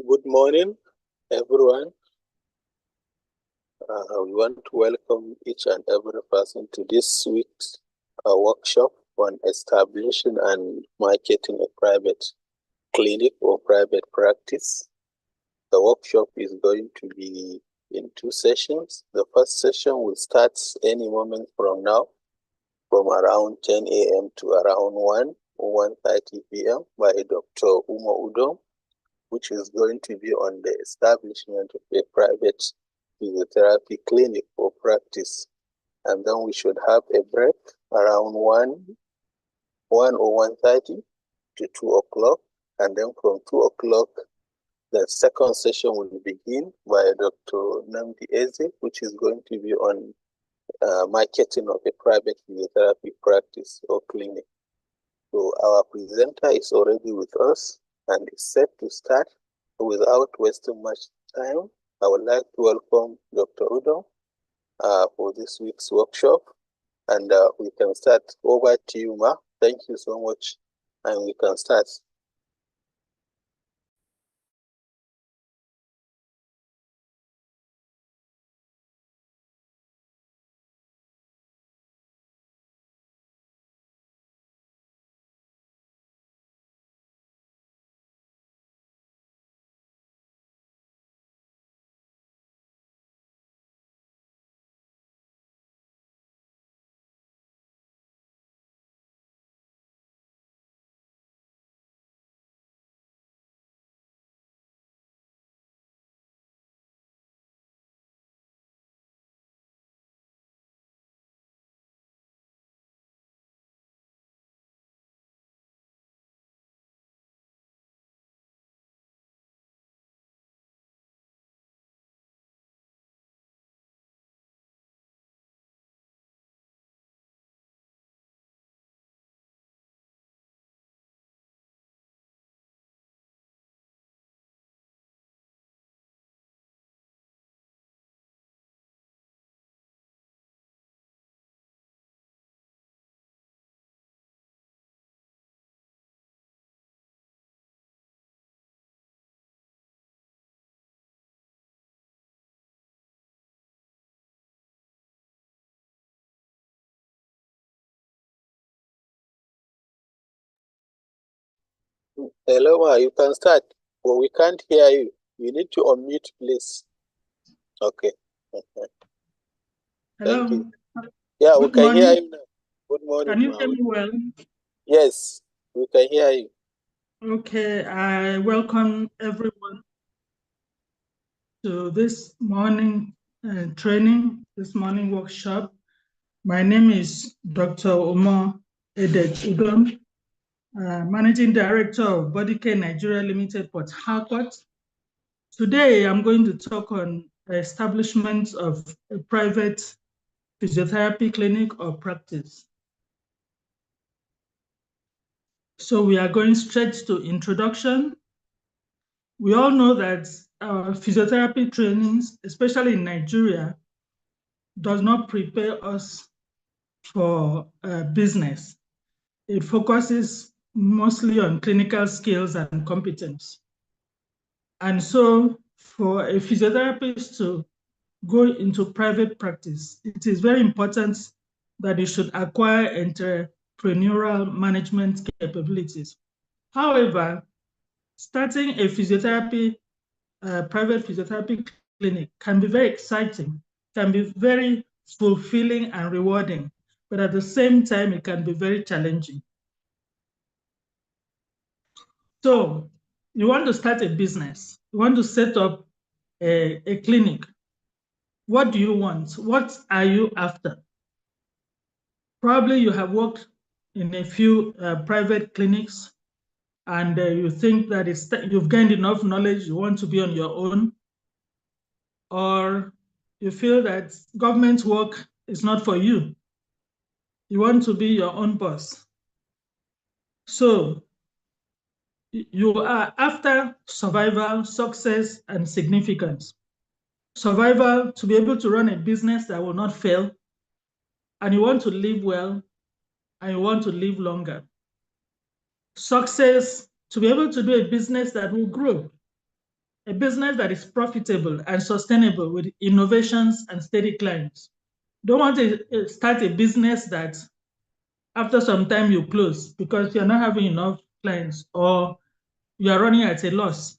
Good morning, everyone. We want to welcome each and every person to this week's workshop on establishing and marketing a private clinic or private practice. The workshop is going to be in 2 sessions. The first session will start any moment from now, from around 10 a.m. to around 1 or 1:30 p.m. by Dr. Uma Udom, which is going to be on the establishment of a private physiotherapy clinic or practice. And then we should have a break around 1 or 1:30 to 2 o'clock. And then from 2 o'clock, the second session will begin by Dr. Namdi Eze, which is going to be on marketing of a private physiotherapy practice or clinic. So our presenter is already with us and is set to start. Without wasting much time, I would like to welcome Dr. Udom for this week's workshop. And we can start. Over to you, Ma. Thank you so much. And we can start. Hello, Ma. You can start. Well, we can't hear you. You need to unmute, please. Okay. Thank you. Yeah, we can hear you now. Good morning. Can you hear me well? Yes, we can hear you. Okay, I welcome everyone to this morning training, this morning workshop. My name is Dr. Omar Edet Udom, Managing Director of Body Care Nigeria Limited, Port Harcourt. Today, I'm going to talk on the establishment of a private physiotherapy clinic or practice. So we are going straight to introduction. We all know that physiotherapy trainings, especially in Nigeria, does not prepare us for business. It focuses mostly on clinical skills and competence. And so for a physiotherapist to go into private practice, it is very important that you should acquire entrepreneurial management capabilities. However, starting a private physiotherapy clinic can be very exciting, can be very fulfilling and rewarding, but at the same time, it can be very challenging. So you want to start a business, you want to set up a clinic. What do you want? What are you after? Probably you have worked in a few private clinics and you think that you've gained enough knowledge, you want to be on your own, or you feel that government work is not for you. You want to be your own boss. So you are after survival, success, and significance. Survival, to be able to run a business that will not fail, and you want to live well, and you want to live longer. Success, to be able to do a business that will grow. a business that is profitable and sustainable with innovations and steady clients. Don't want to start a business that after some time you close because you're not having enough clients or you are running at a loss.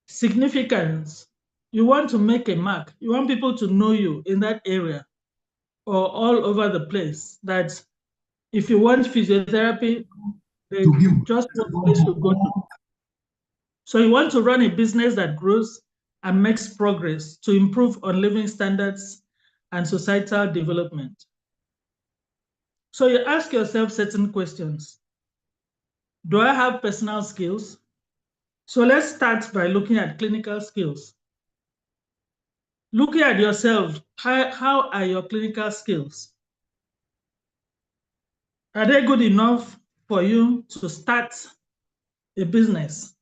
Significance. You want to make a mark. You want people to know you in that area or all over the place. That if you want physiotherapy, there's just one place to go to. So you want to run a business that grows and makes progress to improve on living standards and societal development. So you ask yourself certain questions. Do I have personal skills? So let's start by looking at clinical skills. Looking at yourself, how are your clinical skills? Are they good enough for you to start a business?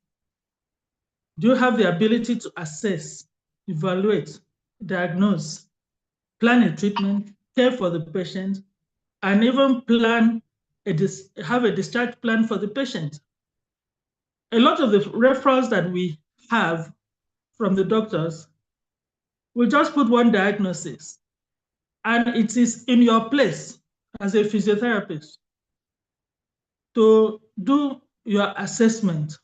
Do you have the ability to assess, evaluate, diagnose, plan a treatment, care for the patient, and even have a discharge plan for the patient? A lot of the referrals that we have from the doctors will just put one diagnosis, and it is in your place as a physiotherapist to do your assessment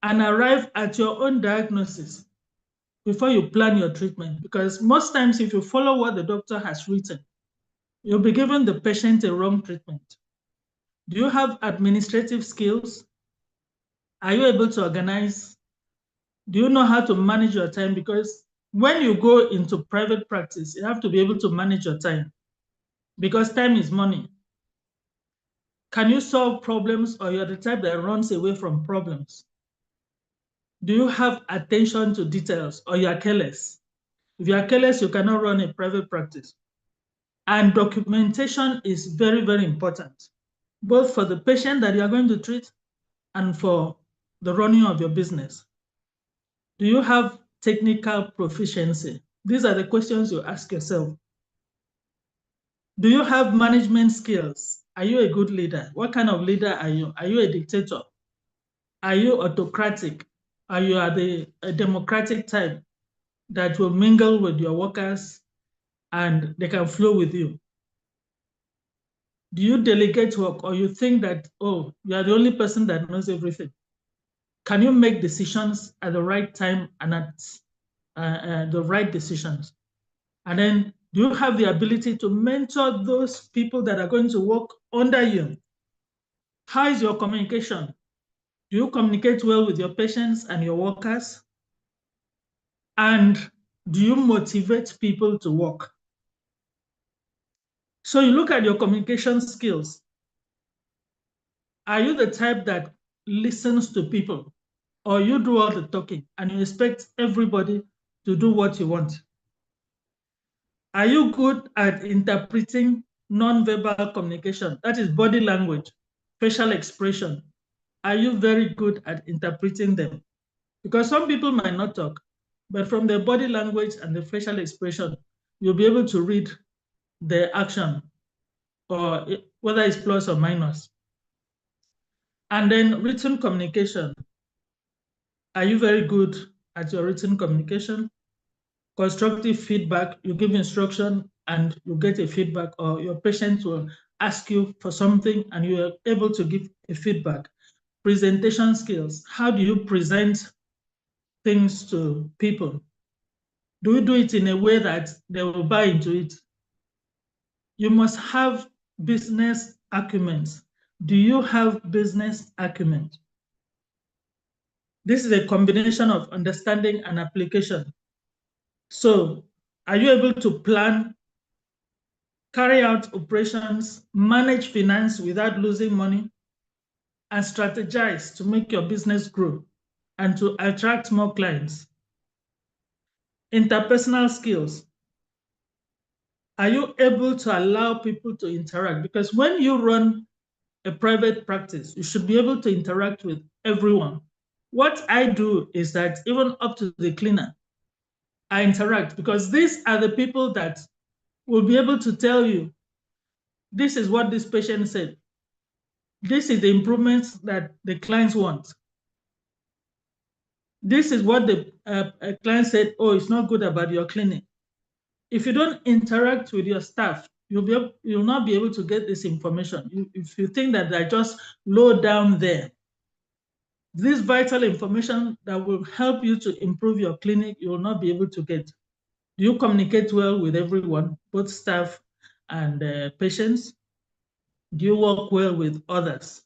and arrive at your own diagnosis before you plan your treatment. Because most times, if you follow what the doctor has written, you'll be giving the patient a wrong treatment. Do you have administrative skills? Are you able to organize? Do you know how to manage your time? Because when you go into private practice, you have to be able to manage your time because time is money. Can you solve problems, or you're the type that runs away from problems? Do you have attention to details, or you are careless? If you are careless, you cannot run a private practice. And documentation is very, very important, both for the patient that you are going to treat and for the running of your business. Do you have technical proficiency? These are the questions you ask yourself. Do you have management skills? Are you a good leader? What kind of leader are you? Are you a dictator? Are you autocratic? Are you a democratic type that will mingle with your workers and they can flow with you? Do you delegate work, or you think that, oh, you are the only person that knows everything? Can you make decisions at the right time and at the right decisions? And then, do you have the ability to mentor those people that are going to work under you? How is your communication? Do you communicate well with your patients and your workers? And do you motivate people to work? So you look at your communication skills. Are you the type that listens to people, or you do all the talking and you expect everybody to do what you want? Are you good at interpreting non-verbal communication? That is body language, facial expression. Are you very good at interpreting them? Because some people might not talk, but from their body language and the facial expression, you'll be able to read their action, or whether it's plus or minus. And then written communication. Are you very good at your written communication? Constructive feedback, you give instruction and you get a feedback, or your patient will ask you for something and you are able to give a feedback. Presentation skills. How do you present things to people? Do you do it in a way that they will buy into it? You must have business acumen. Do you have business acumen? This is a combination of understanding and application. So, are you able to plan, carry out operations, manage finance without losing money, and strategize to make your business grow and to attract more clients? Interpersonal skills. Are you able to allow people to interact? Because when you run a private practice, you should be able to interact with everyone. What I do is that even up to the cleaner, I interact, because these are the people that will be able to tell you, this is what this patient said. This is the improvements that the clients want. This is what the client said, oh, it's not good about your clinic. If you don't interact with your staff, you'll not be able to get this information. If you think that they're just low down there, this vital information that will help you to improve your clinic, you will not be able to get. Do you communicate well with everyone, both staff and patients? Do you work well with others?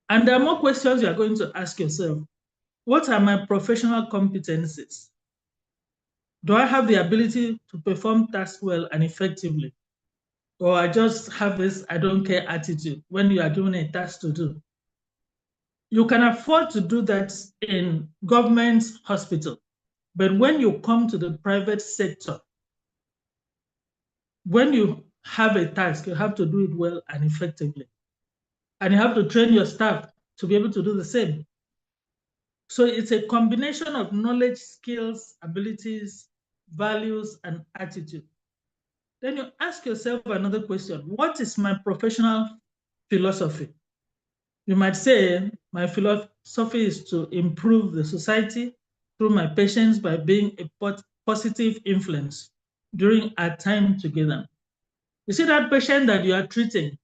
And there are more questions you are going to ask yourself. What are my professional competencies? Do I have the ability to perform tasks well and effectively? Or I just have this I don't care attitude when you are given a task to do? You can afford to do that in government hospital. But when you come to the private sector, when you have a task, you have to do it well and effectively. And you have to train your staff to be able to do the same. So it's a combination of knowledge, skills, abilities, values, and attitude. Then you ask yourself another question. What is my professional philosophy? You might say, my philosophy is to improve the society through my patients by being a positive influence during our time together. You see that patient that you are treating,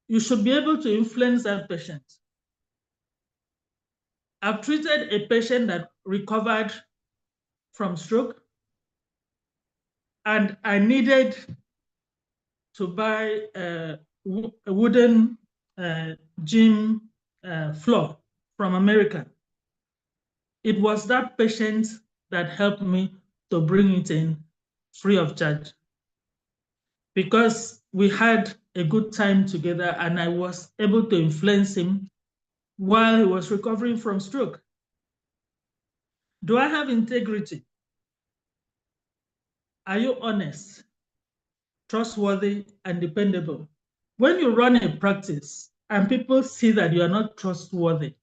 you should be able to influence that patient. I've treated a patient that recovered from stroke, and I needed to buy a wooden gym floor from America. It was that patient that helped me to bring it in free of charge, because we had a good time together and I was able to influence him while he was recovering from stroke. Do I have integrity? Are you honest, trustworthy, and dependable? When you run a practice and people see that you are not trustworthy,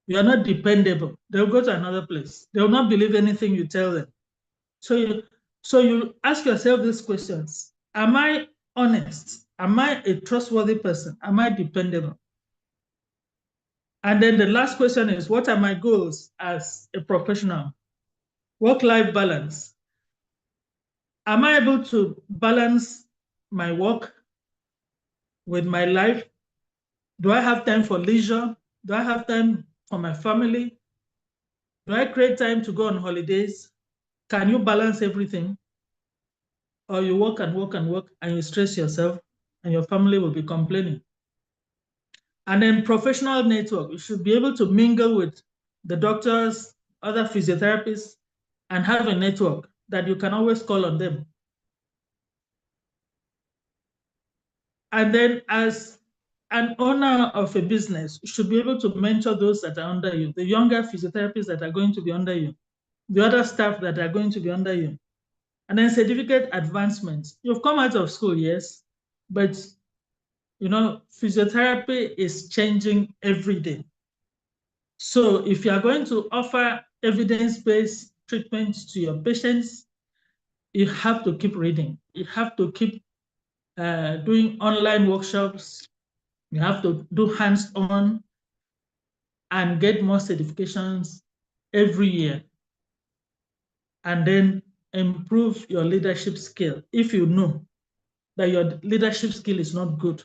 you are not dependable, they'll go to another place. They will not believe anything you tell them. So you ask yourself these questions. Am I honest? Am I a trustworthy person? Am I dependable? And then the last question is, what are my goals as a professional? Work-life balance. Am I able to balance my work with my life? Do I have time for leisure? Do I have time for my family? Do I create time to go on holidays? Can you balance everything? Or you work and work and work and you stress yourself and your family will be complaining? And then professional network. You should be able to mingle with the doctors, other physiotherapists, and have a network that you can always call on them. And then as an owner of a business, you should be able to mentor those that are under you, the younger physiotherapists that are going to be under you, the other staff that are going to be under you. And then certificate advancements. You've come out of school, yes, but physiotherapy is changing every day. So if you are going to offer evidence-based treatment to your patients, you have to keep reading. You have to keep doing online workshops. You have to do hands-on and get more certifications every year. And then improve your leadership skill. If you know that your leadership skill is not good,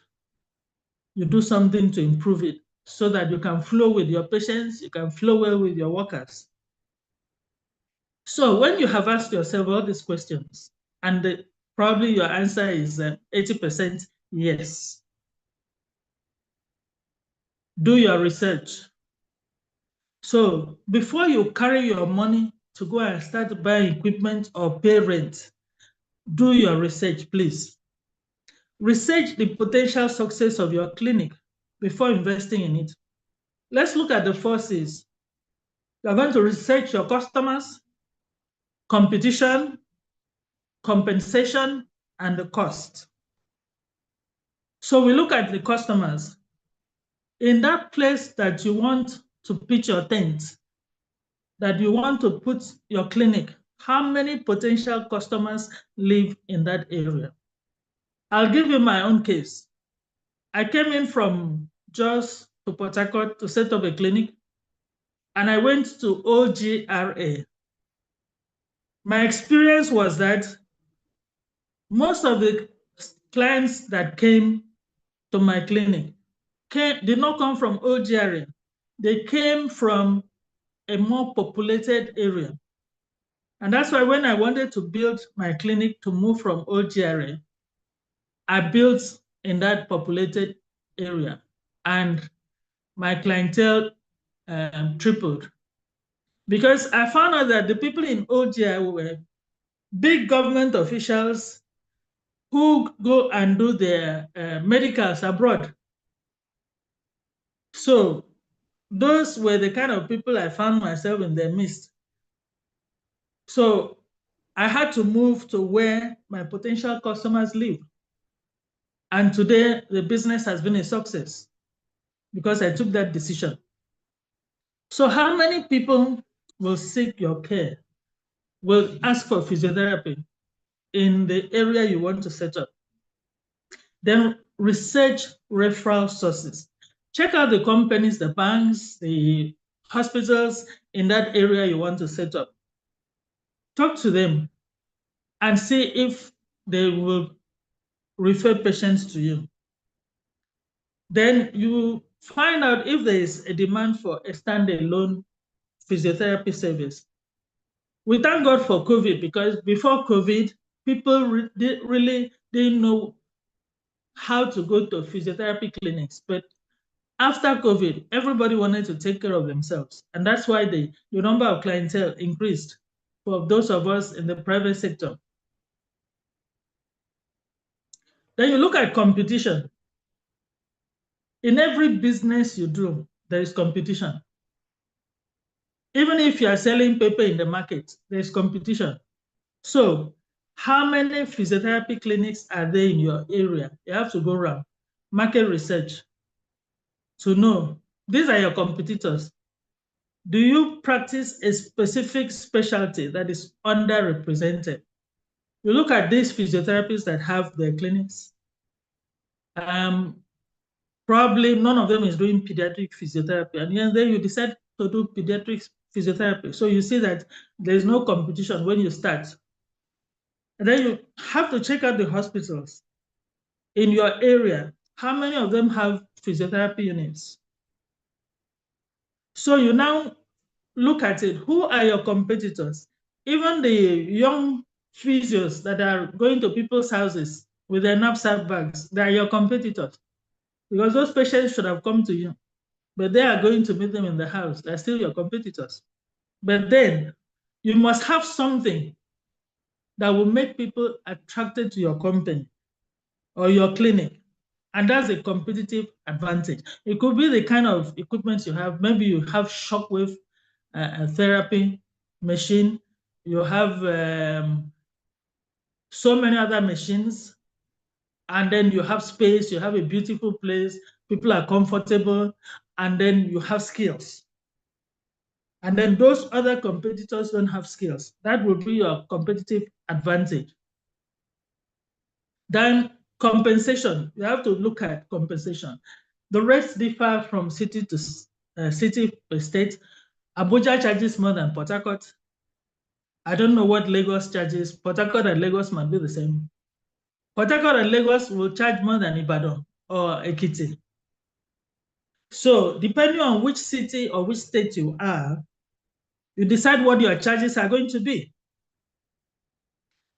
you do something to improve it so that you can flow with your patients, you can flow well with your workers. So when you have asked yourself all these questions, and probably your answer is 80% yes, do your research. So before you carry your money to go and start buying equipment or pay rent, do your research, please. Research the potential success of your clinic before investing in it. Let's look at the forces. You're going to research your customers, competition, compensation, and the cost. So we look at the customers. In that place that you want to pitch your tent, that you want to put your clinic, how many potential customers live in that area? I'll give you my own case. I came in from Jos to Port Harcourt to set up a clinic, and I went to OGRA. My experience was that most of the clients that came to my clinic did not come from OGRA. They came from a more populated area. And that's why when I wanted to build my clinic to move from OGRA, I built in that populated area, and my clientele tripled. Because I found out that the people in OGRA were big government officials who go and do their medicals abroad. So those were the kind of people I found myself in their midst. So I had to move to where my potential customers live. And today the business has been a success because I took that decision. So how many people will seek your care, will ask for physiotherapy in the area you want to set up? Then research referral sources. Check out the companies, the banks, the hospitals in that area you want to set up. Talk to them and see if they will refer patients to you. Then you find out if there is a demand for a standalone physiotherapy service. We thank God for COVID, because before COVID, people really didn't know how to go to physiotherapy clinics. But after COVID, everybody wanted to take care of themselves. And that's why the number of clientele increased for those of us in the private sector. Then you look at competition. In every business you do, there is competition. Even if you are selling paper in the market, there is competition. So how many physiotherapy clinics are there in your area? You have to go around, market research, to know these are your competitors. Do you practice a specific specialty that is underrepresented? You look at these physiotherapists that have their clinics. Probably none of them is doing pediatric physiotherapy, and then you decide to do pediatric physiotherapy. So you see that there's no competition when you start. And then you have to check out the hospitals in your area. How many of them have physiotherapy units? So you now look at it. Who are your competitors? Even the young physios that are going to people's houses with their knapsack bags, they are your competitors. Because those patients should have come to you, but they are going to meet them in the house. They're still your competitors. But then you must have something that will make people attracted to your company or your clinic. And that's a competitive advantage. It could be the kind of equipment you have. Maybe you have shockwave therapy machine. You have so many other machines. And then you have space, you have a beautiful place, people are comfortable, and then you have skills. And then those other competitors don't have skills. That will be your competitive advantage. Then compensation, you have to look at compensation. The rates differ from city to city per state. Abuja charges more than Port Harcourt. I don't know what Lagos charges. Port Harcourt and Lagos might be the same. Port Harcourt and Lagos will charge more than Ibadan or Ekiti. So depending on which city or which state you are, you decide what your charges are going to be.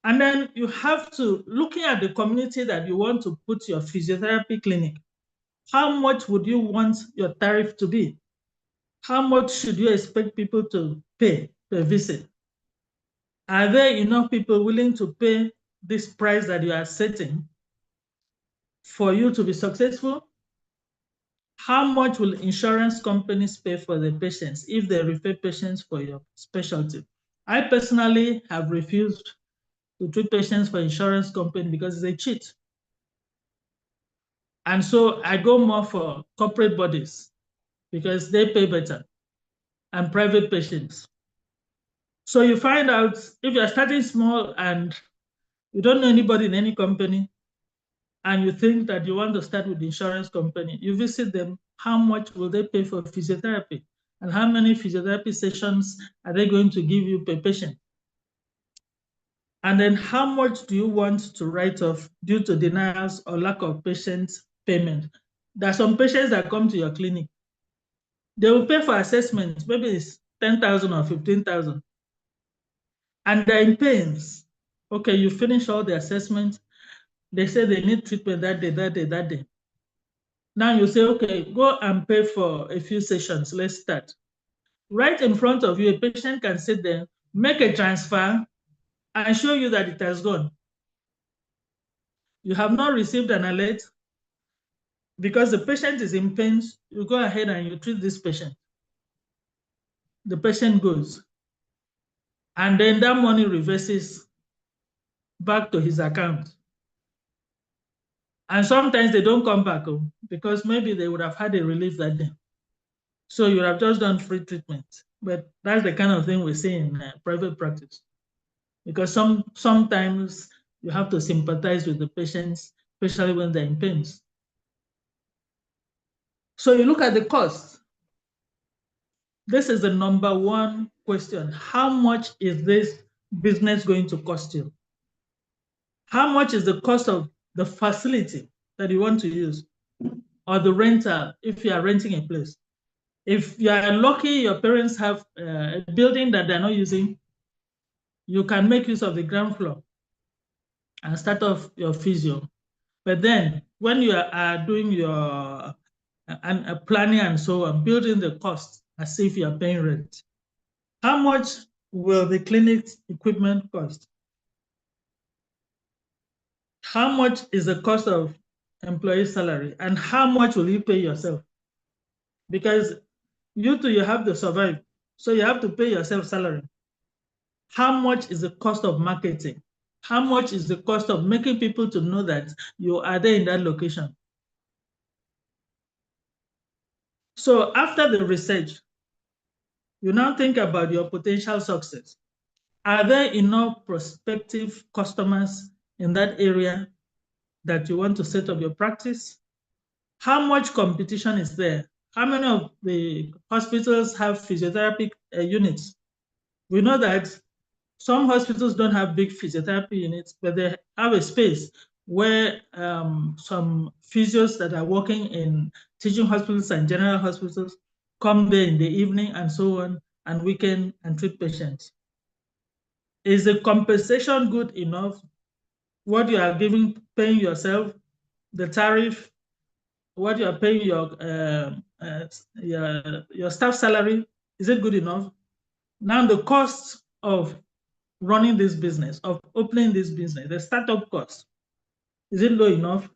And then you have to, looking at the community that you want to put your physiotherapy clinic, how much would you want your tariff to be? How much should you expect people to pay per visit? Are there enough people willing to pay this price that you are setting for you to be successful? How much will insurance companies pay for the patients if they refer patients for your specialty? I personally have refused to treat patients for insurance company because it's a cheat. And so I go more for corporate bodies because they pay better, and private patients. So you find out if you're starting small and you don't know anybody in any company, and you think that you want to start with the insurance company, you visit them, how much will they pay for physiotherapy? And how many physiotherapy sessions are they going to give you per patient? And then how much do you want to write off due to denials or lack of patient payment? There are some patients that come to your clinic. They will pay for assessment, maybe it's 10,000 or 15,000. And they're in pains. Okay, you finish all the assessments. They say they need treatment that day, that day, that day. Now you say, okay, go and pay for a few sessions. Let's start. Right in front of you, a patient can sit there, make a transfer, and show you that it has gone. You have not received an alert because the patient is in pain. You go ahead and you treat this patient. The patient goes. And then that money reverses back to his account. And sometimes they don't come back because maybe they would have had a relief that day. So you would have just done free treatment. But that's the kind of thing we see in private practice. Because sometimes you have to sympathize with the patients, especially when they're in pains. So you look at the cost. This is the number one question. How much is this business going to cost you? How much is the cost of the facility that you want to use, or the rental if you are renting a place? If you are lucky, your parents have a building that they're not using, you can make use of the ground floor and start off your physio. But then when you are doing your planning and so on, building the cost as if you are paying rent, how much will the clinic's equipment cost? How much is the cost of employee salary? And how much will you pay yourself? Because you too, you have to survive. So you have to pay yourself salary. How much is the cost of marketing? How much is the cost of making people to know that you are there in that location? So after the research, you now think about your potential success. Are there enough prospective customers in that area that you want to set up your practice? How much competition is there? How many of the hospitals have physiotherapy units? We know that some hospitals don't have big physiotherapy units, but they have a space where some physios that are working in teaching hospitals and general hospitals come there in the evening and so on, and weekend and treat patients. Is the compensation good enough? What you are paying yourself, the tariff, what you are paying your staff salary, is it good enough? Now the cost of running this business, of opening this business, the startup cost, is it low enough?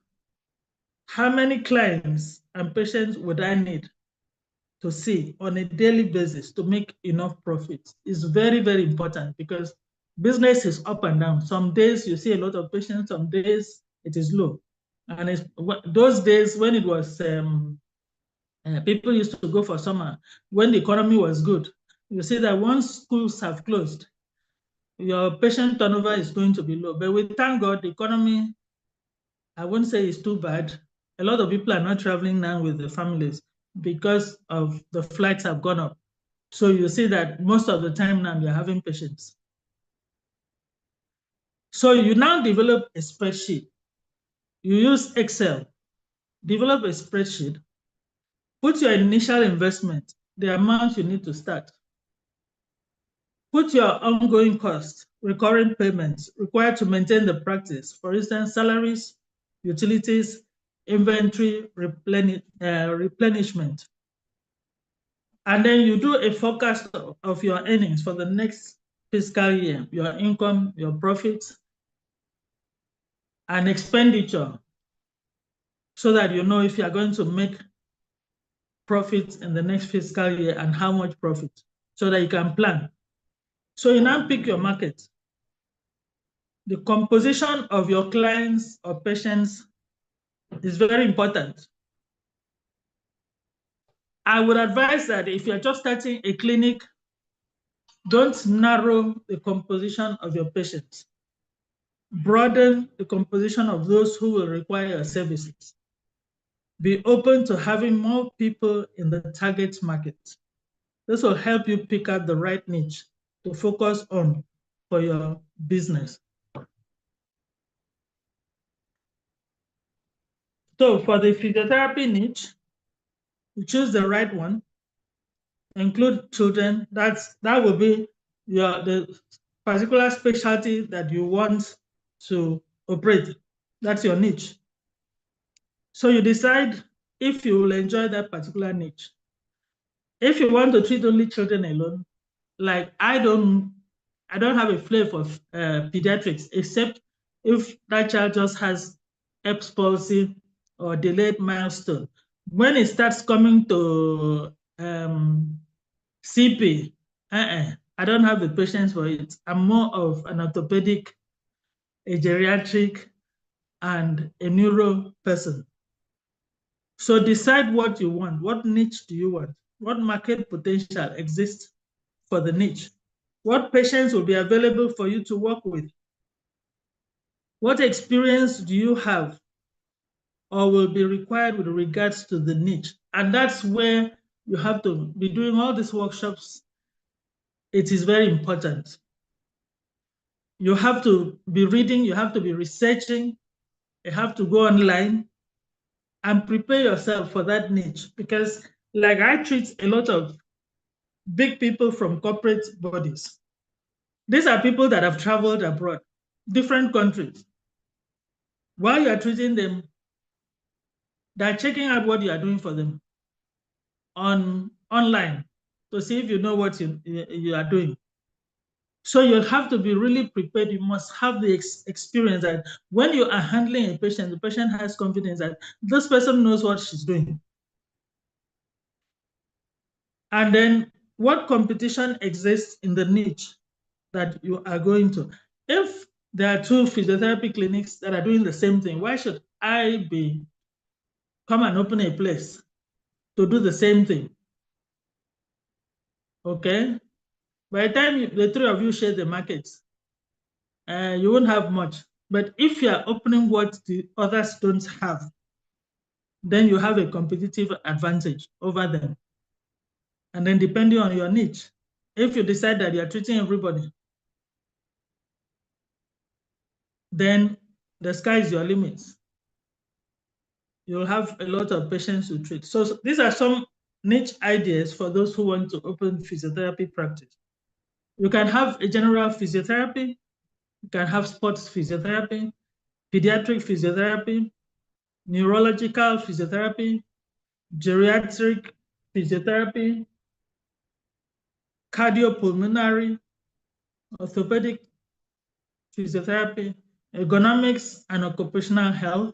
How many clients and patients would I need to see on a daily basis to make enough profit? Is very, very important because business is up and down. Some days you see a lot of patients, some days it is low. And it's those days when it was people used to go for summer, when the economy was good, you see that once schools have closed, your patient turnover is going to be low. But we thank God the economy, I won't say it's too bad. A lot of people are not traveling now with their families because of the flights have gone up. So you see that most of the time now you're having patients. So you now develop a spreadsheet. You use Excel, develop a spreadsheet, put your initial investment, the amount you need to start. Put your ongoing costs, recurring payments required to maintain the practice. For instance, salaries, utilities, inventory, replenishment. And then you do a forecast of your earnings for the next fiscal year, your income, your profits, and expenditure, so that you know if you are going to make profits in the next fiscal year and how much profit, so that you can plan. So you now pick your market. The composition of your clients or patients is very important. I would advise that if you're just starting a clinic, don't narrow the composition of your patients. Broaden the composition of those who will require your services. Be open to having more people in the target market. This will help you pick out the right niche to focus on for your business. So for the physiotherapy niche, you choose the right one, include children. That will be the particular specialty that you want to operate. That's your niche. So you decide if you will enjoy that particular niche. If you want to treat only children alone, like I don't have a flavor for pediatrics, except if that child just has Epilepsy palsy or delayed milestone. When it starts coming to CP, I don't have the patience for it. I'm more of an orthopedic, a geriatric, and a neuro person. So decide what you want. What niche do you want? What market potential exists for the niche? What patients will be available for you to work with? What experience do you have or will be required with regards to the niche? And that's where you have to be doing all these workshops. It is very important. You have to be reading, you have to be researching, you have to go online and prepare yourself for that niche. Because like I treat a lot of big people from corporate bodies. These are people that have traveled abroad, different countries. While you are treating them, they're checking out what you are doing for them online to see if you know what you are doing. So you have to be really prepared. You must have the experience that when you are handling a patient, the patient has confidence that this person knows what she's doing. And then what competition exists in the niche that you are going to? If there are two physiotherapy clinics that are doing the same thing, why should I come and open a place to do the same thing? Okay. By the time the three of you share the markets, you won't have much. But if you are opening what the others don't have, then you have a competitive advantage over them. And then depending on your niche, if you decide that you're treating everybody, then the sky is your limit. You'll have a lot of patients to treat. So these are some niche ideas for those who want to open physiotherapy practice. You can have a general physiotherapy, you can have sports physiotherapy, pediatric physiotherapy, neurological physiotherapy, geriatric physiotherapy, cardiopulmonary, orthopedic physiotherapy, ergonomics, and occupational health.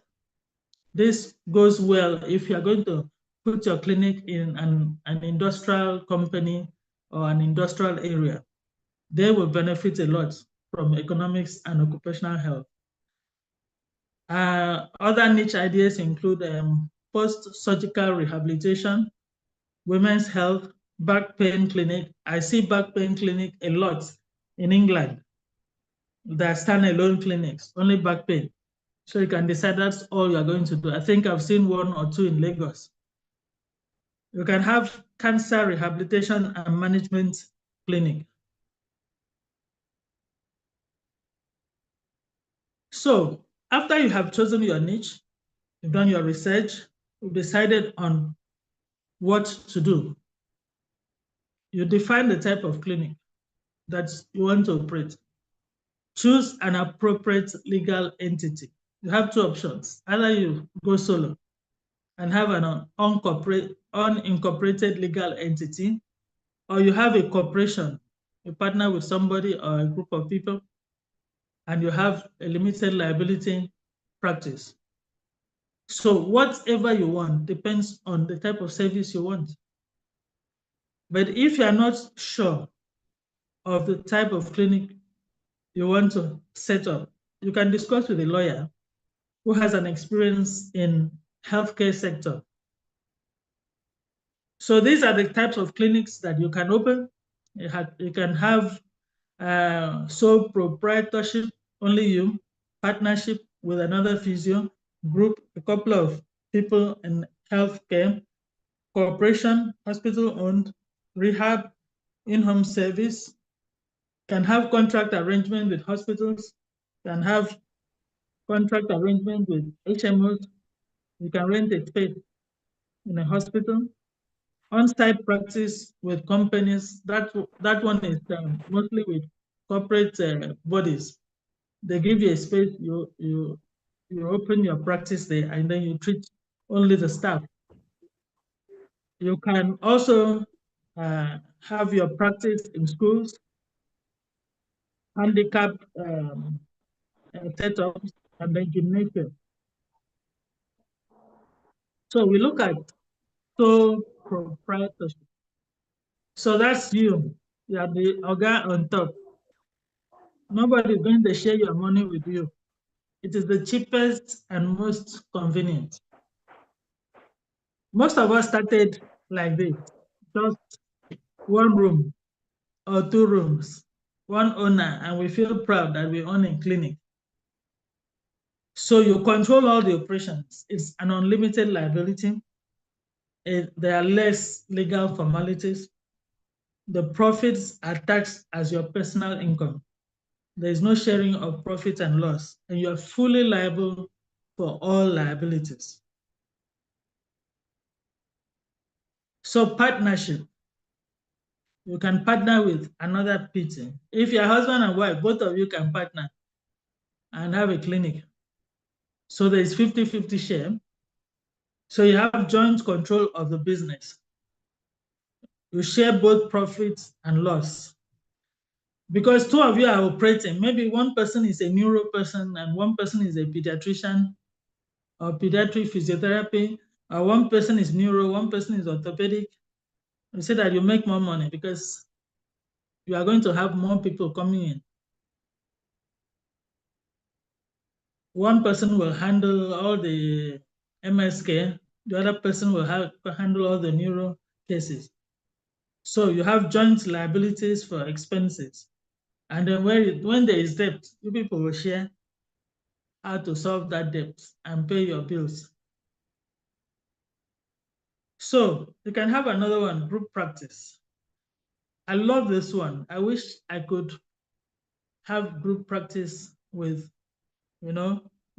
This goes well if you're going to put your clinic in an industrial company or an industrial area. They will benefit a lot from economics and occupational health. Other niche ideas include post-surgical rehabilitation, women's health, back pain clinic. I see back pain clinic a lot in England. They're standalone clinics, only back pain. So you can decide that's all you're going to do. I think I've seen one or two in Lagos. You can have cancer rehabilitation and management clinic. So after you have chosen your niche, you've done your research, you've decided on what to do. You define the type of clinic that you want to operate. Choose an appropriate legal entity. You have two options. Either you go solo and have an unincorporated legal entity, or you have a corporation, you partner with somebody or a group of people, and you have a limited liability practice. So whatever you want depends on the type of service you want. But if you are not sure of the type of clinic you want to set up, you can discuss with a lawyer who has an experience in healthcare sector. So these are the types of clinics that you can open. You can have sole proprietorship, only you, partnership with another physio group, a couple of people in healthcare, corporation, hospital-owned, rehab, in-home service, can have contract arrangement with hospitals, can have contract arrangement with HMOs. You can rent a space in a hospital. On-site practice with companies, that one is mostly with corporate bodies. They give you a space, you open your practice there, and then you treat only the staff. You can also have your practice in schools, handicap setups, and then gymnasium. So we look at sole proprietorship. So that's you. You are the organ on top. Nobody is going to share your money with you. It is the cheapest and most convenient. Most of us started like this, just one room or two rooms, one owner, and we feel proud that we own a clinic. So you control all the operations. It's an unlimited liability. There are less legal formalities. The profits are taxed as your personal income. There is no sharing of profit and loss, and you are fully liable for all liabilities. So partnership, you can partner with another PT. If you're husband and wife, both of you can partner and have a clinic. So there is 50-50 share. So you have joint control of the business. You share both profits and loss. Because two of you are operating, maybe one person is a neuro person and one person is a pediatrician or pediatric physiotherapy, or one person is neuro, one person is orthopedic. You say that you make more money because you are going to have more people coming in. One person will handle all the MSK, the other person will handle all the neuro cases. So you have joint liabilities for expenses. And then when there is debt, you people will share how to solve that debt and pay your bills. So you can have another one, group practice. I love this one. I wish I could have group practice with,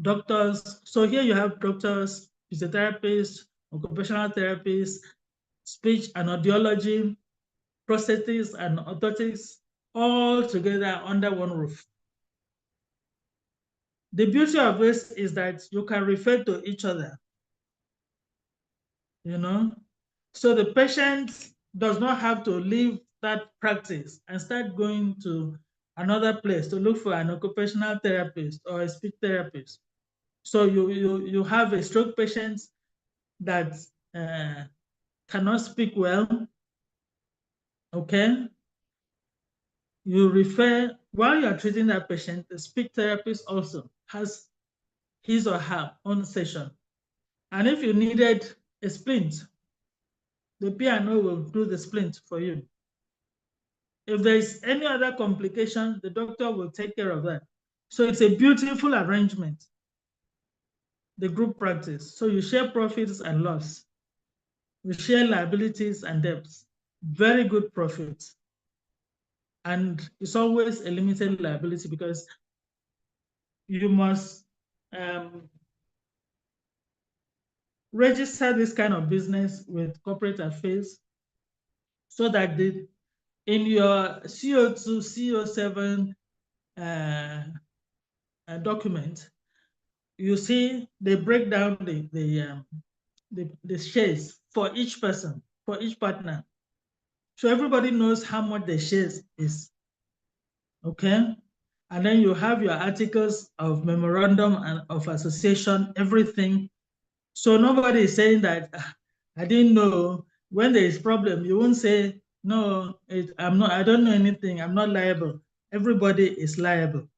doctors. So here you have doctors, physiotherapists, occupational therapists, speech and audiology, prosthetics and orthotics, all together under one roof. The beauty of this is that you can refer to each other, So the patient does not have to leave that practice and start going to another place to look for an occupational therapist or a speech therapist. So you have a stroke patient that cannot speak well, okay? You refer, while you are treating that patient, the speech therapist also has his or her own session. And if you needed a splint, the P&O will do the splint for you. If there is any other complication, the doctor will take care of that. So it's a beautiful arrangement, the group practice. So you share profits and loss. You share liabilities and debts. Very good profits. And it's always a limited liability because you must register this kind of business with corporate affairs so that in your CO2, CO7 document, you see they break down the shares for each person, for each partner. So everybody knows how much the shares is, okay? And then you have your articles of memorandum and of association, everything. So nobody is saying that, I didn't know. When there is problem, you won't say, no, I don't know anything, I'm not liable. Everybody is liable.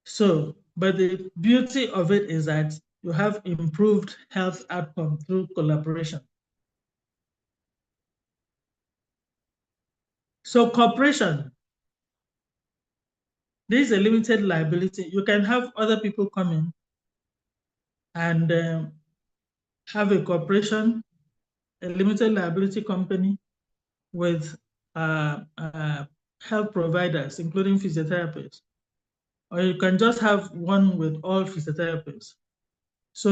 So, but the beauty of it is that you have improved health outcome through collaboration. So cooperation, there is a limited liability. You can have other people come in and have a corporation, a limited liability company with health providers, including physiotherapists. Or you can just have one with all physiotherapists. So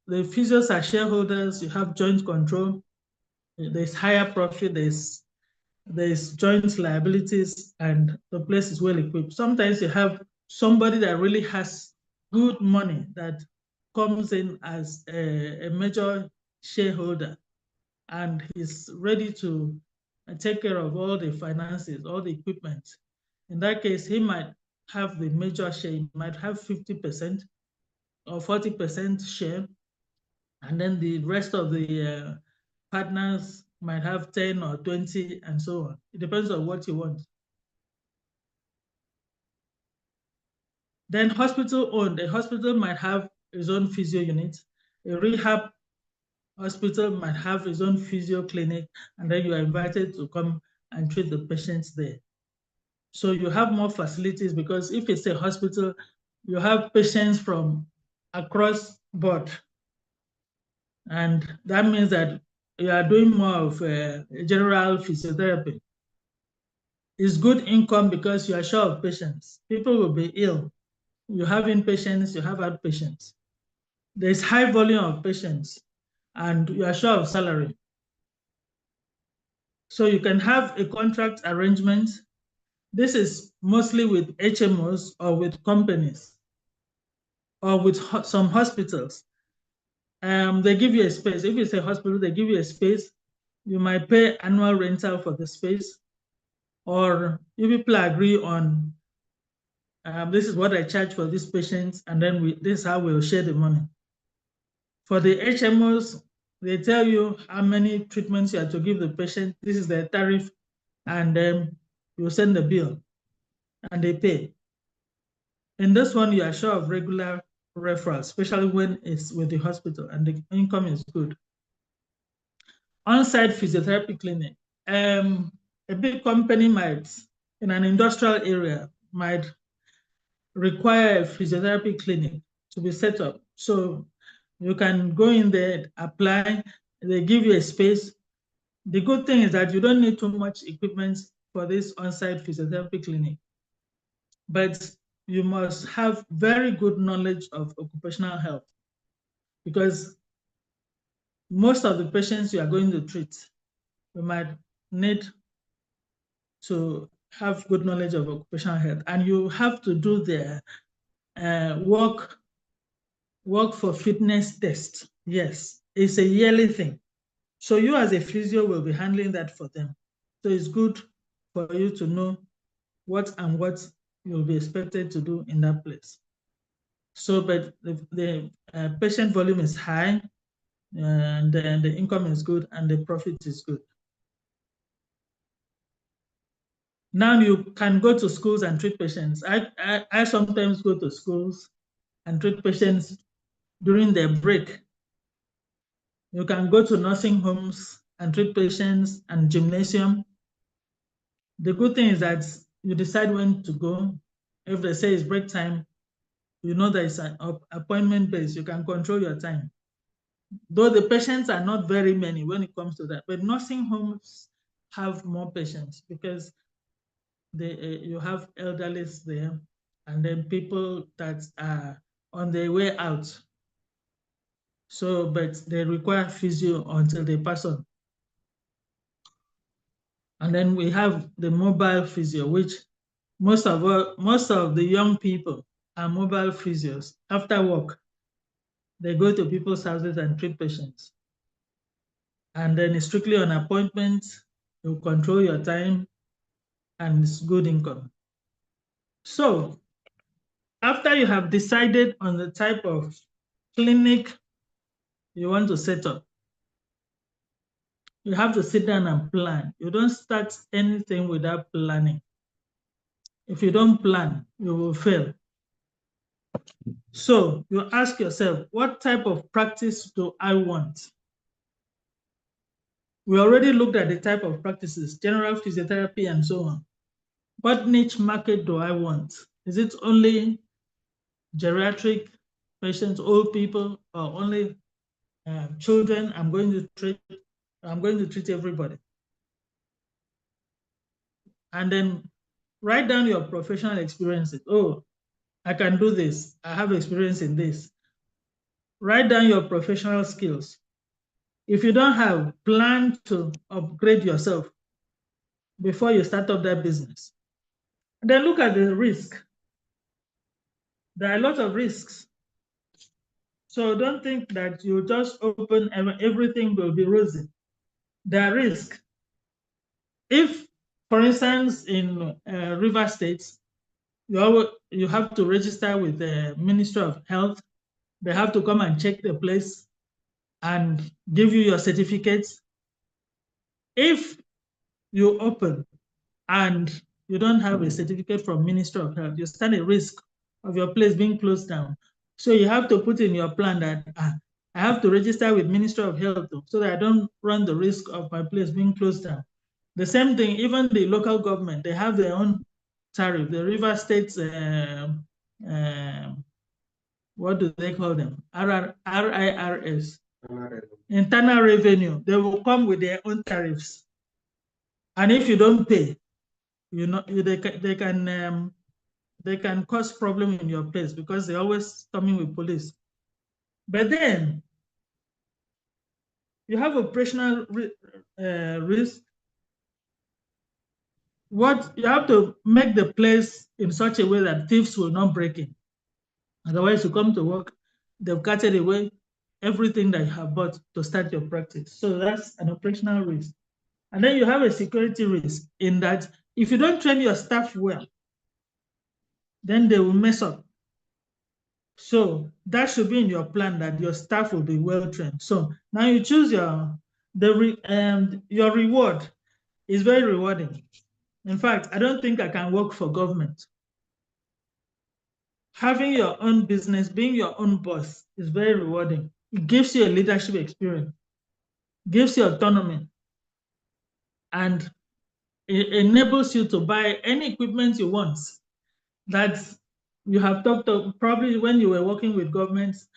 the physios are shareholders, you have joint control, there's higher profit, there's joint liabilities, and the place is well equipped. Sometimes you have somebody that really has good money that comes in as a major shareholder, and he's ready to take care of all the finances, all the equipment. In that case, he might have the major share, he might have 50% or 40% share, and then the rest of the partners might have 10 or 20 and so on. It depends on what you want. Then hospital owned, a hospital might have its own physio unit, a rehab hospital might have its own physio clinic, and then you are invited to come and treat the patients there. So you have more facilities, because if it's a hospital, you have patients from across board. And that means that you are doing more of general physiotherapy. It's good income because you are sure of patients. People will be ill. You have inpatients, you have outpatients. There's high volume of patients, and you are sure of salary. So you can have a contract arrangement. This is mostly with HMOs or with companies or with some hospitals. They give you a space. If it's a hospital, they give you a space. You might pay annual rental for the space, or if people agree on this is what I charge for these patients, and then this is how we'll share the money. For the HMOs, they tell you how many treatments you have to give the patient. This is their tariff, and then you send the bill, and they pay. In this one, you are sure of regular referrals, especially when it's with the hospital and the income is good. On-site physiotherapy clinic. A big company might, in an industrial area, might require a physiotherapy clinic to be set up. So you can go in there, apply, they give you a space. The good thing is that you don't need too much equipment for this on-site physiotherapy clinic, but you must have very good knowledge of occupational health, because most of the patients you are going to treat, you might need to have good knowledge of occupational health, and you have to do their work for fitness test. Yes, it's a yearly thing. So you as a physio will be handling that for them. So it's good for you to know what you'll be expected to do in that place. So, but the patient volume is high, and then the income is good, and the profit is good. Now you can go to schools and treat patients. I sometimes go to schools and treat patients during their break. You can go to nursing homes and treat patients, and gymnasium. The good thing is that you decide when to go. If they say it's break time, you know that it's an appointment based. You can control your time. Though the patients are not very many when it comes to that, but nursing homes have more patients because you have elderlies there, and then people that are on their way out. So, but they require physio until they pass on. And then we have the mobile physio, which most of the young people are mobile physios. After work, they go to people's houses and treat patients. And then it's strictly on appointment. You control your time, and it's good income. So after you have decided on the type of clinic you want to set up, you have to sit down and plan. You don't start anything without planning. If you don't plan, you will fail. So you ask yourself, what type of practice do I want? We already looked at the type of practices, general physiotherapy and so on. What niche market do I want? Is it only geriatric? patients, old people, or only children. I'm going to treat everybody. And then write down your professional experiences. Oh, I can do this. I have experience in this. Write down your professional skills. If you don't have, plan to upgrade yourself before you start up that business. And then look at the risk. There are a lot of risks. So don't think that you just open and everything will be rosy. There are risks. If, for instance, in River States, you have to register with the Ministry of Health. They have to come and check the place and give you your certificates. If you open and you don't have a certificate from Ministry of Health, you stand a risk of your place being closed down. So you have to put in your plan that I have to register with Ministry of Health so that I don't run the risk of my place being closed down. The same thing, even the local government, they have their own tariff. The River States, what do they call them? RIRS, internal revenue. They will come with their own tariffs. And if you don't pay, they can cause problem in your place because they're always coming with police. But then you have operational risk. What you have to make the place in such a way that thieves will not break in. Otherwise, you come to work, they've carted away everything that you have bought to start your practice. So that's an operational risk. And then you have a security risk in that if you don't train your staff well, then they will mess up. So that should be in your plan that your staff will be well trained. So now you choose your reward is very rewarding. In fact, I don't think I can work for government. Having your own business, being your own boss is very rewarding. It gives you a leadership experience, gives you autonomy, and it enables you to buy any equipment you want that you have talked of probably when you were working with governments.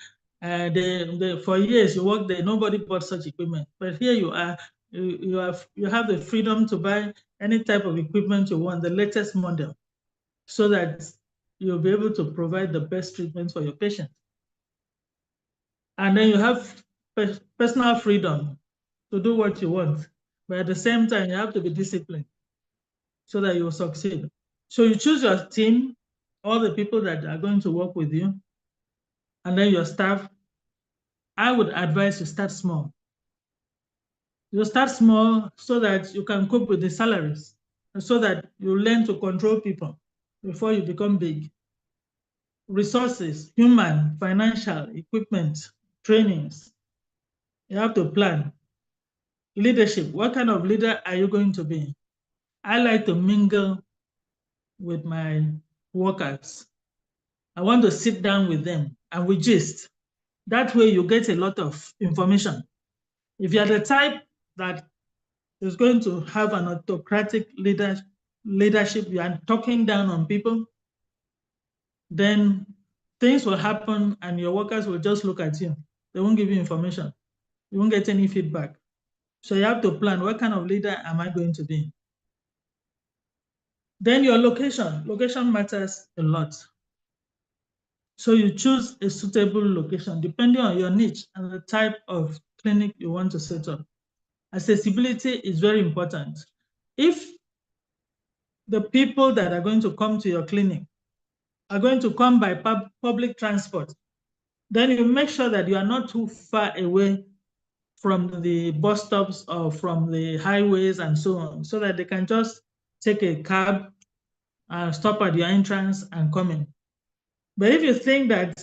For years you worked there, nobody bought such equipment. But here you are, you have the freedom to buy any type of equipment you want, the latest model, so that you'll be able to provide the best treatment for your patient. And then you have personal freedom to do what you want. But at the same time, you have to be disciplined so that you will succeed. So you choose your team, all the people that are going to work with you, and then your staff. I would advise you start small. You start small so that you can cope with the salaries, and so that you learn to control people before you become big. Resources, human, financial, equipment, trainings. You have to plan. Leadership, what kind of leader are you going to be? I like to mingle with my workers. I want to sit down with them and we gist. That way you get a lot of information. If you're the type that is going to have an autocratic leadership, you are talking down on people, then things will happen and your workers will just look at you. They won't give you information. You won't get any feedback. So you have to plan, what kind of leader am I going to be? Then your location. Location matters a lot. So you choose a suitable location depending on your niche and the type of clinic you want to set up. Accessibility is very important. If the people that are going to come to your clinic are going to come by public transport, then you make sure that you are not too far away from the bus stops or from the highways and so on, so that they can just take a cab, stop at your entrance and come in. But if you think that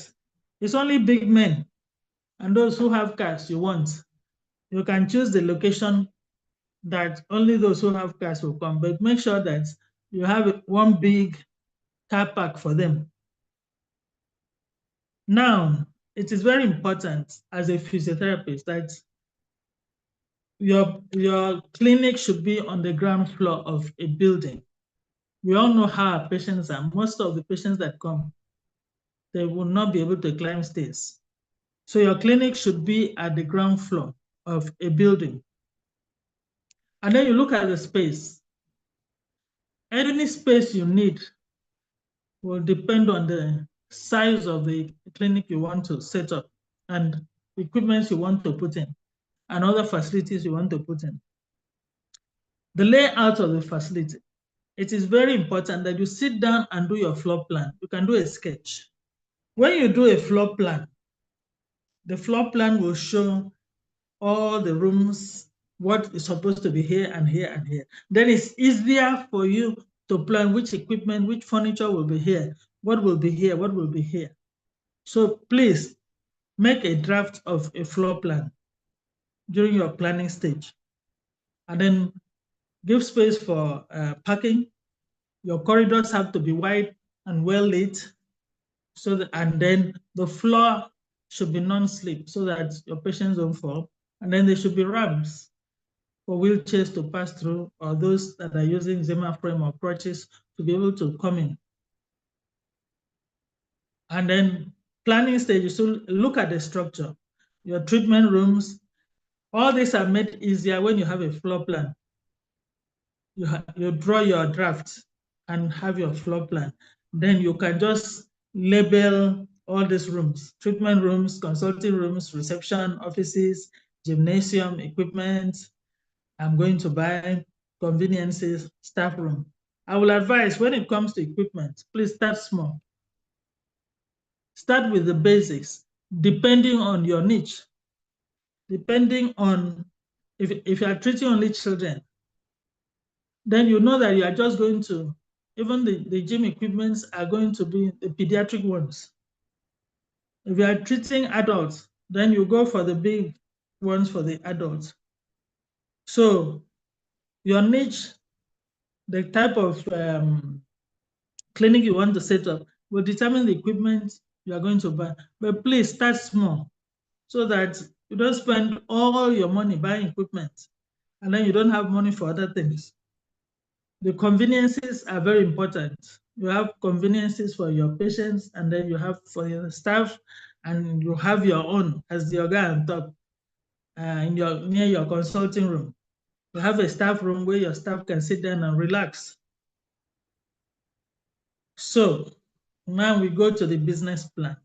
it's only big men and those who have cars you want, you can choose the location that only those who have cars will come, but make sure that you have one big car park for them. Now, it is very important as a physiotherapist that your clinic should be on the ground floor of a building. We all know how our patients are. Most of the patients that come they will not be able to climb stairs. So your clinic should be at the ground floor of a building. And then you look at the space. Any space you need will depend on the size of the clinic you want to set up and equipment you want to put in and other facilities you want to put in. The layout of the facility. It is very important that you sit down and do your floor plan. You can do a sketch. When you do a floor plan, the floor plan will show all the rooms, what is supposed to be here and here and here. Then it's easier for you to plan which equipment, which furniture will be here, what will be here, what will be here. So please make a draft of a floor plan during your planning stage. And then give space for parking. Your corridors have to be wide and well lit. So that, and then the floor should be non-slip so that your patients don't fall. And then there should be ramps for wheelchairs to pass through, or those that are using Zimmer frame or crutches to be able to come in. And then planning stage, you should look at the structure, your treatment rooms. All these are made easier when you have a floor plan. You draw your draft and have your floor plan. Then you can just label all these rooms: treatment rooms, consulting rooms, reception, offices, gymnasium, equipment. I'm going to buy conveniences, staff room. I will advise when it comes to equipment, please start small. Start with the basics, depending on your niche. Depending on, if you are treating only children, then you know that you are just going to, even the gym equipments are going to be the pediatric ones. If you are treating adults, then you go for the big ones for the adults. So your niche, the type of clinic you want to set up will determine the equipment you are going to buy. But please start small so that you don't spend all your money buying equipment and then you don't have money for other things. The conveniences are very important. You have conveniences for your patients, and then you have for your staff, and you have your own as the guy on top near your consulting room. You have a staff room where your staff can sit down and relax. So now we go to the business plan.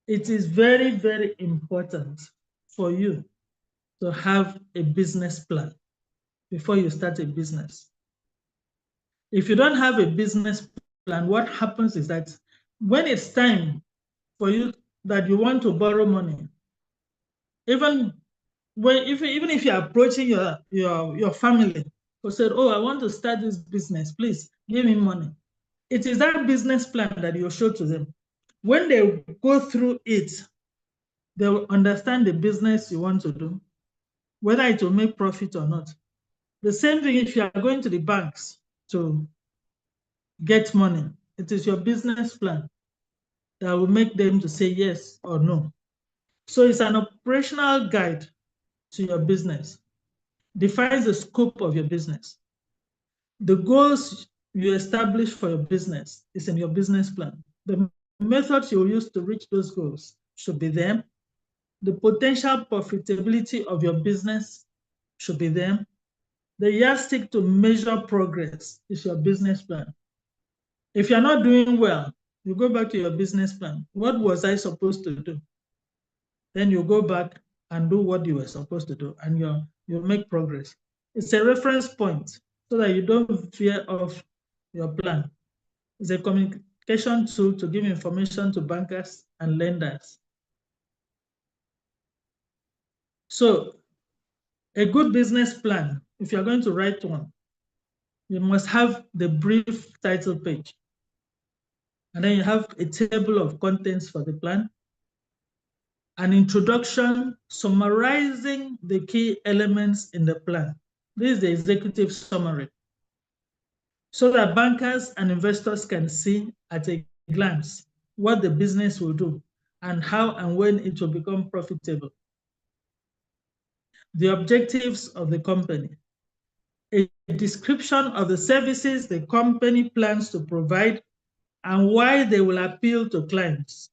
It is very, very important for you to have a business plan before you start a business. If you don't have a business plan, what happens is that when it's time for you that you want to borrow money, even if you're approaching your family who said, oh, I want to start this business, please give me money. It is that business plan that you show to them. When they go through it, they will understand the business you want to do, whether it will make profit or not. The same thing if you are going to the banks to get money. It is your business plan that will make them to say yes or no. So it's an operational guide to your business. Defines the scope of your business. The goals you establish for your business is in your business plan. The methods you use to reach those goals should be there. The potential profitability of your business should be there. The yardstick to measure progress is your business plan. If you're not doing well, you go back to your business plan. What was I supposed to do? Then you go back and do what you were supposed to do, and you'll make progress. It's a reference point so that you don't veer off your plan. It's a communication tool to give information to bankers and lenders. So a good business plan, if you're going to write one, you must have the brief title page. And then you have a table of contents for the plan, an introduction summarizing the key elements in the plan. This is the executive summary, so that bankers and investors can see at a glance what the business will do and how and when it will become profitable. The objectives of the company, a description of the services the company plans to provide and why they will appeal to clients.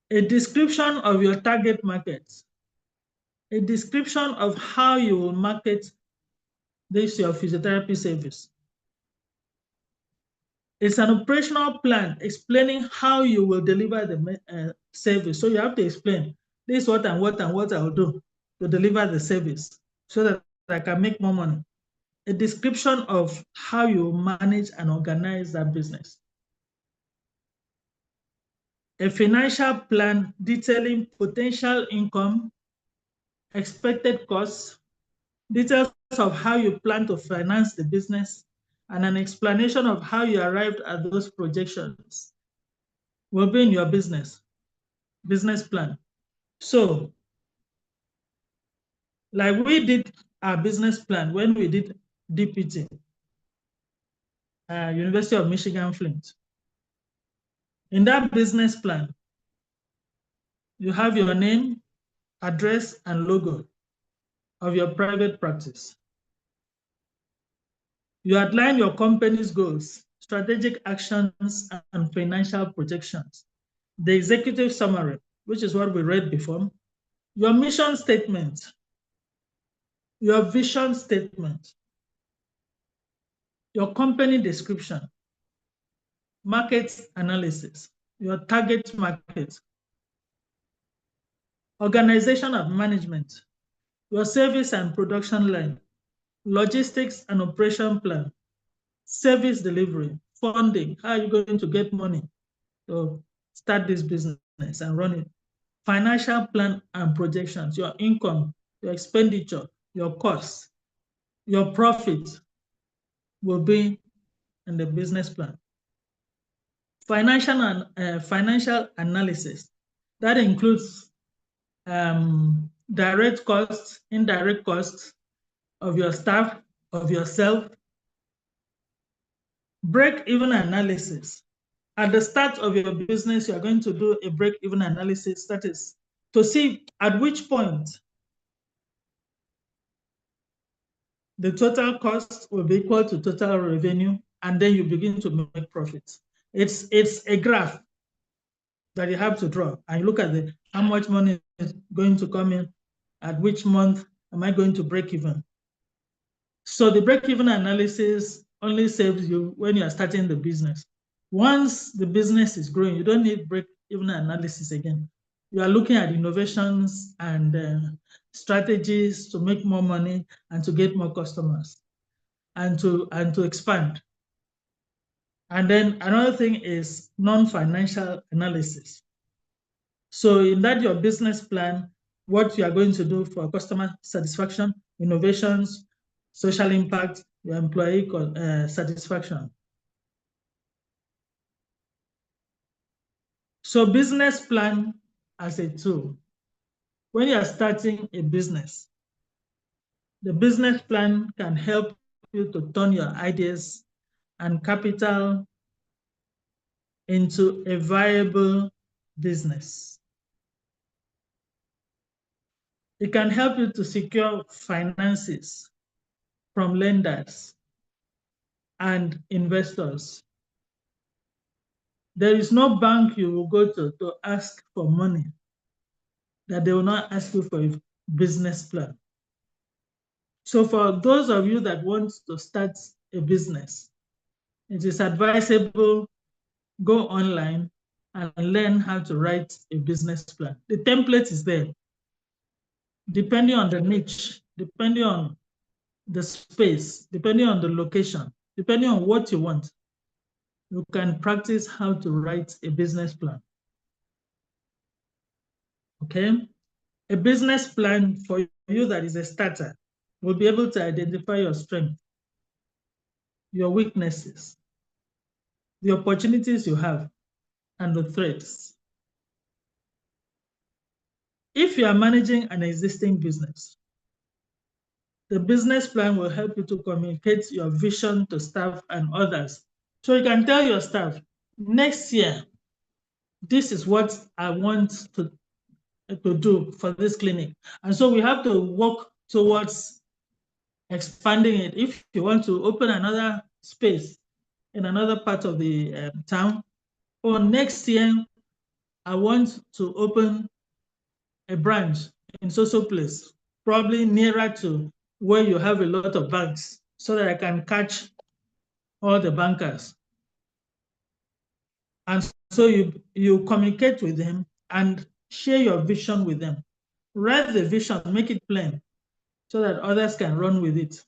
A description of your target market, a description of how you will market this your physiotherapy service. It's an operational plan explaining how you will deliver the service. So you have to explain this is what and what and what I will do to deliver the service so that I can make more money. A description of how you manage and organize that business. A financial plan detailing potential income, expected costs, details of how you plan to finance the business, and an explanation of how you arrived at those projections will be in your business plan. So, like we did our business plan when we did DPT, University of Michigan Flint. In that business plan, you have your name, address, and logo of your private practice. You outline your company's goals, strategic actions, and financial projections. The executive summary, which is what we read before, your mission statement, your vision statement, your company description, market analysis, your target market, organization of management, your service and production line, logistics and operation plan, service delivery, funding, how are you going to get money to start this business and run it, financial plan and projections, your income, your expenditure, your costs, your profit will be in the business plan. Financial analysis, that includes direct costs, indirect costs of your staff, of yourself. Break-even analysis. At the start of your business, you are going to do a break-even analysis. That is to see at which point the total cost will be equal to total revenue, and then you begin to make profits. It's a graph that you have to draw, and you look at how much money is going to come in, at which month am I going to break even. So the break-even analysis only saves you when you are starting the business. Once the business is growing, you don't need break-even analysis again. You are looking at innovations and strategies to make more money and to get more customers and to expand. And then another thing is non-financial analysis. So in that your business plan, what you are going to do for customer satisfaction, innovations, social impact, your employee satisfaction. So business plan as a tool. When you are starting a business, the business plan can help you to turn your ideas and capital into a viable business. It can help you to secure finances from lenders and investors. There is no bank you will go to ask for money that they will not ask you for a business plan. So for those of you that want to start a business, it is advisable go online and learn how to write a business plan. The template is there. Depending on the niche, depending on the space, depending on the location, depending on what you want, you can practice how to write a business plan. Okay? A business plan for you that is a starter will be able to identify your strength, your weaknesses, the opportunities you have, and the threats. If you are managing an existing business, the business plan will help you to communicate your vision to staff and others. So you can tell your staff, next year, this is what I want to do for this clinic. And so we have to work towards expanding it. If you want to open another space in another part of the town, or next year, I want to open a branch in so place, probably nearer to where you have a lot of banks, so that I can catch all the bankers. And so you communicate with them and share your vision with them. Write the vision, make it plain, so that others can run with it.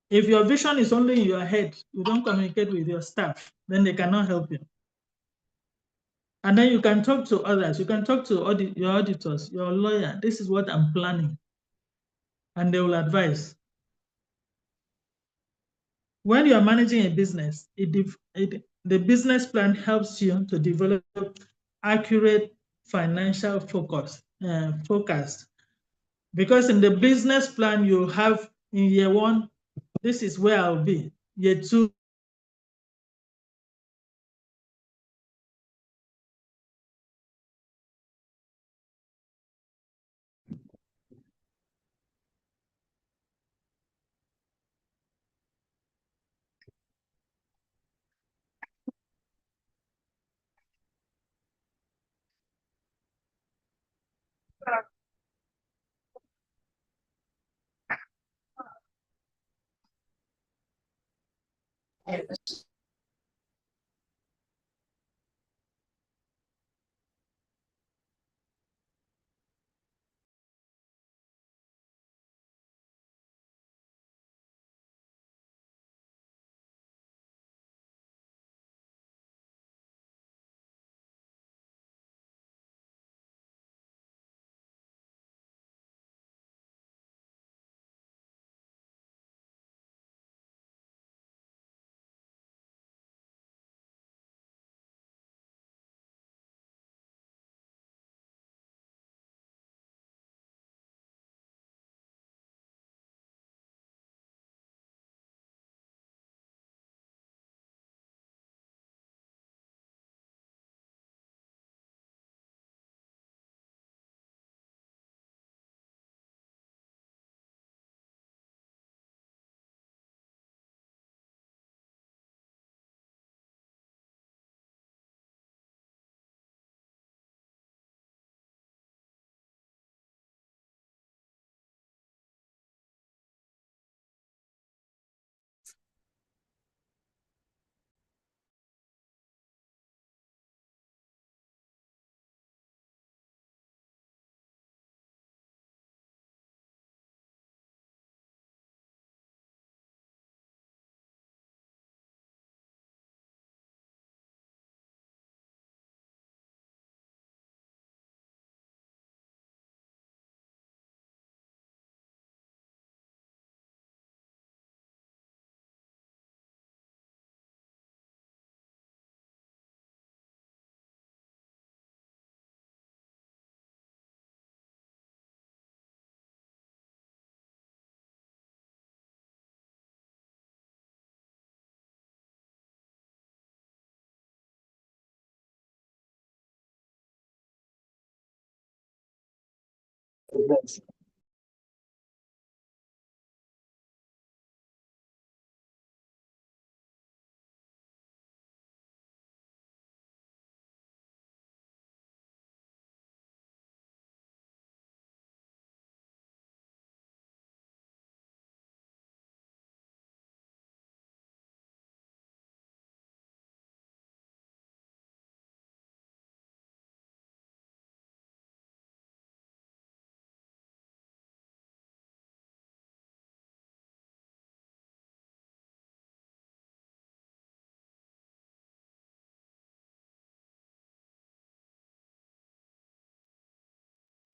If your vision is only in your head, you don't communicate with your staff, then they cannot help you. And then you can talk to others. You can talk to your auditors, your lawyer. This is what I'm planning. And they will advise. When you're managing a business, the business plan helps you to develop accurate financial forecast. Because in the business plan you have in year 1, this is where I'll be. Year 2,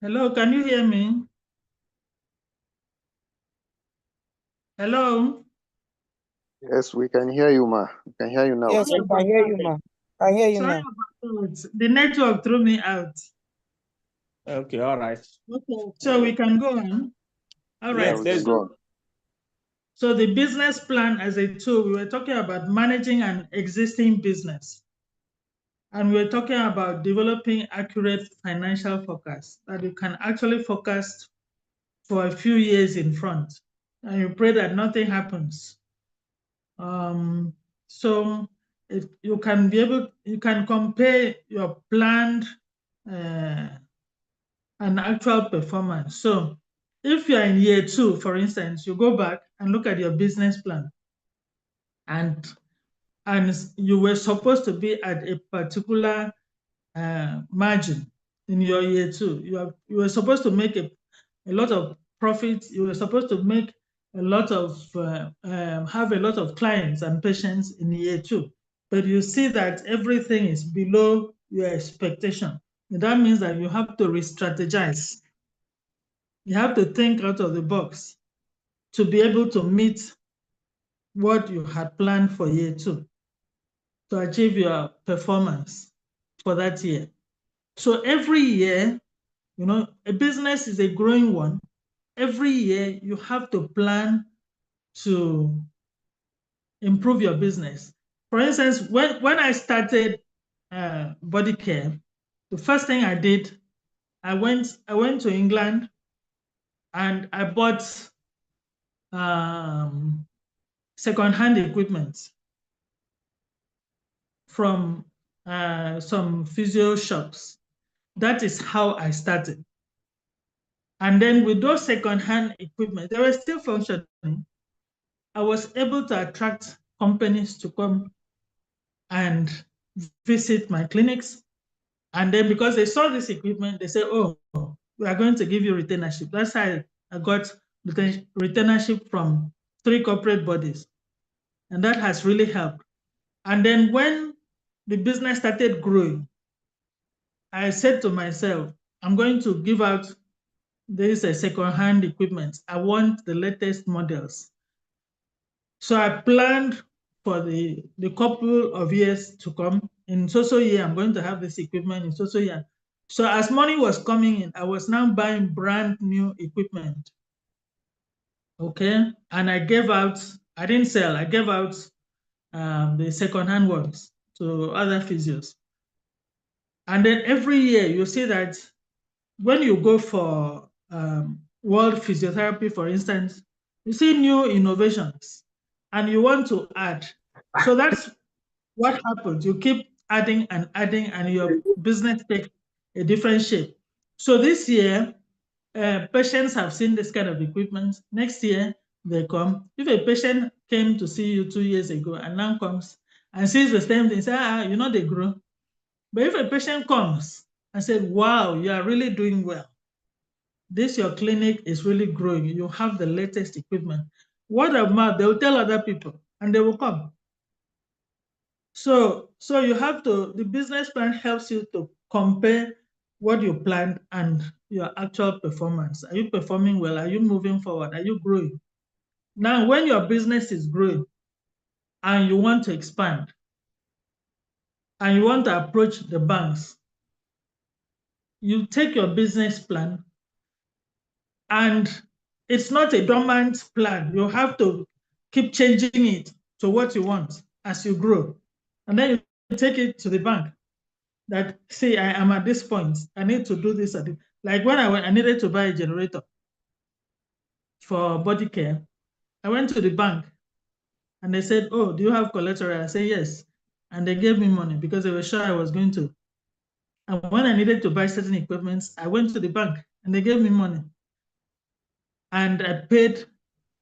hello, can you hear me? Hello? Yes, we can hear you, ma. We can hear you now. Yes, we can hear you, ma. I hear you Sorry now. about that. The network threw me out. Okay, all right. Okay, so we can go on. All right. Yes, let's go. So the business plan as a tool, we were talking about managing an existing business. And we're talking about developing accurate financial forecasts that you can actually forecast for a few years in front. and you pray that nothing happens. So you can compare your planned and actual performance. So if you're in year 2, for instance, you go back and look at your business plan, and you were supposed to be at a particular margin in your year 2. You were supposed to make a lot of profits. You were supposed to make a lot of have a lot of clients and patients in year 2, but you see that everything is below your expectation. That means that you have to re-strategize. You have to think out of the box to be able to meet what you had planned for year 2 to achieve your performance for that year. So every year, a business is a growing one. Every year you have to plan to improve your business. For instance, when I started body care, the first thing I did, I went to England and I bought second-hand equipment from some physio shops. That is how I started. And then with those second-hand equipment, they were still functioning. I was able to attract companies to come and visit my clinics. And then because they saw this equipment, they said, oh, we are going to give you retainership. That's how I got retainership from 3 corporate bodies. And that has really helped. And then when the business started growing, I said to myself, I'm going to give out this second-hand equipment. I want the latest models. So I planned for the couple of years to come. In so year, I'm going to have this equipment in so year. So as money was coming in, I was now buying brand new equipment. Okay, and I didn't sell, I gave out the second-hand ones to other physios. And then every year you see that when you go for World Physiotherapy, for instance, you see new innovations and you want to add. So that's what happens. You keep adding and your business takes a different shape. So this year, patients have seen this kind of equipment. Next year, they come. If a patient came to see you 2 years ago and now comes and sees the same thing, say, they grow. But if a patient comes and says, wow, you are really doing well, your clinic is really growing, you have the latest equipment, word of mouth, they will tell other people and they will come. So the business plan helps you to compare what you planned and your actual performance. Are you performing well? Are you moving forward? Are you growing? Now, when your business is growing and you want to expand and you want to approach the banks, you take your business plan, and it's not a dormant plan. You have to keep changing it to what you want as you grow. And then you take it to the bank that, see, I am at this point. I need to do this. Like when I needed to buy a generator for body care, I went to the bank and they said, oh, do you have collateral? I said, yes. And they gave me money because they were sure I was going to. And when I needed to buy certain equipment, I went to the bank and they gave me money. And I paid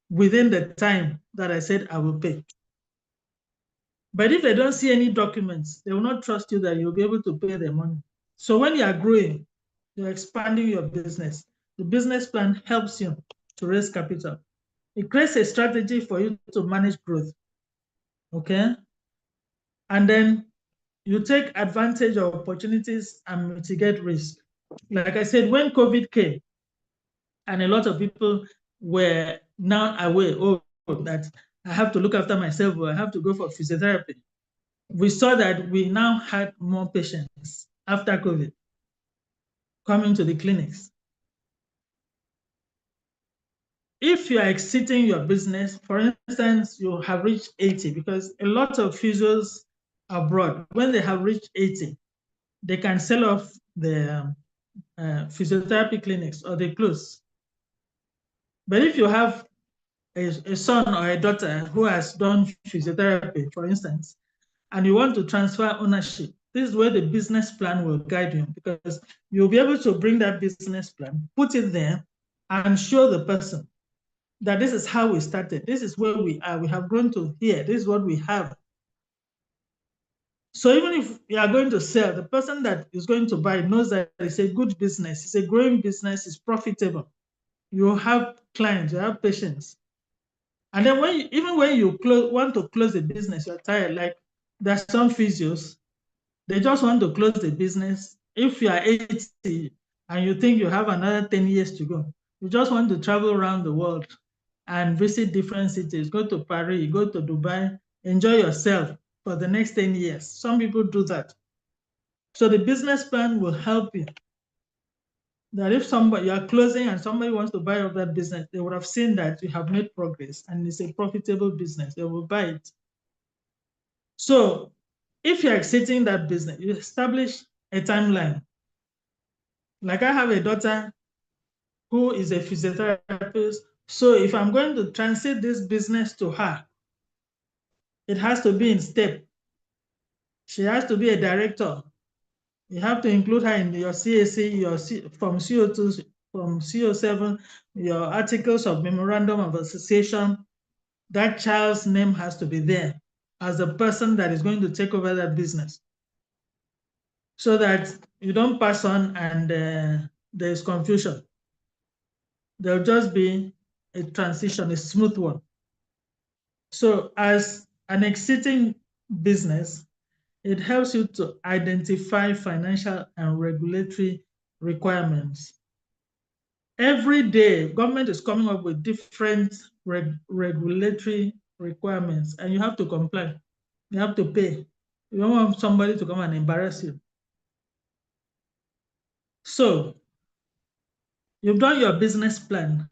within the time that I said I will pay. But if they don't see any documents, they will not trust you that you'll be able to pay their money. So when you are growing, you're expanding your business. The business plan helps you to raise capital. It creates a strategy for you to manage growth. Okay? And then you take advantage of opportunities and mitigate risk. Like I said, when COVID came, and a lot of people were now aware, that I have to look after myself, or I have to go for physiotherapy. We saw that we now had more patients after COVID coming to the clinics. If you are exiting your business, for instance, you have reached 80, because a lot of physios abroad, when they have reached 80, they can sell off the physiotherapy clinics or they close. But if you have a son or a daughter who has done physiotherapy, for instance, and you want to transfer ownership, this is where the business plan will guide you, because you'll be able to bring that business plan, put it there, and show the person that this is how we started. This is where we are. We have grown to here. This is what we have. So even if you are going to sell, the person that is going to buy knows that it's a good business, it's a growing business, it's profitable. You have clients, you have patients. And then even when you want to close the business, you're tired. Like there's some physios, they just want to close the business. If you are 80 and you think you have another 10 years to go, you just want to travel around the world and visit different cities, go to Paris, go to Dubai, enjoy yourself for the next 10 years. Some people do that. So the business plan will help you. That if you are closing and somebody wants to buy up that business, they would have seen that you have made progress and it's a profitable business. They will buy it. So if you're exiting that business, you establish a timeline. Like I have a daughter who is a physiotherapist. So if I'm going to transit this business to her, it has to be in step. She has to be a director. You have to include her in your CAC, from CO2, from CO7, your articles of memorandum of association. That child's name has to be there as the person that is going to take over that business, so that you don't pass on and there's confusion. There'll just be a transition, a smooth one. So as an exiting business, it helps you to identify financial and regulatory requirements. Every day, government is coming up with different regulatory requirements, and you have to comply. You have to pay. You don't want somebody to come and embarrass you. So you've done your business plan.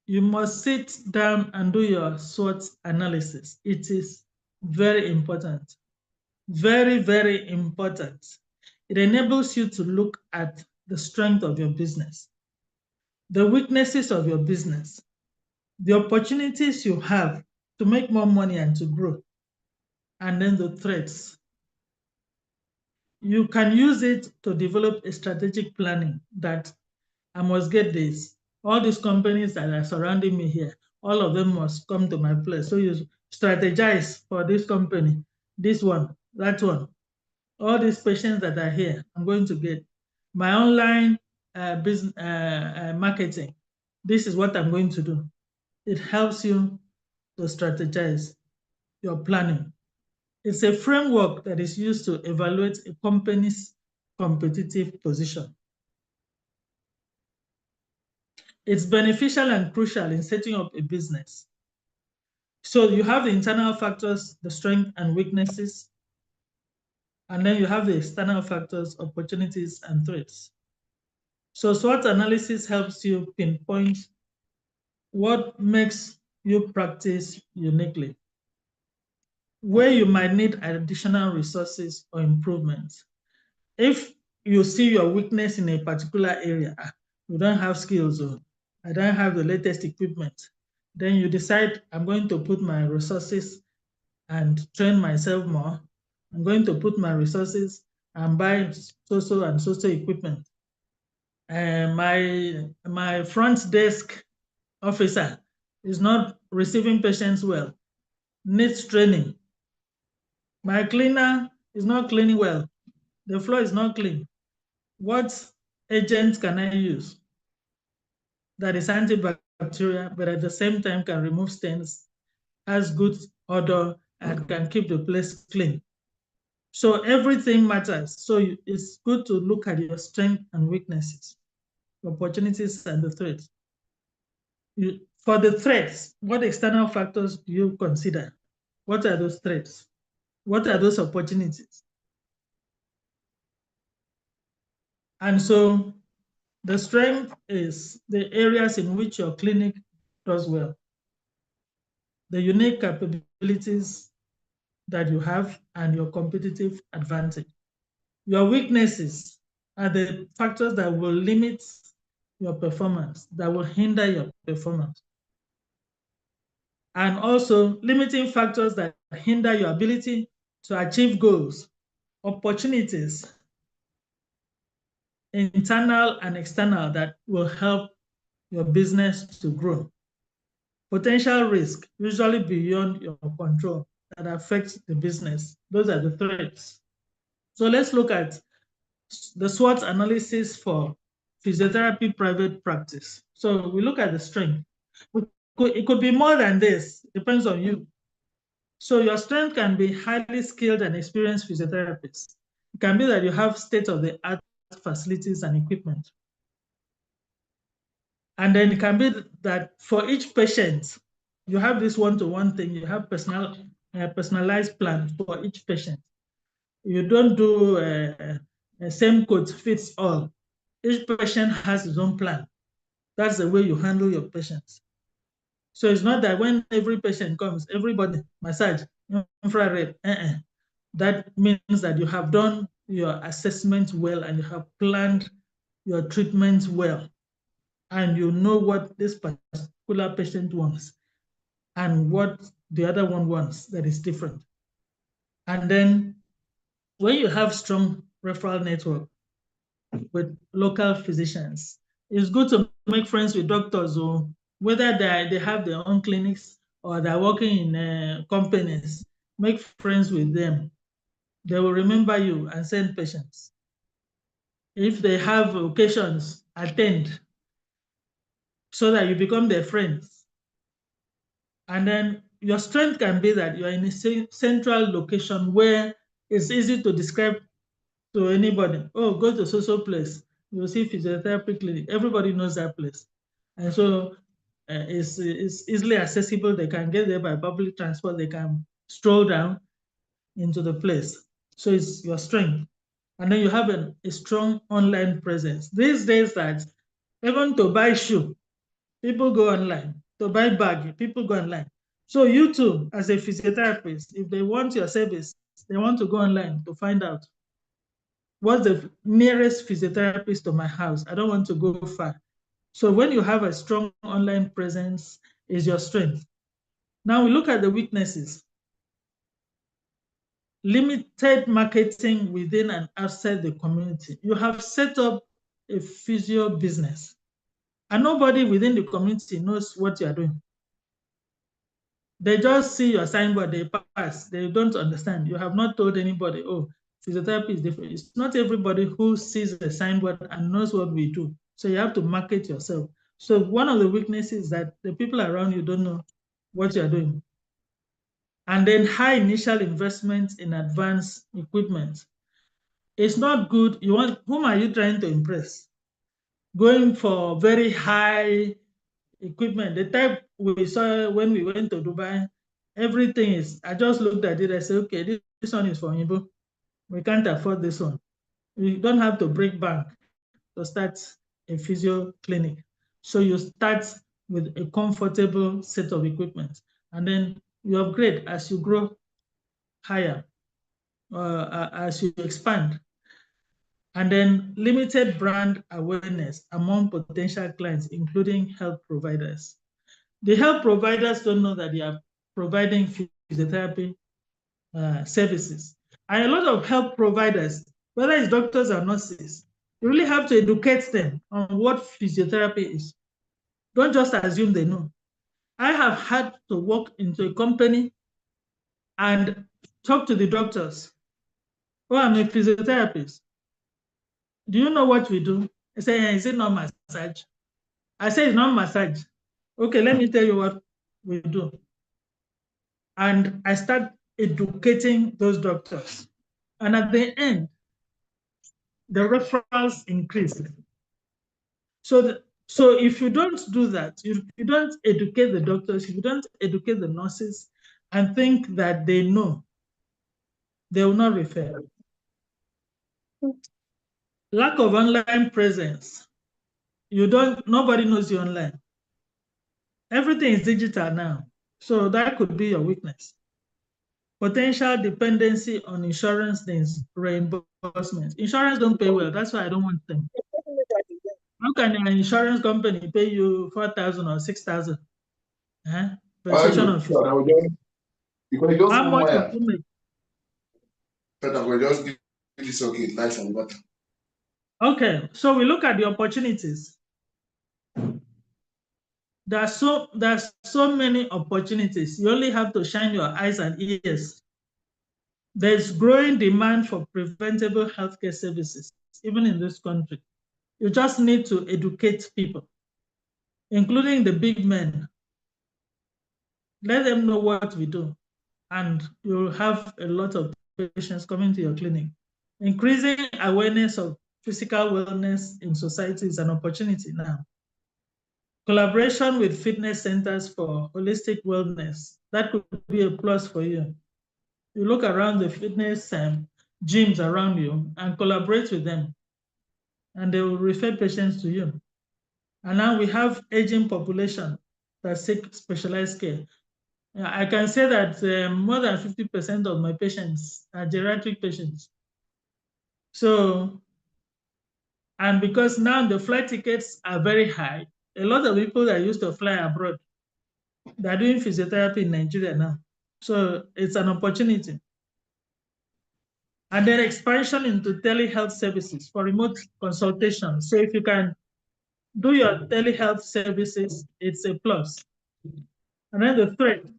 You must sit down and do your SWOT analysis. It is very important. Very, very important. It enables you to look at the strength of your business, the weaknesses of your business, the opportunities you have to make more money and to grow, and then the threats. You can use it to develop a strategic planning that I must get this. All these companies that are surrounding me here, all of them must come to my place. So you strategize for this company, this one, that one. All these patients that are here, I'm going to get my online business marketing. This is what I'm going to do. It helps you to strategize your planning. It's a framework that is used to evaluate a company's competitive position. It's beneficial and crucial in setting up a business. So you have the internal factors, the strengths and weaknesses, and then you have the external factors, opportunities and threats. So SWOT analysis helps you pinpoint what makes your practice uniquely, where you might need additional resources or improvements. If you see your weakness in a particular area, you don't have skills, or I don't have the latest equipment, then you decide, I'm going to put my resources and train myself more. I'm going to put my resources and buy so and so equipment. And my front desk officer is not receiving patients well, needs training. My cleaner is not cleaning well. The floor is not clean. What agent can I use that is antibacterial, but at the same time can remove stains, has good odor, and can keep the place clean? So everything matters. So it's good to look at your strengths and weaknesses, opportunities and the threats. For the threats, what external factors do you consider? What are those threats? What are those opportunities? And so the strength is the areas in which your clinic does well, the unique capabilities that you have, and your competitive advantage. Your weaknesses are the factors that will limit your performance, that will hinder your performance. and also limiting factors that hinder your ability to achieve goals, opportunities, internal and external, that will help your business to grow. Potential risk, usually beyond your control, that affects the business. Those are the threats. So let's look at the SWOT analysis for physiotherapy private practice. So we look at the strength. It could be more than this, depends on you. So your strength can be highly skilled and experienced physiotherapists. It can be that you have state-of-the-art facilities and equipment. And then it can be that for each patient, you have this one-to-one thing, you have personalized plan for each patient. You don't do a same code fits all. Each patient has his own plan. That's the way you handle your patients. So it's not that when every patient comes, everybody massage, infrared. That means that you have done your assessment well and you have planned your treatment well, and you know what this particular patient wants and what the other one wants that is different. And then when you have strong referral network with local physicians, it's good to make friends with doctors, or whether they have their own clinics or they're working in companies. Make friends with them. They will remember you and send patients. If they have occasions, attend, so that you become their friends. And then your strength can be that you're in a central location where it's easy to describe to anybody. Oh, go to social place, you'll see physiotherapy clinic. Everybody knows that place. And so it's easily accessible. They can get there by public transport. They can stroll down into the place. So it's your strength. And then you have a strong online presence. These days, that even to buy shoe, people go online. To buy bag, people go online. So you too, as a physiotherapist, if they want your service, they want to go online to find out what's the nearest physiotherapist to my house. I don't want to go far. So when you have a strong online presence, is your strength. Now we look at the weaknesses. Limited marketing within and outside the community. You have set up a physio business, and nobody within the community knows what you are doing. They just see your signboard, they pass, they don't understand. You have not told anybody, oh, physiotherapy is different. It's not everybody who sees the signboard and knows what we do. So you have to market yourself. So one of the weaknesses is that the people around you don't know what you're doing. And then high initial investment in advanced equipment. It's not good. Whom are you trying to impress? Going for very high equipment, the type we saw when we went to Dubai, everything is, I just looked at it, I said, okay, this one is for Igbo. We can't afford this one. You don't have to break bank to start a physio clinic. So you start with a comfortable set of equipment, and then you upgrade as you grow higher, as you expand. And then limited brand awareness among potential clients, including health providers. The health providers don't know that they are providing physiotherapy services. And a lot of health providers, whether it's doctors or nurses, you really have to educate them on what physiotherapy is. Don't just assume they know. I have had to walk into a company and talk to the doctors. Oh, I'm a physiotherapist. Do you know what we do? I say, is it not massage? I say, it's not massage. Okay, let me tell you what we do. And I start educating those doctors. And at the end, the referrals increase. So if you don't do that, if you don't educate the doctors, if you don't educate the nurses and think that they know, they will not refer. Lack of online presence. Nobody knows you online. Everything is digital now. So that could be your weakness. Potential dependency on insurance reimbursement. Insurance don't pay well. That's why I don't want them. How can an insurance company pay you 4,000 or 6,000? compensation of Because you just how know much why. would you make? But I will just give this okay, life and water. Okay, so we look at the opportunities. There's so many opportunities. You only have to shine your eyes and ears. There's growing demand for preventable healthcare services, even in this country. You just need to educate people, including the big men. Let them know what we do, and you'll have a lot of patients coming to your clinic. Increasing awareness of physical wellness in society is an opportunity now. Collaboration with fitness centers for holistic wellness, that could be a plus for you. You look around the fitness gyms around you and collaborate with them, and they will refer patients to you. And now we have aging population that seek specialized care. I can say that more than 50% of my patients are geriatric patients. So, and because now the flight tickets are very high, a lot of people that used to fly abroad, they're doing physiotherapy in Nigeria now. So it's an opportunity. And then expansion into telehealth services for remote consultation. So if you can do your telehealth services, it's a plus. And then the third,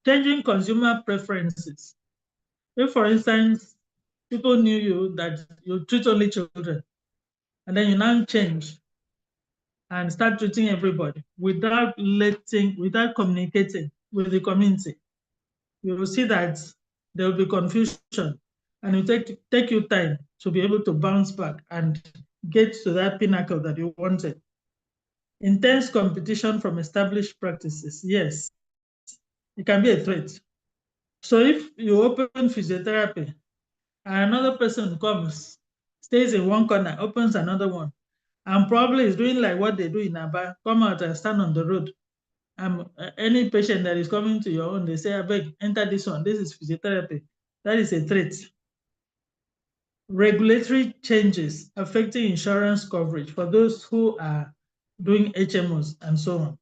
changing consumer preferences. If, for instance, people knew you that you treat only children, and then you now change and start treating everybody without communicating with the community, you will see that there will be confusion, and it will take you time to be able to bounce back and get to that pinnacle that you wanted. Intense competition from established practices, yes, it can be a threat. So if you open physiotherapy and another person comes, stays in one corner, opens another one, and probably is doing like what they do in Aba, come out and stand on the road. Any patient that is coming to your own, they say, I beg, enter this one. This is physiotherapy. That is a threat. Regulatory changes affecting insurance coverage for those who are doing HMOs and so on.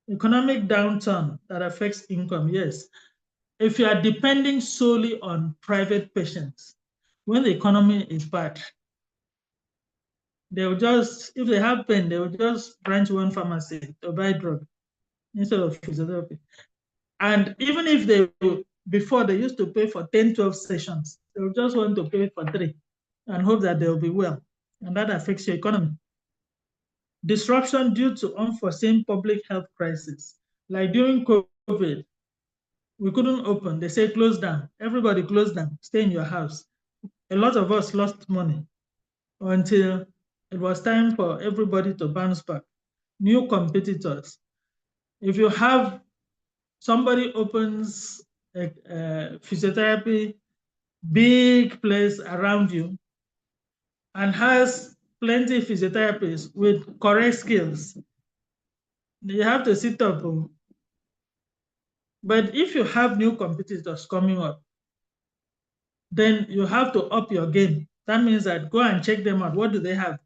Economic downturn that affects income, yes. If you are depending solely on private patients, when the economy is bad, they will just, if they have pain, they will just branch one pharmacy to buy drug instead of physiotherapy. And even if before they used to pay for 10, 12 sessions, they will just want to pay for 3 and hope that they'll be well. And that affects your economy. Disruption due to unforeseen public health crisis. Like during COVID, we couldn't open. They say close down. Everybody close down. Stay in your house. A lot of us lost money until it was time for everybody to bounce back. New competitors. If you have somebody opens a physiotherapy, big place around you, and has plenty of physiotherapists with correct skills, you have to sit up. But if you have new competitors coming up, then you have to up your game. That means that go and check them out. What do they have?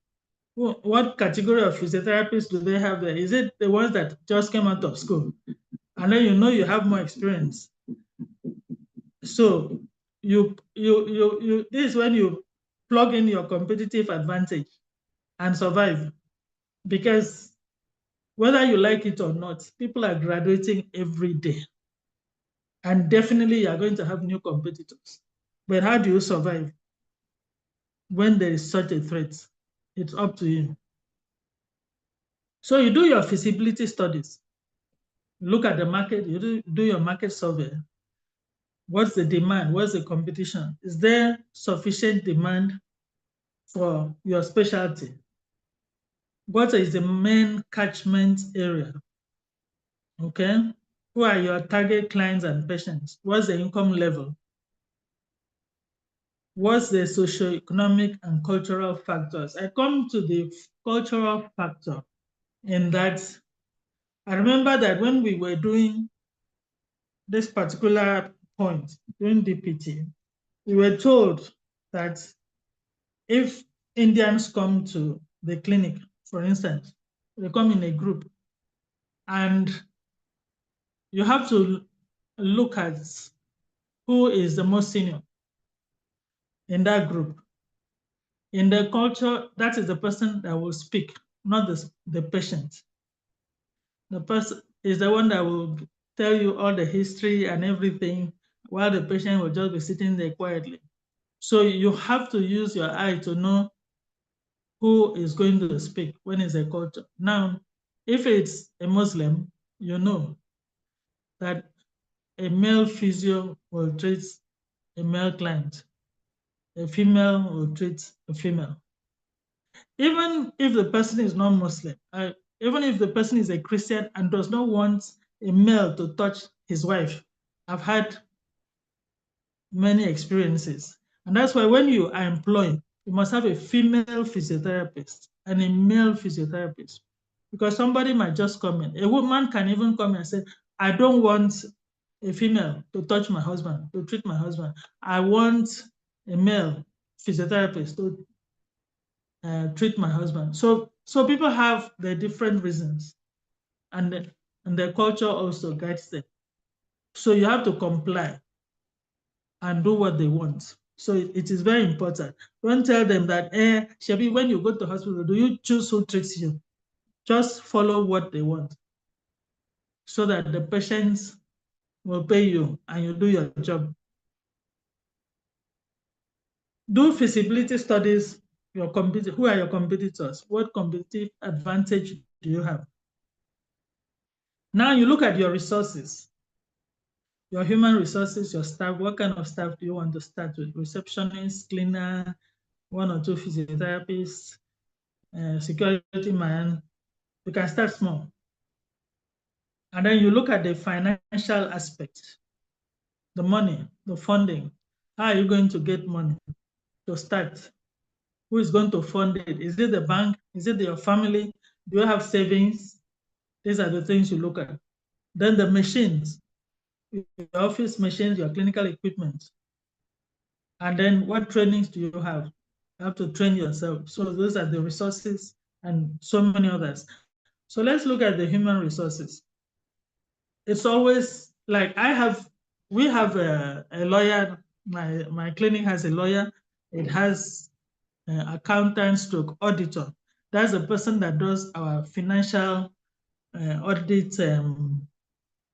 What category of physiotherapists do they have there? Is it the ones that just came out of school? And then you have more experience. So this is when you plug in your competitive advantage and survive. Because whether you like it or not, people are graduating every day. And definitely you're going to have new competitors. But how do you survive when there is such a threat? It's up to you. So you do your feasibility studies. Look at the market, you do your market survey. What's the demand? What's the competition? Is there sufficient demand for your specialty? What is the main catchment area? Okay. Who are your target clients and patients? What's the income level? What's the socioeconomic and cultural factors? I come to the cultural factor in that I remember that when we were doing this particular point during DPT, we were told that if Indians come to the clinic, for instance, they come in a group, and you have to look at who is the most senior in that group. In the culture, that is the person that will speak, not the patient. The person is the one that will tell you all the history and everything, while the patient will just be sitting there quietly. So you have to use your eye to know who is going to speak when it's a culture. Now, if it's a Muslim, you know that a male physio will treat a male client, a female will treat a female. Even if the person is not Muslim, even if the person is a Christian and does not want a male to touch his wife, I've had many experiences. And that's why when you are employed, you must have a female physiotherapist and a male physiotherapist. Because somebody might just come in. A woman can even come and say, I don't want a female to touch my husband, to treat my husband. I want a male physiotherapist to treat my husband. So people have their different reasons, and their culture also guides them. So you have to comply and do what they want. So it is very important. Don't tell them that, Shebi, when you go to hospital, do you choose who treats you? Just follow what they want so that the patients will pay you and you do your job. Do feasibility studies. Who are your competitors? What competitive advantage do you have? Now you look at your resources, your human resources, your staff. What kind of staff do you want to start with? Receptionist, cleaner, 1 or 2 physiotherapists, security man. You can start small. And then you look at the financial aspect, the money, the funding. How are you going to get money to start? Who is going to fund it? Is it the bank? Is it your family? Do you have savings? These are the things you look at. Then the machines, your office machines, your clinical equipment. And then what trainings do you have? You have to train yourself. So those are the resources and so many others. So let's look at the human resources. It's always like we have a lawyer. My clinic has a lawyer. It has accountant stroke auditor. That's the person that does our financial audit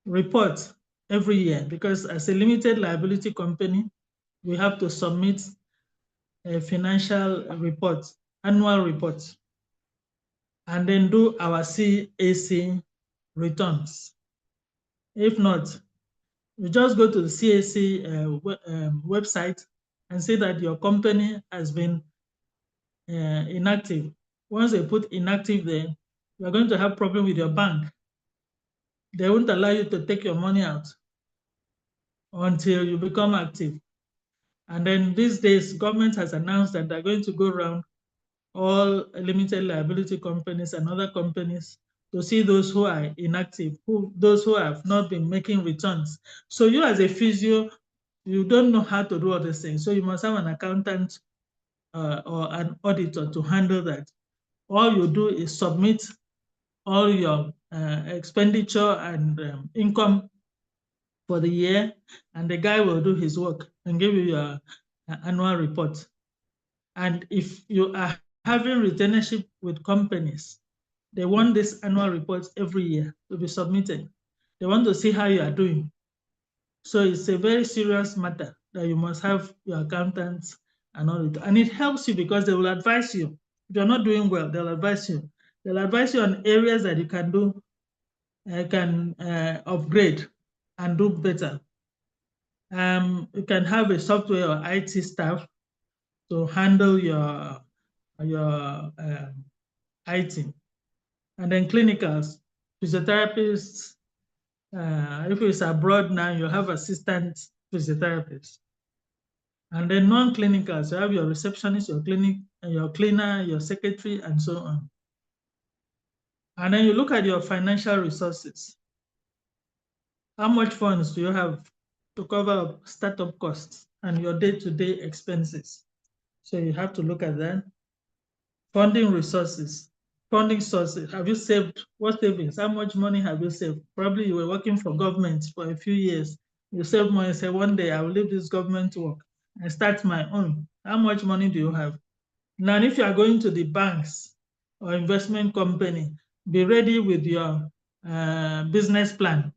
report every year, because as a limited liability company, we have to submit a financial report, annual report, and then do our CAC returns. If not, you just go to the CAC website and see that your company has been inactive. Once they put inactive there, you're going to have problem with your bank. They won't allow you to take your money out until you become active. And then these days, government has announced that they're going to go around all limited liability companies and other companies to see those who are inactive, those who have not been making returns. So you as a physio, you don't know how to do all these things. So you must have an accountant or an auditor to handle that. All you do is submit all your expenditure and income for the year, and the guy will do his work and give you your annual report. And if you are having retainership with companies, they want this annual report every year to be submitted. They want to see how you are doing. So it's a very serious matter that you must have your accountants and all it. And it helps you because they will advise you. If you're not doing well, they'll advise you. They'll advise you on areas that you can do, upgrade and do better. You can have a software or IT staff to handle your IT. And then clinicals, physiotherapists. If it's abroad now, you have assistant physiotherapists. And then non-clinicals, you have your receptionist, your clinic, your cleaner, your secretary, and so on. And then you look at your financial resources. How much funds do you have to cover startup costs and your day-to-day expenses? So you have to look at that. Funding resources. funding sources. Have you saved? What savings? How much money have you saved? Probably you were working for government for a few years. You save money, say one day I will leave this government work and start my own. How much money do you have? Now, if you are going to the banks or investment company, be ready with your business plan.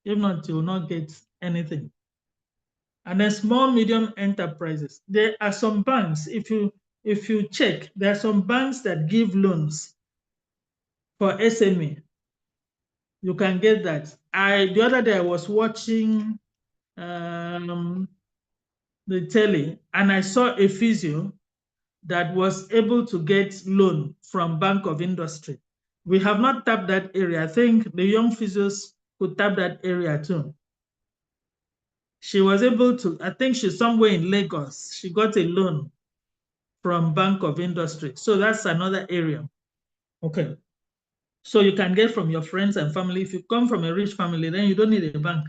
If not, you will not get anything. And then small, medium enterprises. There are some banks, if you check, there are some banks that give loans for SME. You can get that. The other day I was watching the telly and I saw a physio that was able to get loan from Bank of Industry. We have not tapped that area. I think the young physios could tap that area too. She was able to, I think she's somewhere in Lagos. She got a loan from Bank of Industry. So that's another area. Okay. So you can get from your friends and family. If you come from a rich family, then you don't need a bank.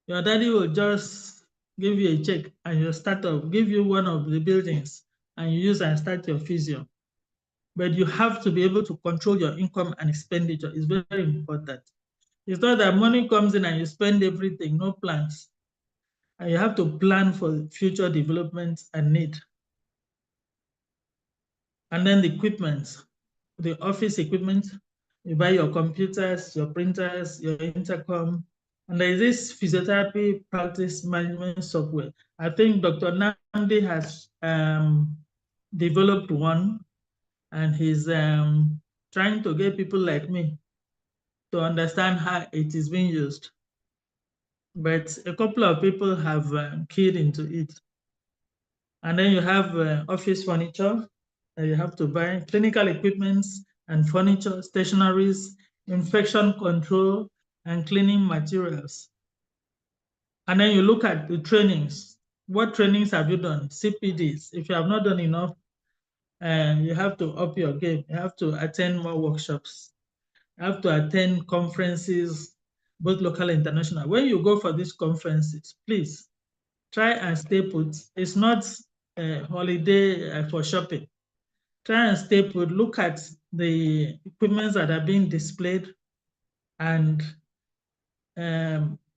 Your daddy will just give you a check and you start up, give you one of the buildings and you use and start your physio. But you have to be able to control your income and expenditure. It's very, very important. It's not that money comes in and you spend everything, no plans. And you have to plan for future development and need. And then the equipment, the office equipment, you buy your computers, your printers, your intercom, and there is this physiotherapy practice management software. I think Dr. Nandi has developed one, and he's trying to get people like me to understand how it is being used. But a couple of people have keyed into it. And then you have office furniture that you have to buy, clinical equipments and furniture, stationaries, infection control, and cleaning materials. And then you look at the trainings. What trainings have you done? CPDs. If you have not done enough, you have to up your game. You have to attend more workshops. You have to attend conferences, both local and international. When you go for these conferences, please try and stay put. It's not a holiday for shopping. Try and stay put. Look at the equipments that are being displayed and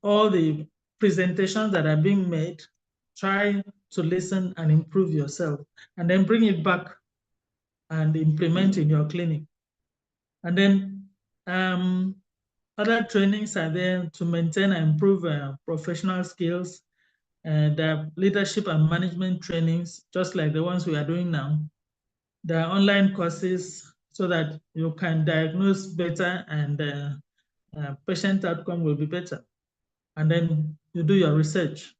all the presentations that are being made. Try to listen and improve yourself, and then bring it back and implement in your clinic. And then other trainings are there to maintain and improve professional skills. The leadership and management trainings, just like the ones we are doing now. There are online courses so that you can diagnose better and patient outcome will be better. And then you do your research.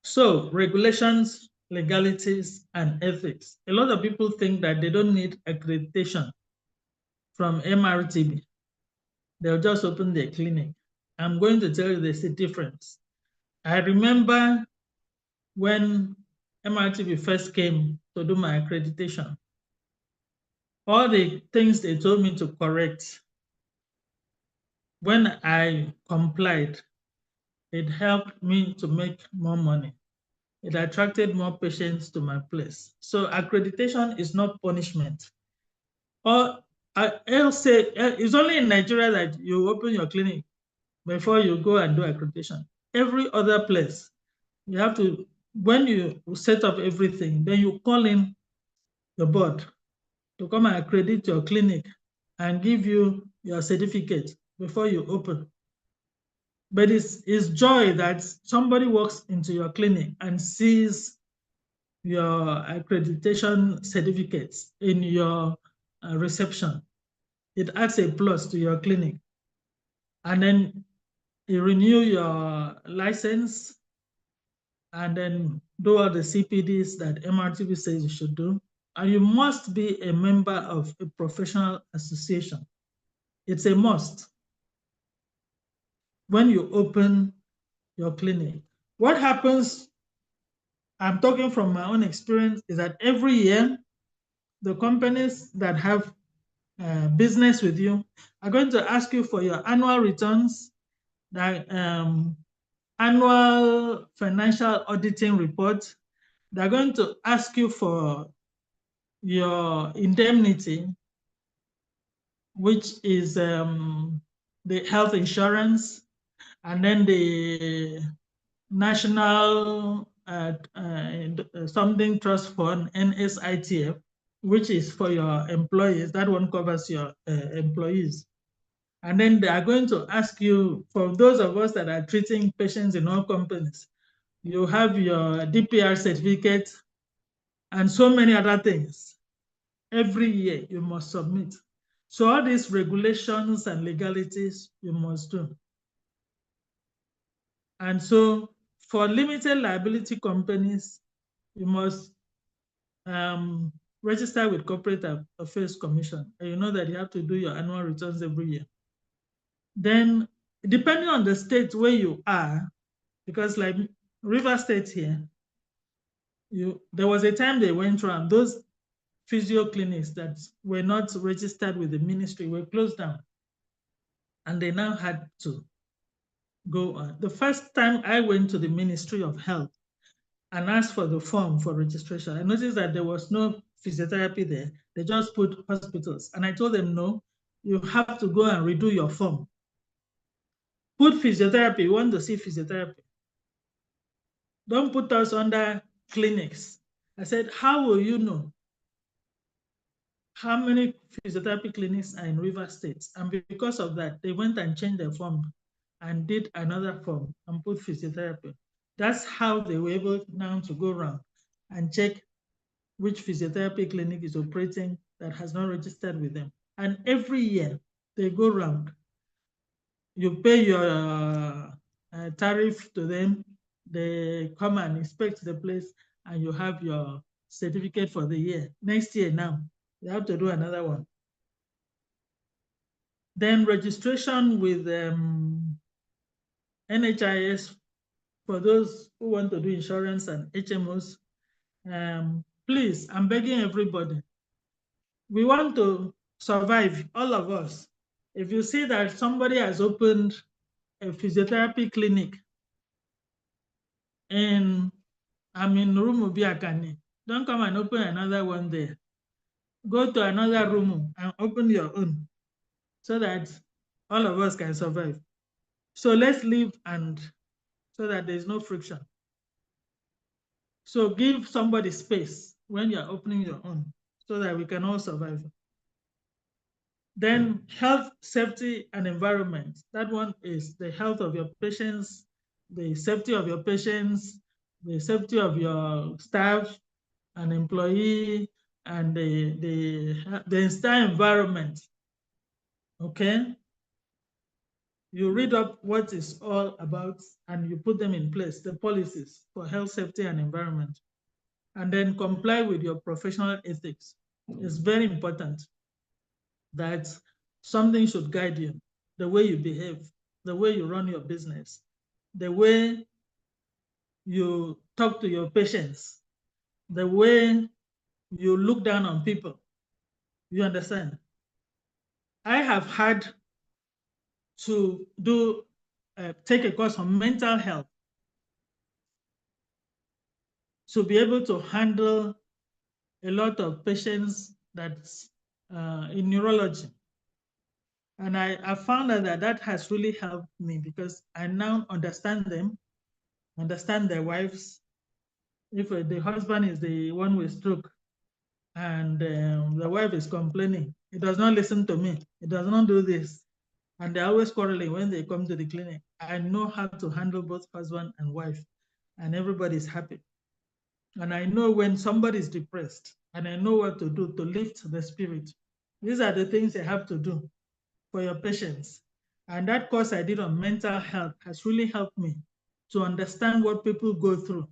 So regulations, legalities, and ethics. A lot of people think that they don't need accreditation from MRTB. They'll just open their clinic. I'm going to tell you there's a difference. I remember when MRTB first came to do my accreditation, all the things they told me to correct, when I complied, it helped me to make more money. It attracted more patients to my place. So accreditation is not punishment. Or I'll say it's only in Nigeria that you open your clinic before you go and do accreditation. Every other place, you have to, when you set up everything, then you call in the board to come and accredit your clinic and give you your certificate before you open. But it's joy that somebody walks into your clinic and sees your accreditation certificates in your reception. It adds a plus to your clinic. And then you renew your license and then do all the CPDs that MRTB says you should do. And you must be a member of a professional association. It's a must when you open your clinic. What happens, I'm talking from my own experience, is that every year, the companies that have business with you are going to ask you for your annual returns, that annual financial auditing report. They're going to ask you for your indemnity, which is the health insurance, and then the national something trust fund, NSITF, which is for your employees. That one covers your employees. And then they are going to ask you, for those of us that are treating patients in all companies, you have your DPR certificate and so many other things. Every year you must submit. So all these regulations and legalities you must do. And so for limited liability companies, you must register with Corporate Affairs Commission. And you know that you have to do your annual returns every year. Then, depending on the state where you are, because like River State here, there was a time they went around, those physio clinics that were not registered with the ministry were closed down, and they now had to go on. The first time I went to the Ministry of Health and asked for the form for registration, I noticed that there was no physiotherapy there. They just put hospitals. And I told them, no, you have to go and redo your form. Put physiotherapy, you want to see physiotherapy. Don't put us under clinics. I said, how will you know how many physiotherapy clinics are in River State? And because of that, they went and changed their form and did another form and put physiotherapy. That's how they were able now to go around and check which physiotherapy clinic is operating that has not registered with them. And every year they go around. You pay your tariff to them, they come and inspect the place, and you have your certificate for the year. Next year now, you have to do another one. Then registration with NHIS for those who want to do insurance and HMOs. Please, I'm begging everybody. We want to survive, all of us. If you see that somebody has opened a physiotherapy clinic in Rumubiakani, don't come and open another one there. Go to another room and open your own so that all of us can survive. So let's live and so that there's no friction. So give somebody space when you're opening your own so that we can all survive. Then health, safety, and environment. That one is the health of your patients, the safety of your patients, the safety of your staff and employee, and the entire environment. Okay? You read up what it's all about and you put them in place, the policies for health, safety, and environment. And then comply with your professional ethics. It's very important that something should guide you, the way you behave, the way you run your business, the way you talk to your patients, the way you look down on people. You understand? I have had to take a course on mental health to be able to handle a lot of patients that's in neurology. And I found out that has really helped me because I now understand them, understand their wives. If the husband is the one with stroke and the wife is complaining, he does not listen to me, he does not do this, and they're always quarreling when they come to the clinic, I know how to handle both husband and wife, and everybody's happy. And I know when somebody's depressed, and I know what to do to lift the spirit. These are the things you have to do for your patients. And that course I did on mental health has really helped me to understand what people go through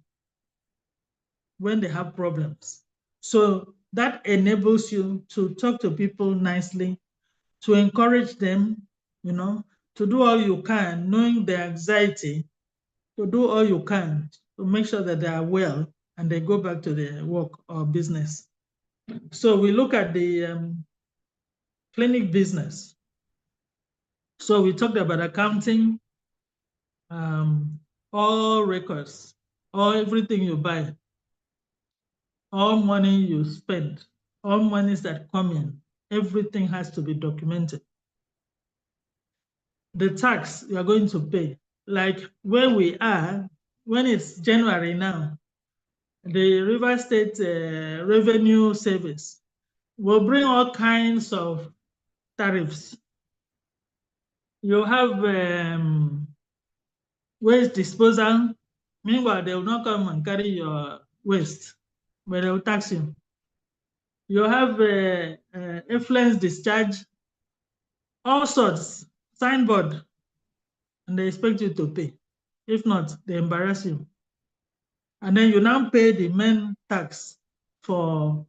when they have problems. So that enables you to talk to people nicely, to encourage them, to do all you can, knowing their anxiety, to do all you can to make sure that they are well and they go back to their work or business. So we look at the clinic business. So we talked about accounting, all records, all everything you buy, all money you spend, all monies that come in, everything has to be documented. The tax you are going to pay, like where we are, when it's January now, the River State Revenue Service will bring all kinds of tariffs. You have waste disposal. Meanwhile, they will not come and carry your waste, but they will tax you. You have effluent discharge, all sorts, signboard, and they expect you to pay. If not, they embarrass you. And then you now pay the main tax for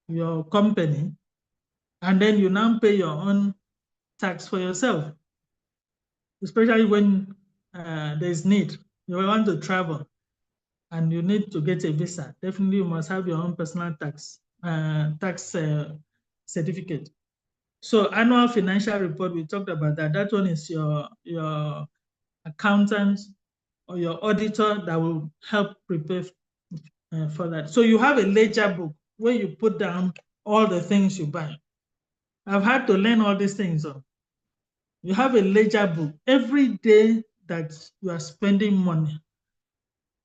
your company, and then you now pay your own tax for yourself, especially when there's need. You want to travel and you need to get a visa. Definitely, you must have your own personal tax certificate. So annual financial report, we talked about that. That one is your accountant or your auditor that will help prepare for that. So you have a ledger book where you put down all the things you buy. I've had to learn all these things. You have a ledger book. Every day that you are spending money,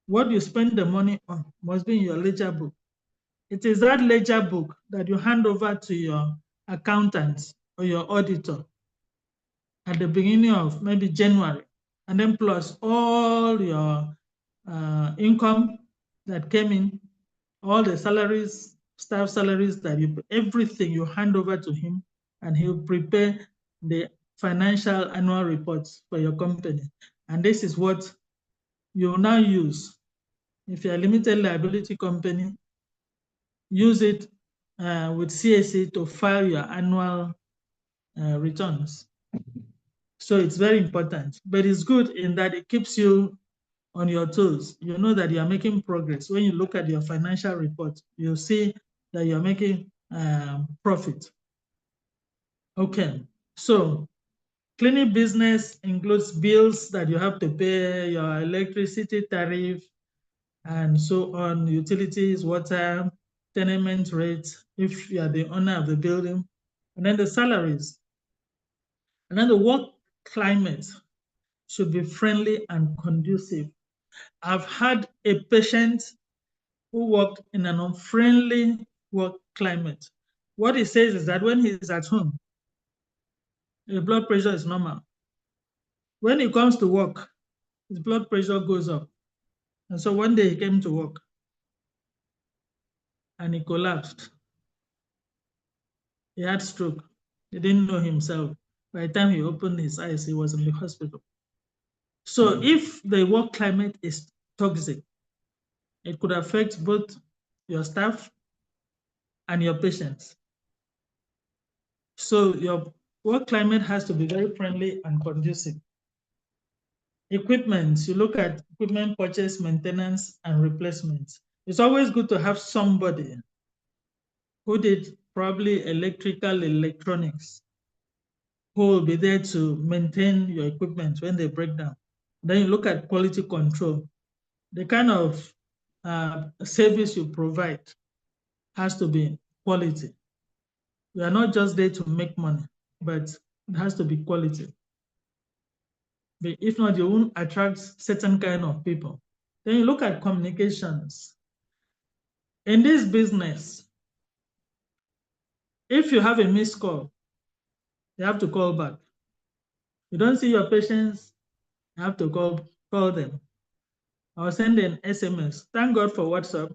what you spend the money on must be in your ledger book. It is that ledger book that you hand over to your accountant or your auditor at the beginning of maybe January, and then plus all your income that came in, all the salaries, staff salaries that everything you hand over to him, and he'll prepare the financial annual reports for your company. And this is what you now use. If you're a limited liability company, use it with CSE to file your annual returns. So it's very important, but it's good in that it keeps you on your toes. You know that you're making progress. When you look at your financial report, you'll see that you're making profit. Okay, so cleaning business includes bills that you have to pay, your electricity tariff, and so on, utilities, water, tenement rates, if you are the owner of the building, and then the salaries. And then the work climate should be friendly and conducive. I've had a patient who worked in an unfriendly work climate. What he says is that when he's at home, his blood pressure is normal. When he comes to work, his blood pressure goes up. And so one day he came to work and he collapsed. He had stroke. He didn't know himself. By the time he opened his eyes, he was in the hospital. So if the work climate is toxic, it could affect both your staff and your patients. So your work climate has to be very friendly and conducive. Equipment, you look at equipment purchase, maintenance, and replacement. It's always good to have somebody who did probably electrical electronics, who will be there to maintain your equipment when they break down. Then you look at quality control. The kind of service you provide has to be quality. You are not just there to make money, but it has to be quality. But if not, you won't attract certain kind of people. Then you look at communications. In this business, if you have a missed call, you have to call back. You don't see your patients, you have to call them or send an SMS. Thank God for WhatsApp.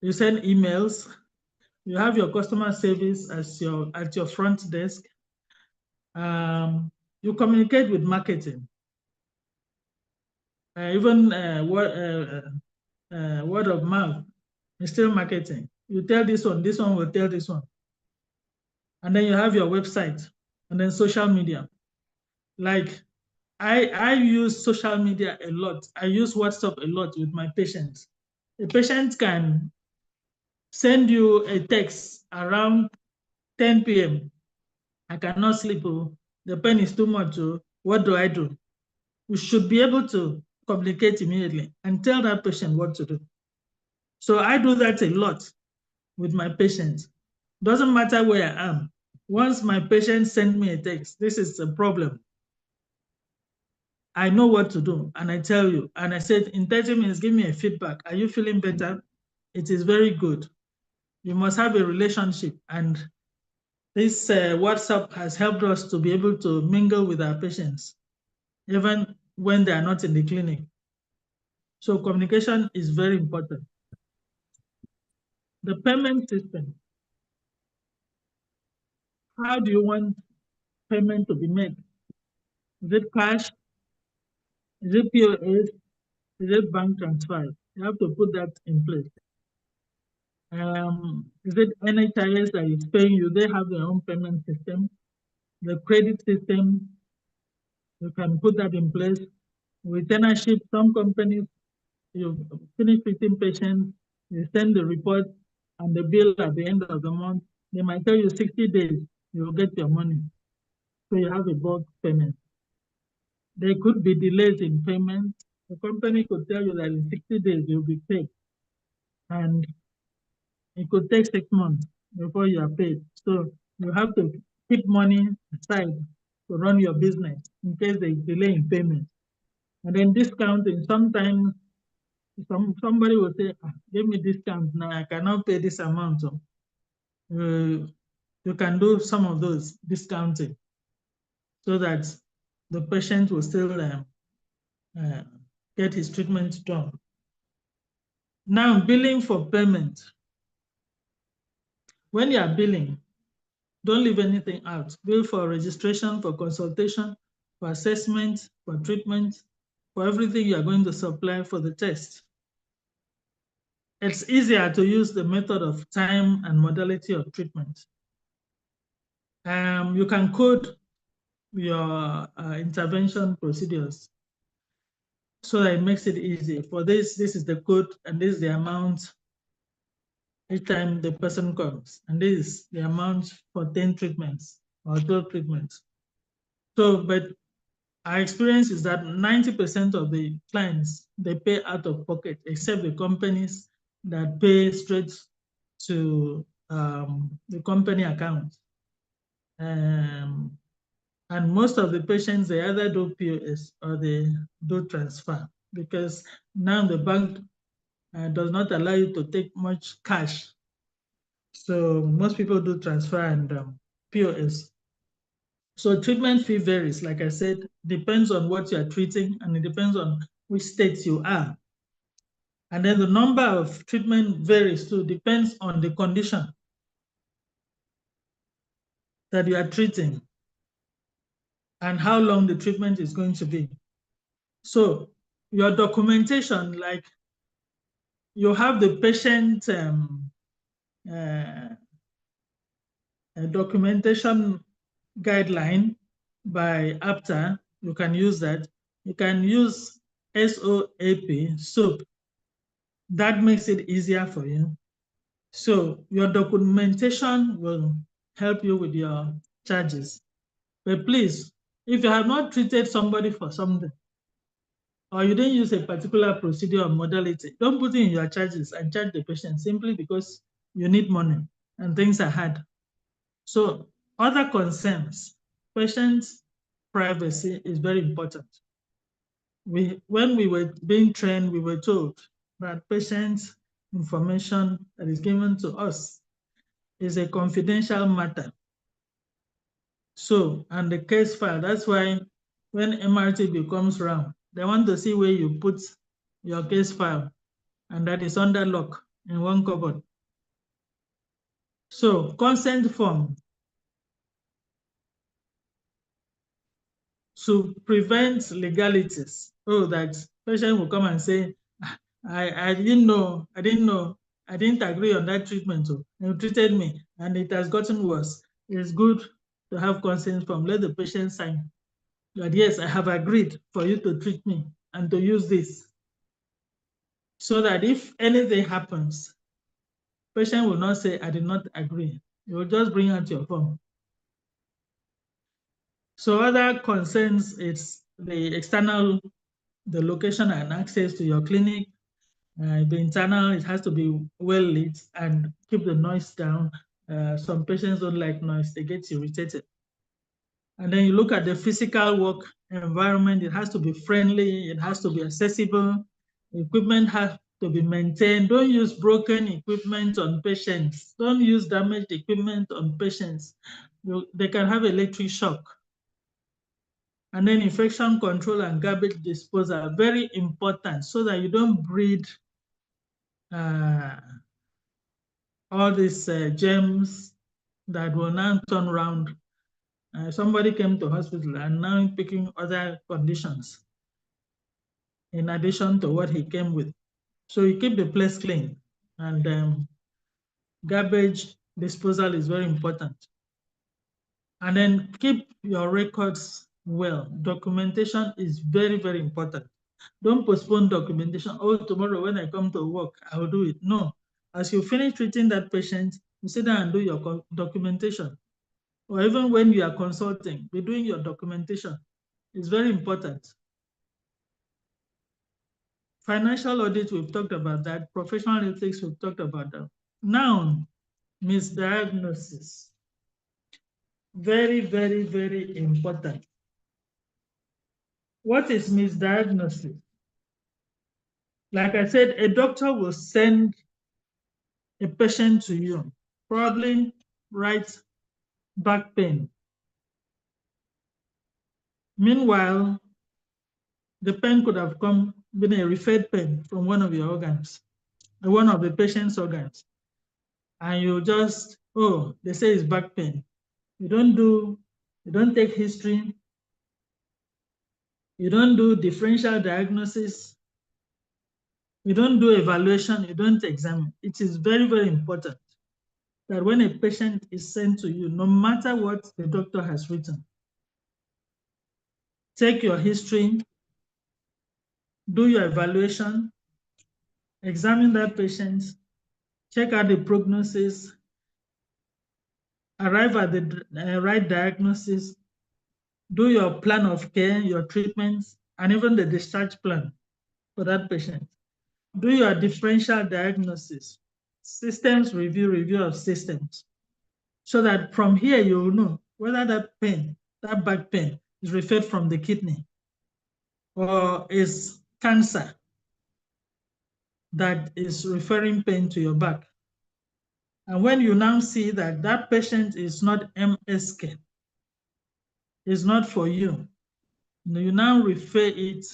You send emails. You have your customer service at your front desk. You communicate with marketing. Even word of mouth is still marketing. You tell this one will tell this one. And then you have your website and then social media. Like I use social media a lot. I use WhatsApp a lot with my patients. A patient can send you a text around 10 p.m. I cannot sleep. The pain is too much. What do I do? We should be able to communicate immediately and tell that patient what to do. So I do that a lot. with my patients. Doesn't matter where I am. Once my patient send me a text, this is a problem, I know what to do, and I tell you. And I said, in 30 minutes, give me a feedback. Are you feeling better? It is very good. You must have a relationship, and this WhatsApp has helped us to be able to mingle with our patients, even when they are not in the clinic. So communication is very important. The payment system. How do you want payment to be made? Is it cash? Is it POS? Is it bank transfer? You have to put that in place. Is it NHIS that is paying you? They have their own payment system. The credit system, you can put that in place. Retainership, some companies, you finish treating patients, you send the report and the bill at the end of the month. They might tell you 60 days, you'll get your money. So you have a bulk payment. There could be delays in payment. The company could tell you that in 60 days you'll be paid. And it could take 6 months before you are paid. So you have to keep money aside to run your business in case there is delay in payment. And then discounting, sometimes somebody will say, give me discount now, I cannot pay this amount. You can do some of those discounting so that the patient will still get his treatment done. Now, billing for payment. When you are billing, don't leave anything out. Bill for registration, for consultation, for assessment, for treatment, for everything you are going to supply for the test. It's easier to use the method of time and modality of treatment. You can code your intervention procedures so that it makes it easy. For this is the code, and this is the amount each time the person comes, and this is the amount for 10 treatments or 12 treatments. So, but our experience is that 90% of the clients, they pay out of pocket, except the companies that pay straight to the company account. And most of the patients, they either do POS or they do transfer, because now the bank does not allow you to take much cash. So most people do transfer and POS. So treatment fee varies, like I said, depends on what you are treating, and it depends on which state you are. And then the number of treatment varies too, depends on the condition that you are treating and how long the treatment is going to be. So your documentation, like you have the patient documentation guideline by APTA, you can use that. You can use SOAP. That makes it easier for you. So your documentation will help you with your charges. But please, if you have not treated somebody for something, or you didn't use a particular procedure or modality, don't put it in your charges and charge the patient simply because you need money and things are hard. So other concerns, patients' privacy is very important. When we were being trained, we were told that patients' information that is given to us is a confidential matter. So, and the case file, that's why when MRTB comes around, they want to see where you put your case file, and that is under lock in one cupboard. So, consent form. To prevent legalities. Oh, that patient will come and say, I didn't know, I didn't agree on that treatment. So you treated me and it has gotten worse. It's good to have consent form. Let the patient sign that, yes, I have agreed for you to treat me and to use this. So that if anything happens, patient will not say, I did not agree. You will just bring out your form. So other concerns, it's the external, the location and access to your clinic, The internal, it has to be well lit and keep the noise down. Some patients don't like noise, they get irritated. And then you look at the physical work environment, it has to be friendly, it has to be accessible, equipment has to be maintained. Don't use broken equipment on patients. Don't use damaged equipment on patients. They can have electric shock. And then infection control and garbage disposal are very important so that you don't breed all these germs that will now turn around. Somebody came to hospital and now picking other conditions in addition to what he came with. So you keep the place clean, and garbage disposal is very important. And then keep your records well. Documentation is very, very important. Don't postpone documentation. Oh, tomorrow when I come to work, I will do it. No. As you finish treating that patient, you sit down and do your documentation. Or even when you are consulting, be doing your documentation. It's very important. Financial audit, we've talked about that. Professional ethics, we've talked about that. Now, misdiagnosis. Very, very, very important. What is misdiagnosis? Like I said, a doctor will send a patient to you, probably right back pain. Meanwhile, the pain could have been a referred pain from one of your organs, one of the patient's organs. And you just, oh, they say it's back pain. You don't take history. You don't do differential diagnosis. You don't do evaluation. You don't examine. It is very, very important that when a patient is sent to you, no matter what the doctor has written, take your history, do your evaluation, examine that patient, check out the prognosis, arrive at the right diagnosis, do your plan of care, your treatments, and even the discharge plan for that patient. Do your differential diagnosis, systems review of systems, so that from here you will know whether that pain, that back pain, is referred from the kidney or is cancer that is referring pain to your back. And when you now see that that patient is not MSK, is not for you, you now refer it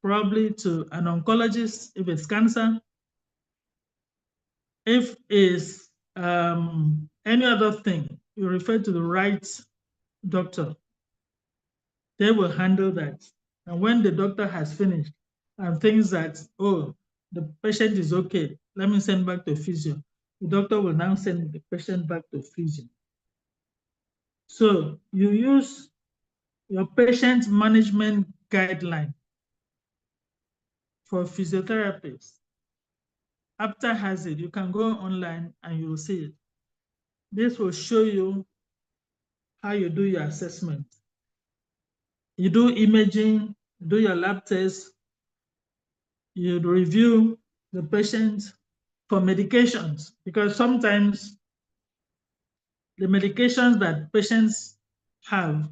probably to an oncologist if it's cancer. If it's any other thing, you refer to the right doctor. They will handle that. And when the doctor has finished and thinks that, oh, the patient is okay, let me send back to physio, the doctor will now send the patient back to physio. So you use your patient management guideline for physiotherapists. APTA has it. You can go online and you will see it. This will show you how you do your assessment. You do imaging, do your lab tests, you review the patient for medications, because sometimes the medications that patients have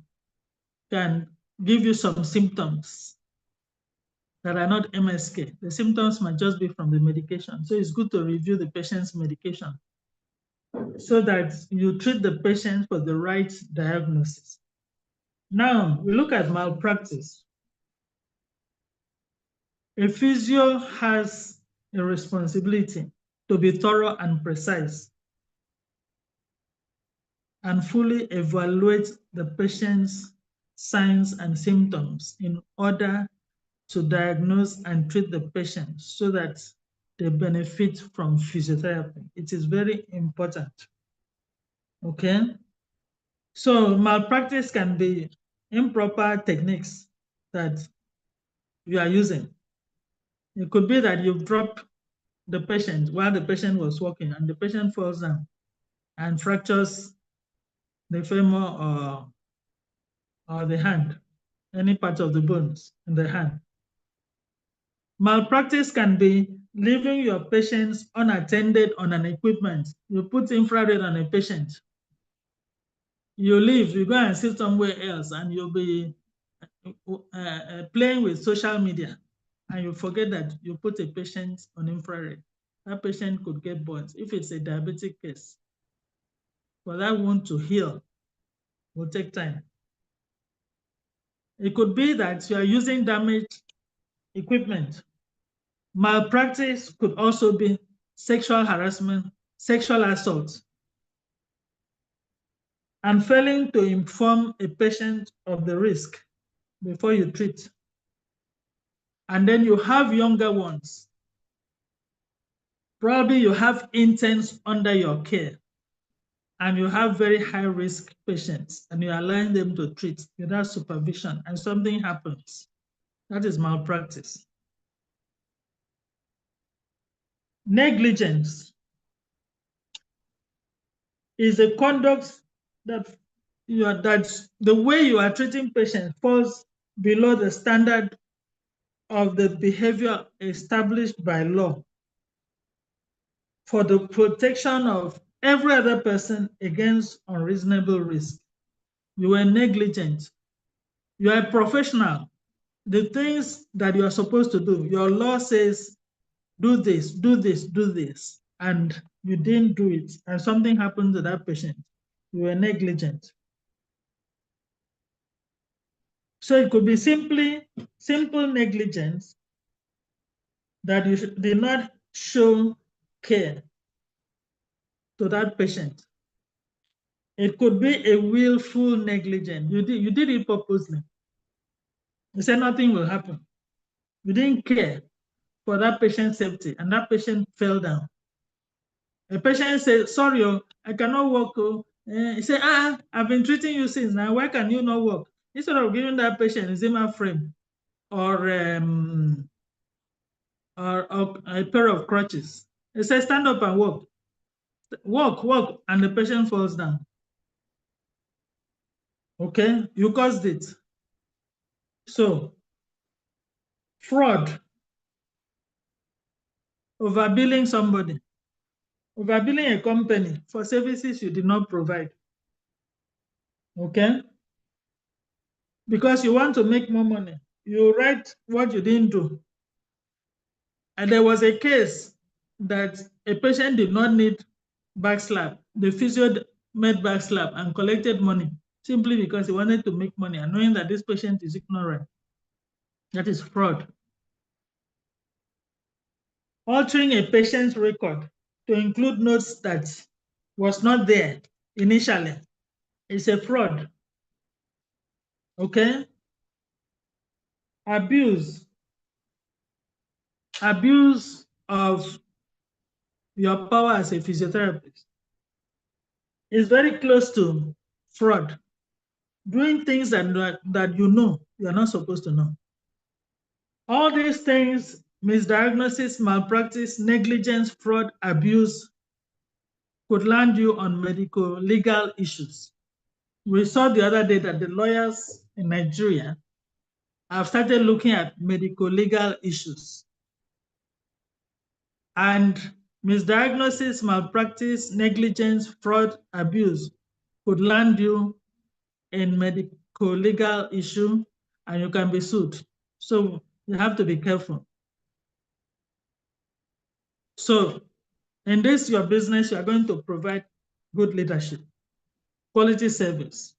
can give you some symptoms that are not MSK. The symptoms might just be from the medication. So it's good to review the patient's medication so that you treat the patient for the right diagnosis. Now, we look at malpractice. A physio has a responsibility to be thorough and precise and fully evaluate the patient's signs and symptoms in order to diagnose and treat the patient so that they benefit from physiotherapy. It is very important. Okay? So malpractice can be improper techniques that you are using. It could be that you've dropped the patient while the patient was walking and the patient falls down and fractures the femur or the hand, any part of the bones in the hand. Malpractice can be leaving your patients unattended on an equipment. You put infrared on a patient. You leave, you go and sit somewhere else, and you'll be playing with social media, and you forget that you put a patient on infrared. That patient could get burnt. If it's a diabetic case, for that wound to heal will take time. It could be that you are using damaged equipment. Malpractice could also be sexual harassment, sexual assault, and failing to inform a patient of the risk before you treat. And then you have younger ones. Probably you have interns under your care, and you have very high-risk patients, and you're allowing them to treat without supervision, and something happens. That is malpractice. Negligence is a conduct that the way you are treating patients falls below the standard of the behavior established by law for the protection of every other person against unreasonable risk. You were negligent. You are a professional. The things that you are supposed to do, your law says, do this, do this, do this, and you didn't do it, and something happened to that patient. You were negligent. So it could be simple negligence that you did not show care to that patient. It could be a willful negligence. You did it purposely. You said nothing will happen. You didn't care for that patient's safety, and that patient fell down. A patient said, sorry, I cannot walk. He said, I've been treating you since now. Why can you not walk? Instead of giving that patient a Zimmer frame or a pair of crutches, he said, stand up and walk. Walk, and the patient falls down. Okay, you caused it. So, fraud, overbilling somebody, overbilling a company for services you did not provide. Okay? Because you want to make more money. You write what you didn't do. And there was a case that a patient did not need back slap. The physio made back slap and collected money simply because he wanted to make money and knowing that this patient is ignorant. That is fraud. Altering a patient's record to include notes that was not there initially is a fraud. Okay? Abuse of your power as a physiotherapist is very close to fraud. Doing things that you know you're not supposed to know. All these things, misdiagnosis, malpractice, negligence, fraud, abuse, could land you on medical legal issues. We saw the other day that the lawyers in Nigeria have started looking at medical legal issues. And misdiagnosis, malpractice, negligence, fraud, abuse could land you in medical legal issue and you can be sued. So you have to be careful. So in this, your business, you are going to provide good leadership, quality service.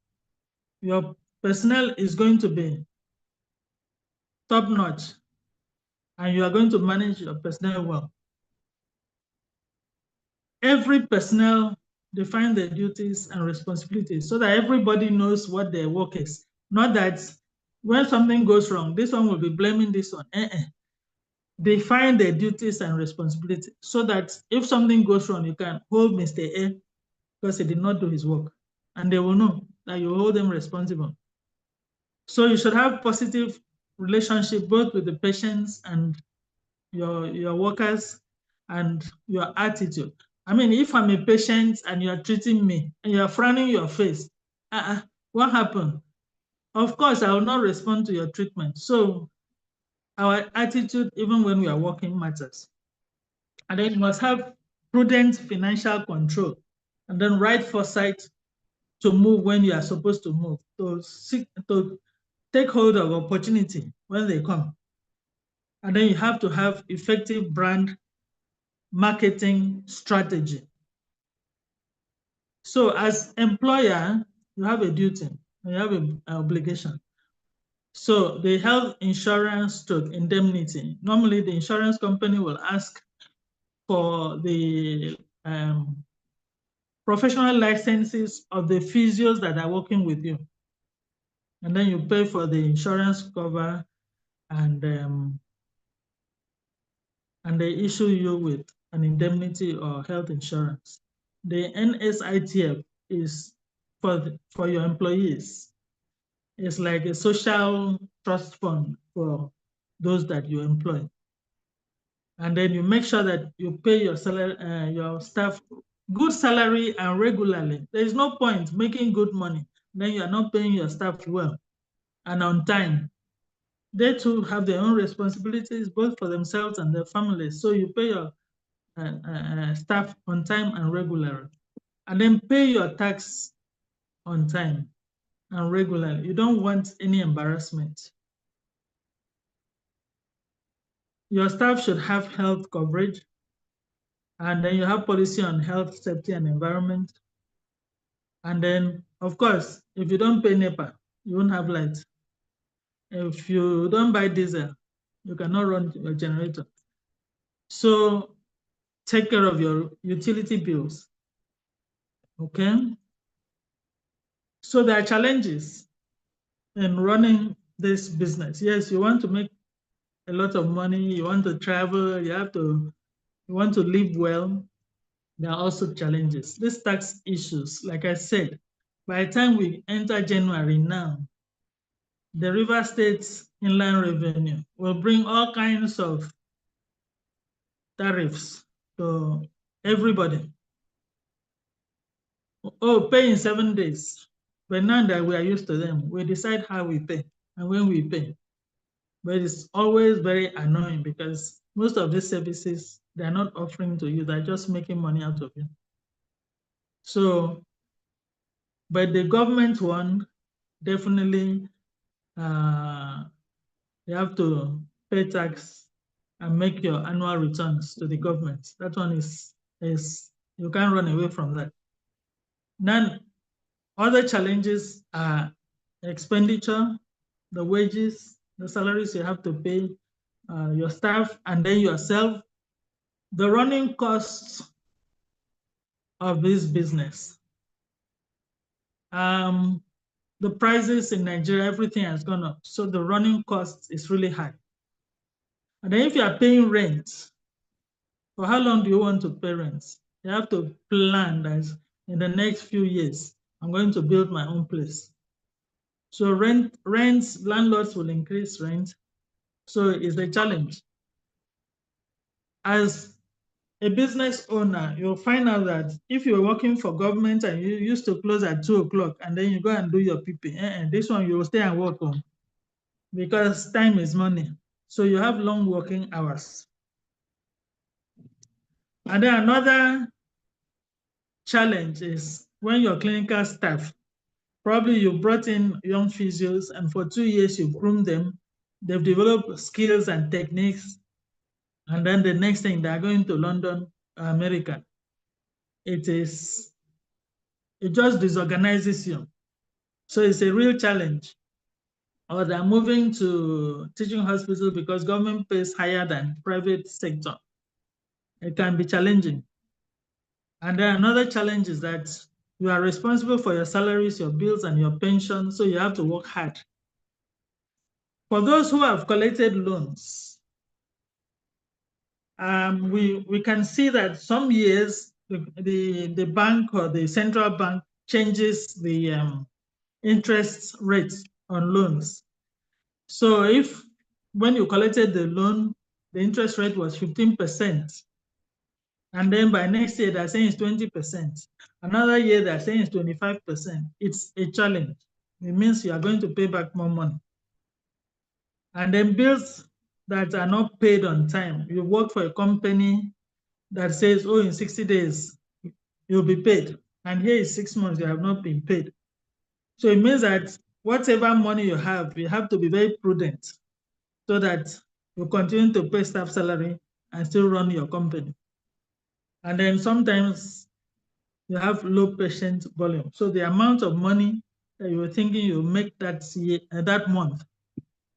Your personnel is going to be top-notch, and you are going to manage your personnel well. Every personnel define their duties and responsibilities so that everybody knows what their work is. Not that when something goes wrong, this one will be blaming this one. Define their duties and responsibilities so that if something goes wrong, you can hold Mr. A because he did not do his work. And they will know that you hold them responsible. So you should have positive relationship both with the patients and your workers and your attitude. I mean, if I'm a patient and you're treating me and you're frowning your face, what happened? Of course, I will not respond to your treatment. So our attitude, even when we are working, matters. And then you must have prudent financial control, and then right foresight to move when you are supposed to move, to take hold of opportunity when they come. And then you have to have effective brand marketing strategy. So as employer, you have a duty, you have an obligation. So the health insurance stroke indemnity, normally the insurance company will ask for the professional licenses of the physios that are working with you. And then you pay for the insurance cover, and they issue you with an indemnity or health insurance. The NSITF is for your employees. It's like a social trust fund for those that you employ. And then you make sure that you pay your salary, your staff good salary and regularly. There is no point making good money, then you are not paying your staff well and on time. They too have their own responsibilities, both for themselves and their families. So you pay your staff on time and regularly, and then pay your tax on time and regularly. You don't want any embarrassment. Your staff should have health coverage, and then you have policy on health, safety, and environment. And then, of course, if you don't pay NEPA, you won't have light. If you don't buy diesel, you cannot run your generator. So take care of your utility bills, okay? So there are challenges in running this business. Yes, you want to make a lot of money, you want to travel, you want to live well. There are also challenges. These tax issues, like I said, by the time we enter January now, the River State's inland revenue will bring all kinds of tariffs to everybody. Oh, pay in 7 days. But now that we are used to them, we decide how we pay and when we pay. But it's always very annoying because most of these services, they're not offering to you, they're just making money out of you. So, but the government one, definitely you have to pay tax and make your annual returns to the government. That one is you can't run away from that. Then other challenges are expenditure, the wages, the salaries you have to pay your staff, and then yourself, the running costs of this business. The prices in Nigeria, everything has gone up. So the running cost is really high. And then if you are paying rent, for how long do you want to pay rent? You have to plan that in the next few years, I'm going to build my own place. So rents, landlords will increase rent. So it's a challenge. As a business owner, you'll find out that if you're working for government and you used to close at 2 o'clock and then you go and do your PP, this one you will stay and work on because time is money. So you have long working hours. And then another challenge is when your clinical staff, probably you brought in young physios and for 2 years you've groomed them, they've developed skills and techniques, and then the next thing they're going to London, America. It just disorganizes you. So it's a real challenge. Or they're moving to teaching hospital because government pays higher than private sector. It can be challenging. And then another challenge is that you are responsible for your salaries, your bills, and your pension, so you have to work hard. For those who have collected loans, we can see that some years the bank or the central bank changes the interest rate on loans. So if when you collected the loan, the interest rate was 15%, and then by next year they're saying it's 20%. Another year they're saying it's 25%. It's a challenge. It means you are going to pay back more money. And then bills that are not paid on time. You work for a company that says, oh, in 60 days, you'll be paid. And here is 6 months, you have not been paid. So it means that whatever money you have to be very prudent so that you continue to pay staff salary and still run your company. And then sometimes you have low patient volume. So the amount of money that you were thinking you'll make that month,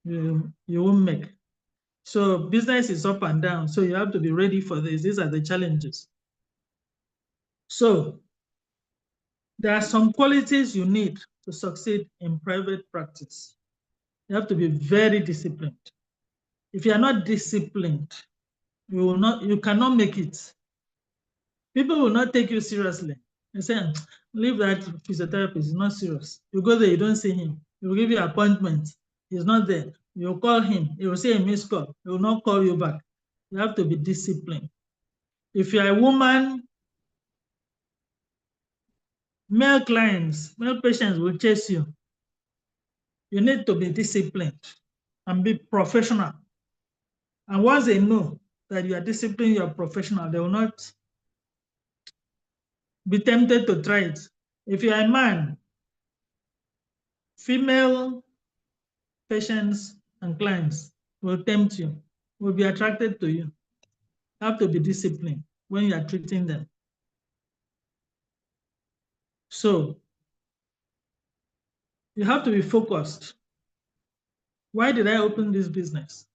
you won't make. So business is up and down. So you have to be ready for this. These are the challenges. So there are some qualities you need to succeed in private practice. You have to be very disciplined. If you are not disciplined, you cannot make it. People will not take you seriously. They say, leave that physiotherapist, it's not serious. You go there, you don't see him. He will give you an appointment. He's not there. You call him, he will say a missed call. He will not call you back. You have to be disciplined. If you're a woman, male patients will chase you. You need to be disciplined and be professional. And once they know that you are disciplined, you are professional, they will not be tempted to try it. If you are a man, female patients and clients will tempt you, will be attracted to you. You have to be disciplined when you are treating them. So you have to be focused. Why did I open this business?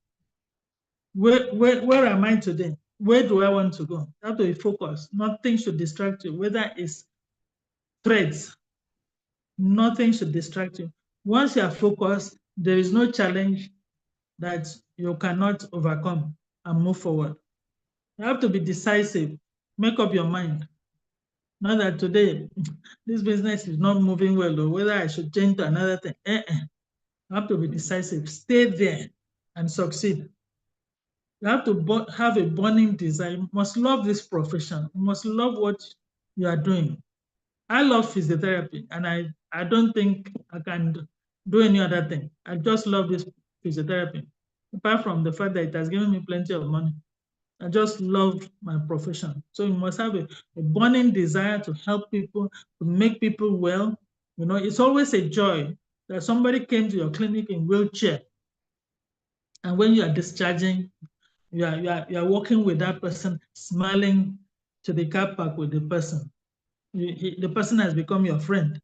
Where am I today? Where do I want to go? You have to be focused. Nothing should distract you, whether it's threats. Nothing should distract you. Once you are focused, there is no challenge that you cannot overcome and move forward. You have to be decisive. Make up your mind. Not that today, this business is not moving well, or whether I should change to another thing. You have to be decisive. Stay there and succeed. You have to have a burning desire. You must love this profession. You must love what you are doing. I love physiotherapy, and I don't think I can do any other thing. I just love this physiotherapy. Apart from the fact that it has given me plenty of money, I just love my profession. So you must have a burning desire to help people, to make people well. You know, it's always a joy that somebody came to your clinic in wheelchair, and when you are discharging, you are working with that person, smiling to the car park with the person. The person has become your friend.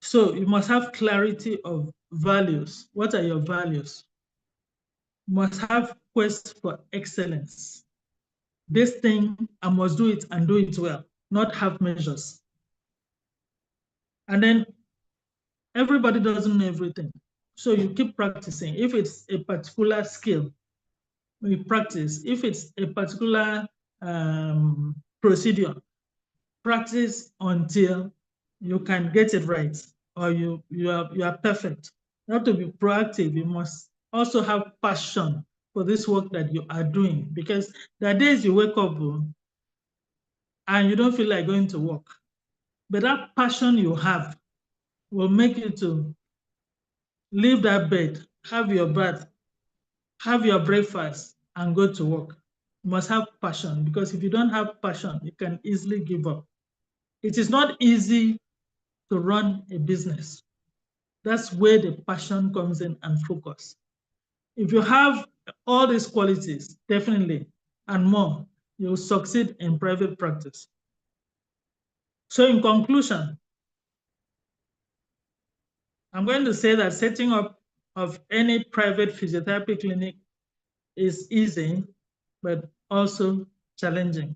So you must have clarity of values. What are your values? You must have quest for excellence. This thing, I must do it and do it well, not half measures. And then everybody doesn't know everything. So you keep practicing. If it's a particular skill, you practice. If it's a particular procedure, practice until you can get it right, or you are perfect. You have to be proactive. You must also have passion for this work that you are doing, because there are days you wake up and you don't feel like going to work. But that passion you have will make you to leave that bed, have your bath, have your breakfast, and go to work. You must have passion, because if you don't have passion, you can easily give up. It is not easy to run a business. That's where the passion comes in and focus. If you have all these qualities, definitely, and more, you'll succeed in private practice. So in conclusion, I'm going to say that setting up of any private physiotherapy clinic is easy, but also challenging.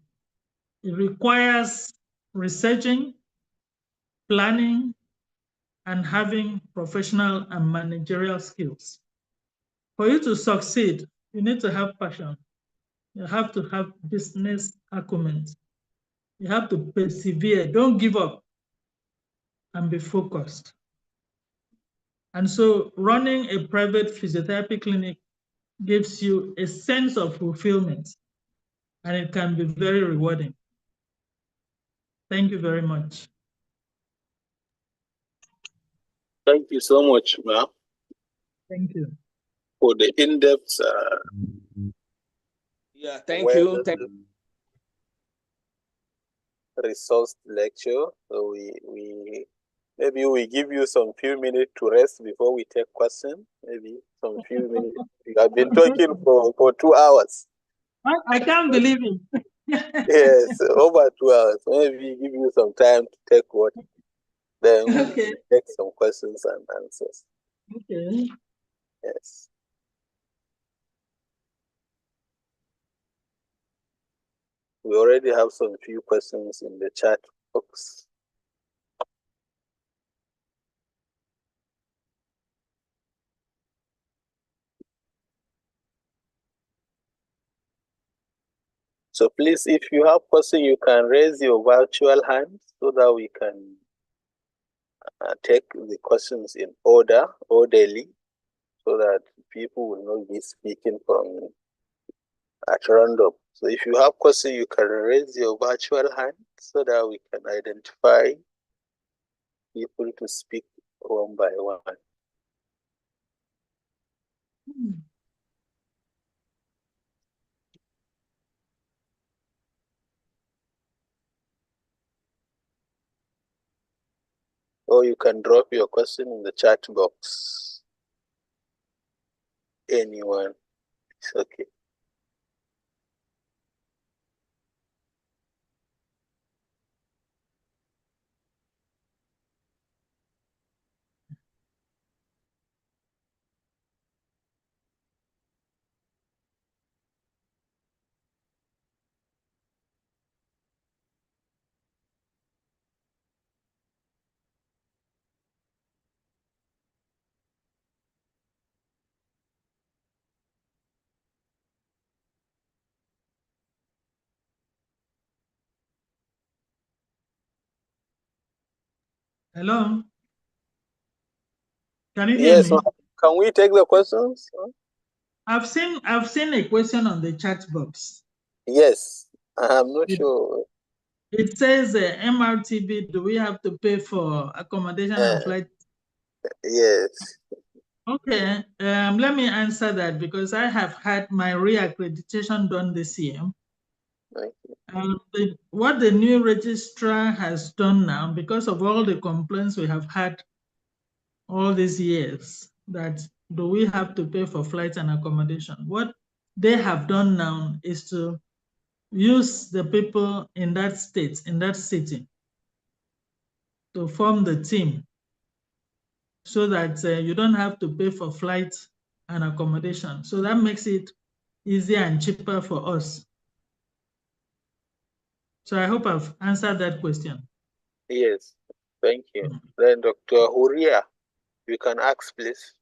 It requires researching, planning, and having professional and managerial skills. For you to succeed, you need to have passion. You have to have business acumen. You have to persevere. Don't give up, and be focused. And so running a private physiotherapy clinic gives you a sense of fulfillment, and it can be very rewarding. Thank you very much. Thank you so much, ma'am, Thank you. for the in-depth Yeah, thank you. Resource lecture. So we maybe we give you some few minutes to rest before we take questions. Maybe some few minutes. You have been talking for 2 hours. I can't believe it. Yes, over 2 hours. Maybe give you some time to take what. Then Okay. we take some questions and answers. Okay. Yes. We already have some few questions in the chat box. So please, if you have question, you can raise your virtual hand so that we can take the questions in orderly, so that people will not be speaking from at random. So if you have question, you can raise your virtual hand so that we can identify people to speak one by one. Or you can drop your question in the chat box. Anyone, it's okay. Hello. Can you hear Yes, me? can we take the questions? I've seen a question on the chat box. Yes, I'm not sure. It says MRTB, do we have to pay for accommodation and flight? Yes. Okay, let me answer that because I have had my reaccreditation done this year. What the new registrar has done now, because of all the complaints we have had all these years, that do we have to pay for flights and accommodation? What they have done now is to use the people in that state, in that city, to form the team so that you don't have to pay for flights and accommodation. So that makes it easier and cheaper for us. So I hope I've answered that question. Yes, thank you. Then Dr. Huria, you can ask, please.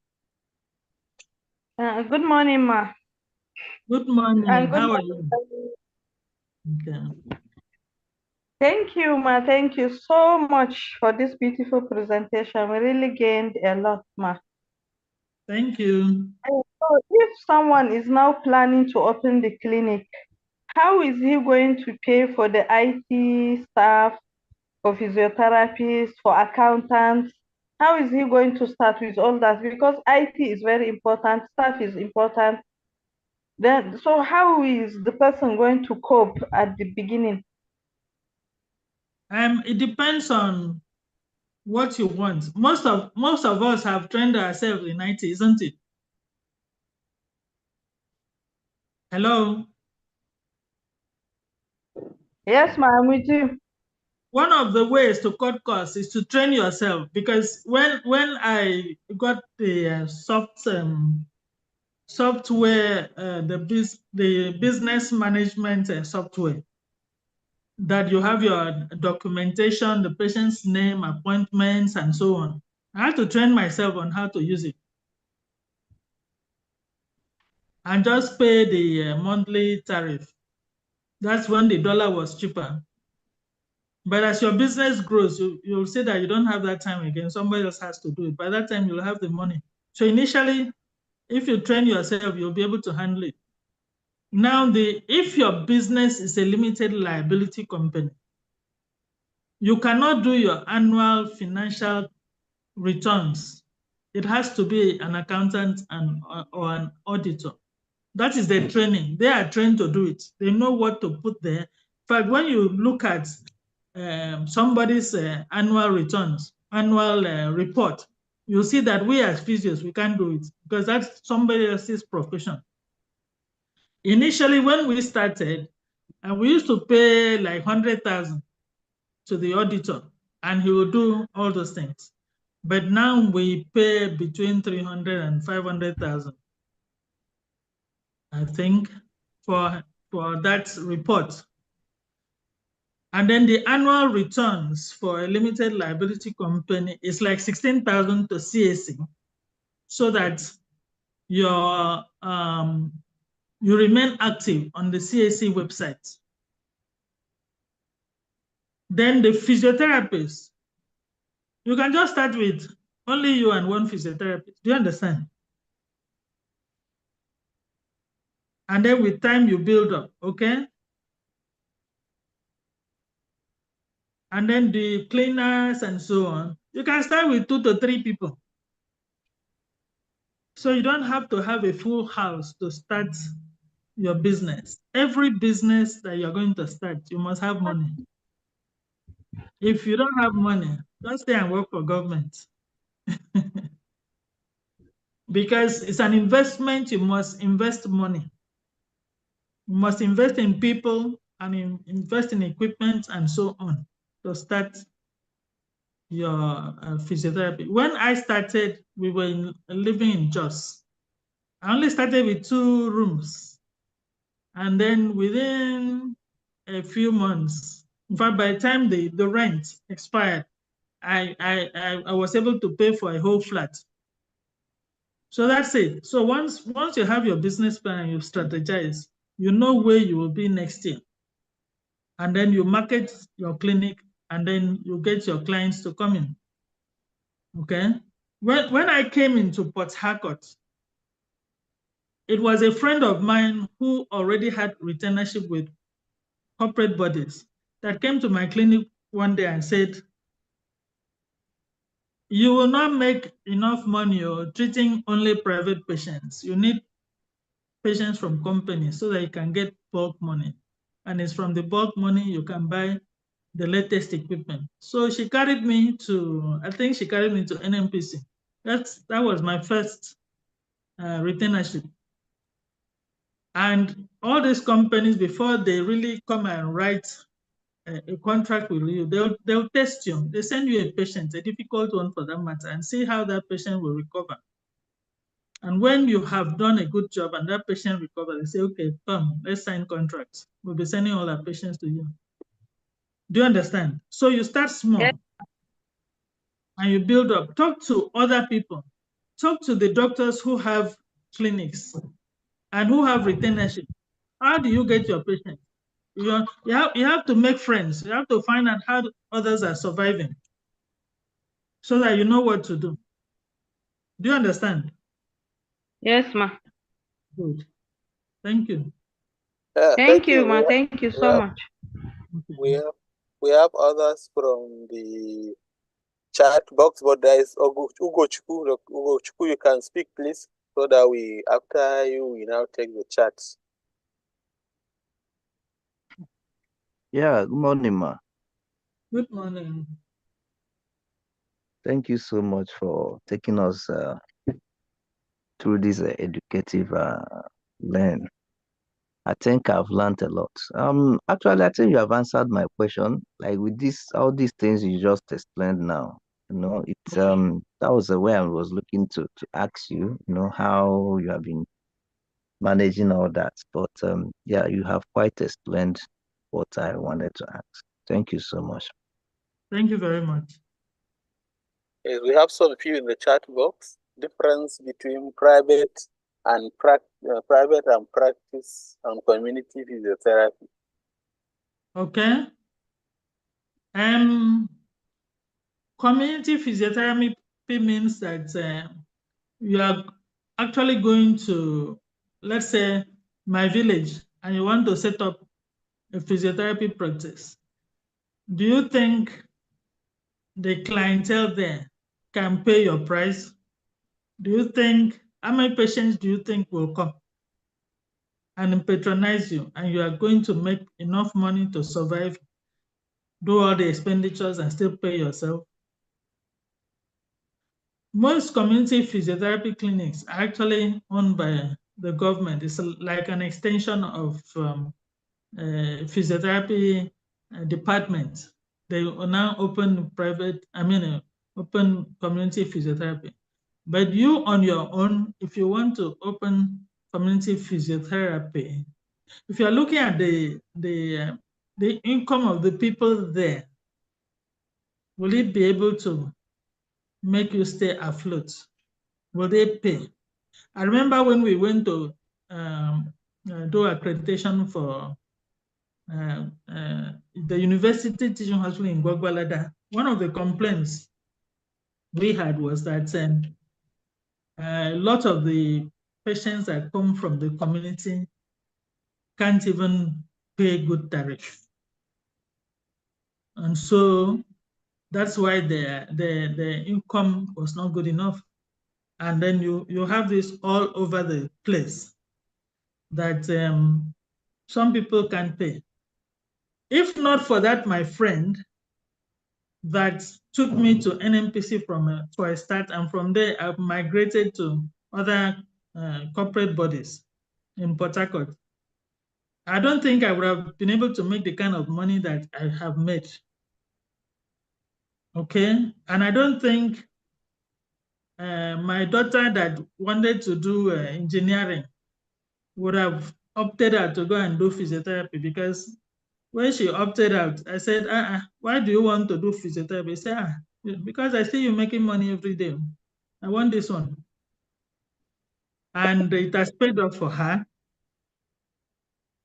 Good morning, ma. Good morning. And How are you? Okay. Thank you, ma. Thank you so much for this beautiful presentation. We really gained a lot, ma. Thank you. So if someone is now planning to open the clinic, how is he going to pay for the IT staff, for physiotherapists, for accountants? How is he going to start with all that? Because IT is very important, staff is important. Then, so how is the person going to cope at the beginning? It depends on what you want. Most of us have trained ourselves in IT, isn't it? Hello. Yes, ma'am, with you. One of the ways to cut costs is to train yourself, because when I got the software, the business management software, that you have your documentation, the patient's name, appointments, and so on. I had to train myself on how to use it and just pay the monthly tariff. That's when the dollar was cheaper. But as your business grows, you'll see that you don't have that time again. Somebody else has to do it. By that time, you'll have the money. So initially, if you train yourself, you'll be able to handle it. Now, if your business is a limited liability company, you cannot do your annual financial returns. It has to be an accountant or an auditor. That is the training. They are trained to do it. They know what to put there. In fact, when you look at somebody's annual returns, annual report, you'll see that we as physios, we can't do it because that's somebody else's profession. Initially, when we started, and we used to pay like 100,000 to the auditor, and he will do all those things. But now we pay between 300 and 500,000, I think, for that report. And then the annual returns for a limited liability company is like 16,000 to CAC, so that your you remain active on the CAC website. Then the physiotherapist, you can just start with only you and one physiotherapist. Do you understand? And then with time you build up, okay? And then the cleaners and so on, you can start with 2 to 3 people. So you don't have to have a full house to start your business. Every business that you're going to start, you must have money. If you don't have money, just stay and work for government. Because it's an investment, you must invest money. You must invest in people and invest in equipment and so on to start your physiotherapy. When I started, we were living in Jos. I only started with 2 rooms. And then within a few months, in fact, by the time the rent expired, I was able to pay for a whole flat. So that's it. So once you have your business plan and you strategize, you know where you will be next year. And then you market your clinic, and then you get your clients to come in. Okay? When I came into Port Harcourt, it was a friend of mine who already had retainership with corporate bodies that came to my clinic one day and said, you will not make enough money or treating only private patients. You need patients from companies so that you can get bulk money. And it's from the bulk money you can buy the latest equipment. So she carried me to, I think she carried me to NMPC. That was my first retainership. And all these companies, before they really come and write a contract with you, they'll test you. They send you a patient, a difficult one for that matter, and see how that patient will recover. And when you have done a good job and that patient recovers, they say, okay, come, let's sign contracts. We'll be sending all our patients to you. Do you understand? So you start small. Yes. And you build up. Talk to other people. Talk to the doctors who have clinics and who have retainership. How do you get your patients? You have to make friends. You have to find out how others are surviving so that you know what to do. Do you understand? Yes, ma. Good. Thank you. Thank you, ma. Thank you so much. We have others from the chat box, but there is Ugo Chukwu. Ugo Chukwu, you can speak, please, so that after you, we now take the chats. Yeah, good morning, ma. Good morning. Thank you so much for taking us through this educative learn. I think I've learned a lot. Actually, I think you have answered my question. Like with all these things you just explained now. It's that was the way I was looking to ask you. How you have been managing all that. But yeah, you have quite explained what I wanted to ask. Thank you so much. Thank you very much. Yes, we have some few in the chat box. Difference between private and practice and community physiotherapy. Okay. Community physiotherapy means that you are actually going to, let's say, my village, and you want to set up a physiotherapy practice. Do you think the clientele there can pay your price? Do you think, how many patients do you think will come? and patronize you, and you are going to make enough money to survive, do all the expenditures, and still pay yourself. Most community physiotherapy clinics are actually owned by the government. It's like an extension of physiotherapy department. They now open open community physiotherapy. But you on your own, if you want to open community physiotherapy, if you're looking at the income of the people there, will it be able to make you stay afloat? Will they pay? I remember when we went to do accreditation for the University Teaching Hospital in Gwagwalada, one of the complaints we had was that a lot of the patients that come from the community can't even pay good tariff. And so that's why the income was not good enough. And then you have this all over the place that some people can't pay. If not for that, my friend that took me to NMPC for a start, and from there I've migrated to other corporate bodies in Port Harcourt, I don't think I would have been able to make the kind of money that I have made. Okay, and I don't think my daughter that wanted to do engineering would have opted out to go and do physiotherapy, because when she opted out, I said, why do you want to do physiotherapy? She said, because I see you making money every day. I want this one. And it has paid off for her,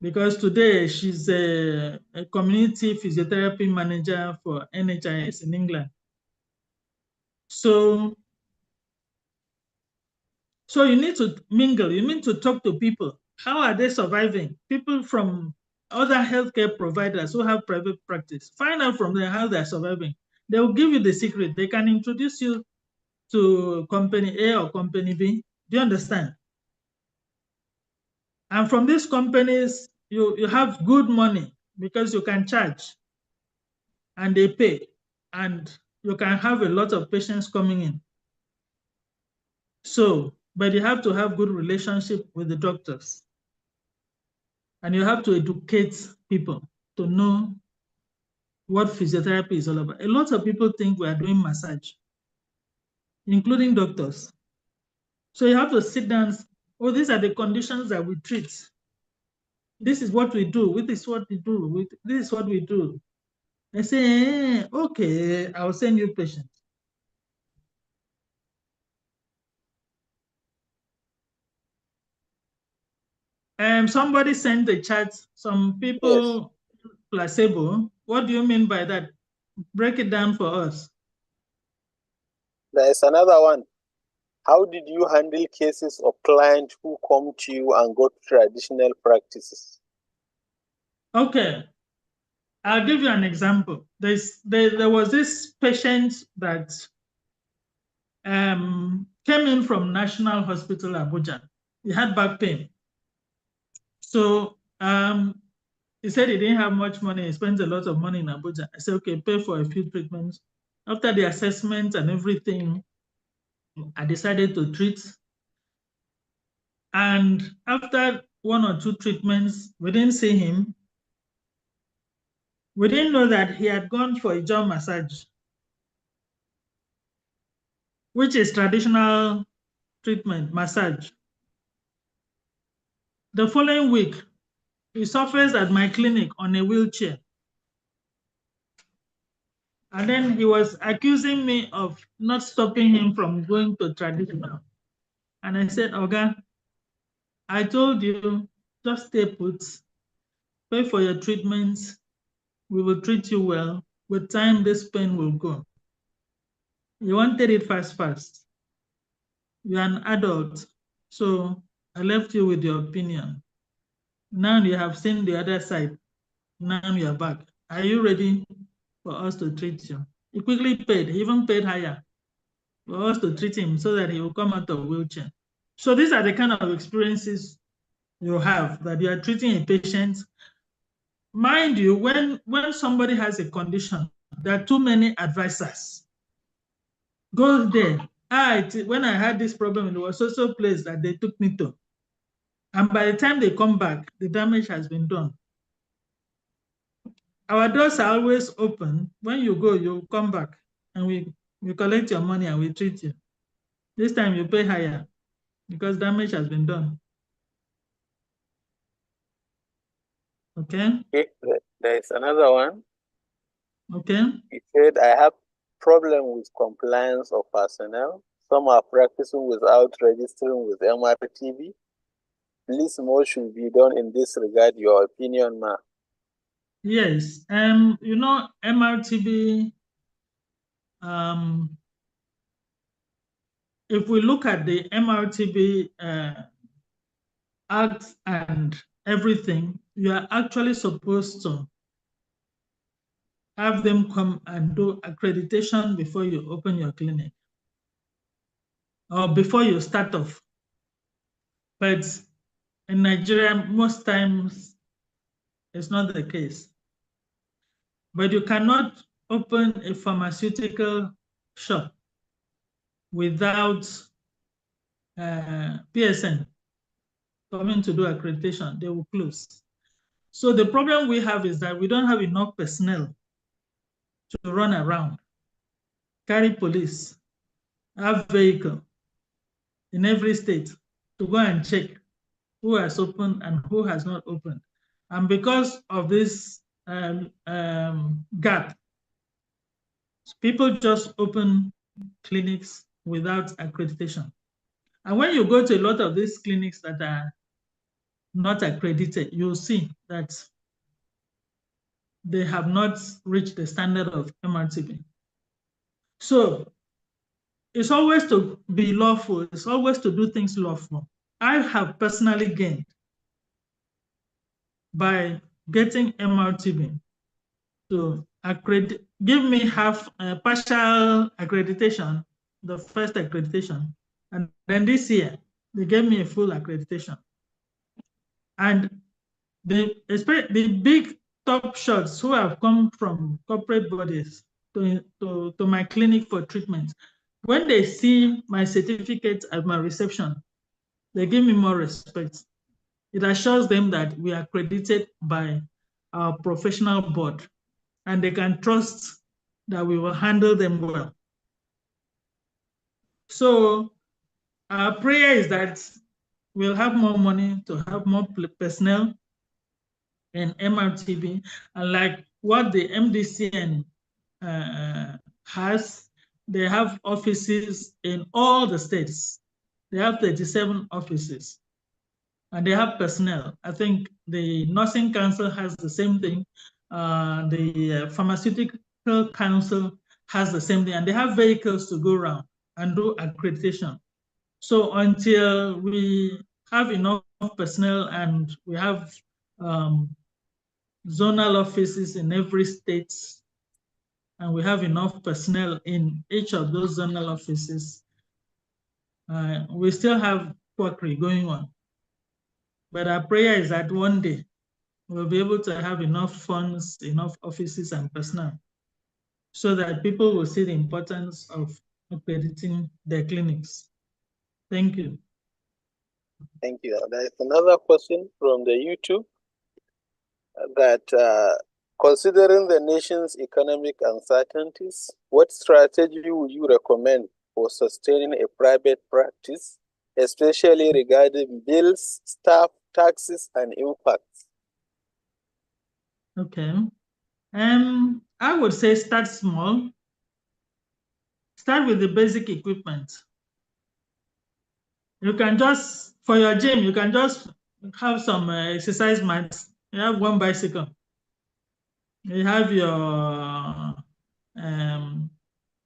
because today she's a community physiotherapy manager for NHIS in England. So you need to mingle, you need to talk to people. How are they surviving? People from other healthcare providers who have private practice, find out from them how they're surviving. They will give you the secret. They can introduce you to company A or company B. Do you understand? And from these companies, you have good money because you can charge and they pay, and you can have a lot of patients coming in. So, but you have to have good relationship with the doctors. And you have to educate people to know what physiotherapy is all about. A lot of people think we are doing massage, including doctors. So you have to sit down, oh, these are the conditions that we treat. This is what we do, this is what we do, this is what we do. I say, okay, I'll send you patients. Somebody sent the chat, some people placebo. What do you mean by that? Break it down for us. There is another one. How did you handle cases of clients who come to you and got traditional practices? Okay, I'll give you an example. There was this patient that came in from National Hospital Abuja. He had back pain. So he said he didn't have much money. He spent a lot of money in Abuja. I said, okay, pay for a few treatments. After the assessment and everything, I decided to treat. And after 1 or 2 treatments, we didn't see him. We didn't know that he had gone for a jaw massage, which is traditional treatment, massage. The following week, he suffers at my clinic on a wheelchair. And then he was accusing me of not stopping him from going to traditional. And I said, Oga, I told you, just stay put, pay for your treatments, we will treat you well. With time, this pain will go. You wanted it fast. You're an adult, so I left you with your opinion. Now you have seen the other side. Now you're back. Are you ready for us to treat you? He quickly paid, he even paid higher for us to treat him so that he will come out of wheelchair. So these are the kind of experiences you have, that you are treating a patient. Mind you, when somebody has a condition, there are too many advisors. Go there. When I had this problem, it was also a place that they took me to. And by the time they come back, the damage has been done. Our doors are always open. When you go, you come back and we collect your money and we treat you. This time you pay higher because damage has been done. Okay? Okay, there is another one. Okay. He said, I have problem with compliance of personnel. Some are practicing without registering with MRTV. Please, more should be done in this regard. Your opinion, ma? Yes. MRTB, if we look at the MRTB Act and everything, you are actually supposed to have them come and do accreditation before you open your clinic or before you start off. But in Nigeria, most times it's not the case. But you cannot open a pharmaceutical shop without PSN coming to do accreditation. They will close. So the problem we have is that we don't have enough personnel to run around, carry police, have vehicle in every state to go and check who has opened and who has not opened. And because of this gap, people just open clinics without accreditation. And when you go to a lot of these clinics that are not accredited, you'll see that they have not reached the standard of MRTB. So it's always to be lawful. It's always to do things lawful. I have personally gained by getting MRTB to give me half partial accreditation, the first accreditation, and then this year they gave me a full accreditation. And the big top shots who have come from corporate bodies to my clinic for treatment, when they see my certificate at my reception, they give me more respect. It assures them that we are accredited by our professional board and they can trust that we will handle them well. So our prayer is that we'll have more money to have more personnel in MRTB, and like what the MDCN has, they have offices in all the states. They have 37 offices and they have personnel. I think the Nursing Council has the same thing. The Pharmaceutical Council has the same thing, and they have vehicles to go around and do accreditation. So until we have enough personnel and we have zonal offices in every state, and we have enough personnel in each of those zonal offices, we still have quackery going on. But our prayer is that one day we'll be able to have enough funds, enough offices and personnel so that people will see the importance of accrediting their clinics. Thank you. Thank you. There's another question from the YouTube that considering the nation's economic uncertainties, what strategy would you recommend for sustaining a private practice, especially regarding bills, staff, taxes, and impacts? Okay. I would say start small. Start with the basic equipment. You can just, for your gym, you can just have some exercise mats. You have one bicycle. You have your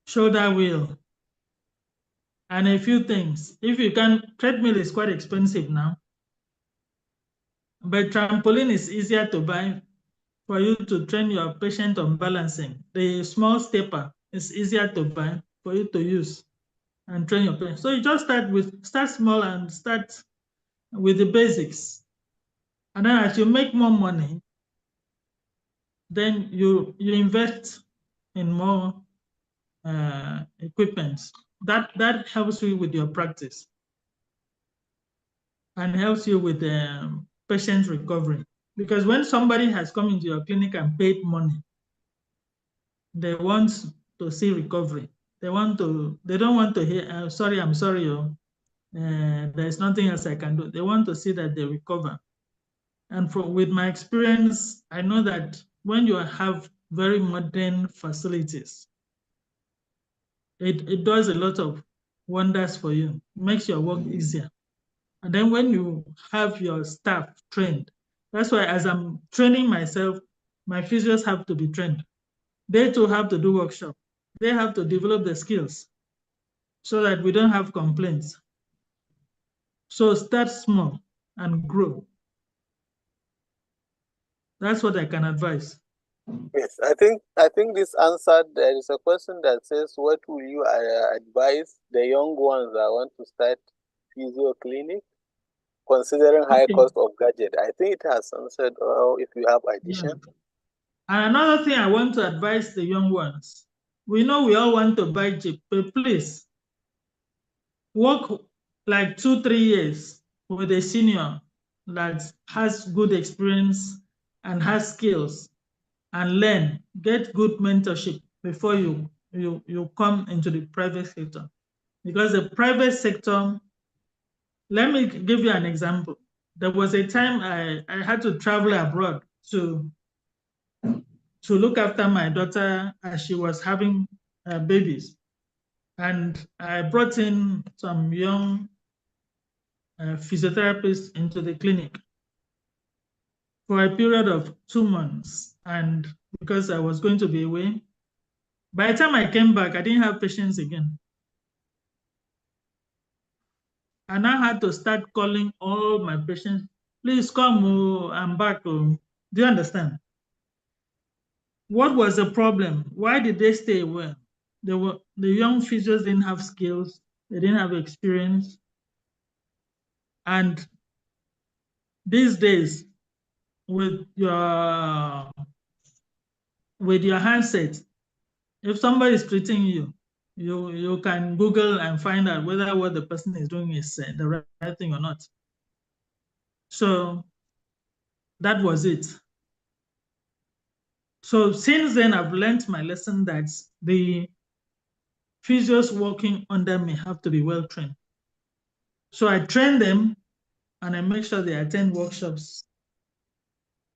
shoulder wheel and a few things. If you can, treadmill is quite expensive now, but trampoline is easier to buy for you to train your patient on balancing. The small stepper is easier to buy for you to use and train your patient. So you just start small and start with the basics. And then as you make more money, then you invest in more equipment. That helps you with your practice and helps you with patient recovery. Because when somebody has come into your clinic and paid money, they want to see recovery. They don't want to hear, sorry, I'm sorry, there's nothing else I can do. They want to see that they recover. And with my experience, I know that when you have very modern facilities, it does a lot of wonders for you. It makes your work easier. And then when you have your staff trained, that's why as I'm training myself, my physios have to be trained. They too have to do workshop. They have to develop the skills so that we don't have complaints. So start small and grow. That's what I can advise. Yes, I think this answered. There is a question that says, "What will you advise the young ones that want to start physio clinic, considering high cost of gadget?" I think it has answered. If you have addition. Yeah. And another thing I want to advise the young ones, we know we all want to buy cheap, but please work like 2-3 years with a senior that has good experience and has skills, and learn, get good mentorship before you come into the private sector. Because the private sector, let me give you an example. There was a time I had to travel abroad to look after my daughter as she was having babies. And I brought in some young physiotherapists into the clinic for a period of 2 months. And because I was going to be away, by the time I came back, I didn't have patients again. And I had to start calling all my patients, please come, I'm back. Do you understand? What was the problem? Why did they stay away? The young physios didn't have skills, they didn't have experience. And these days, with your handset, if somebody is treating you, you can Google and find out whether what the person is doing is the right thing or not. So that was it. So since then, I've learned my lesson that the physios working under me have to be well trained. So I train them and I make sure they attend workshops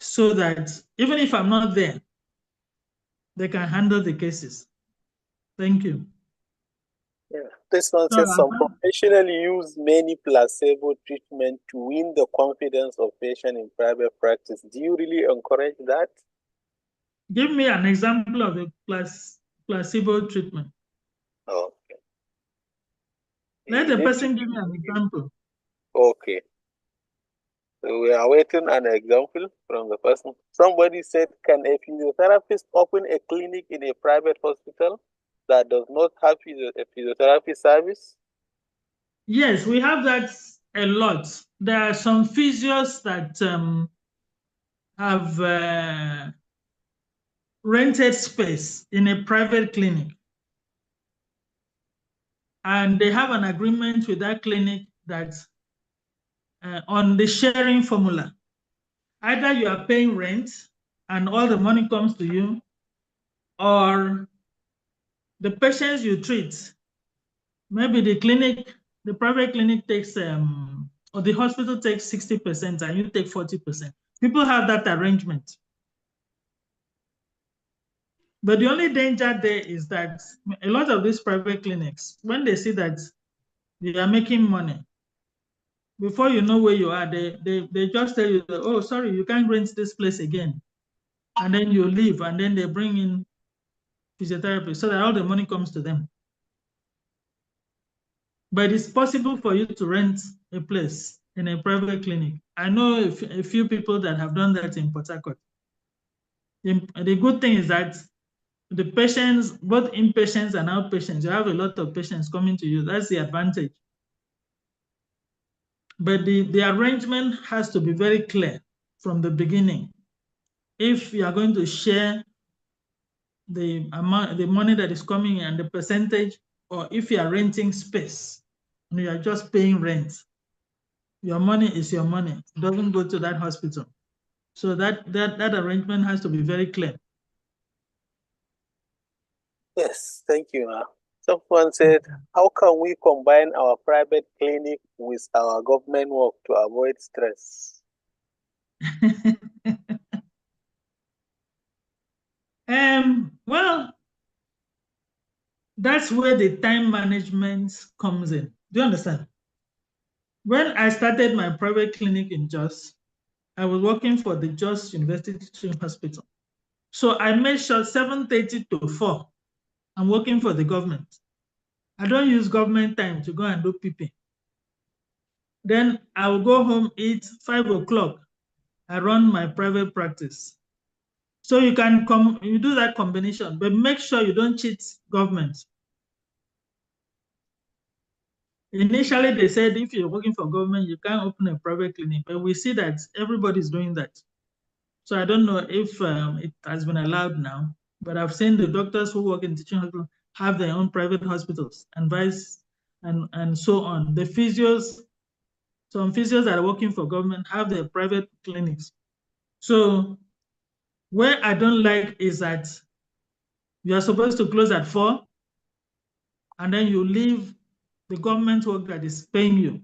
so that even if I'm not there, they can handle the cases. Thank you. Yeah. This one says some professionals use many placebo treatment to win the confidence of patients in private practice. Do you really encourage that? Give me an example of a placebo treatment. Okay. Let the person give me an example. Okay. So we are waiting an example from the person. Somebody said, can a physiotherapist open a clinic in a private hospital that does not have a physiotherapy service? Yes, we have that a lot. There are some physios that have rented space in a private clinic. And they have an agreement with that clinic that on the sharing formula, either you are paying rent and all the money comes to you, or the patients you treat, maybe the private clinic takes, or the hospital takes 60% and you take 40%. People have that arrangement. But the only danger there is that a lot of these private clinics, when they see that you are making money, before you know where you are, they just tell you, that, oh, sorry, you can't rent this place again. And then you leave, and then they bring in physiotherapy so that all the money comes to them. But it's possible for you to rent a place in a private clinic. I know a few people that have done that in Port Harcourt. The good thing is that the patients, both inpatients and outpatients, you have a lot of patients coming to you. That's the advantage. But the arrangement has to be very clear from the beginning. If you are going to share the amount, the money that is coming in and the percentage, or if you are renting space and you are just paying rent, your money is your money. It doesn't go to that hospital. So that arrangement has to be very clear. Yes, thank you. Someone said, how can we combine our private clinic with our government work to avoid stress? Well, that's where the time management comes in. Do you understand? When I started my private clinic in Jos, I was working for the Jos University Teaching Hospital. So I made sure 7:30 to 4, I'm working for the government. I don't use government time to go and do PP. Then I will go home, eat, 5 o'clock. I run my private practice. So you can you do that combination, but make sure you don't cheat government. Initially, they said if you're working for government, you can't open a private clinic, but we see that everybody's doing that. So I don't know if it has been allowed now, but I've seen the doctors who work in teaching hospitals have their own private hospitals and and so on. The physios, some physios that are working for government have their private clinics. So where I don't like is that you are supposed to close at 4, and then you leave the government work that is paying you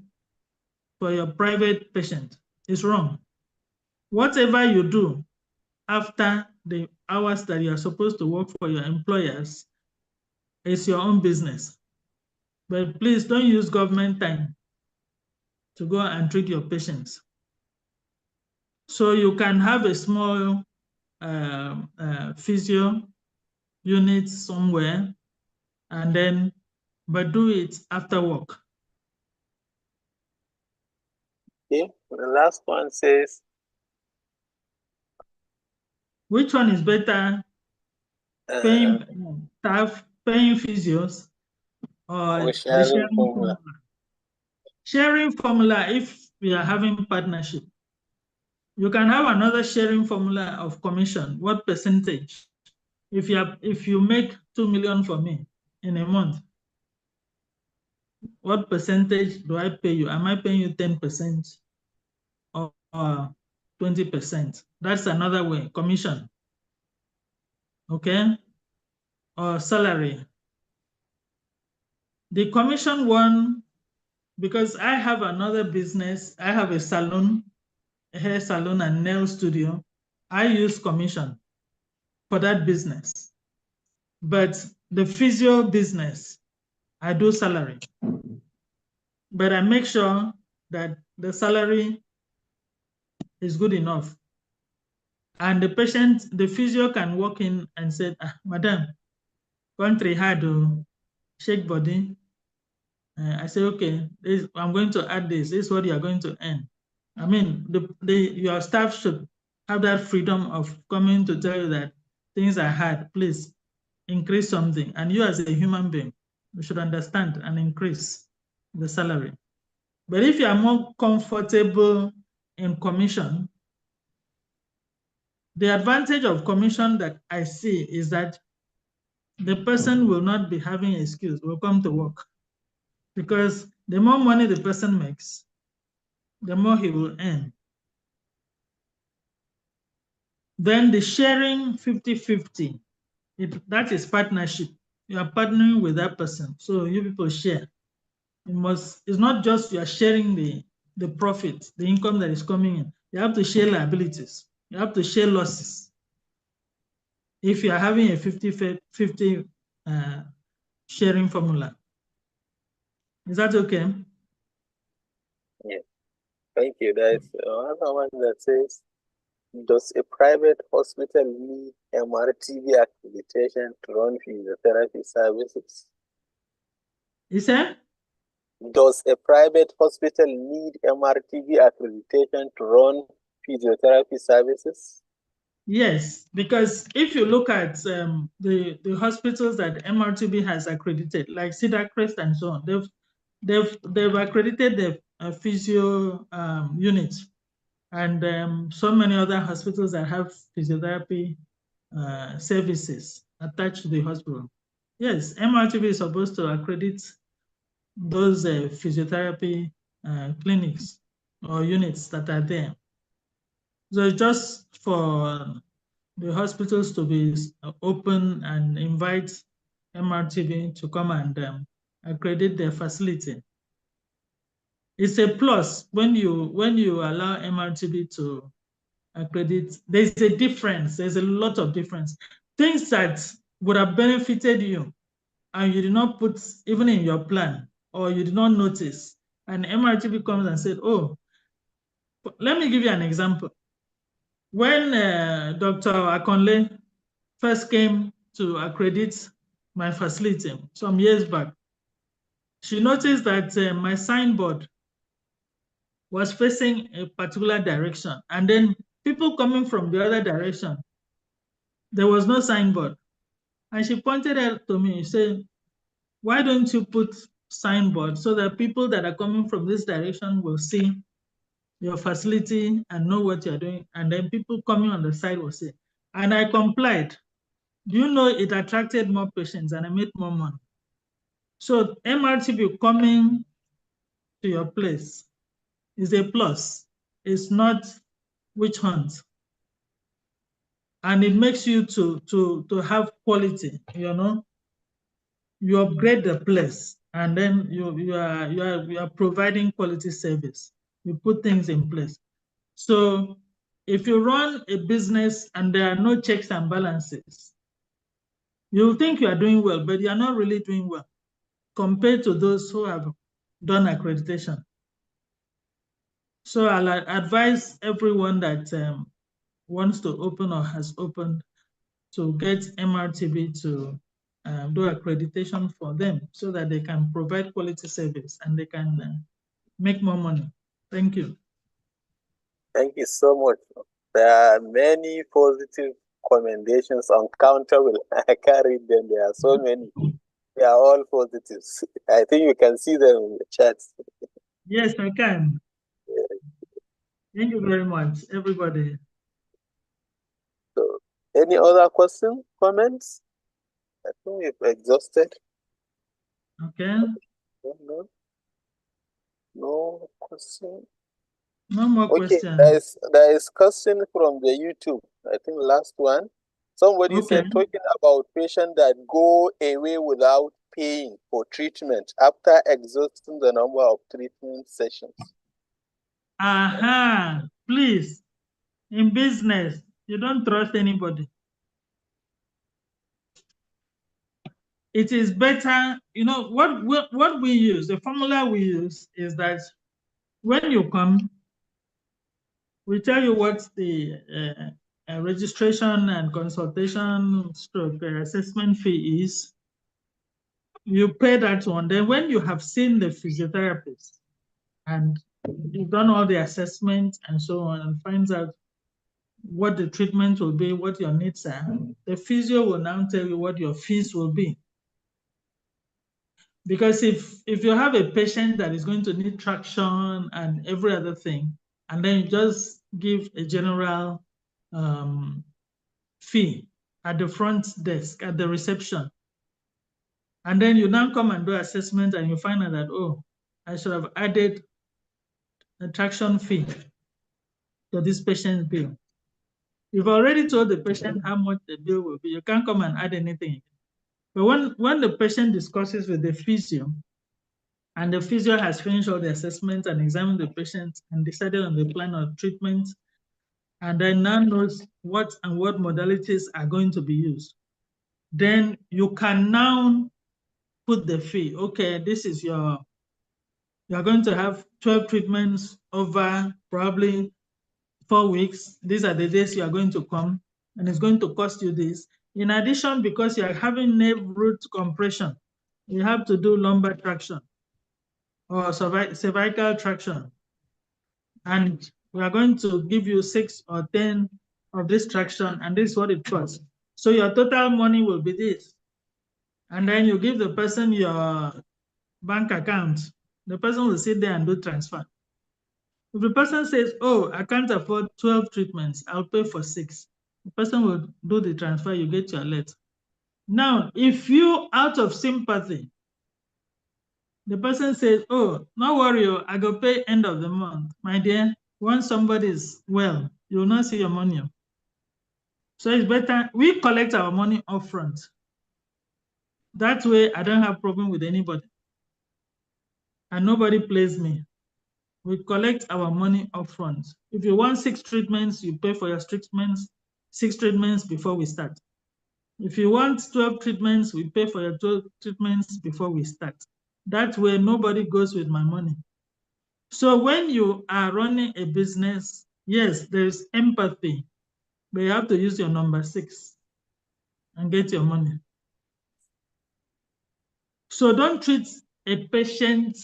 for your private patient. It's wrong. Whatever you do after the hours that you are supposed to work for your employers is your own business. But please don't use government time to go and treat your patients. So you can have a small physio unit somewhere, and then, but do it after work. Okay, the last one says, which one is better, paying staff, paying physios, or the sharing formula? Sharing formula, if we are having partnership, you can have another sharing formula of commission. What percentage? If you make 2 million for me in a month, what percentage do I pay you? Am I paying you 10% or 20%? That's another way, commission. Okay? Or salary. The commission one, because I have another business, I have a salon, a hair salon and nail studio. I use commission for that business. But the physio business, I do salary. But I make sure that the salary is good enough. And the patient, the physio can walk in and say, madam, country hard to shake body. I say, okay, I'm going to add this. This is what you are going to earn. I mean, your staff should have that freedom of coming to tell you that things are hard. Please increase something. And you as a human being, you should understand and increase the salary. But if you are more comfortable in commission, the advantage of commission that I see is that the person will not be having an excuse, will come to work. Because the more money the person makes, the more he will earn. Then the sharing 50-50, that is partnership. You are partnering with that person. So you people share. It's not just you are sharing the profit, the income that is coming in. You have to share liabilities. You have to share losses. If you are having a 50-50 sharing formula. Is that okay? yeah, thank you. There's another one that says, does a private hospital need MRTV accreditation to run physiotherapy services? You said? Does a private hospital need MRTV accreditation to run physiotherapy services? Yes, because if you look at the hospitals that MRTB has accredited, like Cedar Crest and so on, they've accredited the physio units. and so many other hospitals that have physiotherapy services attached to the hospital. Yes, MRTB is supposed to accredit those physiotherapy clinics or units that are there. So just for the hospitals to be open and invite MRTB to come and accredit their facility. It's a plus when you allow MRTB to accredit. There's a difference. There's a lot of difference. Things that would have benefited you and you did not put even in your plan or you did not notice, and MRTB comes and said, oh, let me give you an example. When Dr. Akonle first came to accredit my facility some years back, she noticed that my signboard was facing a particular direction, and then people coming from the other direction, there was no signboard. And she pointed out to me, saying, why don't you put signboard so that people that are coming from this direction will see your facility and know what you're doing, and then people coming on the side will see. And I complied. Do you know it attracted more patients and I made more money? So MRTB coming to your place is a plus. It's not witch hunt. And it makes you to have quality, you know. You upgrade the place and then you are providing quality service. You put things in place. So if you run a business and there are no checks and balances, you think you are doing well, but you are not really doing well compared to those who have done accreditation. So I'll advise everyone that wants to open or has opened to get MRTB to do accreditation for them so that they can provide quality service and they can make more money. Thank you. Thank you so much. There are many positive commendations, uncountable. I can't read them. There are so many. They are all positives. I think you can see them in the chats. Yes, I can. Thank you very much, everybody. So, any other questions, comments? I think we've exhausted. Okay. No question. No more Okay, questions. there is question from the YouTube. I think last one. Somebody said talking about patients that go away without paying for treatment after exhausting the number of treatment sessions. Please, in business, you don't trust anybody. It is better, you know, what we use, the formula we use is that when you come, we tell you what the registration and consultation stroke assessment fee is. You pay that one. Then when you have seen the physiotherapist and you've done all the assessment and so on and finds out what the treatment will be, what your needs are, the physio will now tell you what your fees will be. Because if you have a patient that is going to need traction and every other thing, and then you just give a general fee at the front desk, at the reception, and then you now come and do assessment and you find out that, oh, I should have added a traction fee to this patient's bill. You've already told the patient how much the bill will be. You can't come and add anything. But when the patient discusses with the physio, and the physio has finished all the assessments and examined the patient and decided on the plan of treatment, and then now knows what modalities are going to be used, then you can now put the fee. Okay, this is you're going to have 12 treatments over probably 4 weeks. These are the days you are going to come, and it's going to cost you this. In addition, because you are having nerve root compression, you have to do lumbar traction or cervical traction. And we are going to give you 6 or 10 of this traction, and this is what it costs. So your total money will be this. And then you give the person your bank account. The person will sit there and do transfer. If the person says, oh, I can't afford 12 treatments, I'll pay for 6. The person will do the transfer, you get your alert. Now, if you, out of sympathy, the person says, oh, no worry, I go pay end of the month. My dear, once somebody is well, you will not see your money. So it's better we collect our money upfront. That way, I don't have problem with anybody. And nobody plays me. We collect our money upfront. If you want 6 treatments, you pay for your treatments, 6 treatments before we start. If you want 12 treatments, we pay for your 12 treatments before we start. That way, nobody goes with my money. So when you are running a business, yes, there's empathy, but you have to use your number 6 and get your money. So don't treat a patient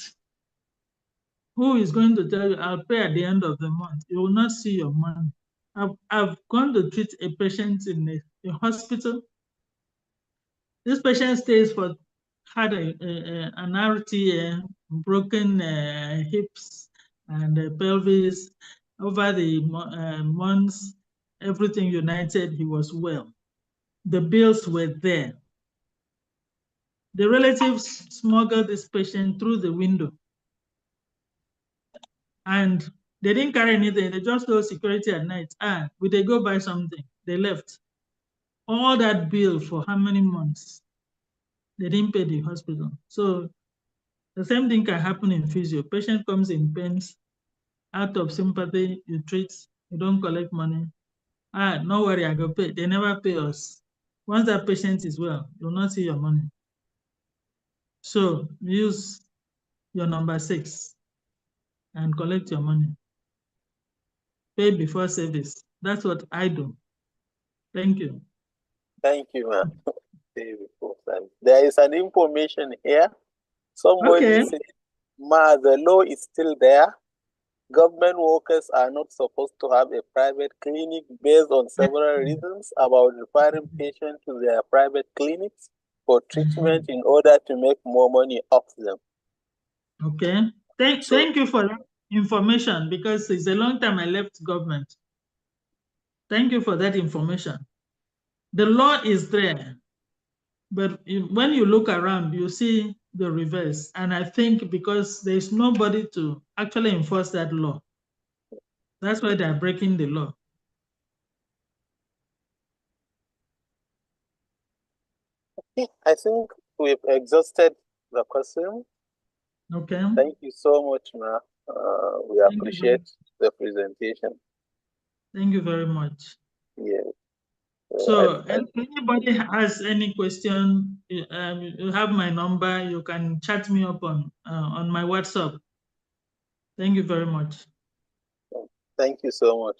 who is going to tell you, I'll pay at the end of the month. You will not see your money. I've gone to treat a patient in a hospital. This patient had an RTA, broken hips and pelvis. Over the months, everything united, he was well. The bills were there. The relatives smuggled this patient through the window. And they didn't carry anything. They just told security at night, will they go buy something? They left. All that bill for how many months? They didn't pay the hospital. So the same thing can happen in physio. Patient comes in pains, out of sympathy, you treat, you don't collect money. No worry, I go pay. They never pay us. Once that patient is well, you'll not see your money. So use your number 6 and collect your money. Pay before service. That's what I do. Thank you. Thank you, ma'am. There is an information here. Somebody said, Ma, the law is still there. Government workers are not supposed to have a private clinic based on several reasons about referring patients to their private clinics for treatment in order to make more money off them. Okay. Thank you for that information, because it's a long time I left government. Thank you for that information. The law is there, but when you look around, you see the reverse. And I think because there's nobody to actually enforce that law, that's why they're breaking the law. I think we've exhausted the question. Okay. Thank you so much, Ma. We appreciate the presentation. Thank you very much. Yeah. So if anybody has any question, you have my number. You can chat me up on my WhatsApp. Thank you very much. Thank you so much.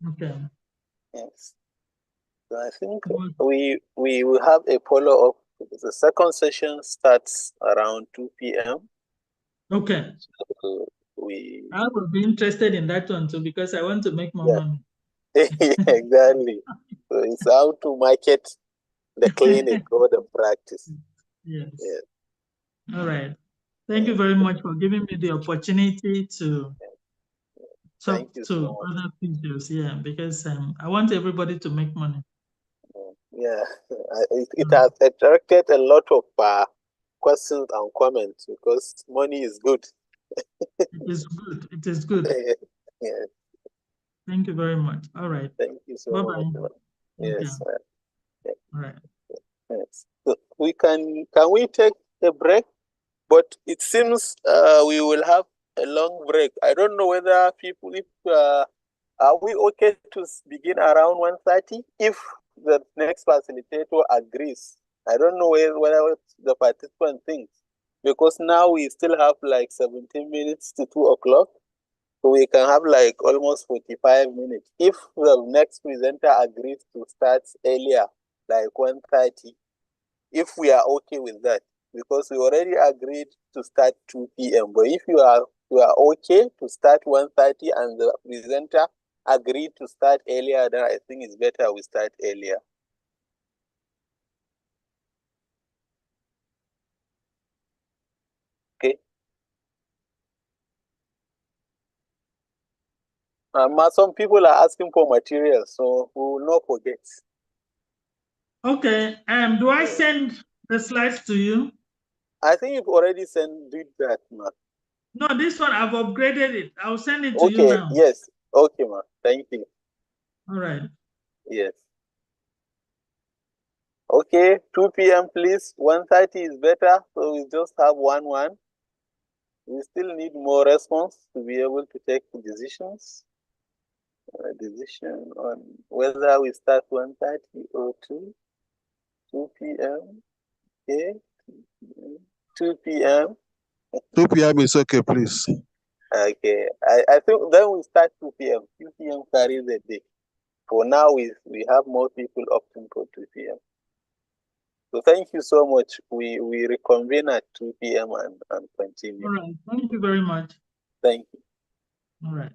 Okay. Yes. So I think we will have a follow-up. The second session starts around 2 p.m. Okay. So I will be interested in that one too, because I want to make more money. Exactly. So it's how to market the clinic or the practice. Yes. All right. Thank you very much for giving me the opportunity to talk to other physios. Yeah, because I want everybody to make money. Yeah, it has attracted a lot of questions and comments because money is good. It is good. It is good. Yeah. Thank you very much. All right. Thank you so much. Yes. Okay. All right. Yes. So can we take a break? But it seems we will have a long break. I don't know whether people, if are we okay to begin around 1:30 if the next facilitator agrees? I don't know whether the participant thinks, because now we still have like 17 minutes to 2 o'clock. So we can have like almost 45 minutes. If the next presenter agrees to start earlier, like 1:30, if we are okay with that, because we already agreed to start 2 p.m. But if you are okay to start 1:30 and the presenter agreed to start earlier, then I think it's better we start earlier. Okay. Some people are asking for materials, so we will not forget. Okay. Do I send the slides to you? I think you've already did that, ma. No, this one I've upgraded it. I'll send it to you Okay, now. yes. Okay, ma. Thank you. All right. Yes. Okay, 2 p.m. please. 1:30 is better, so we just have 1-1. We still need more response to be able to take decisions. A decision on whether we start 1:30 or 2 p.m. Okay, 2 p.m. 2 p.m. is okay, please. Okay, I think then we start 2 p.m. 2 p.m. carries the day. For now, we have more people opting for 2 p.m. So thank you so much. We reconvene at 2 p.m. and continue. All right. Thank you very much. Thank you. All right.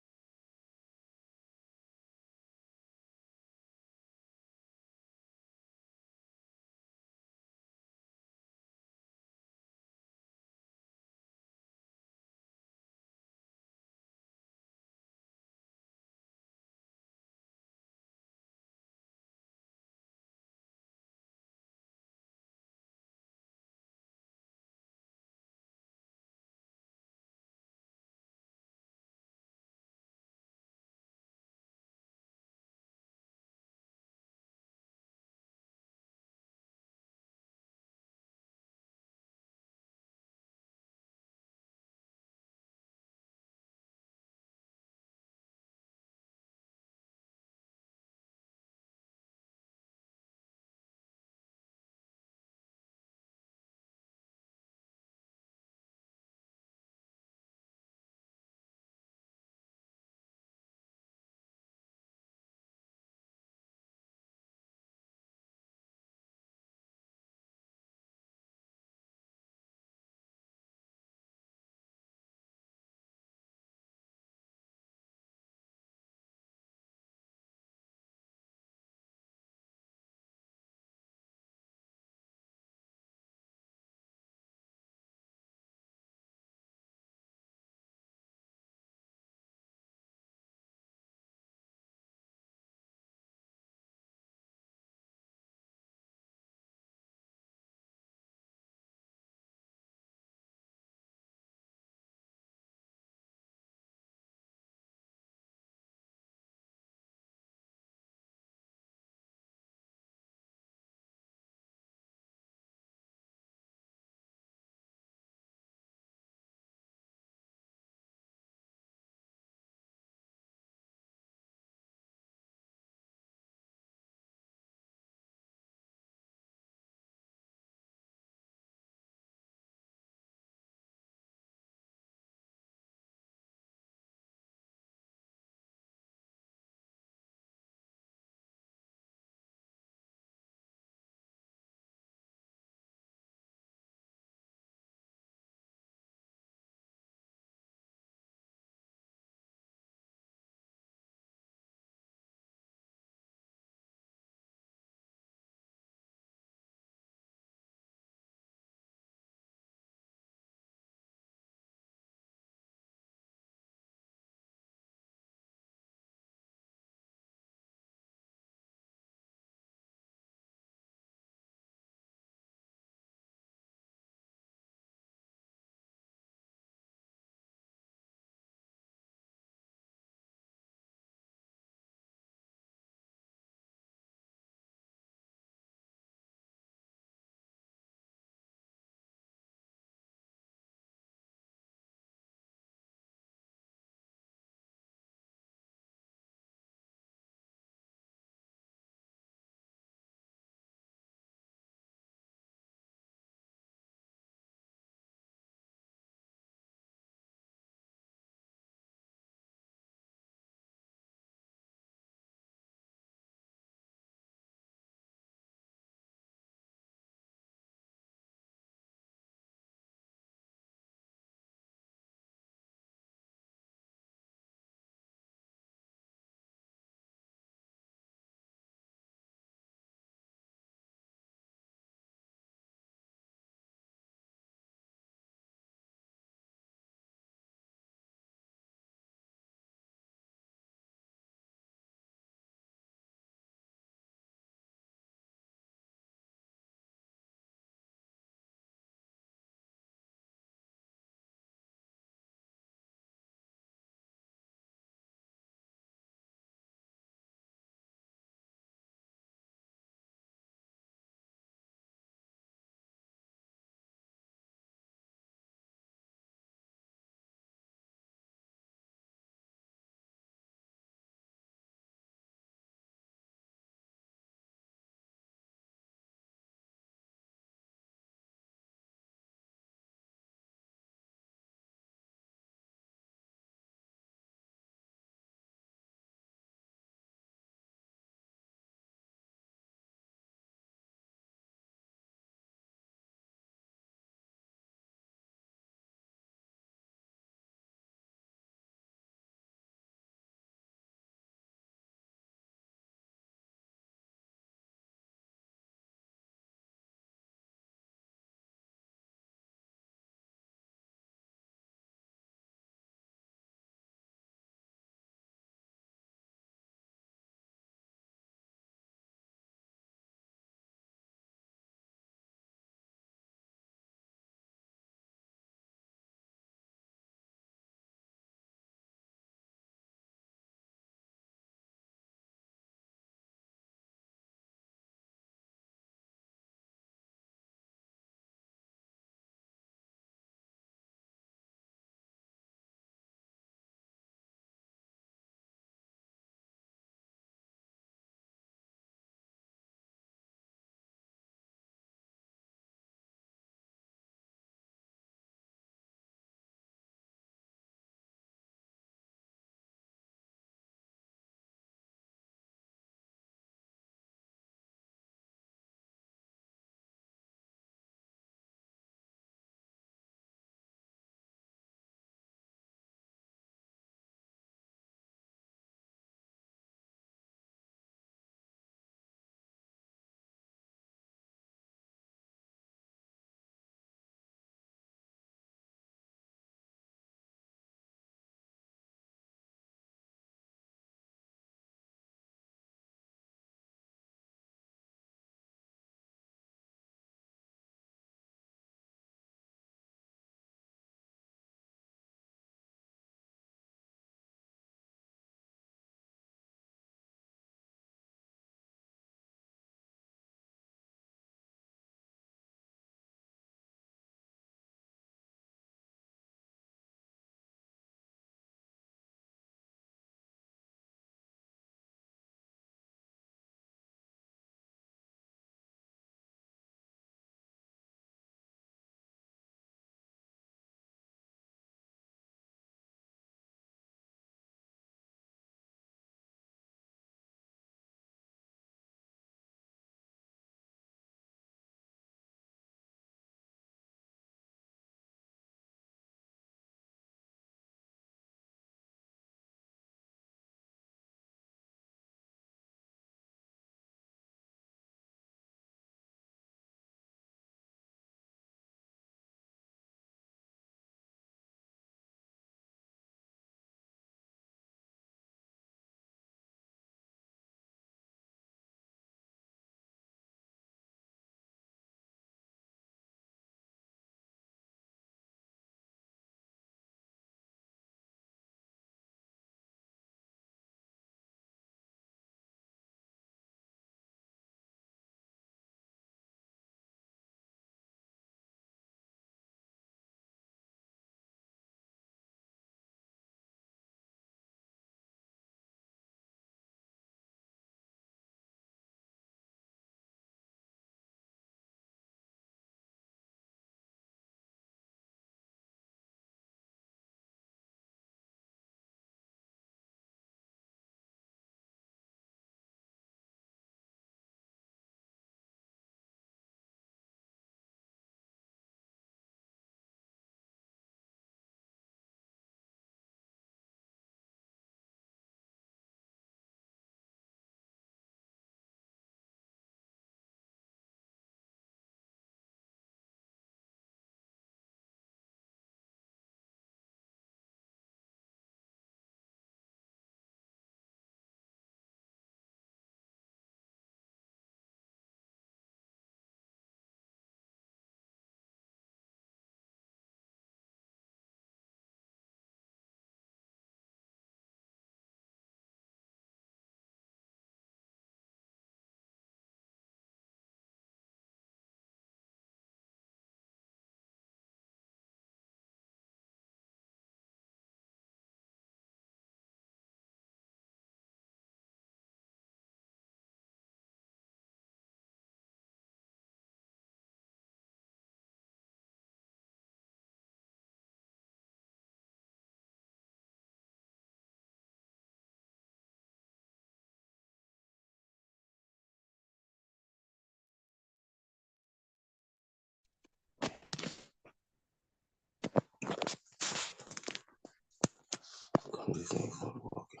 This thing is not working.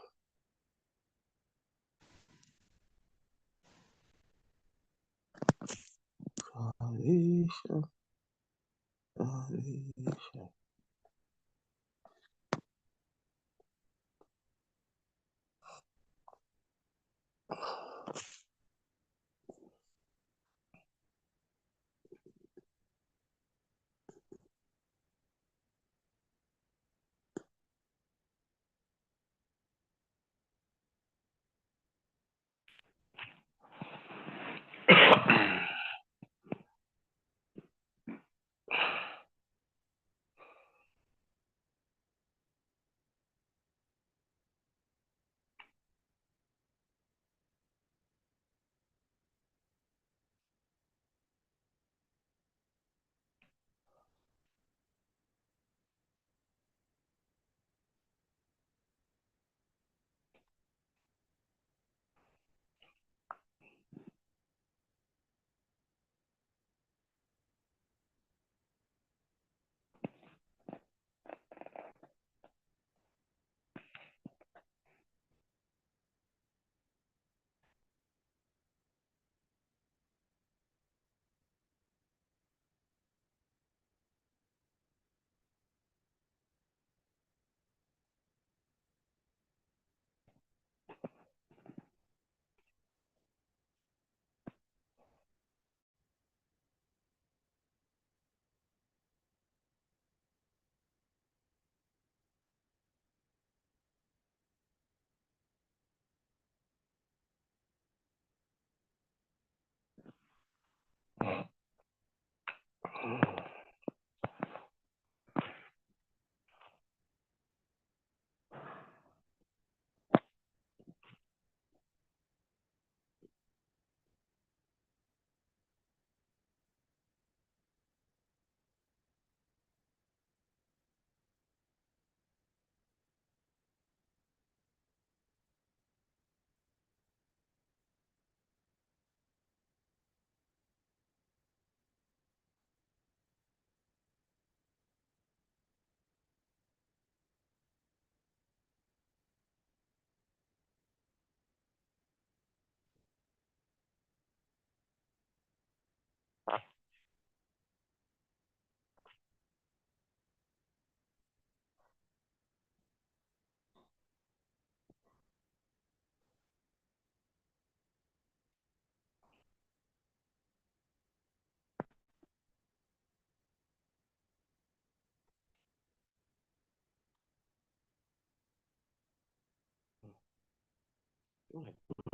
Salvation. Salvation.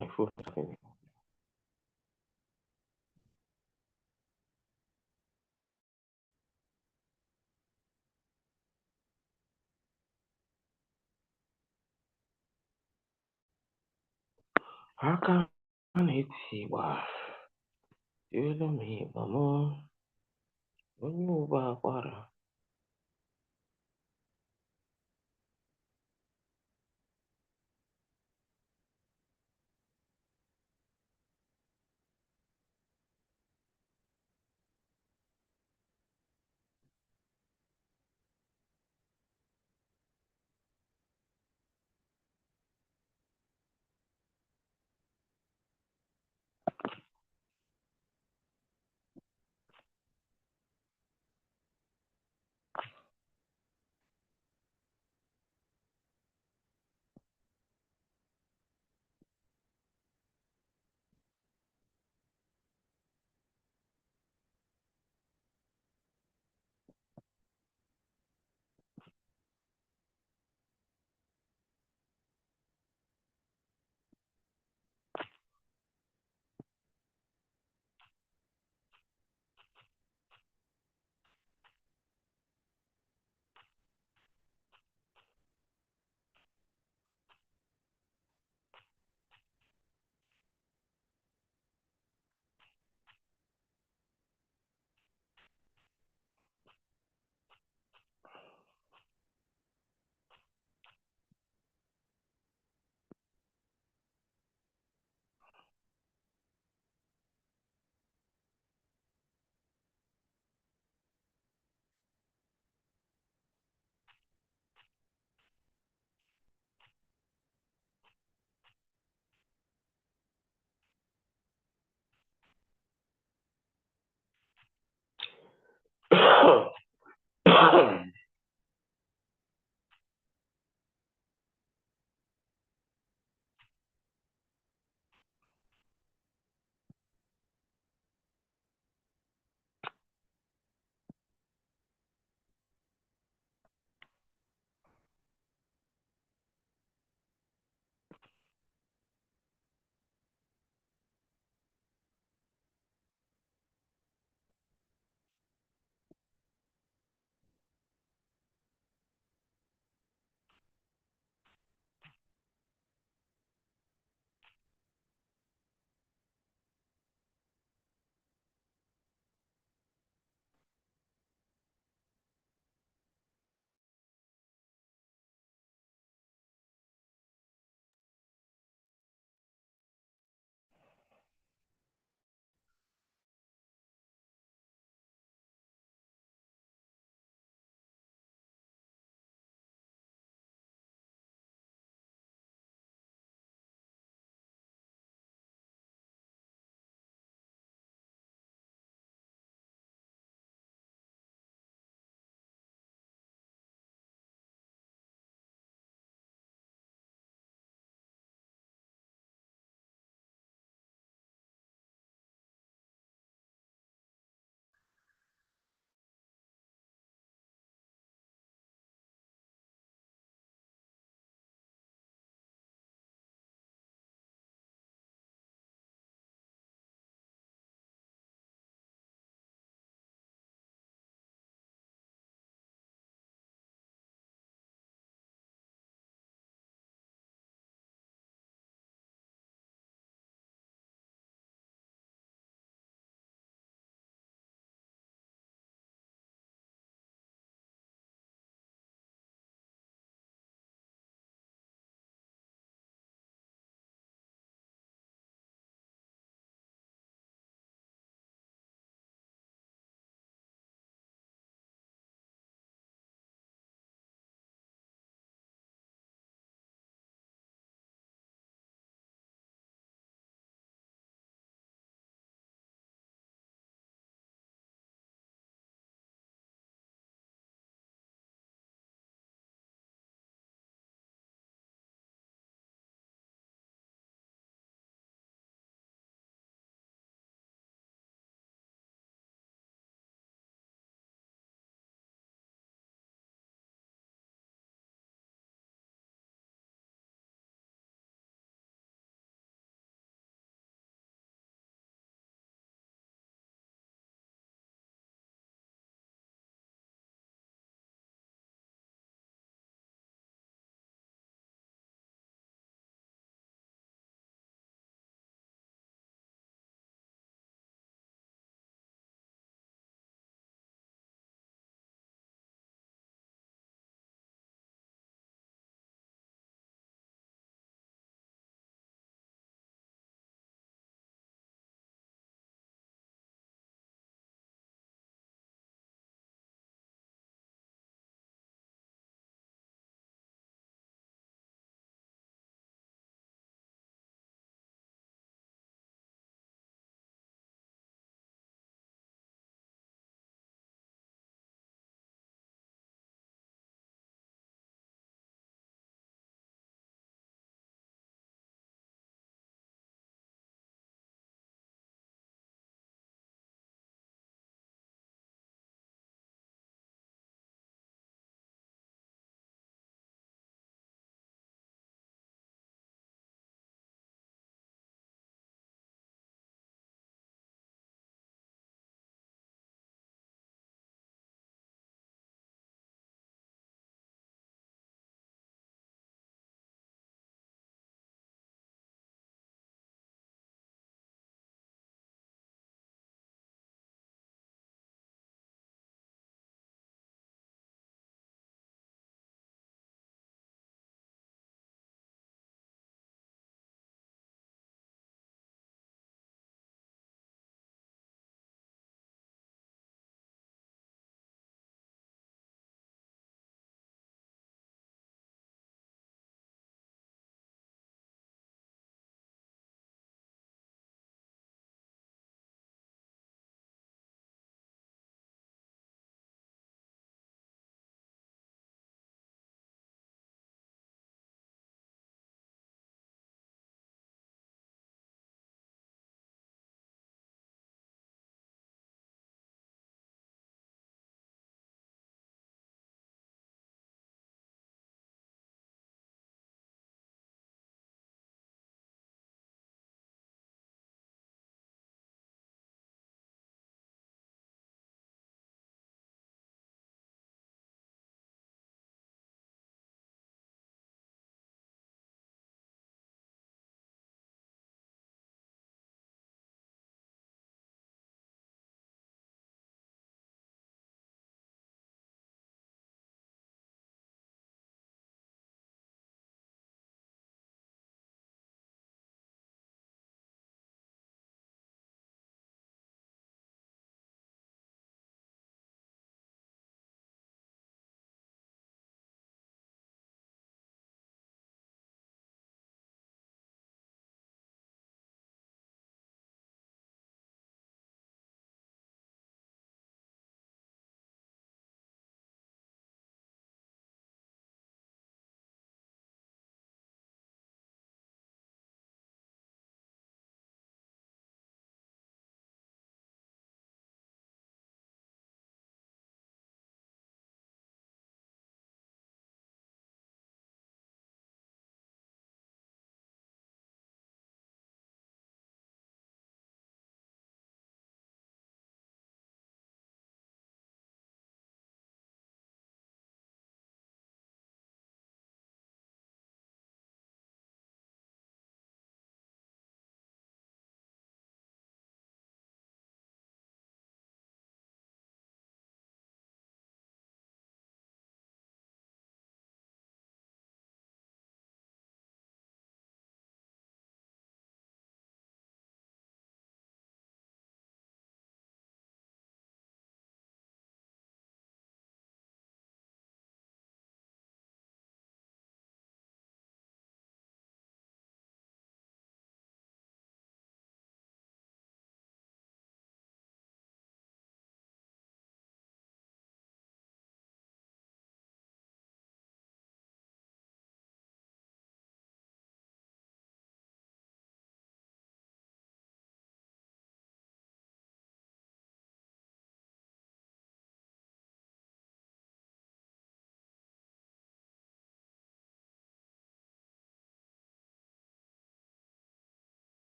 My phone is ringing. How can it see why? You know me, Mama. When you back, water.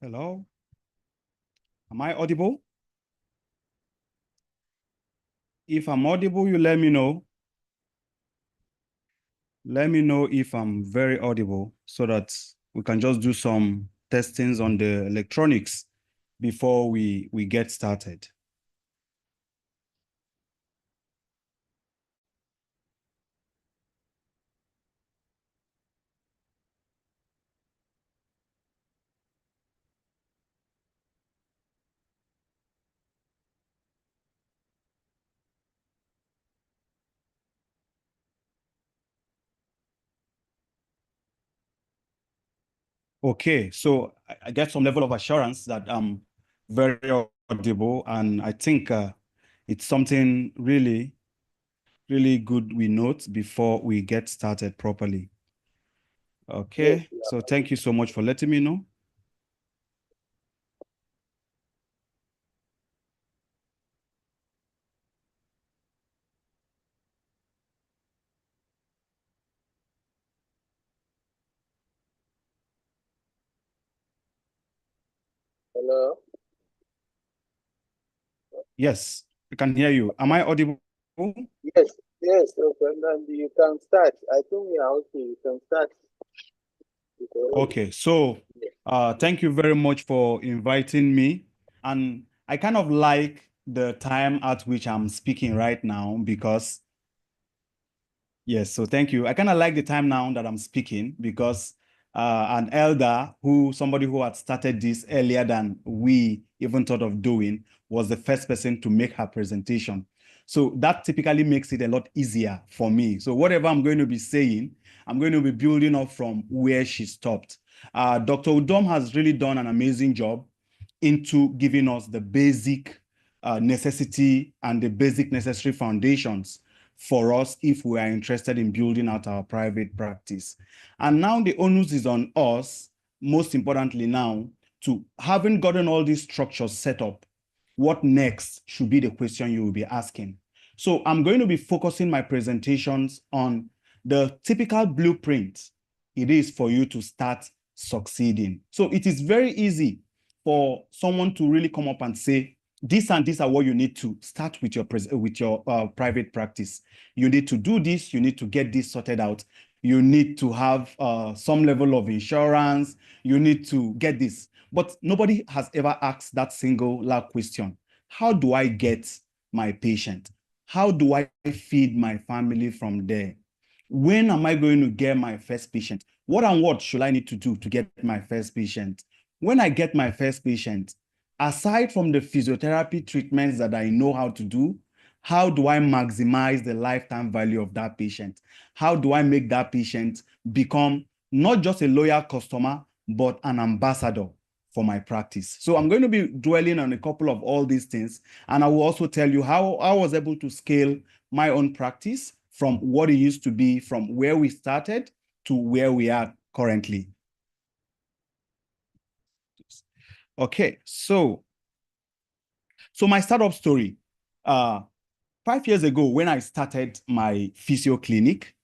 Hello? Am I audible? If I'm audible, you let me know. Let me know if I'm very audible so that we can just do some testings on the electronics before we get started. Okay, so I get some level of assurance that I'm very audible, and I think it's something really, really good we note before we get started properly. Okay, Yes, so thank you so much for letting me know. hello. Yes, I can hear you. Am I audible? Yes, yes, okay, then you can start. I think we are okay. You can start. Okay, so thank you very much for inviting me. And I kind of like the time at which I'm speaking right now because, yes, so thank you. I kind of like the time now that I'm speaking because an elder somebody who had started this earlier than we even thought of doing, was the first person to make her presentation. So that typically makes it a lot easier for me. So whatever I'm going to be saying, I'm going to be building up from where she stopped. Dr. Udom has really done an amazing job into giving us the basic necessity and the basic necessary foundations for us if we are interested in building out our private practice. And now the onus is on us, most importantly now, to having gotten all these structures set up, what next should be the question you will be asking. So I'm going to be focusing my presentations on the typical blueprint it is for you to start succeeding. So it is very easy for someone to really come up and say, this and this are what you need to start with your private practice. You need to do this. You need to get this sorted out. You need to have some level of insurance. You need to get this. But nobody has ever asked that singular question. How do I get my patient? How do I feed my family from there? When am I going to get my first patient? What and what should I need to do to get my first patient? When I get my first patient, aside from the physiotherapy treatments that I know how to do, how do I maximize the lifetime value of that patient? How do I make that patient become not just a loyal customer, but an ambassador for my practice? So I'm going to be dwelling on a couple of all these things, and I will also tell you how I was able to scale my own practice from what it used to be, from where we started to where we are currently. Okay, so my startup story. 5 years ago, when I started my physio clinic,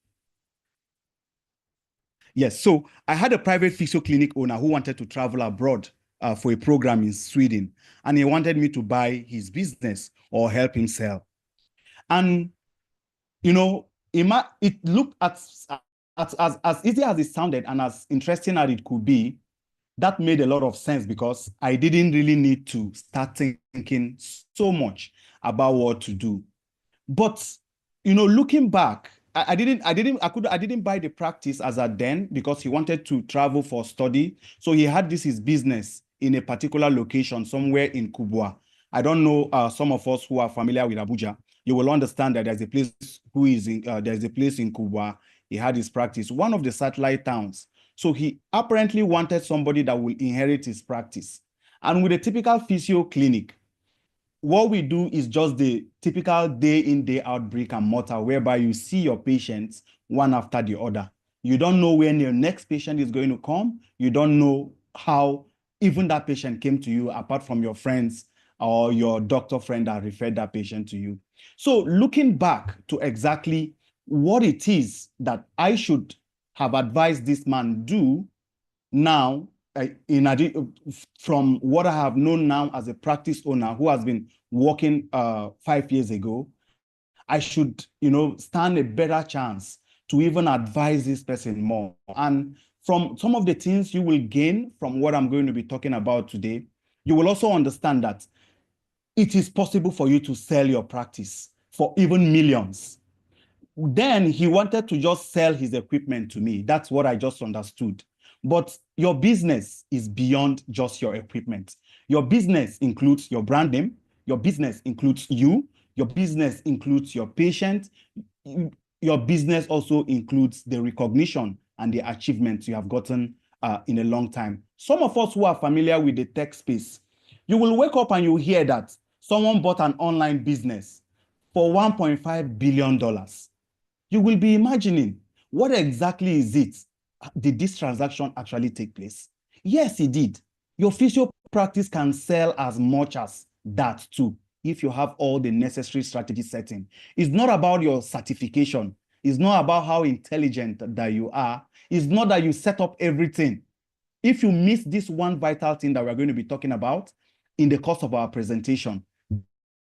yes, so I had a private physio clinic owner who wanted to travel abroad for a program in Sweden, and he wanted me to buy his business or help him sell. And, you know, it looked as easy as it sounded and as interesting as it could be. That made a lot of sense because I didn't really need to start thinking so much about what to do. But, you know, looking back, I didn't buy the practice as at then because he wanted to travel for study. So he had his business in a particular location somewhere in Kubwa. I don't know, some of us who are familiar with Abuja, you will understand that there's a place there's a place in Kubwa. He had his practice, one of the satellite towns. So he apparently wanted somebody that will inherit his practice. And with a typical physio clinic, what we do is just the typical day in, day out brick and mortar, whereby you see your patients one after the other. You don't know when your next patient is going to come. You don't know how even that patient came to you, apart from your friends or your doctor friend that referred that patient to you. So looking back to exactly what it is that I should have advised this man do now, from what I have known now as a practice owner who has been working 5 years ago, I should, stand a better chance to even advise this person more. And from some of the things you will gain from what I'm going to be talking about today, you will also understand that it is possible for you to sell your practice for even millions. Then he wanted to just sell his equipment to me. That's what I just understood. But your business is beyond just your equipment. Your business includes your brand name. Your business includes you. Your business includes your patient. Your business also includes the recognition and the achievements you have gotten in a long time. Some of us who are familiar with the tech space, you will wake up and you hear that someone bought an online business for $1.5 billion. You will be imagining, what exactly is it? Did this transaction actually take place? Yes, it did. Your physio practice can sell as much as that too, if you have all the necessary strategy setting. It's not about your certification. It's not about how intelligent that you are. It's not that you set up everything. If you miss this one vital thing that we're going to be talking about in the course of our presentation,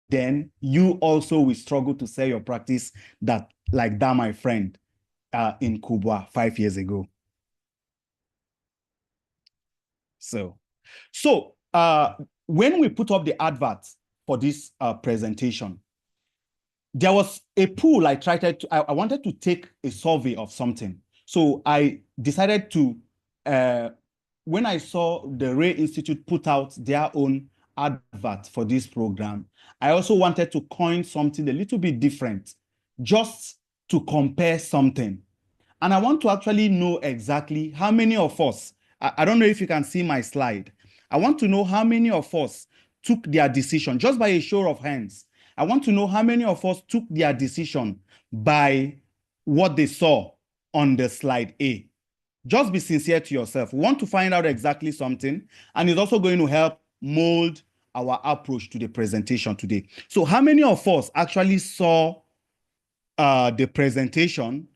then you also will struggle to sell your practice like that, my friend, in Kubwa 5 years ago. So when we put up the advert for this presentation, there was a pool I wanted to take a survey of something. So I decided to, when I saw the Ray Institute put out their own advert for this program, I also wanted to coin something a little bit different, just to compare something. And I want to actually know exactly how many of us, I don't know if you can see my slide. I want to know how many of us took their decision, just by a show of hands. I want to know how many of us took their decision by what they saw on the slide A. Just be sincere to yourself. We want to find out exactly something, and it's also going to help mold our approach to the presentation today. So how many of us actually saw the presentation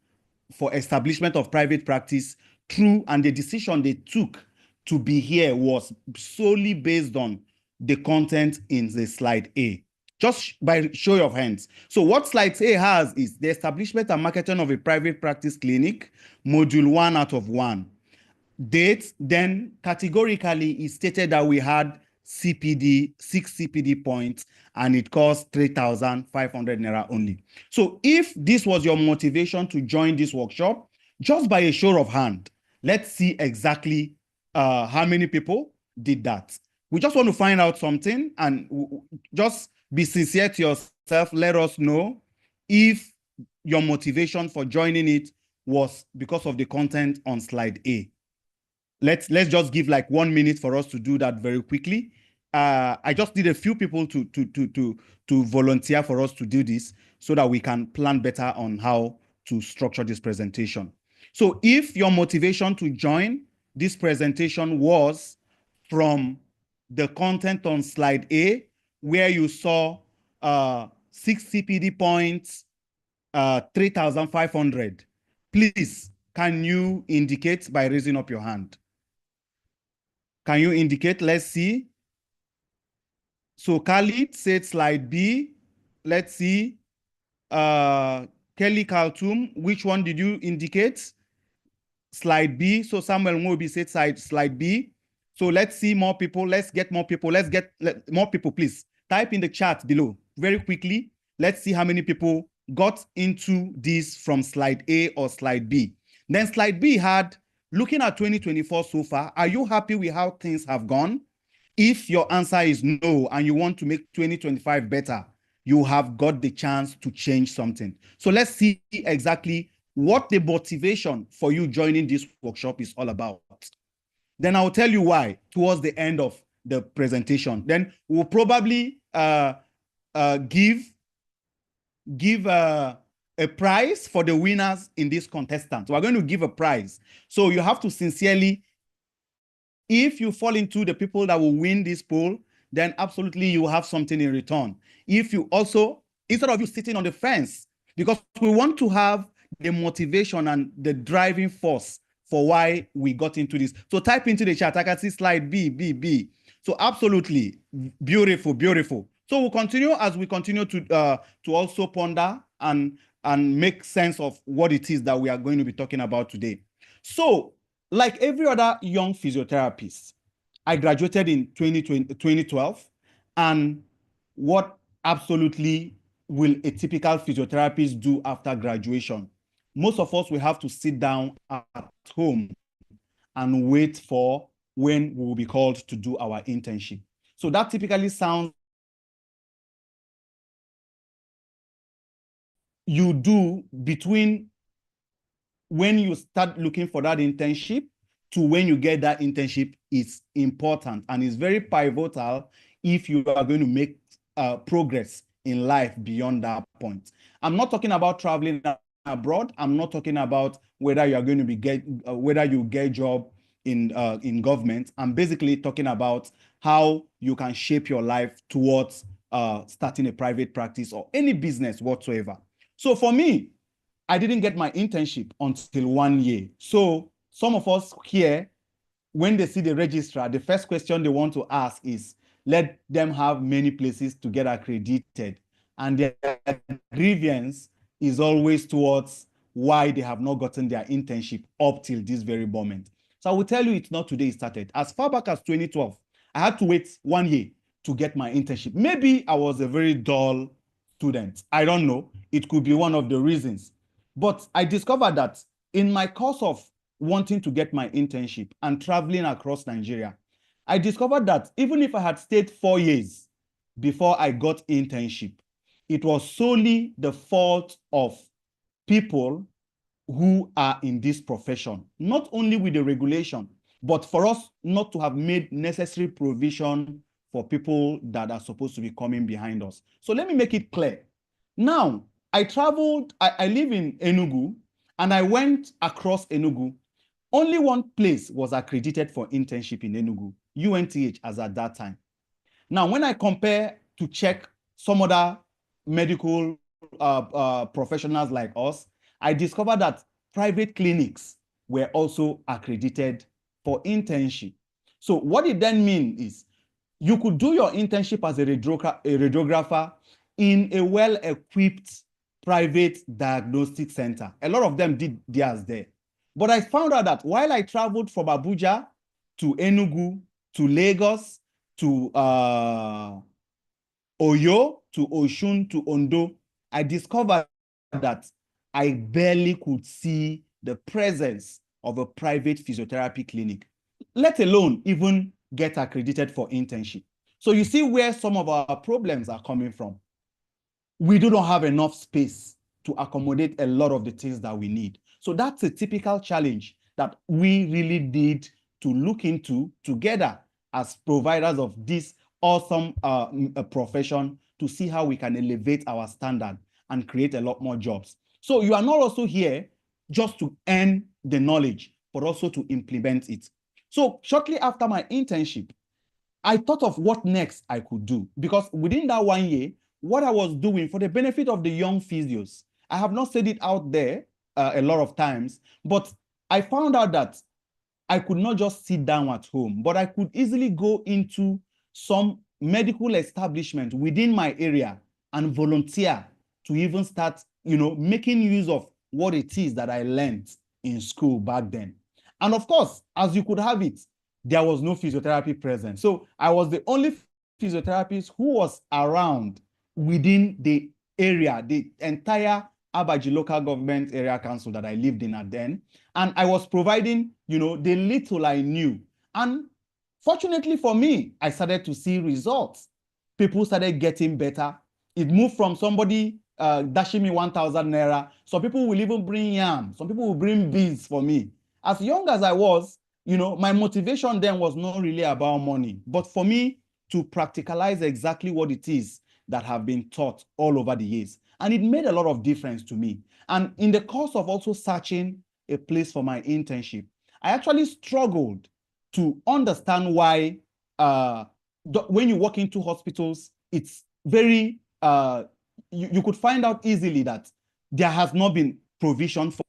for establishment of private practice through, and the decision they took to be here was solely based on the content in the slide A? Just by show of hands. So what slide A has is the establishment and marketing of a private practice clinic, module 1 out of 1. Date, then categorically it stated that we had CPD, 6 CPD points, and it cost 3,500 Naira only. So if this was your motivation to join this workshop, just by a show of hand, let's see exactly how many people did that. We just want to find out something, and just be sincere to yourself. Let us know if your motivation for joining it was because of the content on slide A. Let's just give like 1 minute for us to do that very quickly. I just need a few people to volunteer for us to do this so that we can plan better on how to structure this presentation. So if your motivation to join this presentation was from the content on slide A, where you saw 6 CPD points, 3,500, please, can you indicate by raising up your hand? Can you indicate? Let's see. So Khalid said slide B. Let's see. Kelly Kaltum, which one did you indicate? Slide B. So Samuel Mobi said slide B. So let's see more people. Let's get more people. Let's get more people, please. Type in the chat below very quickly. Let's see how many people got into this from slide A or slide B. Then slide B had, looking at 2024 so far, are you happy with how things have gone? If your answer is no, and you want to make 2025 better, you have got the chance to change something. So let's see exactly what the motivation for you joining this workshop is all about. Then I'll tell you why towards the end of the presentation. Then we'll probably give a prize for the winners in this contestant. We're going to give a prize. So you have to sincerely, if you fall into the people that will win this poll, then absolutely you have something in return. If you also, instead of you sitting on the fence, because we want to have the motivation and the driving force for why we got into this. So type into the chat. I can see slide B. So absolutely beautiful, beautiful. So we'll continue as we continue to also ponder and make sense of what it is that we are going to be talking about today. So, like every other young physiotherapist, I graduated in 2012, and what absolutely will a typical physiotherapist do after graduation? Most of us will have to sit down at home and wait for when we will be called to do our internship. So that typically sounds you do between when you start looking for that internship to when you get that internship is important and is very pivotal if you are going to make progress in life beyond that point. I'm not talking about traveling abroad. I'm not talking about whether you are going to be whether you get a job in government. I'm basically talking about how you can shape your life towards starting a private practice or any business whatsoever. So for me, I didn't get my internship until 1 year. So some of us here, when they see the registrar, the first question they want to ask is, let them have many places to get accredited. And their grievance is always towards why they have not gotten their internship up till this very moment. So I will tell you it's not today it started. As far back as 2012, I had to wait 1 year to get my internship. Maybe I was a very dull student. I don't know. It could be one of the reasons. But I discovered that in my course of wanting to get my internship and traveling across Nigeria, I discovered that even if I had stayed 4 years before I got internship, it was solely the fault of people who are in this profession, not only with the regulation, but for us not to have made necessary provision for people that are supposed to be coming behind us. So let me make it clear. Now, I traveled, I live in Enugu, and I went across Enugu. Only one place was accredited for internship in Enugu, UNTH as at that time. Now, when I compare to check some other medical professionals like us, I discovered that private clinics were also accredited for internship. So what it then means is you could do your internship as a radiographer in a well-equipped private diagnostic center. A lot of them did theirs there. But I found out that while I traveled from Abuja to Enugu, to Lagos, to Oyo, to Oshun, to Ondo, I discovered that I barely could see the presence of a private physiotherapy clinic, let alone even get accredited for internship. So you see where some of our problems are coming from. We do not have enough space to accommodate a lot of the things that we need. So that's a typical challenge that we really need to look into together as providers of this awesome profession to see how we can elevate our standard and create a lot more jobs. So you are not also here just to earn the knowledge, but also to implement it. So shortly after my internship, I thought of what next I could do, because within that 1 year, what I was doing for the benefit of the young physios, I have not said it out there a lot of times, but I found out that I could not just sit down at home, but I could easily go into some medical establishment within my area and volunteer to even start, making use of what it is that I learned in school back then. And of course, as you could have it, there was no physiotherapy present. So I was the only physiotherapist who was around within the area, the entire Abaji local government area council that I lived in at then. And I was providing, the little I knew. And fortunately for me, I started to see results. People started getting better. It moved from somebody dashing me 1,000 naira. Some people will even bring yam. Some people will bring beans for me. As young as I was, my motivation then was not really about money, but for me to practicalize exactly what it is that have been taught all over the years. And it made a lot of difference to me. And in the course of also searching a place for my internship, I actually struggled to understand why when you walk into hospitals, it's very, you could find out easily that there has not been provision for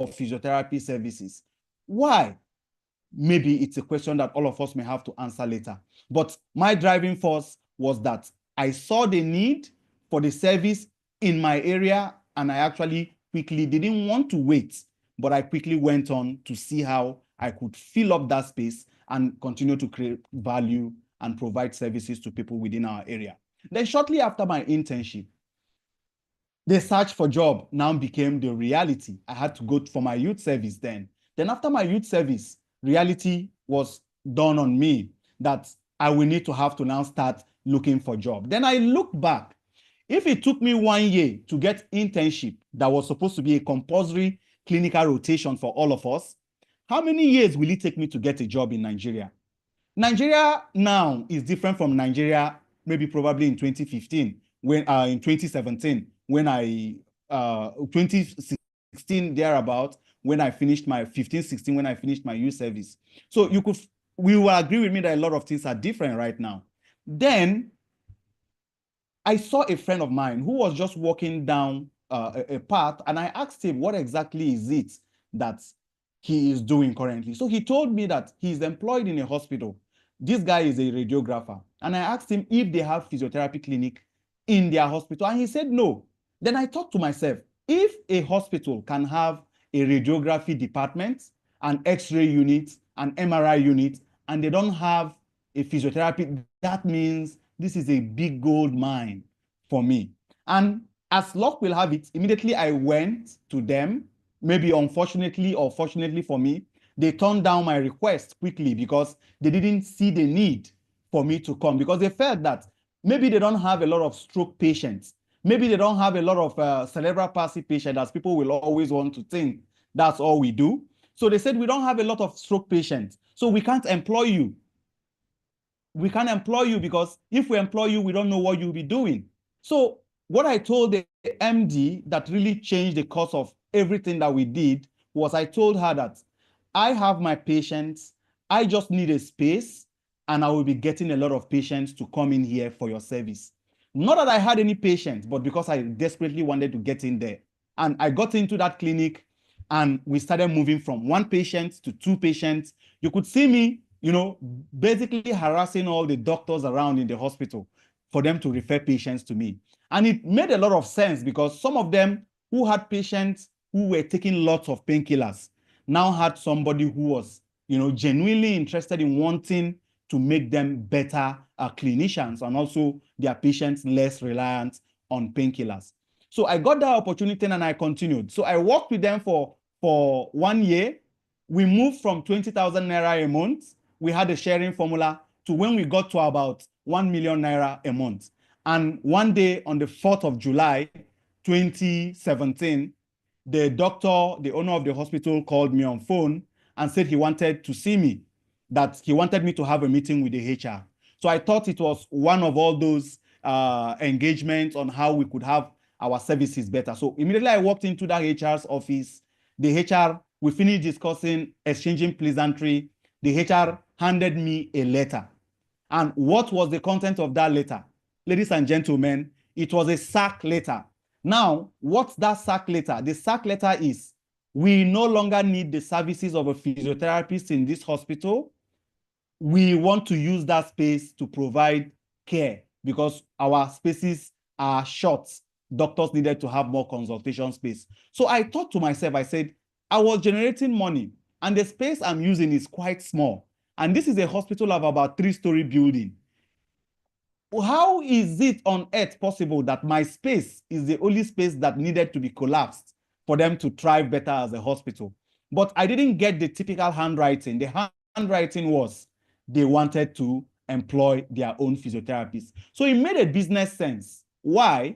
physiotherapy services. Why? Maybe it's a question that all of us may have to answer later. But my driving force was that I saw the need for the service in my area, and I actually quickly didn't want to wait, but I quickly went on to see how I could fill up that space and continue to create value and provide services to people within our area. Then shortly after my internship, the search for job now became the reality. I had to go for my youth service then. Then after my youth service, reality was dawned on me that I will need to have to now start looking for job. Then I looked back. If it took me 1 year to get internship that was supposed to be a compulsory clinical rotation for all of us, how many years will it take me to get a job in Nigeria? Nigeria now is different from Nigeria maybe probably in 2015, when in 2017, when 2016 thereabout, when I finished my 15-16, when I finished my youth service. So you will agree with me that a lot of things are different right now. Then I saw a friend of mine who was just walking down a path, and I asked him what exactly is it that he is doing currently. So he told me that he's employed in a hospital. This guy is a radiographer. And I asked him if they have physiotherapy clinic in their hospital, and he said no. Then I thought to myself, if a hospital can have a radiography department, an X-ray unit, an MRI unit, and they don't have a physiotherapy, that means this is a big gold mine for me. And as luck will have it, immediately I went to them. Maybe unfortunately or fortunately for me, they turned down my request quickly because they didn't see the need for me to come, because they felt that maybe they don't have a lot of stroke patients. Maybe they don't have a lot of cerebral palsy patients, as people will always want to think that's all we do. So they said, we don't have a lot of stroke patients, so we can't employ you. We can't employ you because if we employ you, we don't know what you'll be doing. So what I told the MD that really changed the course of everything that we did was, I told her that I have my patients, I just need a space, and I will be getting a lot of patients to come in here for your service. Not that I had any patients, but because I desperately wanted to get in there. And I got into that clinic, and we started moving from 1 patient to 2 patients. You could see me, basically harassing all the doctors around in the hospital for them to refer patients to me. And it made a lot of sense, because some of them who had patients who were taking lots of painkillers now had somebody who was, genuinely interested in wanting to make them better clinicians, and also their patients less reliant on painkillers. So I got that opportunity and I continued. So I worked with them for 1 year. We moved from 20,000 naira a month. We had a sharing formula, to when we got to about 1 million naira a month. And one day on the 4th of July, 2017, the doctor, the owner of the hospital, called me on phone and said he wanted to see me, that he wanted me to have a meeting with the HR. So I thought it was one of all those engagements on how we could have our services better. So immediately I walked into that HR's office. The HR, we finished discussing, exchanging pleasantry. The HR handed me a letter. And what was the content of that letter? Ladies and gentlemen, it was a sack letter. Now, what's that sack letter? The sack letter is, we no longer need the services of a physiotherapist in this hospital. We want to use that space to provide care, because our spaces are short. Doctors needed to have more consultation space. So I thought to myself, I said, I was generating money, and the space I'm using is quite small. And this is a hospital of about 3-story building. How is it on earth possible that my space is the only space that needed to be collapsed for them to thrive better as a hospital? But I didn't get the typical handwriting. The handwriting was, they wanted to employ their own physiotherapists. So it made a business sense. Why?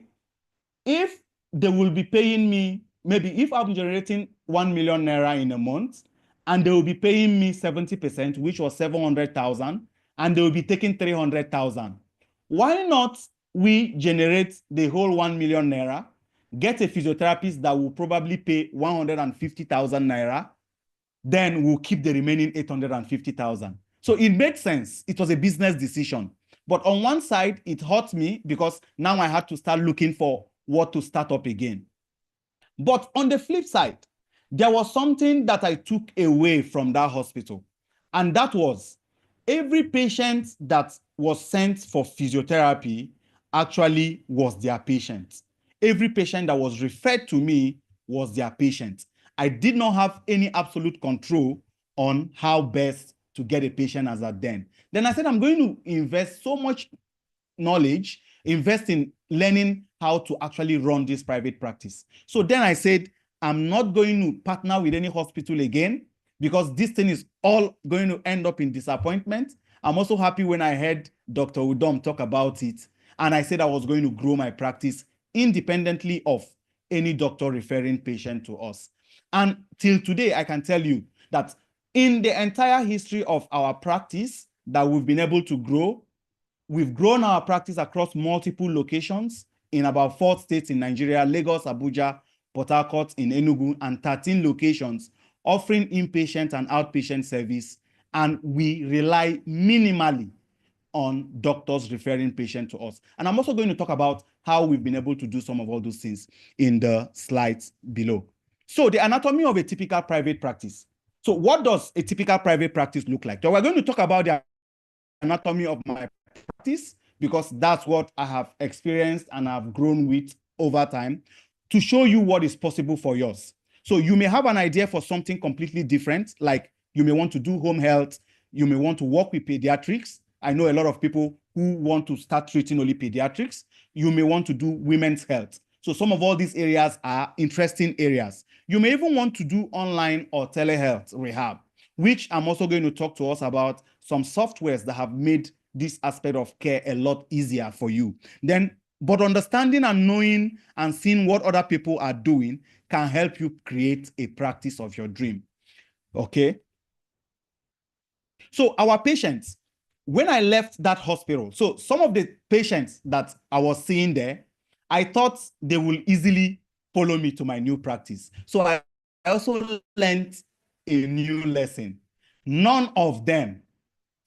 If they will be paying me, maybe if I'm generating 1 million naira in a month, and they will be paying me 70%, which was 700,000, and they will be taking 300,000. Why not we generate the whole 1 million naira, get a physiotherapist that will probably pay 150,000 naira, then we'll keep the remaining 850,000. So it made sense. It was a business decision. But on one side, it hurt me, because now I had to start looking for what to start up again. But on the flip side, there was something that I took away from that hospital, and that was every patient that was sent for physiotherapy actually was their patient. Every patient that was referred to me was their patient. I did not have any absolute control on how best to get a patient as at then. Then I said, I'm going to invest so much knowledge, invest in learning how to actually run this private practice. So then I said, I'm not going to partner with any hospital again because this thing is all going to end up in disappointment. I'm also happy when I heard Dr. Udom talk about it, and I said I was going to grow my practice independently of any doctor referring patient to us. And till today, I can tell you that in the entire history of our practice that we've been able to grow, we've grown our practice across multiple locations in about 4 states in Nigeria: Lagos, Abuja, Port Harcourt, in Enugu, and 13 locations offering inpatient and outpatient service. And we rely minimally on doctors referring patients to us. And I'm also going to talk about how we've been able to do some of all those things in the slides below. So the anatomy of a typical private practice. So what does a typical private practice look like? So we're going to talk about the anatomy of my practice because that's what I have experienced and I've grown with over time, to show you what is possible for yours. So you may have an idea for something completely different, like you may want to do home health, you may want to work with pediatrics. I know a lot of people who want to start treating only pediatrics. You may want to do women's health. So some of all these areas are interesting areas. You may even want to do online or telehealth rehab, which I'm also going to talk to us about some softwares that have made this aspect of care a lot easier for you. But understanding and knowing and seeing what other people are doing can help you create a practice of your dream. Okay? So our patients, when I left that hospital, so some of the patients that I was seeing there, I thought they will easily follow me to my new practice. So I also learned a new lesson. None of them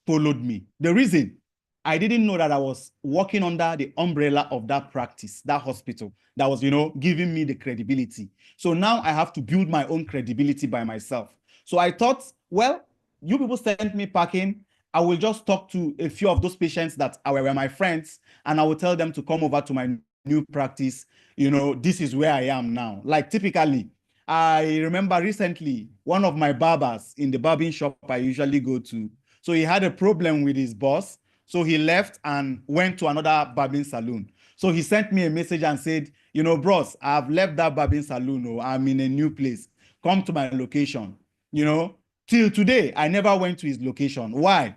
followed me. The reason, I didn't know that I was working under the umbrella of that practice, that hospital, that was, giving me the credibility. So now I have to build my own credibility by myself. So I thought, well, you people sent me packing. I will just talk to a few of those patients that were my friends, and I will tell them to come over to my new practice. This is where I am now. Like typically, I remember recently, one of my barbers in the barbing shop I usually go to, so he had a problem with his boss. So he left and went to another barbing salon. So he sent me a message and said, bros, I've left that barbing salon. Oh, I'm in a new place. Come to my location. Till today, I never went to his location. Why?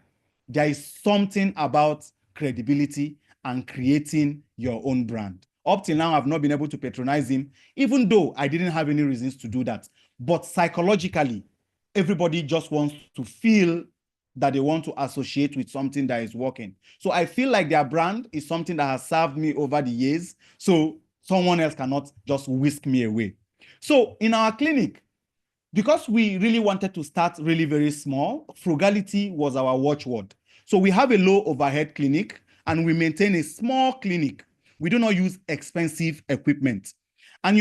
There is something about credibility and creating your own brand. Up till now, I've not been able to patronize him, even though I didn't have any reasons to do that. But psychologically, everybody just wants to feel that they want to associate with something that is working. So I feel like their brand is something that has served me over the years, so someone else cannot just whisk me away. So in our clinic, because we really wanted to start really very small, frugality was our watchword. So we have a low overhead clinic and we maintain a small clinic. We do not use expensive equipment. And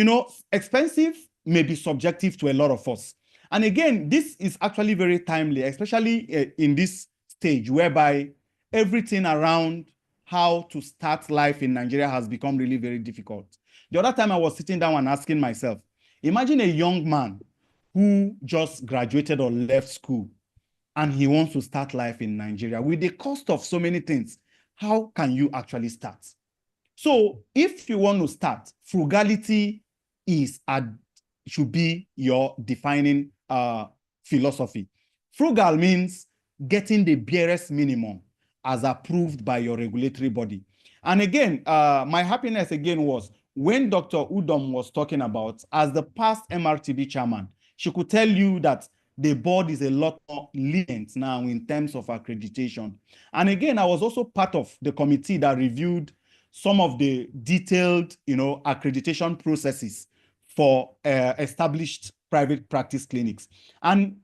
expensive may be subjective to a lot of us. And again, this is actually very timely, especially in this stage whereby everything around how to start life in Nigeria has become really very difficult. The other time I was sitting down and asking myself, imagine a young man who just graduated or left school and he wants to start life in Nigeria with the cost of so many things. How can you actually start? So if you want to start, frugality should be your defining philosophy. Frugal means getting the barest minimum as approved by your regulatory body. And again, my happiness again was when Dr. Udom was talking about, as the past MRTB chairman, she could tell you that the board is a lot more lenient now in terms of accreditation. And again, I was also part of the committee that reviewed some of the detailed, accreditation processes for established private practice clinics. And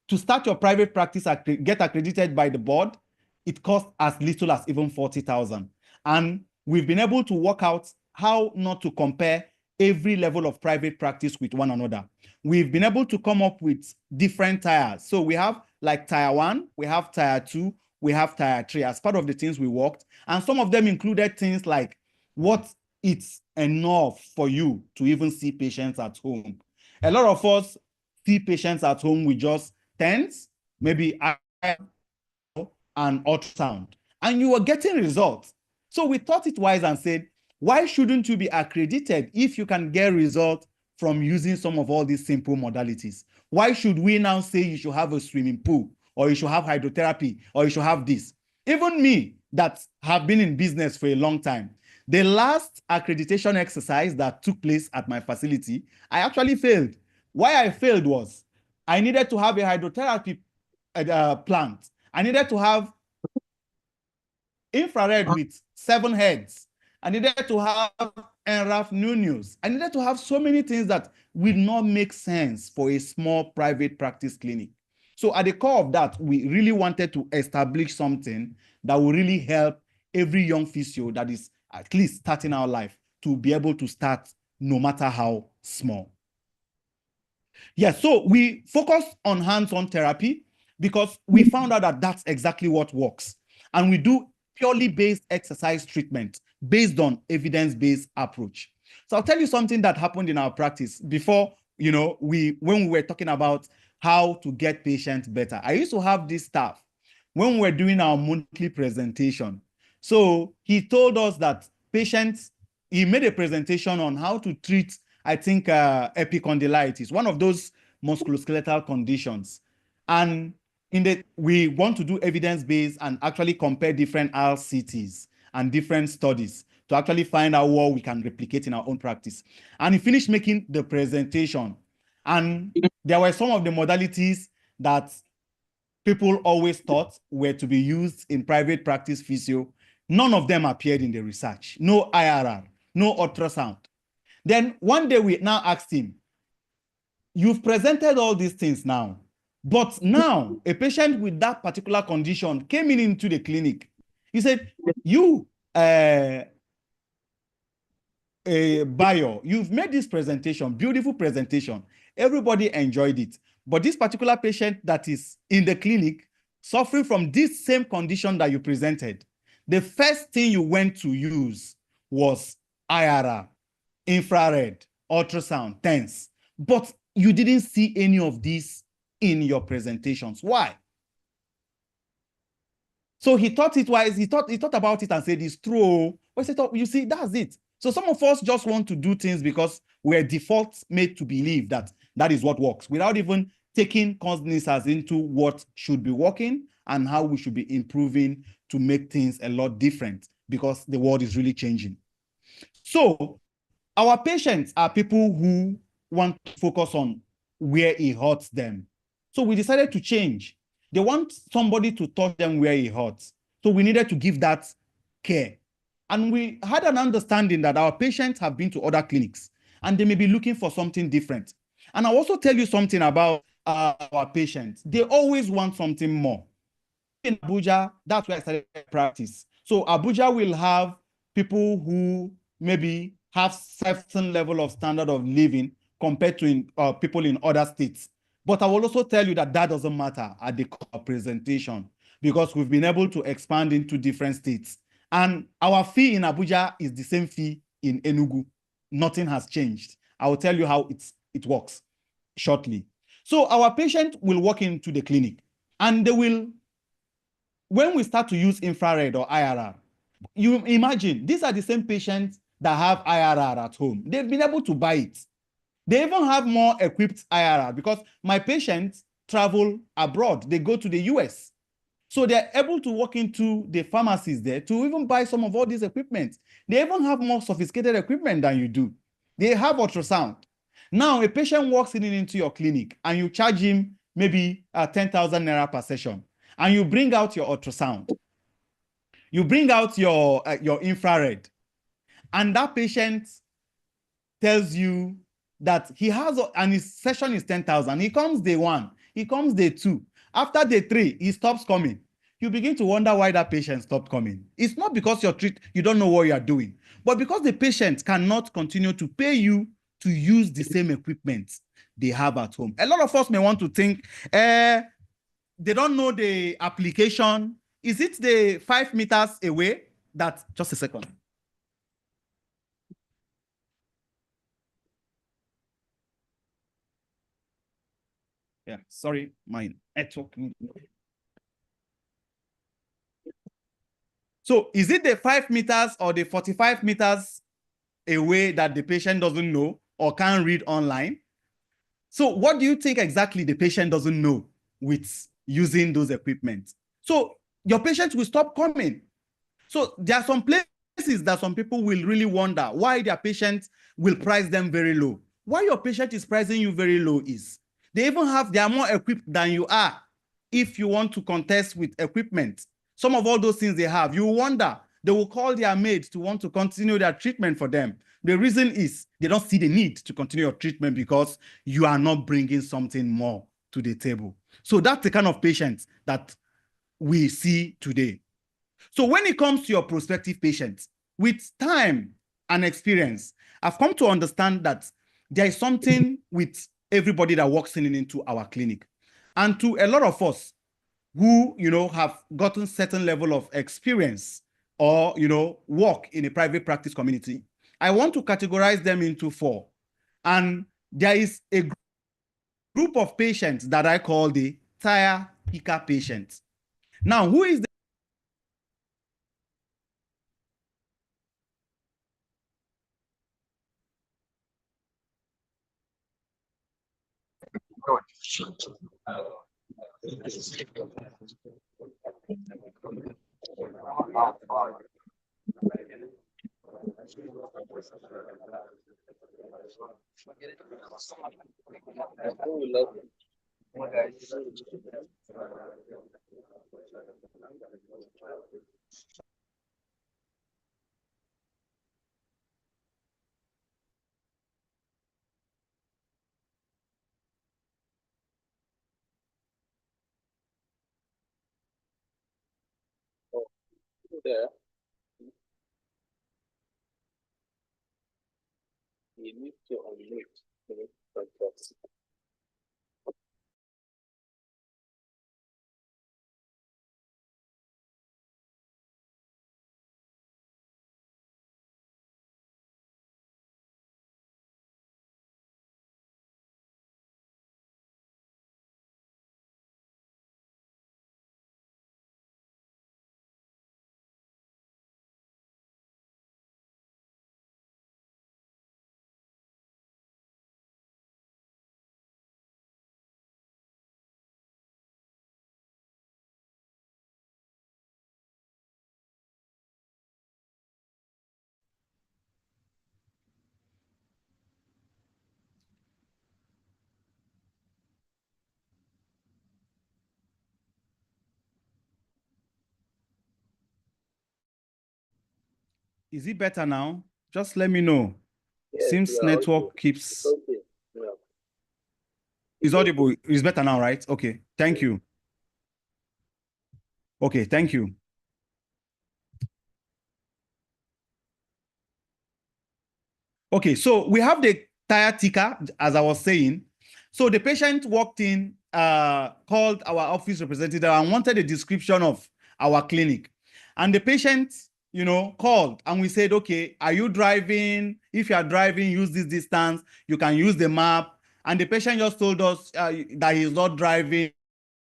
to start your private practice, get accredited by the board, it costs as little as even 40,000. And we've been able to work out how not to compare every level of private practice with one another. We've been able to come up with different tiers. So we have like tier 1, we have tier 2, we have tier 3 as part of the things we worked. And some of them included things like what it's enough for you to even see patients at home. A lot of us see patients at home with just TENS, maybe and ultrasound, and you were getting results. So we thought it wise and said, why shouldn't you be accredited if you can get results from using some of all these simple modalities? Why should we now say you should have a swimming pool, or you should have hydrotherapy, or you should have this? Even me, that have been in business for a long time, the last accreditation exercise that took place at my facility, I actually failed. Why I failed was I needed to have a hydrotherapy plant. I needed to have infrared with 7 heads. I needed to have NRAF new news. I needed to have so many things that will not make sense for a small private practice clinic. So at the core of that, we really wanted to establish something that will really help every young physio that is at least starting our life to be able to start no matter how small. Yeah, so we focus on hands-on therapy because we found out that that's exactly what works. And we do purely based exercise treatment based on evidence-based approach. So I'll tell you something that happened in our practice before, when we were talking about how to get patients better. I used to have this staff when we were doing our monthly presentation. So he told us that he made a presentation on how to treat, I think, epicondylitis, one of those musculoskeletal conditions. And we want to do evidence-based and actually compare different RCTs and different studies to actually find out what we can replicate in our own practice. And he finished making the presentation. And there were some of the modalities that people always thought were to be used in private practice physio. None of them appeared in the research. No IRR, no ultrasound. Then one day we now asked him, you've presented all these things now, but now a patient with that particular condition came into the clinic. He said, you, Bayo, you've made this presentation, beautiful presentation. Everybody enjoyed it. But this particular patient that is in the clinic suffering from this same condition that you presented, the first thing you went to use was IRR, infrared, ultrasound, TENS. But you didn't see any of these in your presentations. Why? So he thought it wise, he thought about it and said it's true. But he said, you see, that's it. So some of us just want to do things because we're default made to believe that that is what works without even taking cognizance into what should be working and how we should be improving to make things a lot different because the world is really changing. So our patients are people who want to focus on where it hurts them. So we decided to change. They want somebody to touch them where it hurts. So we needed to give that care. And we had an understanding that our patients have been to other clinics and they may be looking for something different. And I'll also tell you something about our patients. They always want something more. In Abuja, that's where I started practice. So Abuja will have people who maybe have certain level of standard of living compared to people in other states. But I will also tell you that that doesn't matter at the presentation because we've been able to expand into different states. And our fee in Abuja is the same fee in Enugu. Nothing has changed. I will tell you how it works shortly. So our patient will walk into the clinic and they will, when we start to use infrared or IRR, you imagine these are the same patients that have IRR at home. They've been able to buy it. They even have more equipped IRR because my patients travel abroad. They go to the US. So they're able to walk into the pharmacies there to even buy some of all these equipment. They even have more sophisticated equipment than you do. They have ultrasound. Now, a patient walks into your clinic and you charge him maybe 10,000 naira per session, and you bring out your ultrasound. You bring out your infrared, and that patient tells you that he has, and his session is 10,000. He comes day 1, he comes day 2. After day 3, he stops coming. you begin to wonder why that patient stopped coming. It's not because you don't know what you are doing, but because the patient cannot continue to pay you to use the same equipment they have at home. A lot of us may want to think, they don't know the application. Is it the 5 meters away? Just a second. Yeah, sorry, my network. So is it the 5 meters or the 45 meters away that the patient doesn't know or can't read online? So what do you think exactly the patient doesn't know with using those equipment? So your patient will stop coming. So there are some places that some people will really wonder why their patient will price them very low. Why your patient is pricing you very low is they are more equipped than you are. If you want to contest with equipment, some of all those things they have, you wonder, they will call their maid to want to continue their treatment for them. The reason is they don't see the need to continue your treatment because you are not bringing something more to the table. So that's the kind of patients that we see today. So when it comes to your prospective patients, with time and experience, I've come to understand that there is something with everybody that walks in into our clinic. And to a lot of us who, have gotten certain level of experience or, work in a private practice community, I want to categorize them into 4. And there is a group of patients that I call the tire kicker patients. Now, who is the there? You need to unmute. Fantastic. Is it better now? Just let me know. Yes, Seems network keeps... Okay. Yeah. Is audible. It's better now, right? Okay. Thank you. Okay. Thank you. Okay. So we have the tire ticker, as I was saying. So the patient walked in, called our office representative and wanted a description of our clinic. And the patient, called and we said, okay, are you driving? If you are driving, use this distance. You can use the map. And the patient just told us that he's not driving.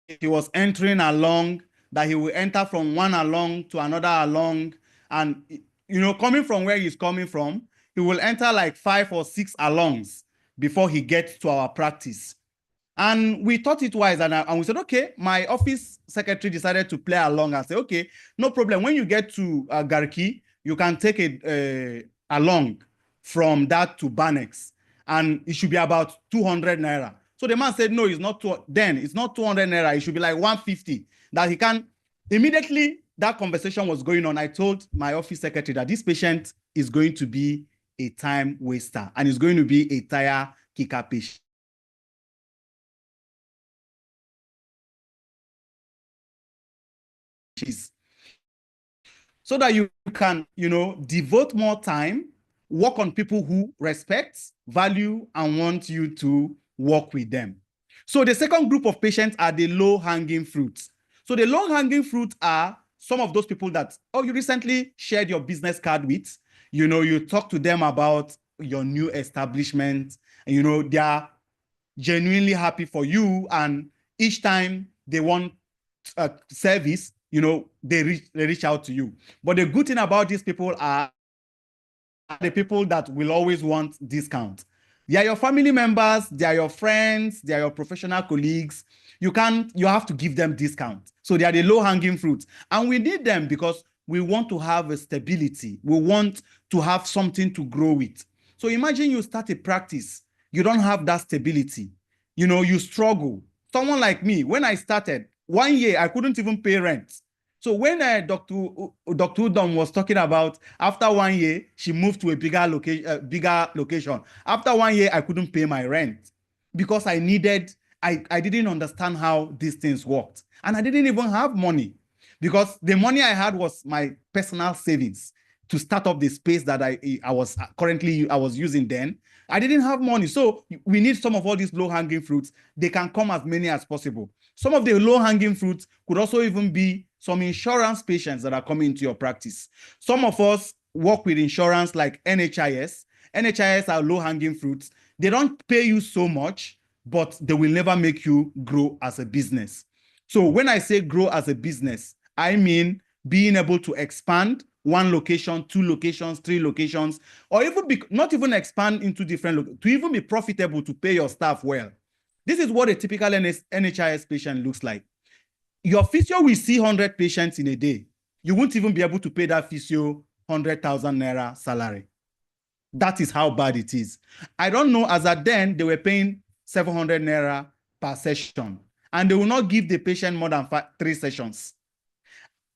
He was entering along, that he will enter from one along to another along. And, coming from where he's coming from, he will enter like 5 or 6 alongs before he gets to our practice. And we thought it wise, and we said, okay, my office secretary decided to play along and say, okay, no problem. When you get to Garki, you can take it along from that to Banex, and it should be about 200 naira. So the man said, no, it's not it's not 200 naira. It should be like 150. That he can immediately. That conversation was going on. I told my office secretary that this patient is going to be a time waster and is going to be a tire kicker patient. niches so that you can, devote more time, work on people who respect, value, and want you to work with them. So the second group of patients are the low-hanging fruits. So the low-hanging fruit are some of those people that, you recently shared your business card with, you talk to them about your new establishment, and, they are genuinely happy for you. And each time they want a service, they reach out to you. But the good thing about these people are the people that will always want discount. They are your family members, they are your friends, they are your professional colleagues. You have to give them discount. So they are the low-hanging fruits. And we need them because we want to have a stability. We want to have something to grow with. So imagine you start a practice, you don't have that stability. You struggle. Someone like me, when I started, 1 year, I couldn't even pay rent. So when Dr. Udom was talking about after 1 year, she moved to a bigger location. After 1 year, I couldn't pay my rent because I didn't understand how these things worked. And I didn't even have money because the money I had was my personal savings to start up the space that I was using then. I didn't have money. So we need some of all these low-hanging fruits. They can come as many as possible. Some of the low-hanging fruits could also even be some insurance patients that are coming into your practice. Some of us work with insurance like NHIS. NHIS are low-hanging fruits. They don't pay you so much, but they will never make you grow as a business. So when I say grow as a business, I mean being able to expand 1 location, 2 locations, 3 locations, or even not even expand into different to even be profitable to pay your staff well. This is what a typical NHIS patient looks like. Your physio will see 100 patients in a day. You won't even be able to pay that physio 100,000 naira salary. That is how bad it is. I don't know, as at then, they were paying 700 naira per session, and they will not give the patient more than 3 sessions.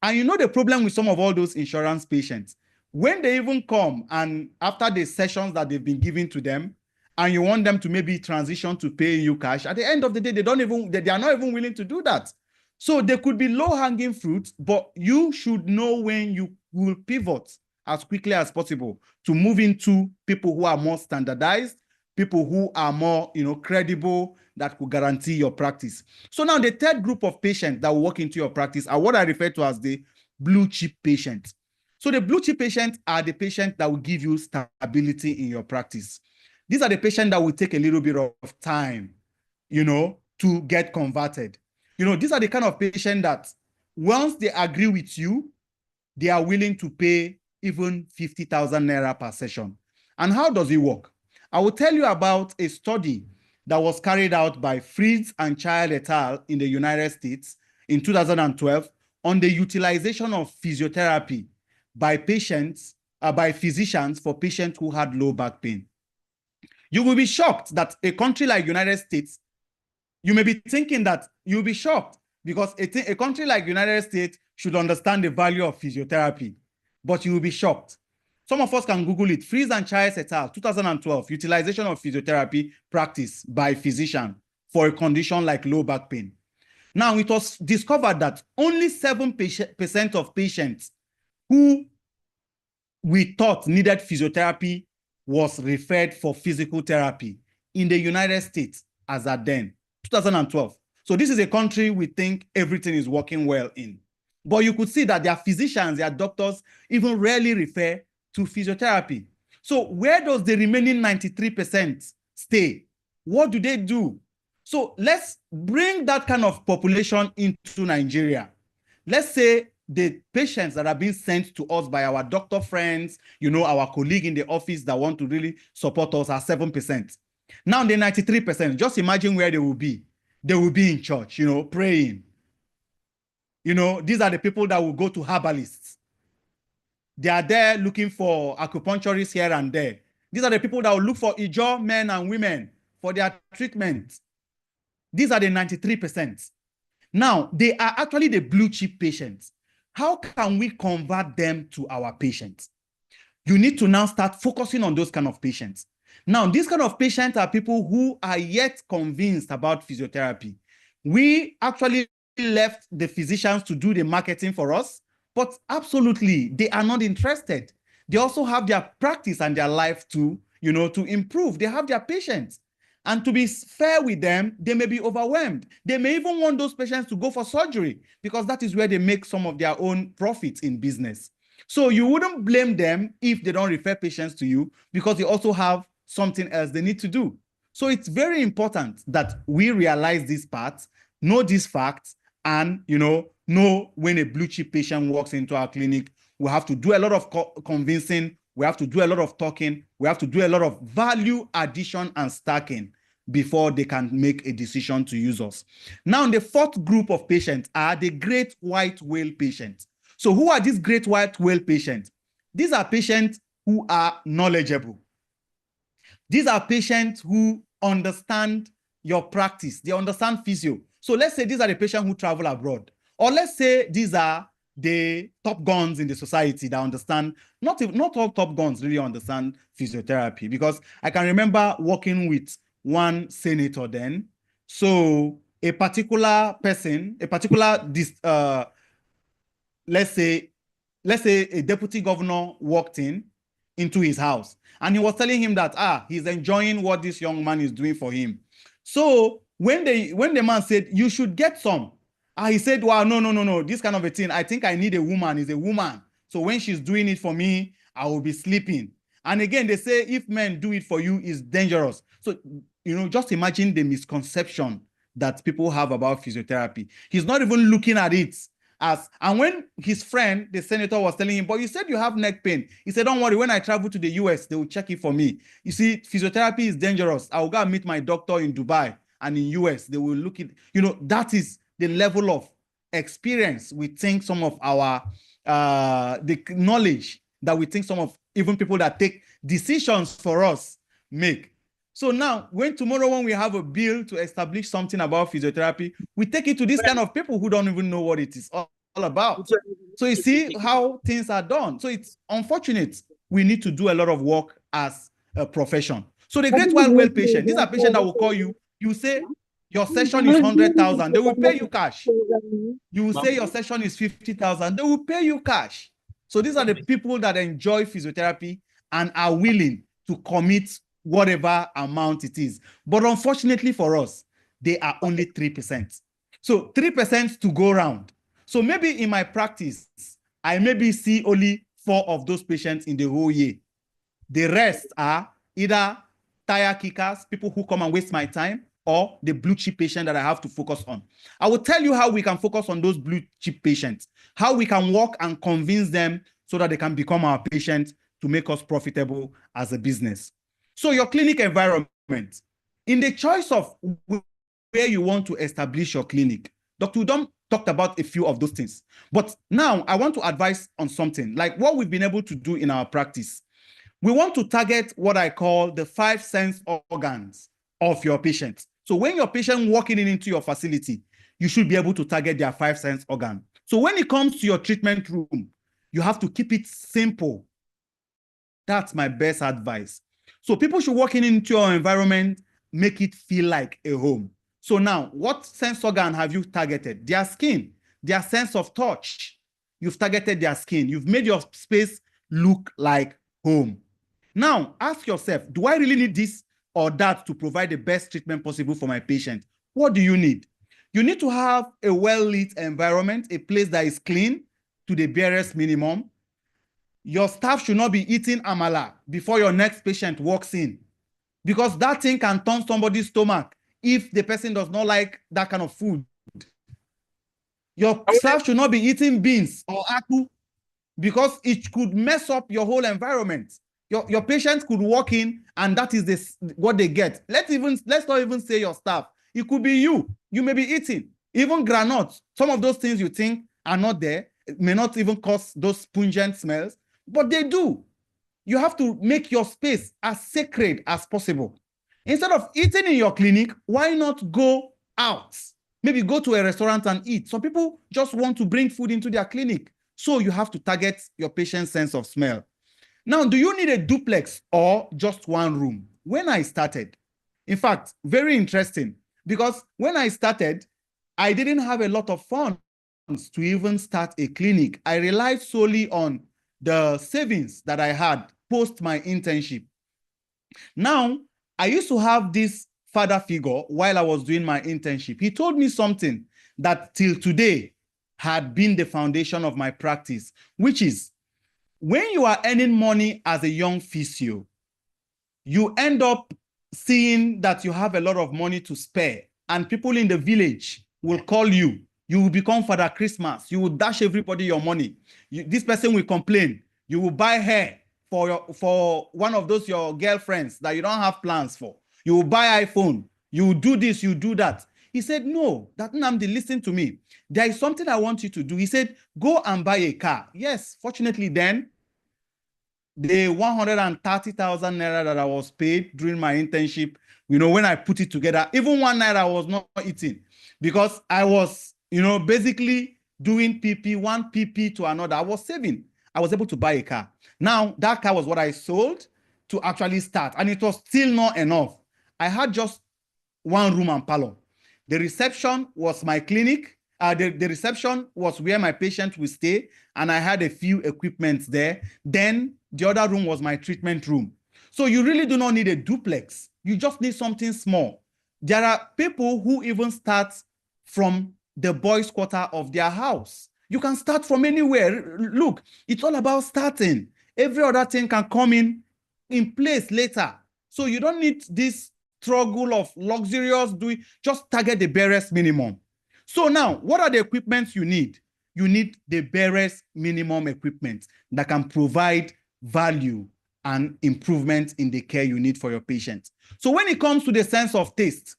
And the problem with some of all those insurance patients, when they even come and after the sessions that they've been given to them, and you want them to maybe transition to paying you cash, at the end of the day, they are not even willing to do that. So there could be low-hanging fruits, but you should know when you will pivot as quickly as possible to move into people who are more standardized, people who are more, credible, that could guarantee your practice. So now the third group of patients that will walk into your practice are what I refer to as the blue chip patients. So the blue chip patients are the patients that will give you stability in your practice. These are the patients that will take a little bit of time, to get converted. These are the kind of patients that once they agree with you, they are willing to pay even 50,000 naira per session. And how does it work? I will tell you about a study that was carried out by Fritz and Child et al. In the United States in 2012 on the utilization of physiotherapy by physicians for patients who had low back pain. You will be shocked that a country like United States, you may be thinking that you'll be shocked because a country like United States should understand the value of physiotherapy, but you will be shocked. Some of us can Google it. Fritz and Child et al. 2012, utilization of physiotherapy practice by physician for a condition like low back pain. Now, it was discovered that only 7% of patients who we thought needed physiotherapy was referred for physical therapy in the United States as at then, 2012. So this is a country we think everything is working well in. But you could see that their physicians, their doctors even rarely refer to physiotherapy. So where does the remaining 93% stay? What do they do? So let's bring that kind of population into Nigeria. Let's say the patients that are being sent to us by our doctor friends, our colleague in the office that want to really support us are 7%. Now the 93%, just imagine where they will be. They will be in church, praying. These are the people that will go to herbalists. They are there looking for acupuncturists here and there. These are the people that will look for Ijaw men and women for their treatment. These are the 93%. Now, they are actually the blue chip patients. How can we convert them to our patients? You need to now start focusing on those kind of patients. Now, these kind of patients are people who are yet convinced about physiotherapy. We actually left the physicians to do the marketing for us, but absolutely, they are not interested. They also have their practice and their life to, to improve. They have their patients. And to be fair with them, they may be overwhelmed. They may even want those patients to go for surgery because that is where they make some of their own profits in business. So you wouldn't blame them if they don't refer patients to you because they also have something else they need to do. So it's very important that we realize these parts, know these facts, and know when a blue chip patient walks into our clinic, we have to do a lot of convincing, we have to do a lot of talking, we have to do a lot of value addition and stacking before they can make a decision to use us. Now, the fourth group of patients are the great white whale patients. So who are these great white whale patients? These are patients who are knowledgeable. These are patients who understand your practice. They understand physio. So let's say these are the patients who travel abroad. Or let's say these are the top guns in the society that understand, not all top guns really understand physiotherapy, because I can remember working with one senator then. So a particular person, let's say a deputy governor walked into his house and he was telling him that he's enjoying what this young man is doing for him. So when the man said you should get some, he said, well, no, this kind of a thing, I think I need a woman. Is a woman, so when she's doing it for me, I will be sleeping. And again, they say if men do it for you, it's dangerous. So just imagine the misconception that people have about physiotherapy. He's not even looking at it and when his friend, the senator, was telling him, but you said you have neck pain. He said, don't worry, when I travel to the US, they will check it for me. You see, physiotherapy is dangerous. I will go and meet my doctor in Dubai and in US, they will look at, that is the level of experience we think some of our, the knowledge that we think some of even people that take decisions for us make. So now, tomorrow when we have a bill to establish something about physiotherapy, we take it to this kind of people who don't even know what it is all about. So you see how things are done. So it's unfortunate. We need to do a lot of work as a profession. So the great white whale patient, these are patients that will call you. You say your session is 100,000, they will pay you cash. You will say your session is 50,000, they will pay you cash. So these are the people that enjoy physiotherapy and are willing to commit whatever amount it is. But unfortunately for us, they are only 3%. So 3% to go around. So maybe in my practice, I maybe see only 4 of those patients in the whole year. The rest are either tire kickers, people who come and waste my time, or the blue chip patient that I have to focus on. I will tell you how we can focus on those blue chip patients, how we can work and convince them so that they can become our patients to make us profitable as a business. So your clinic environment, in the choice of where you want to establish your clinic, Dr. Udom talked about a few of those things. But now I want to advise on something like what we've been able to do in our practice. We want to target what I call the 5 sense organs of your patient. So when your patient walking into your facility, you should be able to target their 5 sense organ. So when it comes to your treatment room, you have to keep it simple. That's my best advice. So people should walk into your environment, make it feel like a home. So now, what sense organ have you targeted? Their skin, their sense of touch. You've targeted their skin. You've made your space look like home. Now, ask yourself, do I really need this or that to provide the best treatment possible for my patient? What do you need? You need to have a well-lit environment, a place that is clean to the barest minimum. Your staff should not be eating amala before your next patient walks in, because that thing can turn somebody's stomach if the person does not like that kind of food. Your staff should not be eating beans or aku, because it could mess up your whole environment. Your patients could walk in and that is what they get. Let's not even say your staff. It could be you. You may be eating even granules. Some of those things you think are not there, it may not even cause those pungent smells, but they do. You have to make your space as sacred as possible. Instead of eating in your clinic, why not go out? Maybe go to a restaurant and eat. Some people just want to bring food into their clinic. So you have to target your patient's sense of smell. Now, do you need a duplex or just one room? When I started, in fact, very interesting, because when I started, I didn't have a lot of funds to even start a clinic. I relied solely on the savings that I had post my internship. Now, I used to have this father figure while I was doing my internship. He told me something that till today had been the foundation of my practice, which is when you are earning money as a young physio, you end up seeing that you have a lot of money to spare, and people in the village will call you. You will become Father Christmas. You will dash everybody your money. This person will complain. You will buy hair for one of those your girlfriends that you don't have plans for. You will buy iPhone. You will do this, you do that. He said, no, that Nnamdi, listen to me. There is something I want you to do. He said, go and buy a car. Yes, fortunately then, the 130,000 naira that I was paid during my internship, when I put it together, even 1 naira I was not eating, because I was, basically doing PP, one PP to another. I was saving. I was able to buy a car. Now, that car was what I sold to actually start, and it was still not enough. I had just 1 room and parlor. The reception was my clinic. The reception was where my patient will stay, and I had a few equipments there. Then the other room was my treatment room. So you really do not need a duplex. You just need something small. There are people who even start from the boys' quarter of their house. You can start from anywhere. Look, it's all about starting. Every other thing can come in place later. So you don't need this struggle of luxurious doing, just target the barest minimum. So now, what are the equipments you need? You need the barest minimum equipment that can provide value and improvement in the care you need for your patient. So when it comes to the sense of taste,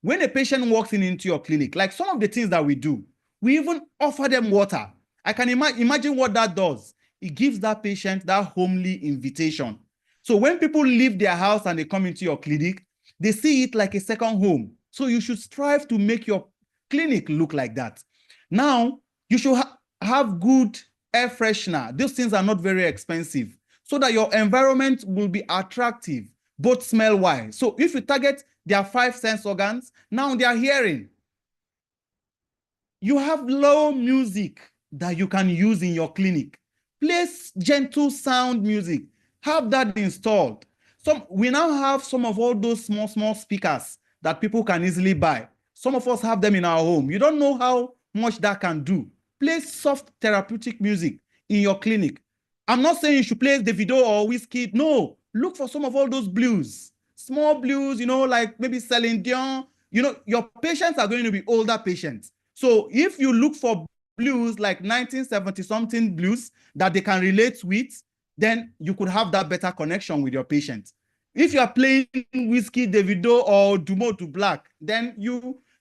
when a patient walks into your clinic, like some of the things that we do, we even offer them water. I can imagine what that does. It gives that patient that homely invitation. So when people leave their house and they come into your clinic, they see it like a second home. So you should strive to make your clinic look like that. Now, you should have good air freshener. Those things are not very expensive, so that your environment will be attractive, both smell-wise. So if you target their 5 sense organs, now they are hearing. You have low music that you can use in your clinic. Play gentle sound music. Have that installed. We now have some of all those small speakers that people can easily buy. Some of us have them in our home. You don't know how much that can do. Play soft therapeutic music in your clinic. I'm not saying you should play Davido or Wizkid. No, look for some of all those blues. Small blues, like maybe Celine Dion. Your patients are going to be older patients. So if you look for blues like 1970-something blues that they can relate with, then you could have that better connection with your patient. If you are playing Wizkid, Davido, or Dumo to Black, then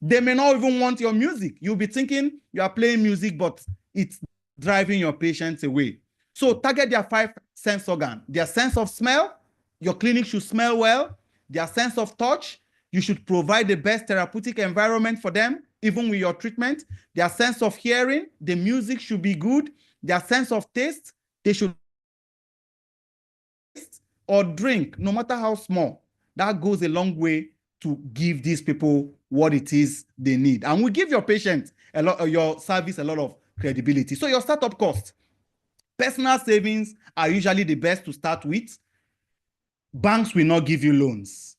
they may not even want your music. You'll be thinking you are playing music, but it's driving your patients away. So target their 5 sense organ. Their sense of smell, your clinic should smell well. Their sense of touch, you should provide the best therapeutic environment for them, even with your treatment. Their sense of hearing, the music should be good. Their sense of taste, they should or drink, no matter how small. That goes a long way to give these people what it is they need. And we give your patient your service a lot of credibility. So your startup cost, personal savings are usually the best to start with. Banks will not give you loans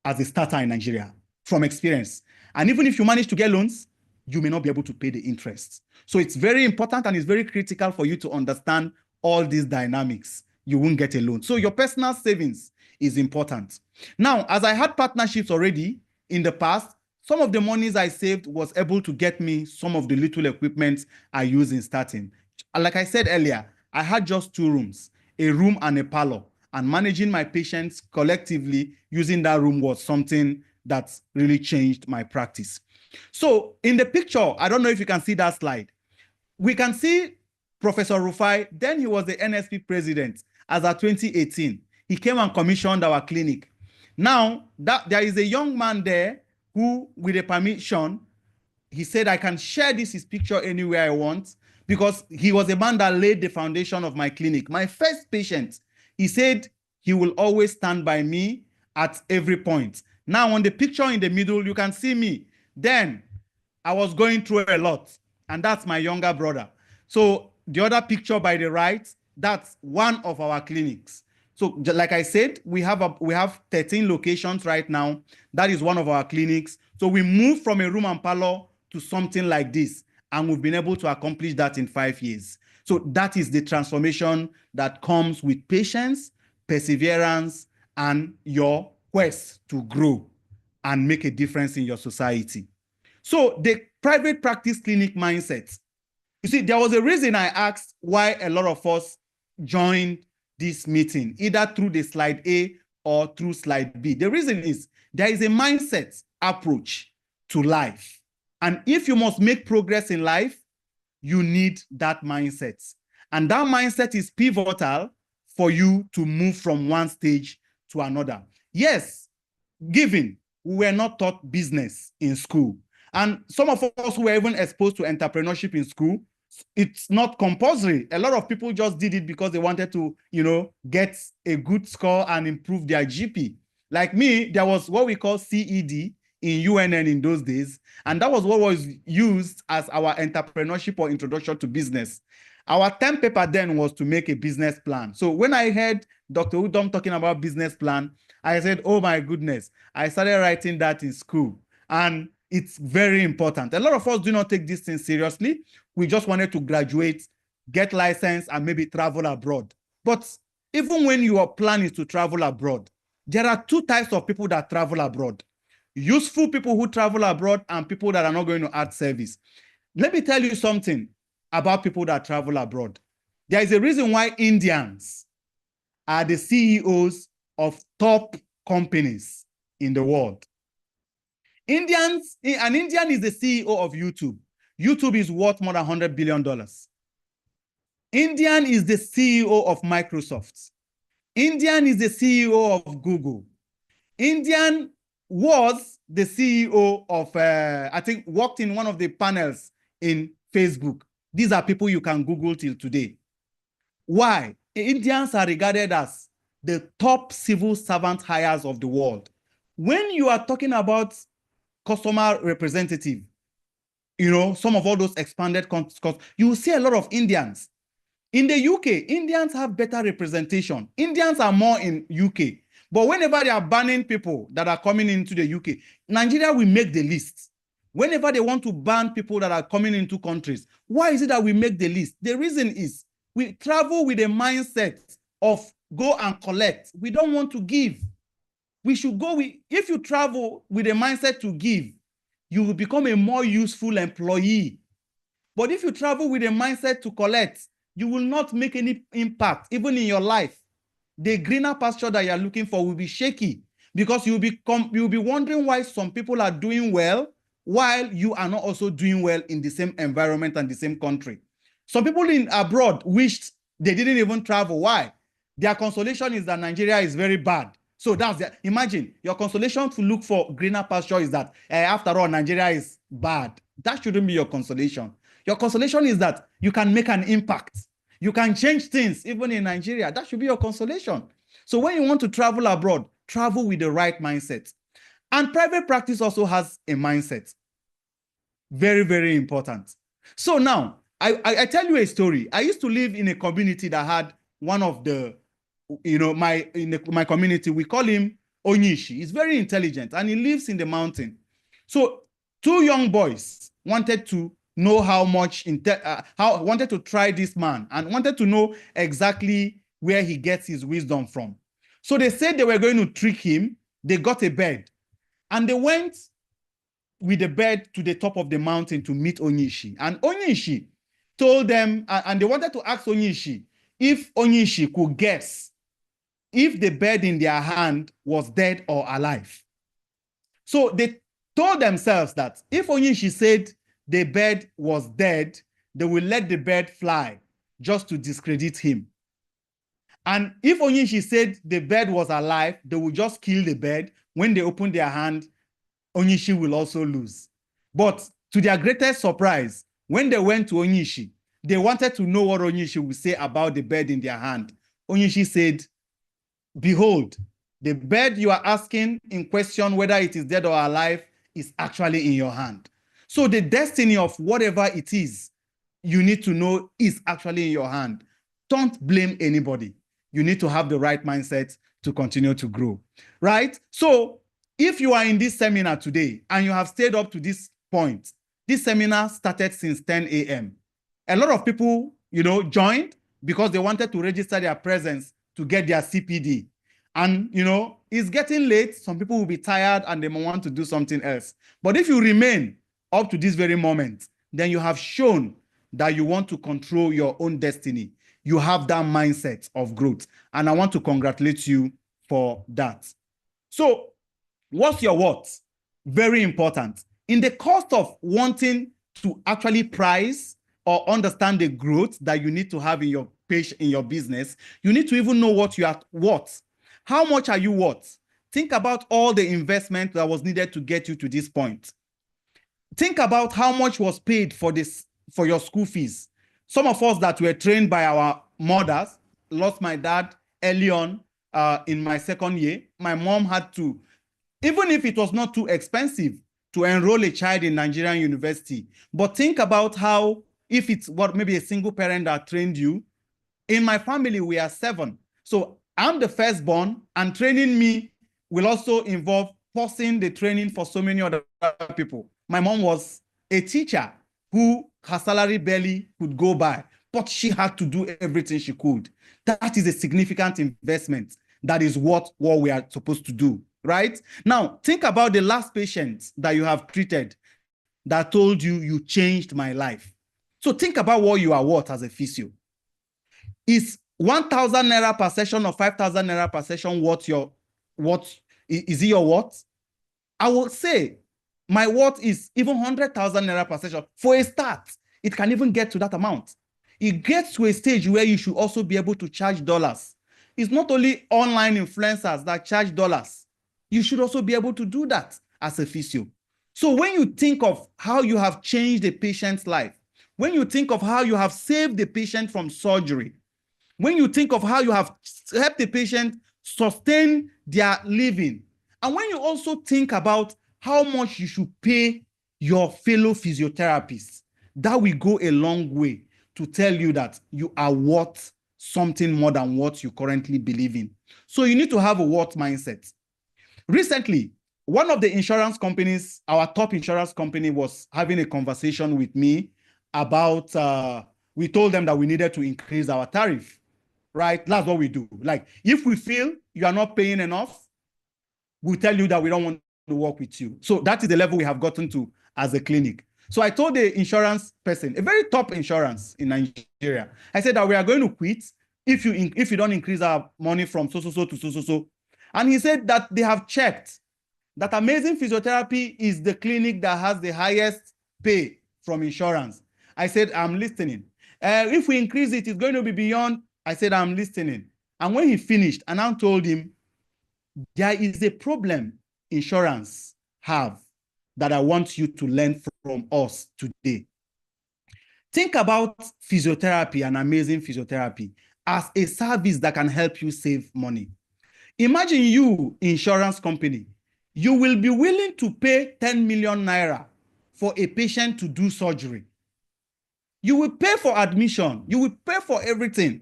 as a starter in Nigeria from experience. And even if you manage to get loans, you may not be able to pay the interest. So it's very important and it's very critical for you to understand all these dynamics. You won't get a loan. So your personal savings is important. Now, as I had partnerships already in the past, some of the monies I saved was able to get me some of the little equipment I use in starting. Like I said earlier, I had just 2 rooms, a room and a parlor, and managing my patients collectively using that room was something that really changed my practice. So in the picture, I don't know if you can see that slide. We can see Professor Rufai, then he was the NSP president as of 2018. He came and commissioned our clinic. Now, there is a young man there who, with a permission, he said, I can share his picture anywhere I want, because he was a man that laid the foundation of my clinic. My first patient, he said he will always stand by me at every point. Now, on the picture in the middle, you can see me. Then, I was going through a lot, and that's my younger brother. So the other picture by the right, that's one of our clinics. So like I said, we have 13 locations right now. That is one of our clinics. So we moved from a room and parlor to something like this, and we've been able to accomplish that in 5 years. So that is the transformation that comes with patience, perseverance, and your quest to grow and make a difference in your society. So the private practice clinic mindset. You see, there was a reason I asked why a lot of us joined this meeting, either through the slide A or through slide B. The reason is there is a mindset approach to life. And if you must make progress in life, you need that mindset. And that mindset is pivotal for you to move from one stage to another. Yes, given we were not taught business in school. And some of us who were even exposed to entrepreneurship in school, it's not compulsory. A lot of people just did it because they wanted to, get a good score and improve their GP. Like me, there was what we call CED in UNN in those days. And that was what was used as our entrepreneurship or introduction to business. Our term paper then was to make a business plan. So when I heard Dr. Udom talking about business plan, I said, oh my goodness, I started writing that in school. And it's very important. A lot of us do not take this thing seriously. We just wanted to graduate, get licensed, and maybe travel abroad. But even when your plan is to travel abroad, there are two types of people that travel abroad. Useful people who travel abroad and people that are not going to add service. Let me tell you something about people that travel abroad. There is a reason why Indians are the CEOs of top companies in the world. An Indian is the CEO of YouTube. YouTube is worth more than $100 billion. Indian is the CEO of Microsoft. Indian is the CEO of Google. Indian was the CEO of, I think, worked in one of the panels in Facebook. These are people you can Google till today. Why? Indians are regarded as the top civil servant hires of the world. When you are talking about customer representative, some of all those expanded, you will see a lot of Indians. In the UK, Indians have better representation. Indians are more in UK. But whenever they are banning people that are coming into the UK, Nigeria will make the list. Whenever they want to ban people that are coming into countries, why is it that we make the list? The reason is we travel with a mindset of go and collect. We don't want to give. We should go with, if you travel with a mindset to give, you will become a more useful employee. But if you travel with a mindset to collect, you will not make any impact, even in your life. The greener pasture that you're looking for will be shaky because you'll be wondering why some people are doing well while you are not also doing well in the same environment and the same country. Some people in abroad wished they didn't even travel. Why? Their consolation is that Nigeria is very bad. So imagine your consolation to look for greener pasture is that after all, Nigeria is bad. That shouldn't be your consolation. Your consolation is that you can make an impact. You can change things even in Nigeria. That should be your consolation. So when you want to travel abroad, travel with the right mindset. And private practice also has a mindset. Very, very important. So now, I tell you a story. I used to live in a community that had one of the, my community, we call him Onyishi. He's very intelligent and he lives in the mountain. So 2 young boys wanted to know wanted to try this man and wanted to know exactly where he gets his wisdom from. So they said they were going to trick him. They got a bed and they went with the bed to the top of the mountain to meet Onyishi. And Onyishi told them, and they wanted to ask Onyishi if Onyishi could guess if the bird in their hand was dead or alive. So they told themselves that if Onyishi said the bird was dead, they will let the bird fly just to discredit him. And if Onyishi said the bird was alive, they will just kill the bird. When they open their hand, Onyishi will also lose. But to their greatest surprise, when they went to Onyishi, they wanted to know what Onyishi would say about the bird in their hand. Onyishi said, behold, the bird you are asking in question whether it is dead or alive is actually in your hand. So the destiny of whatever it is, you need to know is actually in your hand. Don't blame anybody. You need to have the right mindset to continue to grow, right? So if you are in this seminar today and you have stayed up to this point, this seminar started since 10 a.m. A lot of people, joined because they wanted to register their presence to get their CPD. And, it's getting late. Some people will be tired and they may want to do something else. But if you remain up to this very moment, then you have shown that you want to control your own destiny. You have that mindset of growth. And I want to congratulate you for that. So what's your what? Very important. In the course of wanting to actually price or understand the growth that you need to have in your page, in your business, you need to even know what you are worth. How much are you worth? Think about all the investment that was needed to get you to this point. Think about how much was paid for your school fees. Some of us that were trained by our mothers, lost my dad early on in my second year. My mom had to, even if it was not too expensive, to enroll a child in Nigerian university. But think about how, if it's maybe a single parent that trained you. In my family, we are 7. So I'm the firstborn, and training me will also involve pausing the training for so many other people. My mom was a teacher who her salary barely could go by, but she had to do everything she could. That is a significant investment. That is what we are supposed to do, right? Now, think about the last patient that you have treated that told you, you changed my life. So think about what you are worth as a physio. Is 1,000 naira per session or 5,000 naira per session is it your worth? I will say my worth is even 100,000 naira per session. For a start, it can even get to that amount. It gets to a stage where you should also be able to charge dollars. It's not only online influencers that charge dollars. You should also be able to do that as a physio. So when you think of how you have changed a patient's life, when you think of how you have saved the patient from surgery, when you think of how you have helped the patient sustain their living, and when you also think about how much you should pay your fellow physiotherapists, that will go a long way to tell you that you are worth something more than what you currently believe in. So you need to have a worth mindset. Recently, one of the insurance companies, our top insurance company, was having a conversation with me about, we told them that we needed to increase our tariff, right? That's what we do. Like, if we feel you are not paying enough, we'll tell you that we don't want to work with you. So that is the level we have gotten to as a clinic. So I told the insurance person, a very top insurance in Nigeria, I said that we are going to quit if you don't increase our money from so to so. And he said that they have checked that Amazing Physiotherapy is the clinic that has the highest pay from insurance. I said, I'm listening. If we increase it, it's going to be beyond. I said, I'm listening. And when he finished, and I told him, there is a problem insurance have that I want you to learn from us today. Think about physiotherapy and Amazing Physiotherapy as a service that can help you save money. Imagine you, insurance company, you will be willing to pay 10 million naira for a patient to do surgery. You will pay for admission. You will pay for everything.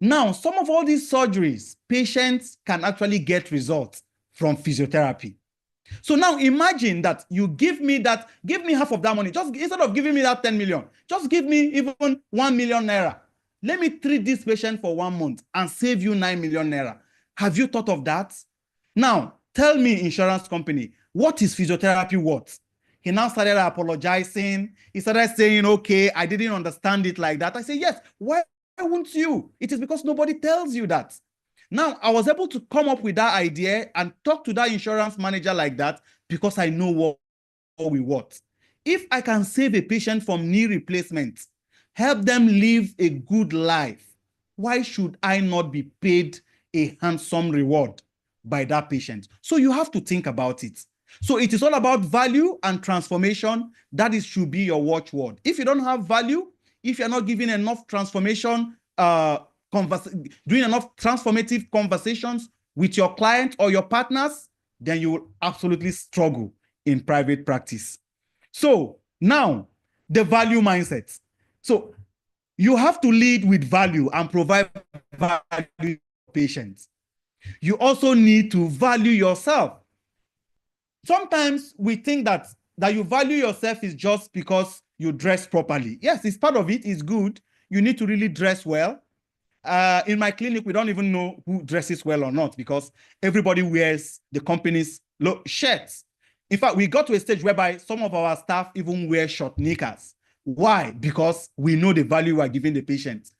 Now, some of all these surgeries, patients can actually get results from physiotherapy. So now imagine that you give me half of that money. Just instead of giving me that 10 million, just give me even 1 million naira. Let me treat this patient for 1 month and save you 9 million naira. Have you thought of that? Now, tell me, insurance company, what is physiotherapy worth? He now started apologizing. He started saying, okay, I didn't understand it like that. I say, yes, why won't you? It is because nobody tells you that. Now, I was able to come up with that idea and talk to that insurance manager like that because I know what we want. If I can save a patient from knee replacement, help them live a good life, why should I not be paid a handsome reward by that patient? So you have to think about it. So it is all about value and transformation. That should be your watchword. If you don't have value, if you're not giving enough transformation, doing enough transformative conversations with your client or your partners, then you will absolutely struggle in private practice. So Now, the value mindset. So you have to lead with value and provide value to patients. You also need to value yourself. Sometimes we think that you value yourself is just because you dress properly. Yes, it's part of it. It's good. You need to really dress well. In my clinic, we don't even know who dresses well or not because everybody wears the company's shirts. In fact, we got to a stage whereby some of our staff even wear short knickers. Why? Because we know the value we're giving the patient.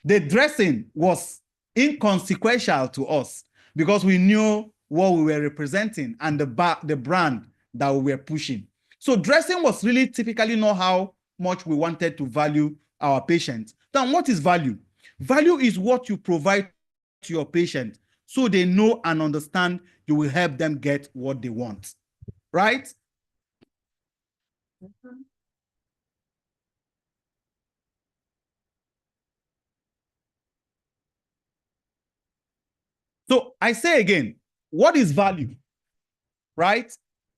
The dressing was inconsequential to us because we knew what we were representing and the brand that we were pushing. So dressing was really typically not how much we wanted to value our patients. Then what is value? Value is what you provide to your patient so they know and understand you will help them get what they want, right? So I say again, what is value, right?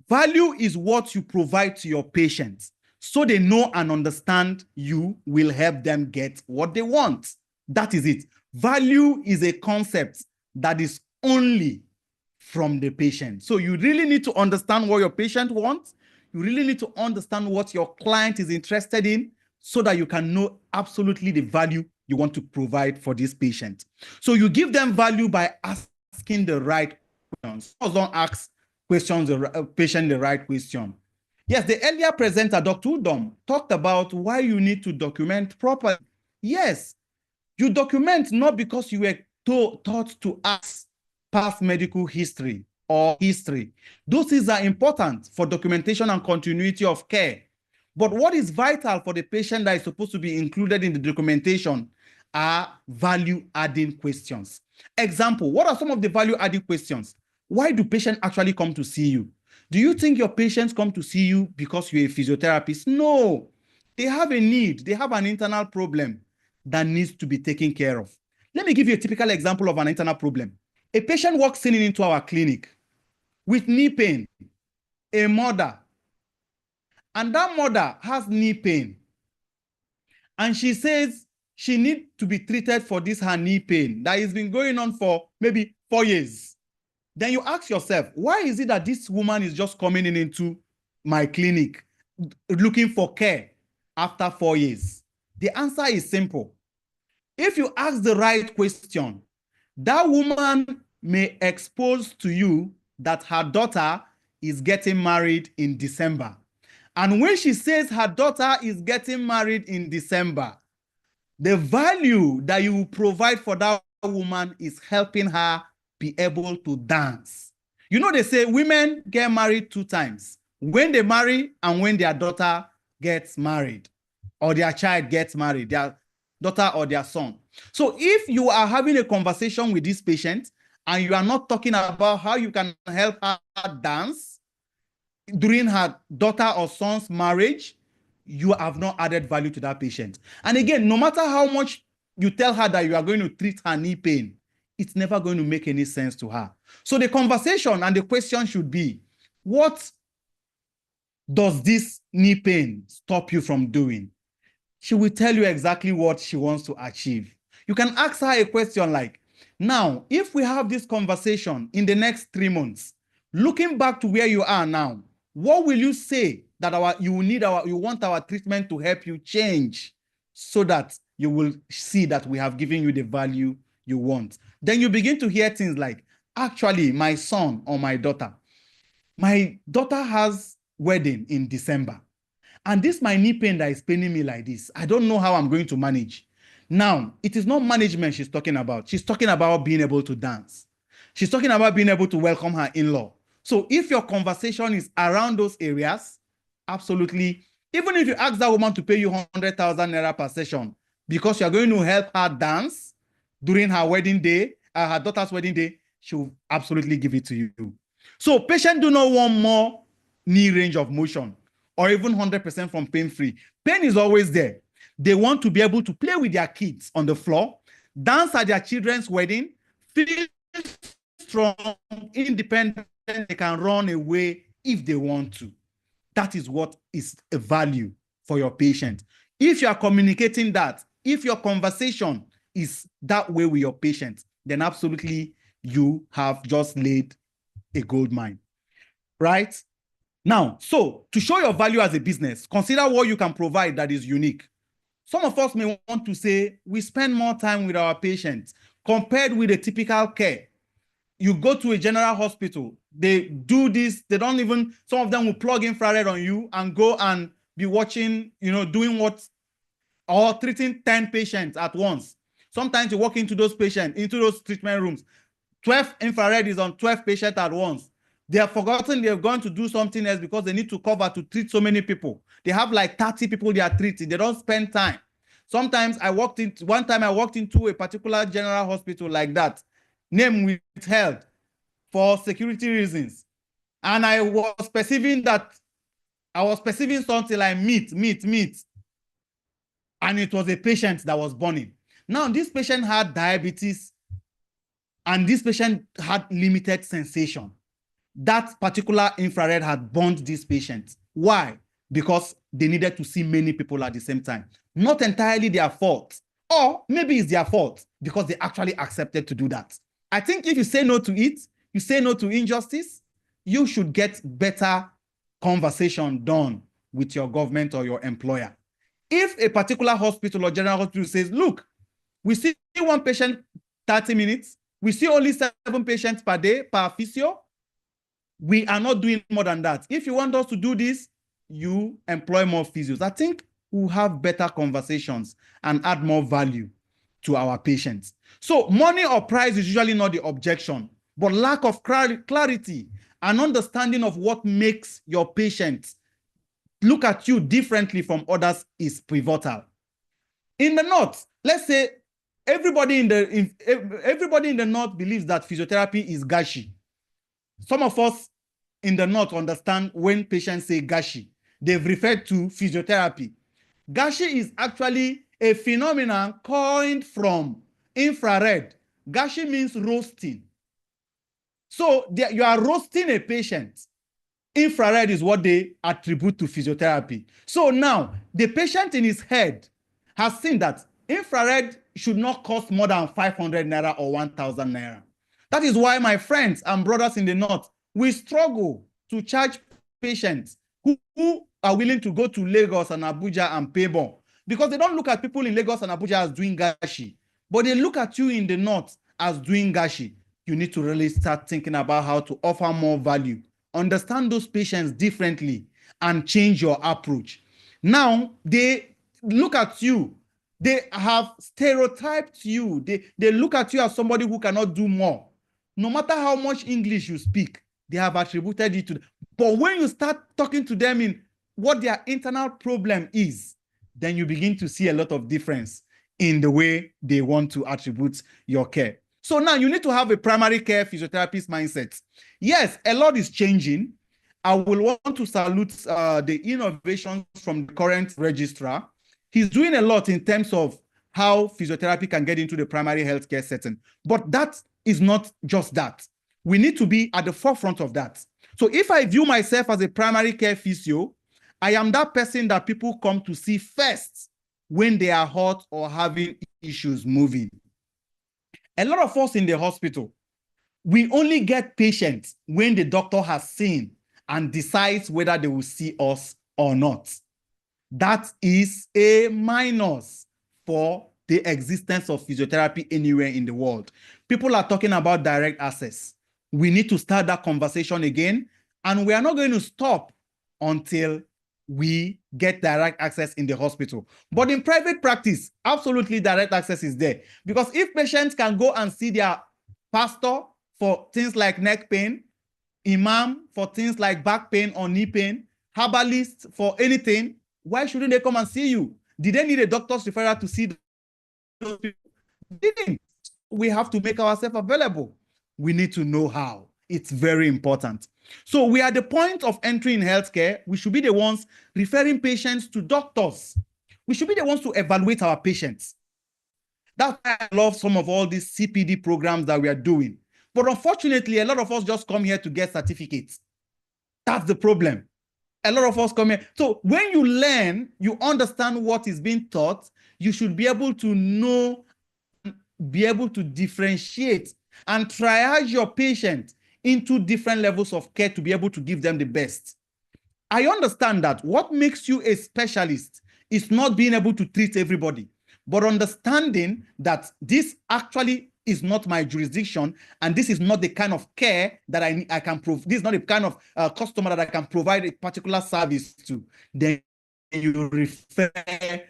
Value is what you provide to your patients so they know and understand you will help them get what they want. That is it. Value is a concept that is only from the patient. So you really need to understand what your patient wants. You really need to understand what your client is interested in so that you can know absolutely the value you want to provide for this patient. So you give them value by asking the right questions. Don't ask questions the patient the right question. Yes, the earlier presenter, Dr. Udom, talked about why you need to document properly. Yes, you document not because you were taught to ask past medical history or history. Those things are important for documentation and continuity of care. But what is vital for the patient that is supposed to be included in the documentation are value-adding questions. Example, what are some of the value-adding questions? Why do patients actually come to see you? Do you think your patients come to see you because you're a physiotherapist? No, they have a need. They have an internal problem that needs to be taken care of. Let me give you a typical example of an internal problem. A patient walks in into our clinic with knee pain, a mother, and that mother has knee pain. And she says she needs to be treated for this her knee pain that has been going on for maybe 4 years. Then you ask yourself, why is it that this woman is just coming into my clinic looking for care after 4 years? The answer is simple. If you ask the right question, that woman may expose to you that her daughter is getting married in December. And when she says her daughter is getting married in December, the value that you provide for that woman is helping her be able to dance. You know, they say women get married 2 times, when they marry and when their daughter gets married or their child gets married, their daughter or their son. So if you are having a conversation with this patient and you are not talking about how you can help her dance during her daughter or son's marriage, you have not added value to that patient. And again, no matter how much you tell her that you are going to treat her knee pain, it's never going to make any sense to her. So the conversation and the question should be, what does this knee pain stop you from doing? She will tell you exactly what she wants to achieve. You can ask her a question like, now, if we have this conversation in the next 3 months, looking back to where you are now, what will you say that you want our treatment to help you change so that you will see that we have given you the value you want? Then you begin to hear things like, actually, my son or my daughter has wedding in December. And this my knee pain that is paining me like this, I don't know how I'm going to manage. Now, it is not management she's talking about. She's talking about being able to dance. She's talking about being able to welcome her in-law. So if your conversation is around those areas, absolutely. Even if you ask that woman to pay you 100,000 naira per session because you're going to help her dance during her wedding day, her daughter's wedding day, she'll absolutely give it to you. So patients do not want more knee range of motion or even 100% from pain-free. Pain is always there. They want to be able to play with their kids on the floor, dance at their children's wedding, feel strong, independent, they can run away if they want to. that is what is a value for your patient. If you are communicating that, if your conversation is that way with your patient, then absolutely you have just laid a gold mine, right? Now, so to show your value as a business, consider what you can provide that is unique. Some of us may want to say we spend more time with our patients compared with a typical care. You go to a general hospital, they do this, they don't even, some of them will plug infrared on you and go and be watching, doing what, or treating 10 patients at once. Sometimes you walk into those patients, into those treatment rooms, 12 infrared is on 12 patients at once. They have forgotten they're going to do something else because they need to cover to treat so many people. They have like 30 people they are treating. They don't spend time. Sometimes one time I walked into a particular general hospital like that, name withheld for security reasons. And I was perceiving something like meat. And it was a patient that was burning. Now, this patient had diabetes and this patient had limited sensation. That particular infrared had burned this patient. Why? Because they needed to see many people at the same time. Not entirely their fault, or maybe it's their fault because they actually accepted to do that. I think if you say no to it, you say no to injustice, you should get better conversation done with your government or your employer. If a particular hospital or general hospital says, look, we see one patient 30 minutes, we see only 7 patients per day per physio, we are not doing more than that. If you want us to do this, you employ more physios. I think we'll have better conversations and add more value to our patients. So money or price is usually not the objection, but lack of clarity and understanding of what makes your patients look at you differently from others is pivotal. In the North, let's say everybody in the North believes that physiotherapy is gashi. Some of us in the North understand when patients say gashi, they've referred to physiotherapy. Gashi is actually a phenomenon coined from infrared. Gashi means roasting. So you are roasting a patient. Infrared is what they attribute to physiotherapy. So now the patient in his head has seen that infrared should not cost more than 500 naira or 1,000 naira. That is why my friends and brothers in the North, we struggle to charge patients who are willing to go to Lagos and Abuja and pay more, because they don't look at people in Lagos and Abuja as doing gashi, but they look at you in the North as doing gashi. You need to really start thinking about how to offer more value, understand those patients differently, and change your approach. Now, they look at you, they have stereotyped you, they look at you as somebody who cannot do more. No matter how much English you speak, they have attributed it to them. But when you start talking to them in what their internal problem is, then you begin to see a lot of difference in the way they want to attribute your care. So now you need to have a primary care physiotherapist mindset. Yes, a lot is changing. I will want to salute the innovations from the current registrar. He's doing a lot in terms of how physiotherapy can get into the primary healthcare setting. But that is not just that. We need to be at the forefront of that. So if I view myself as a primary care physio, I am that person that people come to see first when they are hurt or having issues moving. A lot of us in the hospital, we only get patients when the doctor has seen and decides whether they will see us or not. That is a minus for the existence of physiotherapy anywhere in the world. People are talking about direct access. We need to start that conversation again, and we are not going to stop until we get direct access in the hospital. But in private practice, absolutely direct access is there. Because if patients can go and see their pastor for things like neck pain, imam for things like back pain or knee pain, herbalist for anything, why shouldn't they come and see you? Did they need a doctor's referral to see those people? Didn't. We have to make ourselves available. We need to know how. It's very important. So we are at the point of entry in healthcare. We should be the ones referring patients to doctors. We should be the ones to evaluate our patients. That's why I love some of all these CPD programs that we are doing. But unfortunately, a lot of us just come here to get certificates. That's the problem. A lot of us come here. So when you learn, you understand what is being taught, you should be able to know, be able to differentiate and triage your patient into different levels of care to be able to give them the best. I understand that what makes you a specialist is not being able to treat everybody, but understanding that this actually is not my jurisdiction, and this is not the kind of care that I can provide. This is not the kind of customer that I can provide a particular service to. Then you refer to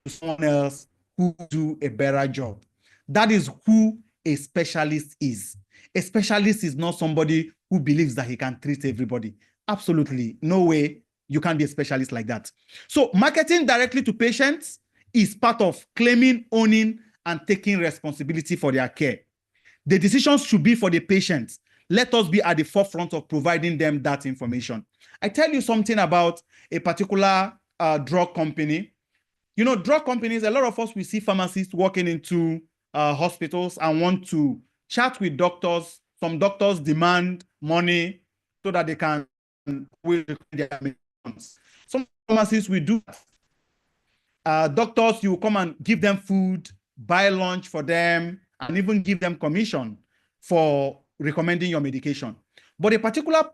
someone else who do a better job. That is who a specialist is. A specialist is not somebody who believes that he can treat everybody. Absolutely no way you can be a specialist like that. So marketing directly to patients is part of claiming, owning, and taking responsibility for their care. The decisions should be for the patients. Let us be at the forefront of providing them that information. I tell you something about a particular drug company. You know, drug companies, a lot of us, we see pharmacists walking into hospitals and want to chat with doctors. Some doctors demand money so that they can with their medications. Some pharmacists will do that. Doctors, you come and give them food, buy lunch for them, and even give them commission for recommending your medication. But a particular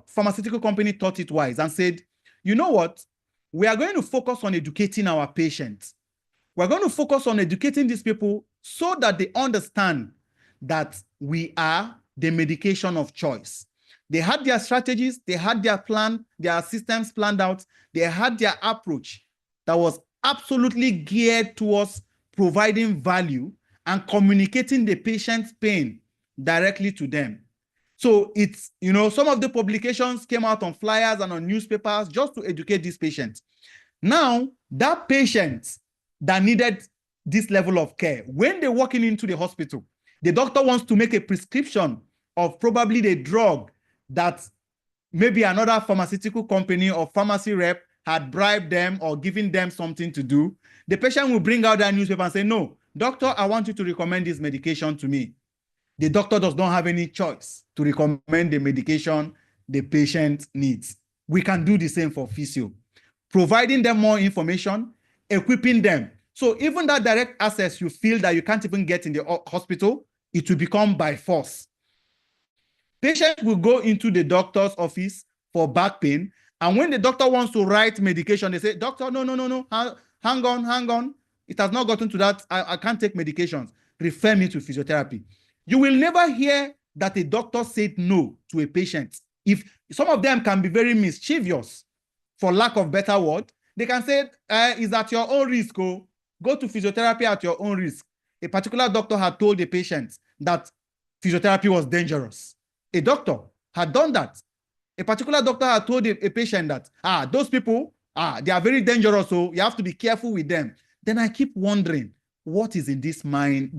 pharmaceutical company thought it wise and said, you know what? We are going to focus on educating our patients. We're going to focus on educating these people so that they understand that we are the medication of choice. They had their strategies, they had their plan, their systems planned out, they had their approach that was absolutely geared towards providing value and communicating the patient's pain directly to them. So it's, you know, some of the publications came out on flyers and on newspapers just to educate these patients. Now, that patient that needed this level of care, when they're walking into the hospital, the doctor wants to make a prescription of probably the drug that maybe another pharmaceutical company or pharmacy rep had bribed them or given them something to do. The patient will bring out that newspaper and say, no, doctor, I want you to recommend this medication to me. The doctor does not have any choice to recommend the medication the patient needs. We can do the same for physio, providing them more information, equipping them. So even that direct access you feel that you can't even get in the hospital, it will become by force. Patient will go into the doctor's office for back pain, and when the doctor wants to write medication, they say, doctor, no, hang on. It has not gotten to that. I can't take medications. Refer me to physiotherapy. You will never hear that a doctor said no to a patient. If some of them can be very mischievous, for lack of better word, they can say, is at your own risk, oh. Go to physiotherapy at your own risk. A particular doctor had told the patient that physiotherapy was dangerous. A doctor had done that. A particular doctor had told a patient that, those people, they are very dangerous, so you have to be careful with them. Then I keep wondering, what is in this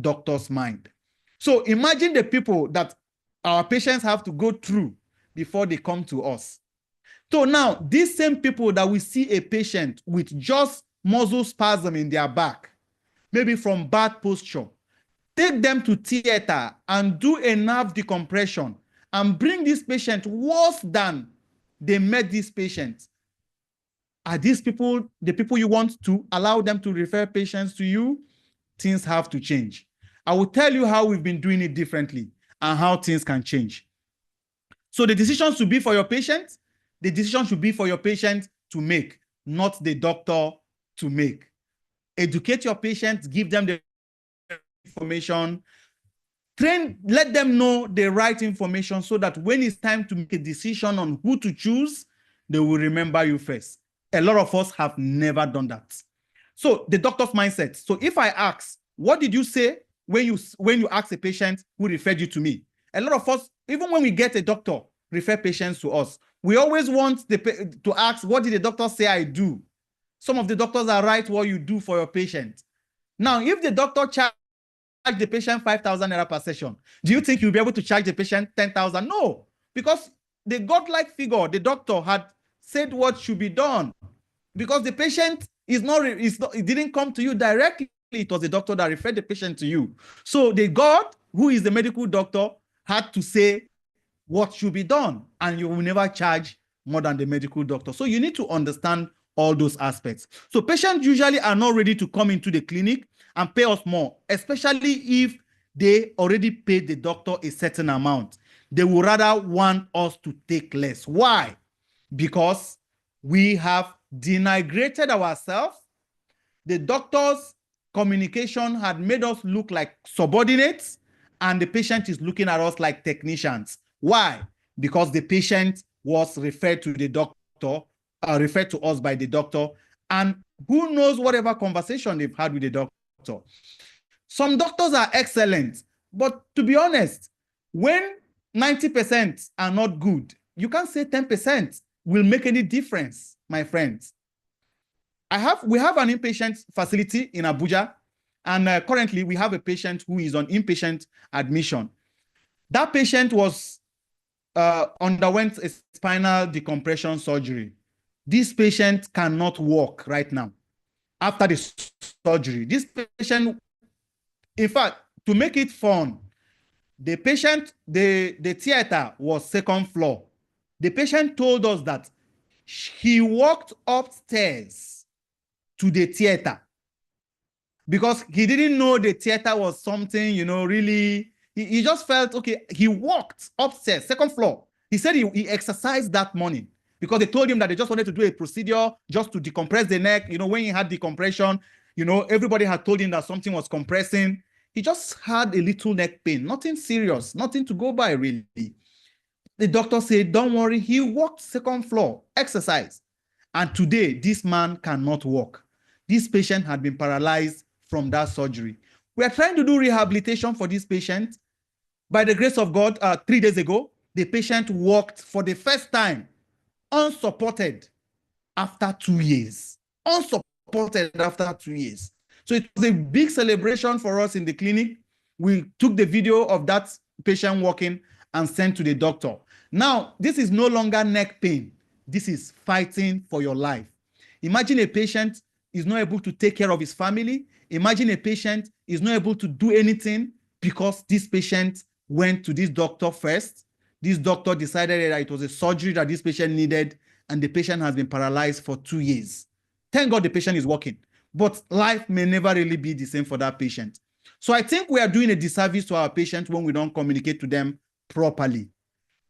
doctor's mind? So imagine the people that our patients have to go through before they come to us. So now, these same people that we see a patient with just muscle spasm in their back, maybe from bad posture, take them to theater and do a nerve decompression and bring this patient worse than they met this patient. Are these people the people you want to allow them to refer patients to you? Things have to change. I will tell you how we've been doing it differently and how things can change. So the decision should be for your patient. The decision should be for your patient to make, not the doctor to make. Educate your patients, give them the information, train, let them know the right information so that when it's time to make a decision on who to choose, they will remember you first. A lot of us have never done that. So the doctor's mindset. So if I ask, what did you say when you ask a patient who referred you to me? A lot of us, even when we get a doctor refer patients to us, we always want to ask, what did the doctor say I do? Some of the doctors are right what you do for your patient. Now, if the doctor charge the patient 5,000 naira per session, do you think you'll be able to charge the patient 10,000? No, because the godlike figure, the doctor had said what should be done, because the patient it didn't come to you directly. It was the doctor that referred the patient to you. So the God, who is the medical doctor, had to say what should be done, and you will never charge more than the medical doctor. So you need to understand all those aspects. So patients usually are not ready to come into the clinic and pay us more, especially if they already paid the doctor a certain amount. They would rather want us to take less. Why? Because we have denigrated ourselves. The doctor's communication had made us look like subordinates, and the patient is looking at us like technicians. Why? Because the patient was referred to the doctor, referred to us by the doctor, and who knows whatever conversation they've had with the doctor. Some doctors are excellent, but to be honest, when 90% are not good, you can't say 10% will make any difference, my friends. We have an inpatient facility in Abuja, and currently we have a patient who is on inpatient admission. That patient was underwent a spinal decompression surgery. This patient cannot walk right now. After the surgery, this patient, in fact, to make it fun, the patient, the theater was second floor. The patient told us that he walked upstairs to the theater because he didn't know the theater was something, you know, really, he just felt, okay, he walked upstairs, second floor. He said he exercised that morning because they told him that they just wanted to do a procedure just to decompress the neck. You know, when he had decompression, you know, everybody had told him that something was compressing. He just had a little neck pain, nothing serious, nothing to go by really. The doctor said, don't worry, he walked second floor, exercise. And today, this man cannot walk. This patient had been paralyzed from that surgery. We are trying to do rehabilitation for this patient. By the grace of God, 3 days ago, the patient walked for the first time, unsupported, after 2 years. Unsupported after 2 years. So it was a big celebration for us in the clinic. We took the video of that patient walking and sent to the doctor. Now, this is no longer neck pain. This is fighting for your life. Imagine a patient is not able to take care of his family. Imagine a patient is not able to do anything because this patient went to this doctor first. This doctor decided that it was a surgery that this patient needed, and the patient has been paralyzed for 2 years. Thank God the patient is walking, but life may never really be the same for that patient. So I think we are doing a disservice to our patients when we don't communicate to them properly.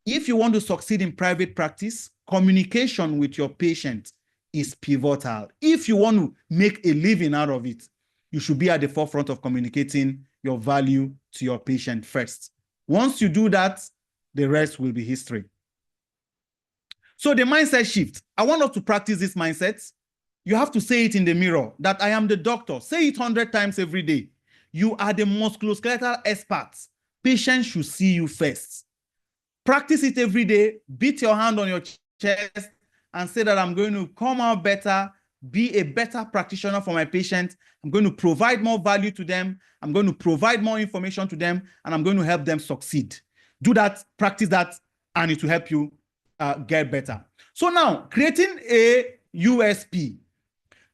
If you want to succeed in private practice, communication with your patient is pivotal. If you want to make a living out of it, you should be at the forefront of communicating your value to your patient first. Once you do that, the rest will be history. So the mindset shift, I want us to practice this mindset. You have to say it in the mirror that I am the doctor. Say it 100 times every day. You are the musculoskeletal expert. Patients should see you first. Practice it every day. Beat your hand on your chest and say that I'm going to come out better, be a better practitioner for my patient. I'm going to provide more value to them. I'm going to provide more information to them, and I'm going to help them succeed. Do that, practice that, and it will help you get better. So now, creating a USP.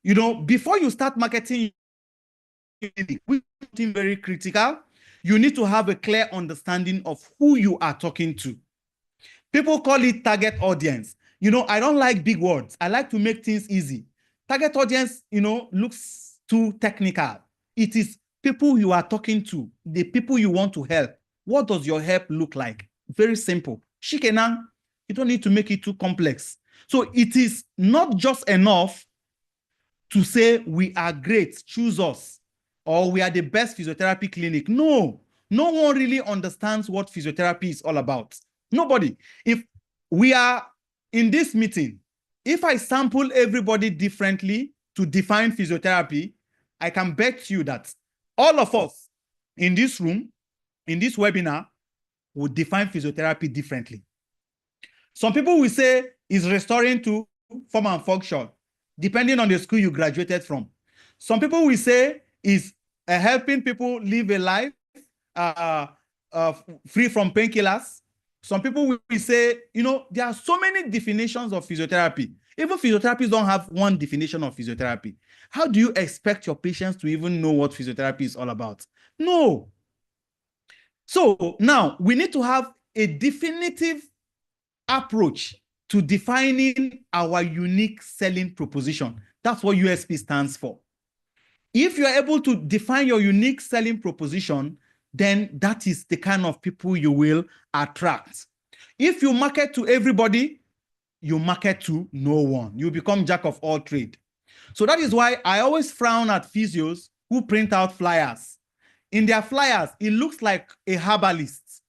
You know, before you start marketing, which is very critical, you need to have a clear understanding of who you are talking to. People call it target audience. You know, I don't like big words. I like to make things easy. Target audience, you know, looks too technical. It is people you are talking to, the people you want to help. What does your help look like? Very simple. Shikenan, you don't need to make it too complex. So it is not just enough to say we are great, choose us, or we are the best physiotherapy clinic. No, no one really understands what physiotherapy is all about. Nobody. If we are in this meeting, if I sample everybody differently to define physiotherapy, I can bet you that all of us in this room, in this webinar, would define physiotherapy differently. Some people will say it's restoring to form and function, depending on the school you graduated from. Some people will say is helping people live a life free from painkillers. Some people will say, you know, there are so many definitions of physiotherapy. Even physiotherapists don't have one definition of physiotherapy. How do you expect your patients to even know what physiotherapy is all about? No. So now we need to have a definitive approach to defining our unique selling proposition. That's what USP stands for. If you're able to define your unique selling proposition, then that is the kind of people you will attract. If you market to everybody, you market to no one. You become jack of all trade. So that is why I always frown at physios who print out flyers. In their flyers, it looks like a herbalist.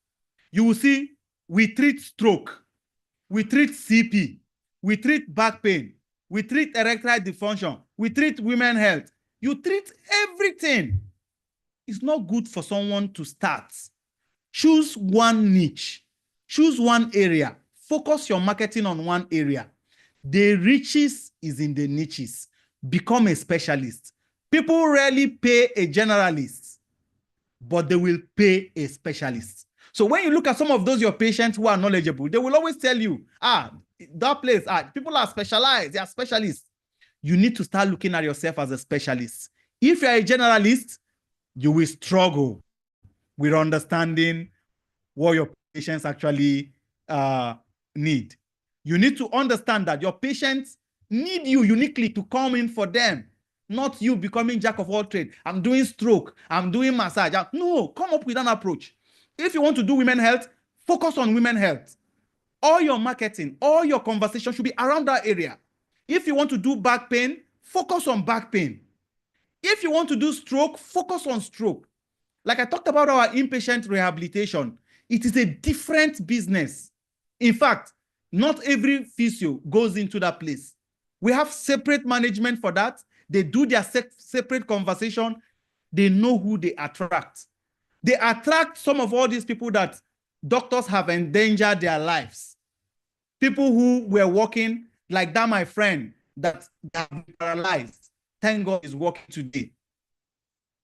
You will see, we treat stroke, we treat CP, we treat back pain, we treat erectile dysfunction, we treat women health. You treat everything. It's not good for someone to start. Choose one niche, choose one area, focus your marketing on one area. The riches is in the niches. Become a specialist. People rarely pay a generalist, but they will pay a specialist. So when you look at some of those your patients who are knowledgeable, they will always tell you, that place, people are specialized, they are specialists. You need to start looking at yourself as a specialist. If you're a generalist, you will struggle with understanding what your patients actually need. You need to understand that your patients need you uniquely to come in for them, not you becoming jack of all trade. I'm doing stroke, I'm doing massage. No, come up with an approach. If you want to do women health, focus on women health. All your marketing, all your conversation should be around that area. If you want to do back pain, focus on back pain. If you want to do stroke, focus on stroke. Like I talked about our inpatient rehabilitation, it is a different business. In fact, not every physio goes into that place. We have separate management for that. They do their separate conversation. They know who they attract. They attract some of all these people that doctors have endangered their lives. People who were working like that, my friend, that have been paralyzed. Thank God he's working today.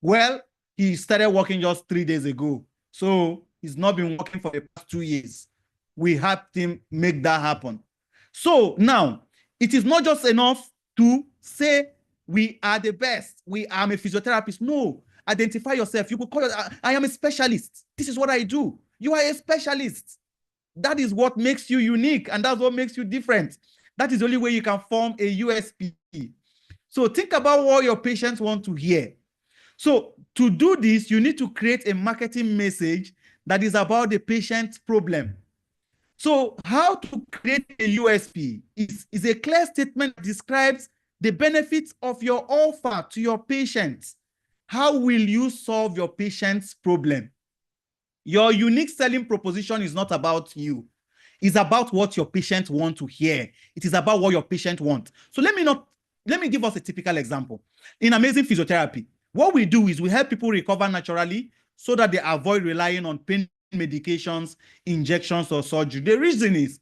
Well, he started working just 3 days ago. So he's not been working for the past 2 years. We helped him make that happen. So now, it is not just enough to say we are the best. I'm a physiotherapist. No, identify yourself. You could call it, I am a specialist. This is what I do. You are a specialist. That is what makes you unique, and that's what makes you different. That is the only way you can form a USP. So think about what your patients want to hear. So to do this, you need to create a marketing message that is about the patient's problem. So how to create a USP is a clear statement that describes the benefits of your offer to your patients. How will you solve your patient's problem? Your unique selling proposition is not about you. It's about what your patient want to hear. It is about what your patient want. So let me give us a typical example. In Amazing Physiotherapy, what we do is we help people recover naturally so that they avoid relying on pain medications, injections, or surgery. The reason is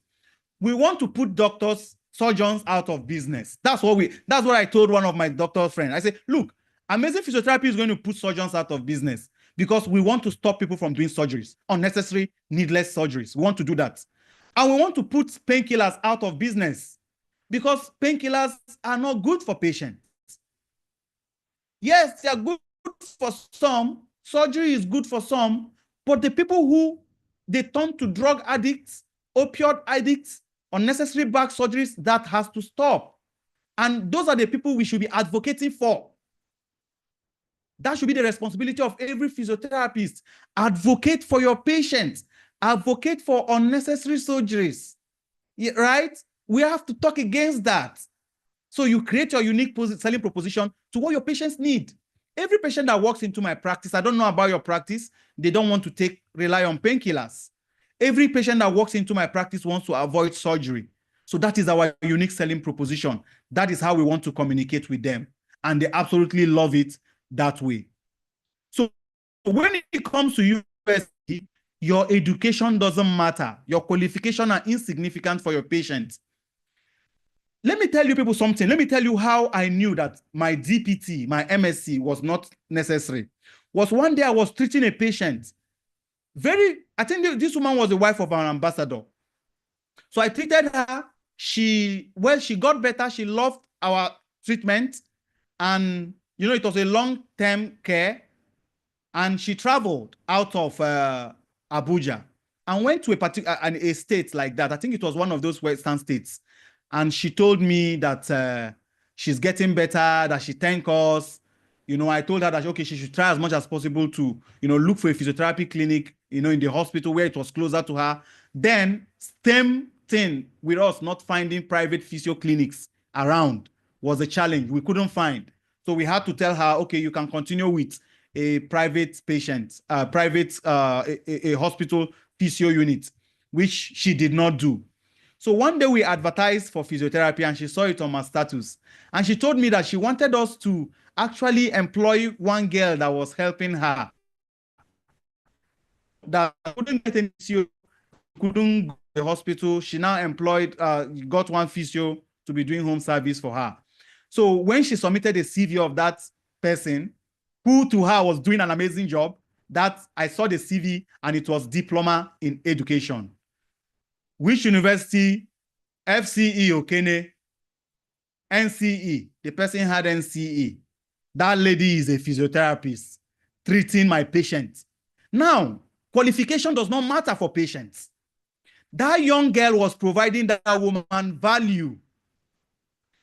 we want to put doctors, surgeons out of business. That's what I told one of my doctor friends. I said, look, Amazing Physiotherapy is going to put surgeons out of business because we want to stop people from doing surgeries, unnecessary, needless surgeries. We want to do that. And we want to put painkillers out of business because painkillers are not good for patients. Yes, they are good for some. Surgery is good for some, but the people who they turn to drug addicts, opioid addicts, unnecessary back surgeries, that has to stop. And those are the people we should be advocating for. That should be the responsibility of every physiotherapist. Advocate for your patients. Advocate for unnecessary surgeries. Yeah, right? We have to talk against that. So you create your unique selling proposition to what your patients need. Every patient that walks into my practice, I don't know about your practice, they don't want to rely on painkillers. Every patient that walks into my practice wants to avoid surgery. So that is our unique selling proposition. That is how we want to communicate with them. And they absolutely love it that way. So when it comes to USP, your education doesn't matter. Your qualifications are insignificant for your patients. Let me tell you people something. Let me tell you how I knew that my DPT, my MSc was not necessary. Was one day I was treating a patient. I think this woman was the wife of an ambassador. So I treated her. She got better. She loved our treatment. And, it was a long-term care. And she traveled out of Abuja. and went to a particular a state like that. I think it was one of those Western states. And she told me that she's getting better, that she thanked us. I told her that, okay, she should try as much as possible to, look for a physiotherapy clinic, in the hospital where it was closer to her. Then, same thing with us not finding private physio clinics around was a challenge. We couldn't find. So we had to tell her, okay, you can continue with a private patient, a hospital physio unit, which she did not do. So one day we advertised for physiotherapy and she saw it on my status. And she told me that she wanted us to actually employ one girl that was helping her, that couldn't get any physio, couldn't go to the hospital. She now got one physio to be doing home service for her. So when she submitted a CV of that person, who to her was doing an amazing job, that I saw the CV and it was diploma in education. Which university? FCE Okene, NCE. The person had NCE. That lady is a physiotherapist treating my patients. Now, qualification does not matter for patients. That young girl was providing that woman value.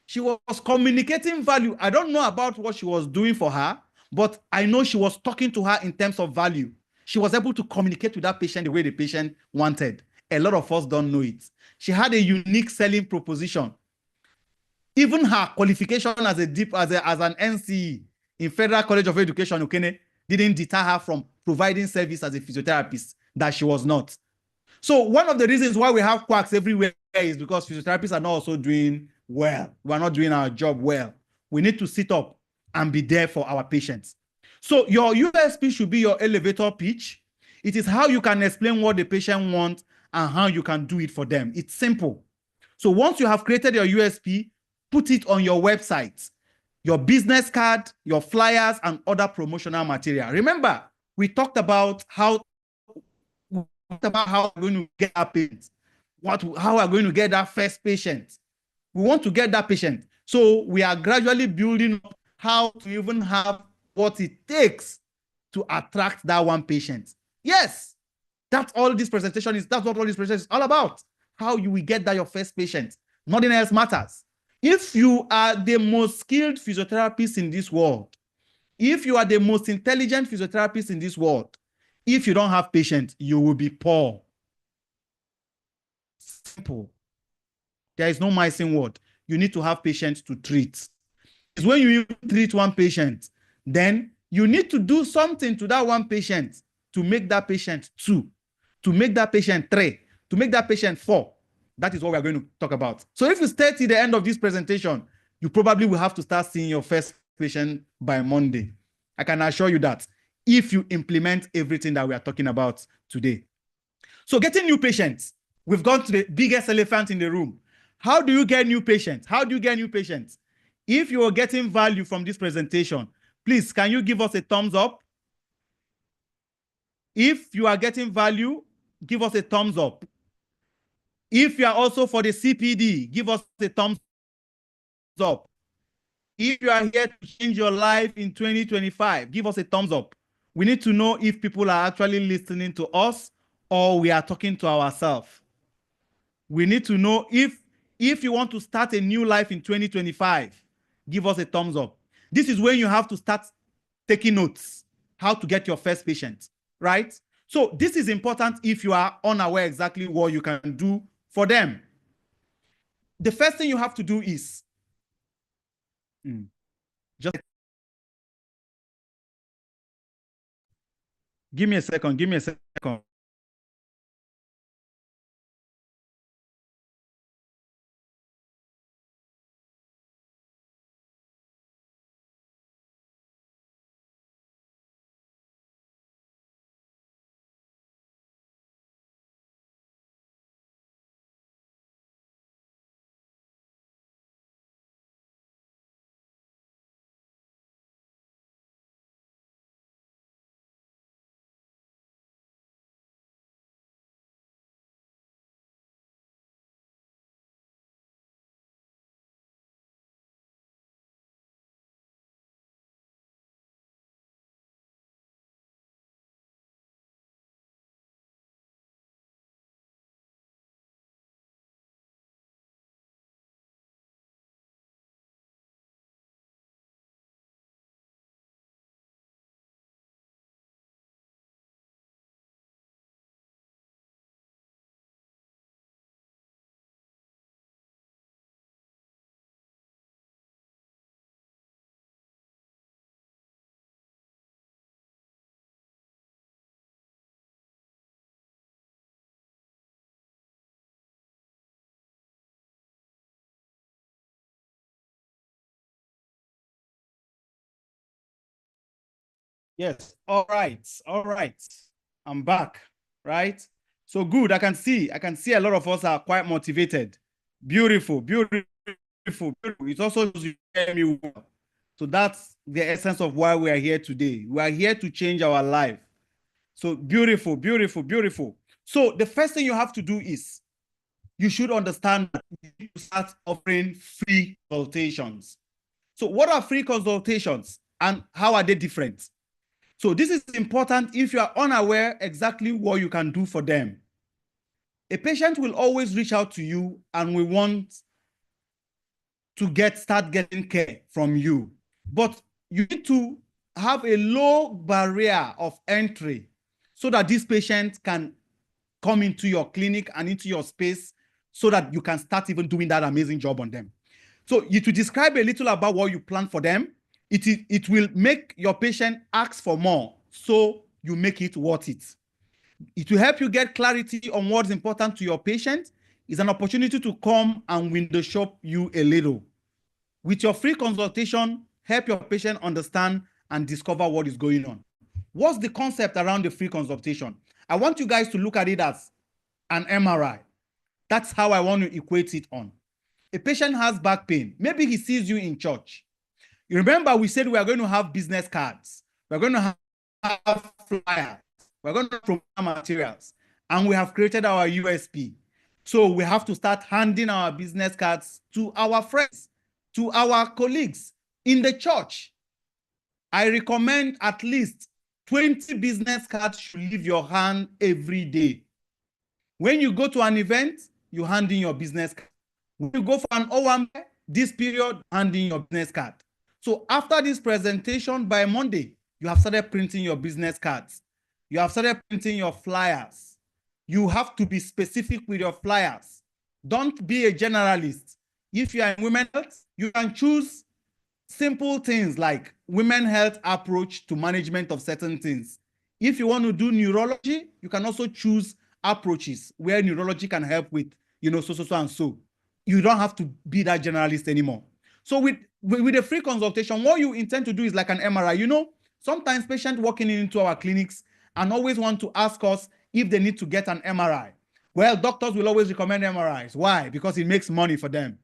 She was communicating value. I don't know about what she was doing for her, but I know she was talking to her in terms of value. She was able to communicate with that patient the way the patient wanted. A lot of us don't know it. She had a unique selling proposition. Even her qualification as an NCE in Federal College of Education, Okene, didn't deter her from providing service as a physiotherapist that she was not. So one of the reasons why we have quacks everywhere is because physiotherapists are not also doing well. We're not doing our job well. We need to sit up and be there for our patients. So your USP should be your elevator pitch. It is how you can explain what the patient wants and how you can do it for them. It's simple. So once you have created your USP, put it on your website, your business card, your flyers, and other promotional material. Remember, we talked about how we're going to get our patients, how we're going to get that first patient. We want to get that patient. So we are gradually building up how to even have what it takes to attract that one patient. Yes, that's what all this presentation is all about. How you will get that your first patient. Nothing else matters. If you are the most skilled physiotherapist in this world, if you are the most intelligent physiotherapist in this world, if you don't have patients, you will be poor. Simple. There is no missing word. You need to have patients to treat. It's when you treat one patient, then you need to do something to that one patient to make that patient 2, to make that patient 3, to make that patient 4. That is what we're going to talk about. So if you stay till the end of this presentation, you probably will have to start seeing your first patient by Monday. I can assure you that if you implement everything that we are talking about today. So getting new patients, we've gone to the biggest elephant in the room. How do you get new patients? How do you get new patients? If you are getting value from this presentation, please, can you give us a thumbs up? If you are getting value, give us a thumbs up. If you are also for the CPD, give us a thumbs up. If you are here to change your life in 2025, give us a thumbs up. We need to know if people are actually listening to us or we are talking to ourselves. We need to know if you want to start a new life in 2025, give us a thumbs up. This is when you have to start taking notes, how to get your first patient, right? So this is important if you are unaware exactly what you can do for them. The first thing you have to do is just give me a second. Yes. All right. All right. I'm back. Right. So good. I can see a lot of us are quite motivated. Beautiful. Beautiful. Beautiful. It also shows you hear me well. So that's the essence of why we are here today. We are here to change our life. So beautiful, beautiful, beautiful. So the first thing you have to do is you should understand that you need to start offering free consultations. So what are free consultations and how are they different? So this is important if you are unaware exactly what you can do for them. A patient will always reach out to you and we want to start getting care from you. But you need to have a low barrier of entry so that this patient can come into your clinic and into your space so that you can start even doing that amazing job on them. So to describe a little about what you plan for them, it will make your patient ask for more, so you make it worth it. It will help you get clarity on what's important to your patient. It's an opportunity to come and window shop you a little. With your free consultation, help your patient understand and discover what is going on. What's the concept around the free consultation? I want you guys to look at it as an MRI. That's how I want to equate it on. A patient has back pain. Maybe he sees you in church. You remember we said we are going to have business cards. We're going to have flyers. We're going to have promotional materials. And we have created our USP. So we have to start handing our business cards to our friends, to our colleagues in the church. I recommend at least 20 business cards should leave your hand every day. When you go to an event, you hand in your business card. When you go for an OWAM, this period, hand in your business card. So after this presentation, by Monday, you have started printing your business cards. You have started printing your flyers. You have to be specific with your flyers. Don't be a generalist. If you are in women's health, you can choose simple things like women's health approach to management of certain things. If you want to do neurology, you can also choose approaches where neurology can help with, so and so. You don't have to be that generalist anymore. So with a free consultation, what you intend to do is like an MRI. Sometimes patients walking into our clinics and always want to ask us if they need to get an MRI. Well, doctors will always recommend MRIs. Why? Because it makes money for them.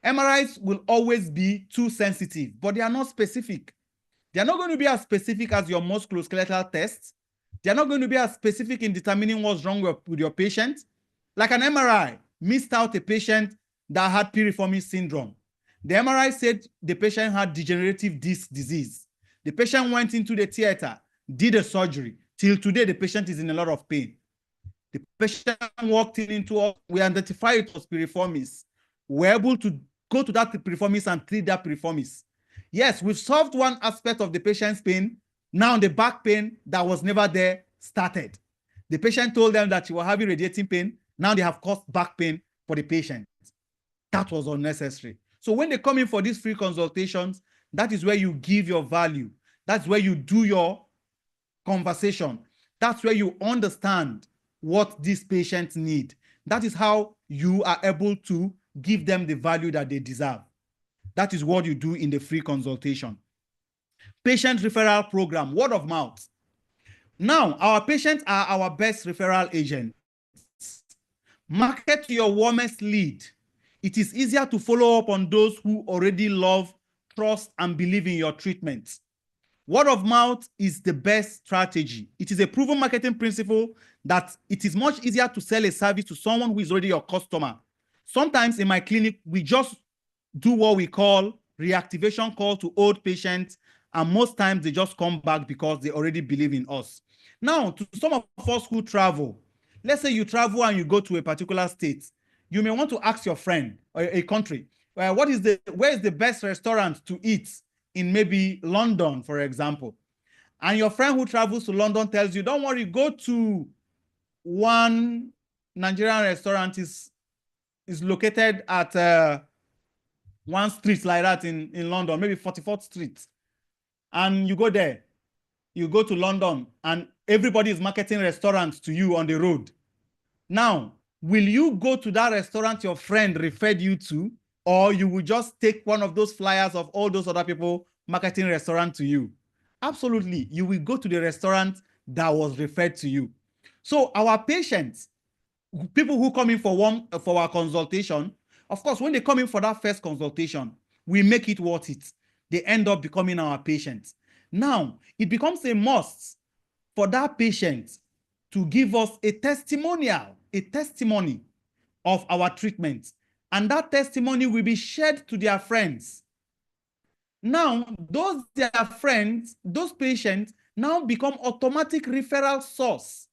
MRIs will always be too sensitive, but they are not specific. They are not going to be as specific as your musculoskeletal tests. They are not going to be as specific in determining what's wrong with your patient. Like an MRI missed out a patient that had piriformis syndrome. The MRI said the patient had degenerative disc disease. The patient went into the theater, did a surgery. Till today, the patient is in a lot of pain. The patient walked into us, we identified it was piriformis. We're able to go to that piriformis and treat that piriformis. Yes, we've solved one aspect of the patient's pain. Now the back pain that was never there started. The patient told them that she was having radiating pain. Now they have caused back pain for the patient. That was unnecessary. So when they come in for these free consultations, that is where you give your value. That's where you do your conversation. That's where you understand what these patients need. That is how you are able to give them the value that they deserve. That is what you do in the free consultation. Patient referral program, word of mouth. Now, our patients are our best referral agents. Market to your warmest lead. It is easier to follow up on those who already love, trust, and believe in your treatment. Word of mouth is the best strategy. It is a proven marketing principle that it is much easier to sell a service to someone who is already your customer. Sometimes in my clinic, we just do what we call reactivation call to old patients, and most times they just come back because they already believe in us. Now, to some of us who travel, let's say you travel and you go to a particular state, you may want to ask your friend or a country, where is the best restaurant to eat in maybe London, for example. And your friend who travels to London tells you, don't worry, go to one Nigerian restaurant is located at one street like that in London, maybe 44th Street. And you go there, you go to London and everybody is marketing restaurants to you on the road. Now, will you go to that restaurant your friend referred you to, or you will just take one of those flyers of all those other people marketing restaurant to you? absolutely, you will go to the restaurant that was referred to you. So our patients, people who come in for our consultation, of course, when they come in for that first consultation, we make it worth it. They end up becoming our patients. Now, it becomes a must for that patient to give us a testimony of our treatment. And that testimony will be shared to their friends. Now, their friends, those patients now become automatic referral source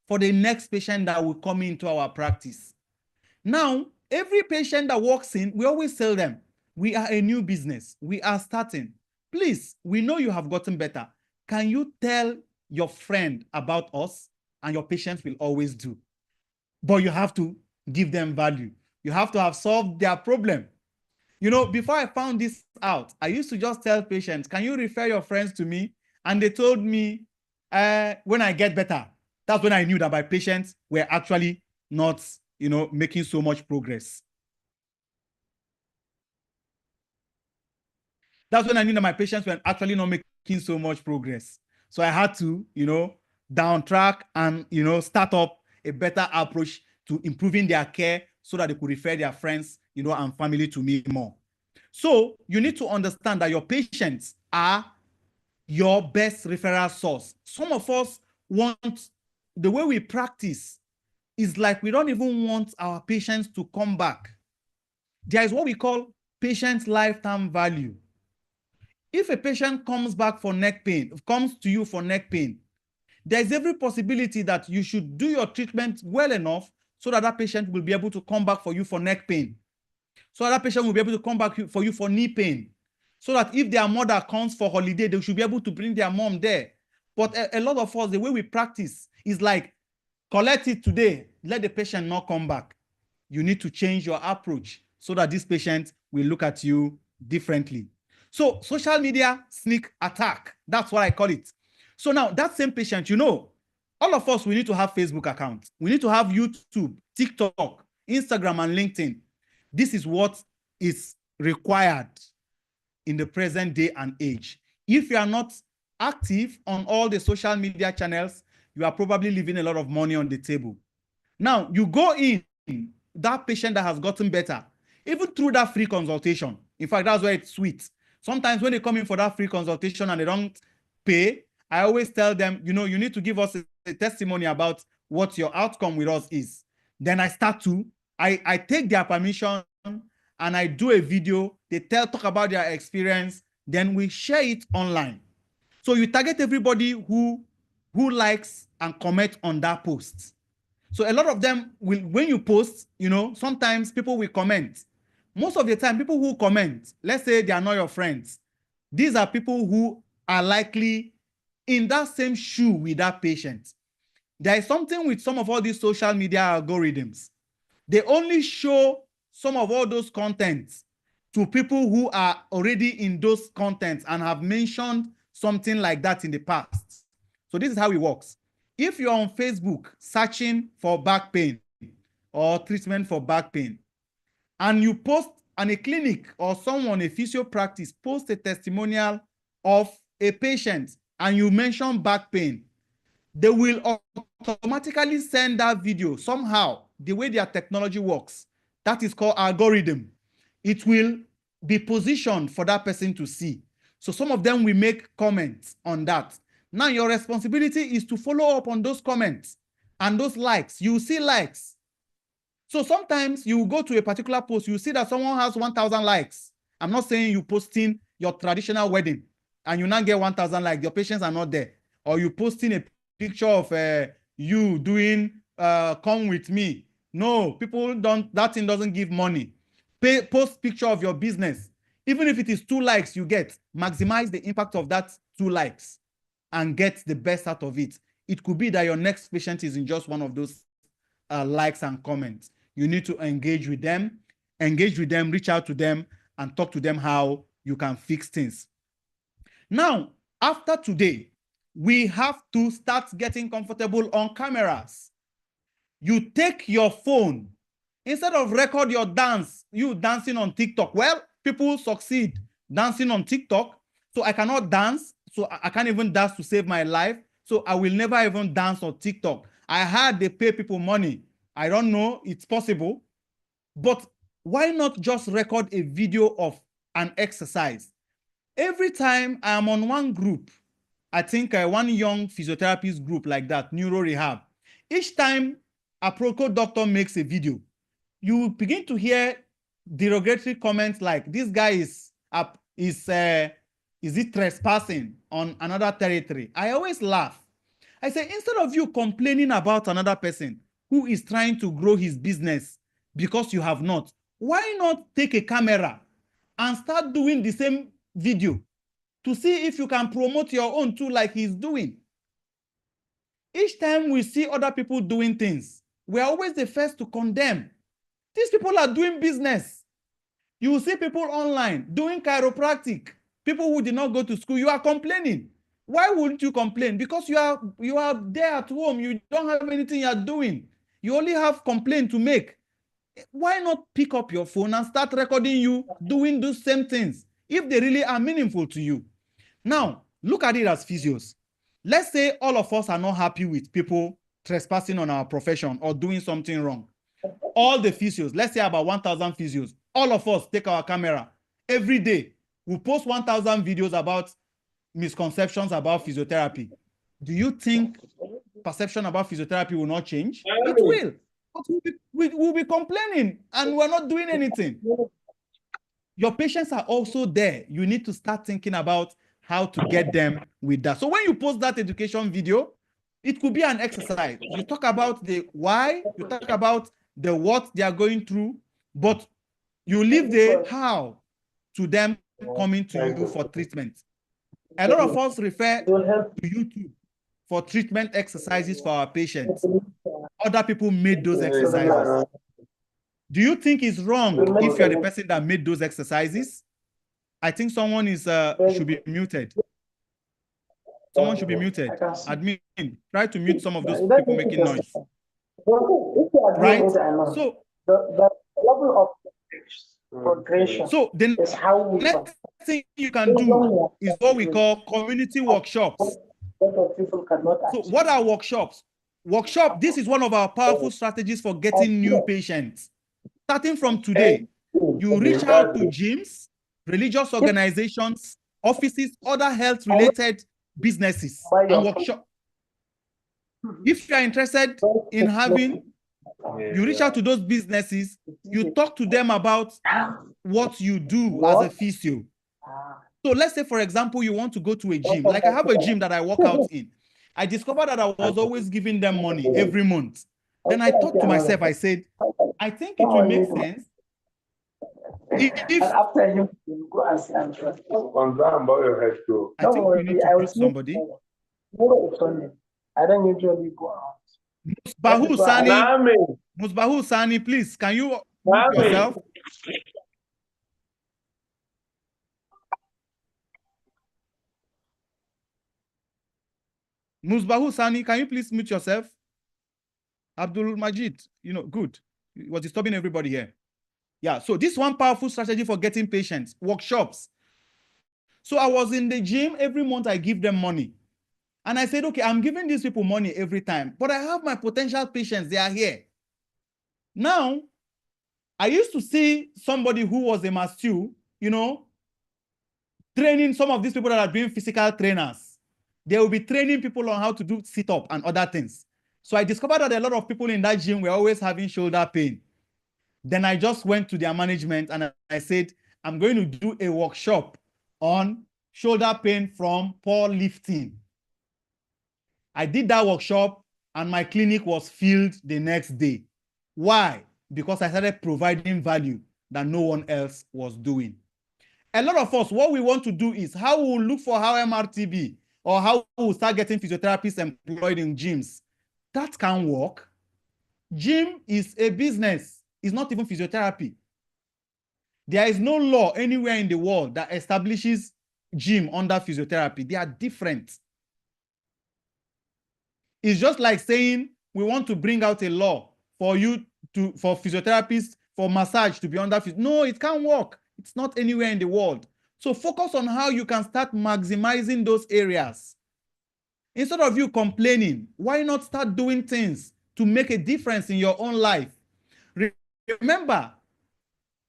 for the next patient that will come into our practice. Now, every patient that walks in, we always tell them, we are a new business. We are starting. Please, we know you have gotten better. Can you tell your friend about us? And your patients will always do. But you have to give them value. You have to have solved their problem. You know, before I found this out, I used to just tell patients, can you refer your friends to me? And they told me, when I get better. That's when I knew that my patients were actually not, making so much progress. That's when I knew that my patients were actually not making so much progress. So I had to, downtrack and, start up a better approach to improving their care so that they could refer their friends, and family to me more. So you need to understand that your patients are your best referral source. Some of us want, the way we practice is like we don't even want our patients to come back. There is what we call patient lifetime value. If a patient comes back for neck pain, comes to you for neck pain, there is every possibility that you should do your treatment well enough so that that patient will be able to come back for you for neck pain. So that patient will be able to come back for you for knee pain. So that if their mother comes for holiday, they should be able to bring their mom there. But a lot of us, the way we practice is like, collect it today, let the patient not come back. You need to change your approach so that this patient will look at you differently. So social media sneak attack, that's what I call it. So now that same patient, all of us, we need to have Facebook accounts. We need to have YouTube, TikTok, Instagram, and LinkedIn. This is what is required in the present day and age. If you are not active on all the social media channels, you are probably leaving a lot of money on the table. Now, you go in, that patient that has gotten better, even through that free consultation. In fact, that's why it's sweet. Sometimes when they come in for that free consultation and they don't pay, I always tell them, you need to give us a testimony about what your outcome with us is. Then I start to, I take their permission and I do a video. They talk about their experience. Then we share it online. So you target everybody who likes and comment on that post. So a lot of them will, when you post, sometimes people will comment. Most of the time, people who comment, let's say they are not your friends. These are people who are likely in that same shoe with that patient. There is something with some of all these social media algorithms. They only show some of all those contents to people who are already in those contents and have mentioned something like that in the past. So this is how it works. If you're on Facebook searching for back pain or treatment for back pain, and you post on a clinic or someone, a physio practice, post a testimonial of a patient and you mention back pain, they will automatically send that video somehow, the way their technology works. That is called algorithm. It will be positioned for that person to see. So some of them will make comments on that. Now your responsibility is to follow up on those comments and those likes. You see likes. So sometimes you go to a particular post, you see that someone has 1,000 likes. I'm not saying you posting your traditional wedding and you now get 1,000 likes, your patients are not there. Or you posting a picture of you doing come with me. No, people don't, that thing doesn't give money. Post picture of your business. Even if it is 2 likes you get, maximize the impact of that 2 likes and get the best out of it. It could be that your next patient is in just one of those likes and comments. You need to engage with them, reach out to them, and talk to them how you can fix things. Now, after today, we have to start getting comfortable on cameras. You take your phone, instead of record your dance, you dancing on TikTok. Well, people succeed dancing on TikTok, so I cannot dance so I can't even dance to save my life. So I will never even dance on TikTok. I heard they pay people money. I don't know, it's possible. But why not just record a video of an exercise? Every time I am on one group, I think one young physiotherapist group like that, neuro rehab, each time a Proco doctor makes a video, you begin to hear derogatory comments like, this guy is he trespassing on another territory? I always laugh. I say, instead of you complaining about another person who is trying to grow his business because you have not, why not take a camera and start doing the same video to see if you can promote your own too, like he's doing? Each time we see other people doing things, we are always the first to condemn. These people are doing business. You will see people online doing chiropractic, people who did not go to school. You are complaining. Why wouldn't you complain? Because you are there at home. You don't have anything you are doing. You only have complaint to make. Why not pick up your phone and start recording you doing those same things if they really are meaningful to you? Now, look at it as physios. Let's say all of us are not happy with people trespassing on our profession or doing something wrong. All the physios, let's say about 1,000 physios, all of us take our camera every day. We post 1,000 videos about misconceptions about physiotherapy. Do you think perception about physiotherapy will not change? It will. But we'll be complaining and we're not doing anything. Your patients are also there. You need to start thinking about how to get them with that. So when you post that education video, it could be an exercise. You talk about the why, you talk about the what they are going through, but you leave the how to them coming to you for treatment. A lot of us refer to YouTube for treatment exercises for our patients. Other people made those exercises. Do you think it's wrong if you're the person that made those exercises? I think someone should be muted. Someone should be muted. Admin, try to mute some of those people making noise. Right? So the level of progression. So the next thing you can do is what we call community workshops. So what are workshops? This is one of our powerful strategies for getting new patients. Starting from today, you reach out to gyms, religious organizations, offices, other health-related businesses, and workshops. If you are interested in having, you reach out to those businesses, you talk to them about what you do as a physio. So let's say, for example, you want to go to a gym. Like I have a gym that I work out in. I discovered that I was always giving them money every month. Then I thought to myself, I said, I think it will make sense if after you go and see and trust. I think we need to meet somebody. I don't usually go out. Musbahu Sani, please, can you mute yourself? Musbahu Sani, can you please mute yourself? Abdul Majid, good. It was disturbing everybody here. Yeah, so this one powerful strategy for getting patients, workshops. So I was in the gym, every month I give them money. And I said, okay, I'm giving these people money every time, but I have my potential patients, they are here. Now, I used to see somebody who was a master, training some of these people that are doing physical trainers. They will be training people on how to do sit-up and other things. So I discovered that a lot of people in that gym were always having shoulder pain. Then I just went to their management and I said, I'm going to do a workshop on shoulder pain from poor lifting. I did that workshop and my clinic was filled the next day. Why? Because I started providing value that no one else was doing. A lot of us, what we want to do is how we'll look for how MRTB or how we'll start getting physiotherapists employed in gyms. That can work. Gym is a business. It's not even physiotherapy. There is no law anywhere in the world that establishes gym under physiotherapy. They are different. It's just like saying we want to bring out a law for physiotherapists, for massage to be under. No, it can't work. It's not anywhere in the world. So focus on how you can start maximizing those areas. Instead of you complaining, why not start doing things to make a difference in your own life? Remember,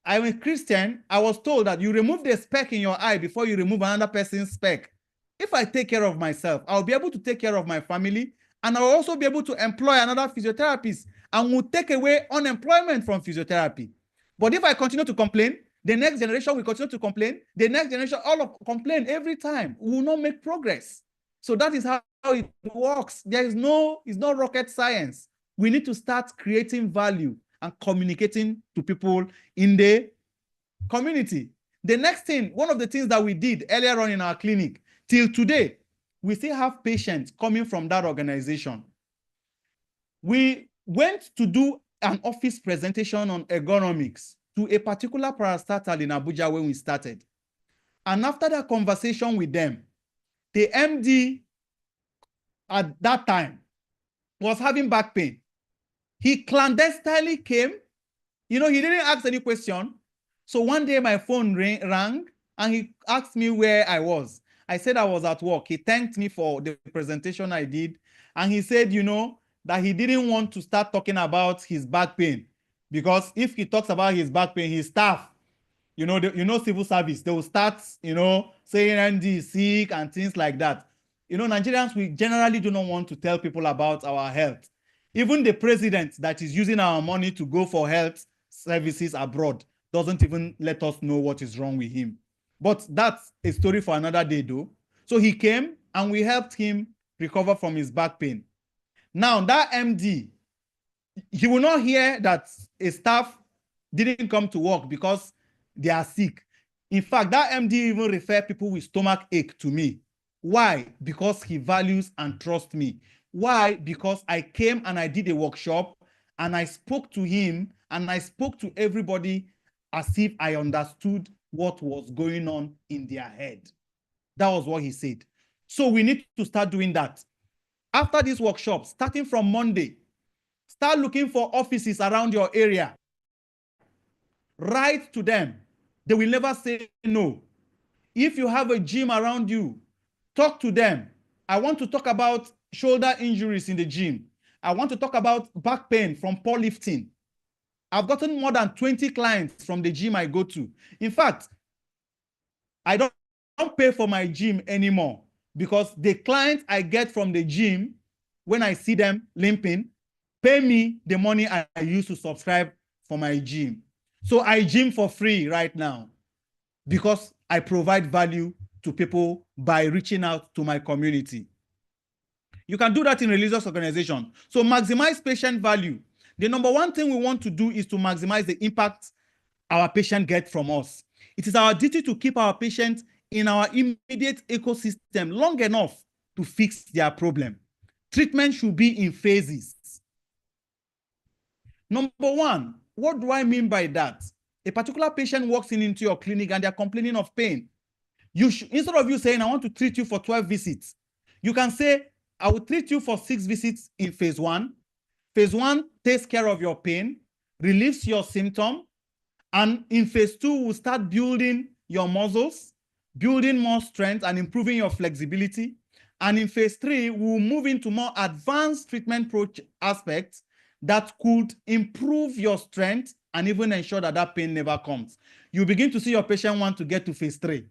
I'm a Christian. I was told that you remove the speck in your eye before you remove another person's speck. If I take care of myself, I'll be able to take care of my family, and I'll also be able to employ another physiotherapist, and will take away unemployment from physiotherapy. But if I continue to complain, the next generation will continue to complain. The next generation, all of complain every time. We will not make progress. So that is how it works. It's not rocket science. We need to start creating value and communicating to people in the community. The next thing, one of the things that we did earlier on in our clinic, till today, we still have patients coming from that organization. We went to do an office presentation on ergonomics to a particular parastatal in Abuja when we started. And after that conversation with them, the MD at that time was having back pain. He clandestinely came. He didn't ask any question. So one day my phone rang and he asked me where I was. I said I was at work. He thanked me for the presentation I did. And he said, that he didn't want to start talking about his back pain, because if he talks about his back pain, his staff, civil service, they will start, saying ND is sick and things like that. Nigerians, we generally do not want to tell people about our health. Even the president that is using our money to go for health services abroad doesn't even let us know what is wrong with him. But that's a story for another day, though. So he came and we helped him recover from his back pain. Now, that MD, you will not hear that a staff didn't come to work because they are sick. In fact, that MD even refer people with stomach ache to me. Why? Because he values and trusts me. Why? Because I came and I did a workshop and I spoke to him and I spoke to everybody as if I understood what was going on in their head. That was what he said. So we need to start doing that. After this workshop, starting from Monday, start looking for offices around your area. Write to them. They will never say no. If you have a gym around you, talk to them. I want to talk about shoulder injuries in the gym. I want to talk about back pain from poor lifting. I've gotten more than 20 clients from the gym I go to. In fact, I don't pay for my gym anymore, because the clients I get from the gym, when I see them limping, pay me the money I use to subscribe for my gym. So I gym for free right now because I provide value to people by reaching out to my community. You can do that in religious organization. So maximize patient value. The number one thing we want to do is to maximize the impact our patient get from us. It is our duty to keep our patients in our immediate ecosystem long enough to fix their problem. Treatment should be in phases. Number one, what do I mean by that? A particular patient walks into your clinic and they're complaining of pain. Instead of you saying, I want to treat you for 12 visits, you can say, I will treat you for 6 visits in phase 1. Phase 1 takes care of your pain, relieves your symptom, and in phase 2, we'll start building your muscles, building more strength and improving your flexibility. And in phase 3, we'll move into more advanced treatment aspects that could improve your strength and even ensure that that pain never comes. You begin to see your patient want to get to phase 3.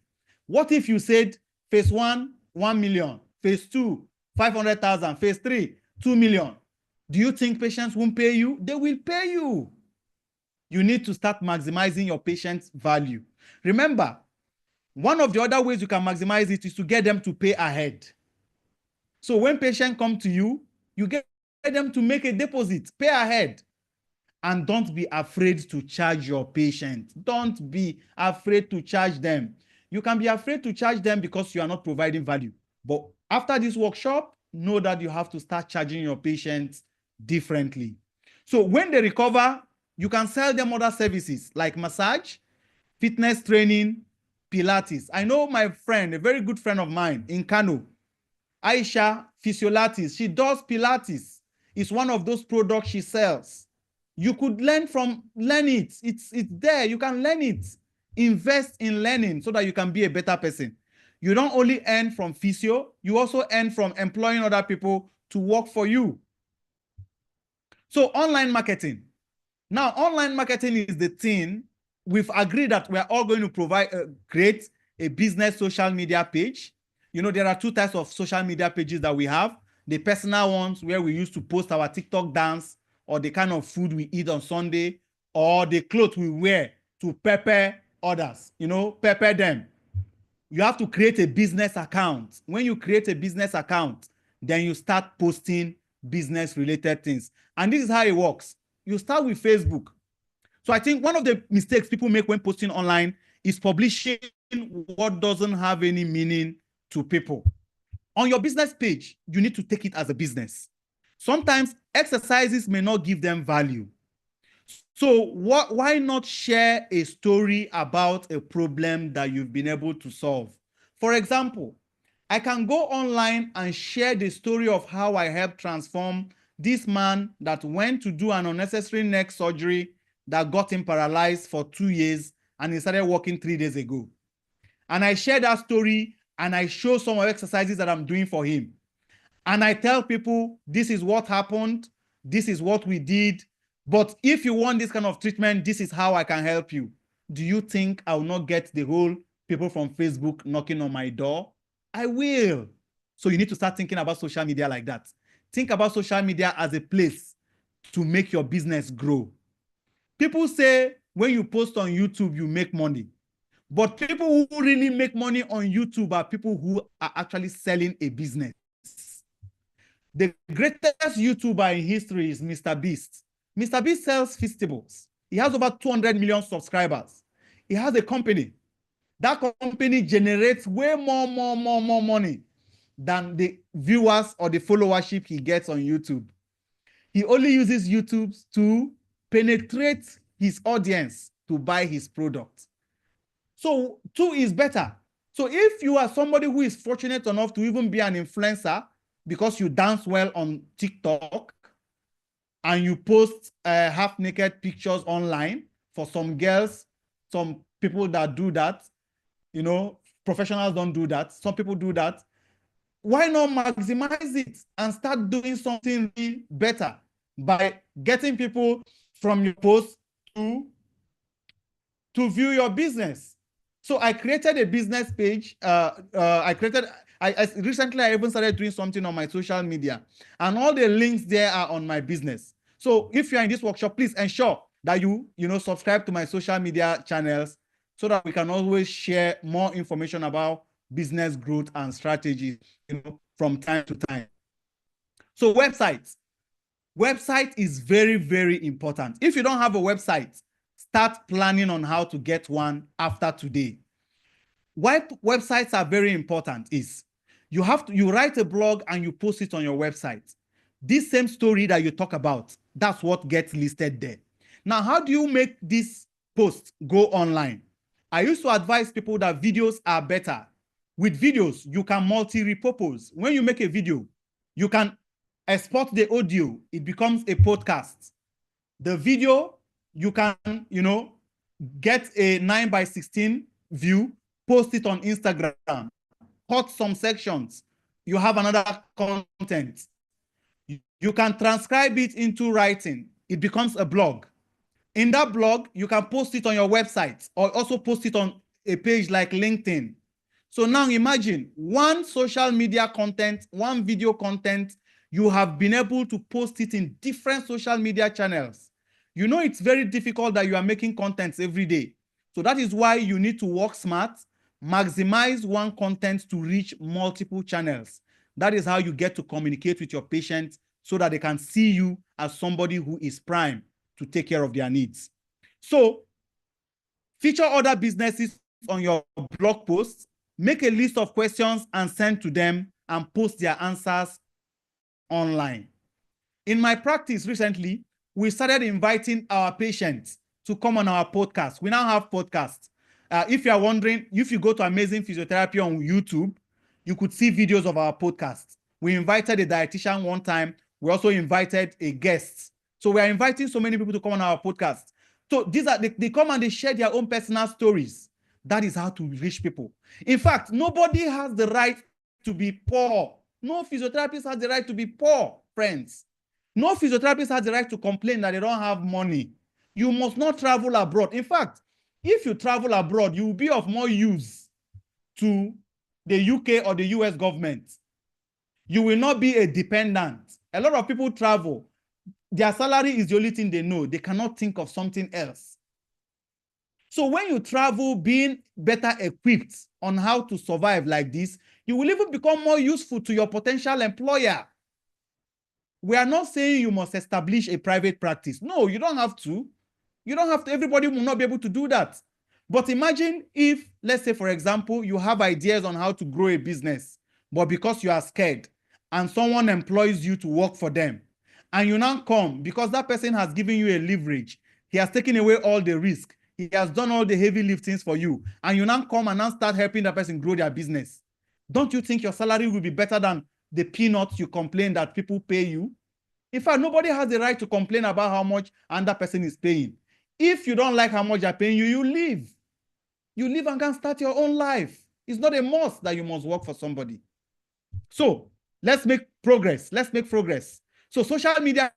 What if you said phase 1, 1 million, phase 2, 500,000, phase 3, 2 million? Do you think patients won't pay you? They will pay you. You need to start maximizing your patient's value. Remember, one of the other ways you can maximize it is to get them to pay ahead. So when patients come to you, you get them to make a deposit, pay ahead. And don't be afraid to charge your patient. Don't be afraid to charge them. You can be afraid to charge them because you are not providing value. But after this workshop, know that you have to start charging your patients differently. So when they recover, you can sell them other services like massage, fitness training, Pilates. I know my friend, a very good friend of mine in Kano, Aisha Physiolatis. She does Pilates. It's one of those products she sells. You could learn it. It's there. You can learn it. Invest in learning so that you can be a better person. You don't only earn from physio, you also earn from employing other people to work for you. So online marketing. Now, online marketing is the thing. We've agreed that we're all going to create a business social media page. You know, there are two types of social media pages that we have. The personal ones where we used to post our TikTok dance or the kind of food we eat on Sunday or the clothes we wear to pepper others, you know, pepper them. You have to create a business account. When you create a business account, then you start posting business related things. And this is how it works. You start with Facebook. So I think one of the mistakes people make when posting online is publishing what doesn't have any meaning to people. On your business page, you need to take it as a business. Sometimes exercises may not give them value. So why not share a story about a problem that you've been able to solve? For example, I can go online and share the story of how I helped transform this man that went to do an unnecessary neck surgery that got him paralyzed for 2 years and he started walking 3 days ago. And I share that story and I show some of the exercises that I'm doing for him. And I tell people, this is what happened, this is what we did, but if you want this kind of treatment, this is how I can help you. Do you think I will not get the whole people from Facebook knocking on my door? I will. So you need to start thinking about social media like that. Think about social media as a place to make your business grow. People say when you post on YouTube, you make money. But people who really make money on YouTube are people who are actually selling a business. The greatest YouTuber in history is Mr. Beast. Mr. Beast sells festivals. He has over 200 million subscribers. He has a company. That company generates way more money than the viewers or the followership he gets on YouTube. He only uses YouTube to penetrate his audience to buy his product. So 2 is better. So if you are somebody who is fortunate enough to even be an influencer because you dance well on TikTok and you post half-naked pictures online for some girls, some people that do that, you know, professionals don't do that. Some people do that. Why not maximize it and start doing something really better by getting people from your post to view your business? So I created a business page. Recently I even started doing something on my social media, and all the links there are on my business. So if you're in this workshop, please ensure that you subscribe to my social media channels so that we can always share more information about business growth and strategies, from time to time. So website is very, very important. If you don't have a website, start planning on how to get one after today. Why websites are very important is you write a blog and you post it on your website. This same story that you talk about, that's what gets listed there. Now, how do you make this post go online? I used to advise people that videos are better. With videos, you can multi-repurpose. When you make a video, you can export the audio. It becomes a podcast. The video, you can, get a 9:16 view, post it on Instagram, cut some sections. You have another content. You can transcribe it into writing. It becomes a blog. In that blog, you can post it on your website or also post it on a page like LinkedIn. So now imagine one social media content, one video content, you have been able to post it in different social media channels. You know it's very difficult that you are making contents every day. So that is why you need to work smart, maximize one content to reach multiple channels. That is how you get to communicate with your patients so that they can see you as somebody who is prime to take care of their needs. So feature other businesses on your blog posts, make a list of questions and send to them and post their answers online. In my practice recently, we started inviting our patients to come on our podcast. We now have podcasts. If you are wondering, if you go to Amazing Physiotherapy on YouTube, you could see videos of our podcasts. We invited a dietitian one time. We also invited a guest. So we are inviting so many people to come on our podcast. So these are they come and they share their own personal stories. That is how to reach people. In fact, nobody has the right to be poor. No physiotherapist has the right to be poor, friends. No physiotherapist has the right to complain that they don't have money. You must not travel abroad. In fact, if you travel abroad, you will be of more use to the UK or the US government. You will not be a dependent. A lot of people travel. Their salary is the only thing they know. They cannot think of something else. So when you travel being better equipped on how to survive like this, you will even become more useful to your potential employer. We are not saying you must establish a private practice. No, you don't have to. You don't have to. Everybody will not be able to do that. But imagine if, let's say, for example, you have ideas on how to grow a business, but because you are scared and someone employs you to work for them, and you now come because that person has given you a leverage, he has taken away all the risk, he has done all the heavy liftings for you, and you now come and now start helping that person grow their business. Don't you think your salary will be better than the peanuts you complain that people pay you? In fact, nobody has the right to complain about how much another person is paying. If you don't like how much they're paying you, you leave. You leave and can start your own life. It's not a must that you must work for somebody. So let's make progress. Let's make progress. So social media.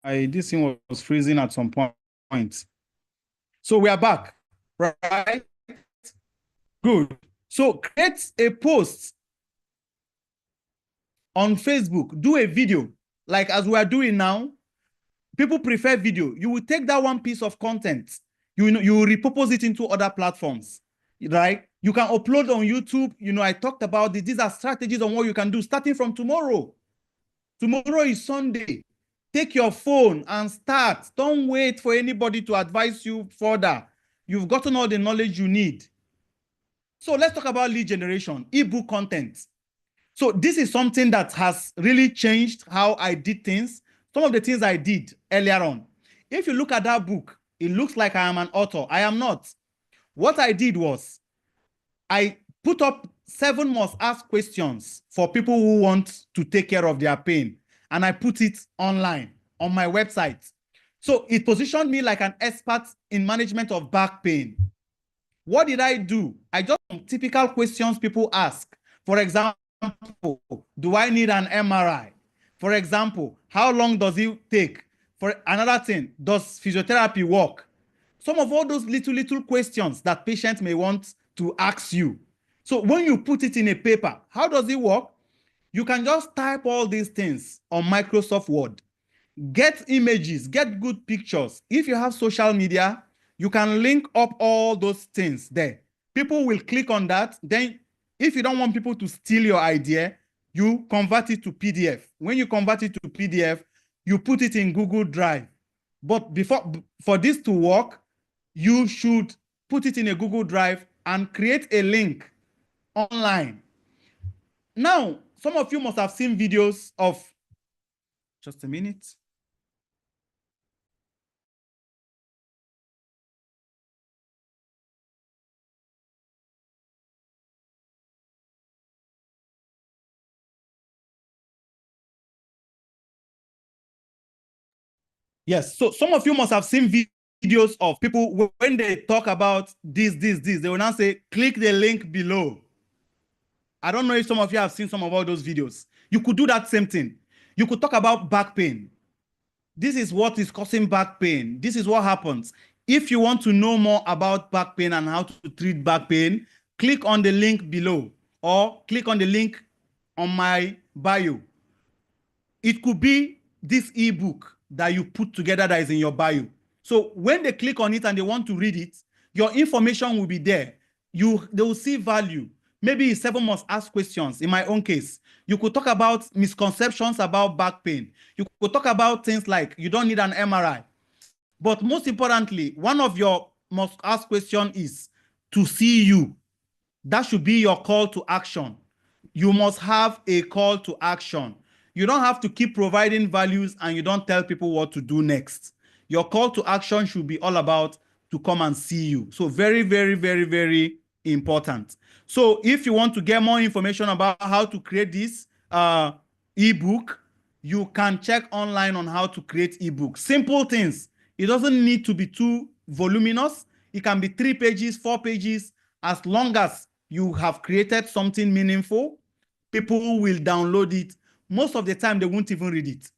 This thing was freezing at some point. So we are back, right? Good. So create a post on Facebook, do a video, like as we are doing now. People prefer video. You will take that one piece of content, you will repurpose it into other platforms, right? You can upload on YouTube. I talked about this. These are strategies on what you can do starting from tomorrow. Tomorrow is Sunday. Take your phone and start. Don't wait for anybody to advise you further. You've gotten all the knowledge you need. So let's talk about lead generation, ebook content. So this is something that has really changed how I did things. Some of the things I did earlier on. If you look at that book, it looks like I am an author. I am not. What I did was I put up 7 must-ask questions for people who want to take care of their pain. And I put it online on my website. So it positioned me like an expert in management of back pain. What did I do? I just typical questions people ask. For example, do I need an MRI? For example, how long does it take? For another thing, does physiotherapy work? Some of all those little questions that patients may want to ask you. So when you put it in a paper, how does it work? You can just type all these things on Microsoft Word. Get images, get good pictures. If you have social media, you can link up all those things there. People will click on that. Then if you don't want people to steal your idea, you convert it to PDF. When you convert it to PDF, you put it in Google Drive. But for this to work, you should put it in a Google Drive and create a link online. Now, some of you must have seen videos of, just a minute. Yes. So some of you must have seen videos of people when they talk about this, they will now say, click the link below. I don't know if some of you have seen some of all those videos. You could do that same thing. You could talk about back pain. This is what is causing back pain. This is what happens. If you want to know more about back pain and how to treat back pain, click on the link below or click on the link on my bio. It could be this ebook that you put together that is in your bio. So when they click on it and they want to read it, your information will be there. They will see value. Maybe 7 must ask questions. In my own case, you could talk about misconceptions about back pain. You could talk about things like you don't need an MRI. But most importantly, one of your must ask questions is to see you. That should be your call to action. You must have a call to action. You don't have to keep providing values and you don't tell people what to do next. Your call to action should be all about to come and see you. So very, very, very, very important. So if you want to get more information about how to create this ebook, you can check online on how to create ebook. Simple things. It doesn't need to be too voluminous. It can be 3 pages, 4 pages, as long as you have created something meaningful. People will download it. Most of the time, they won't even read it.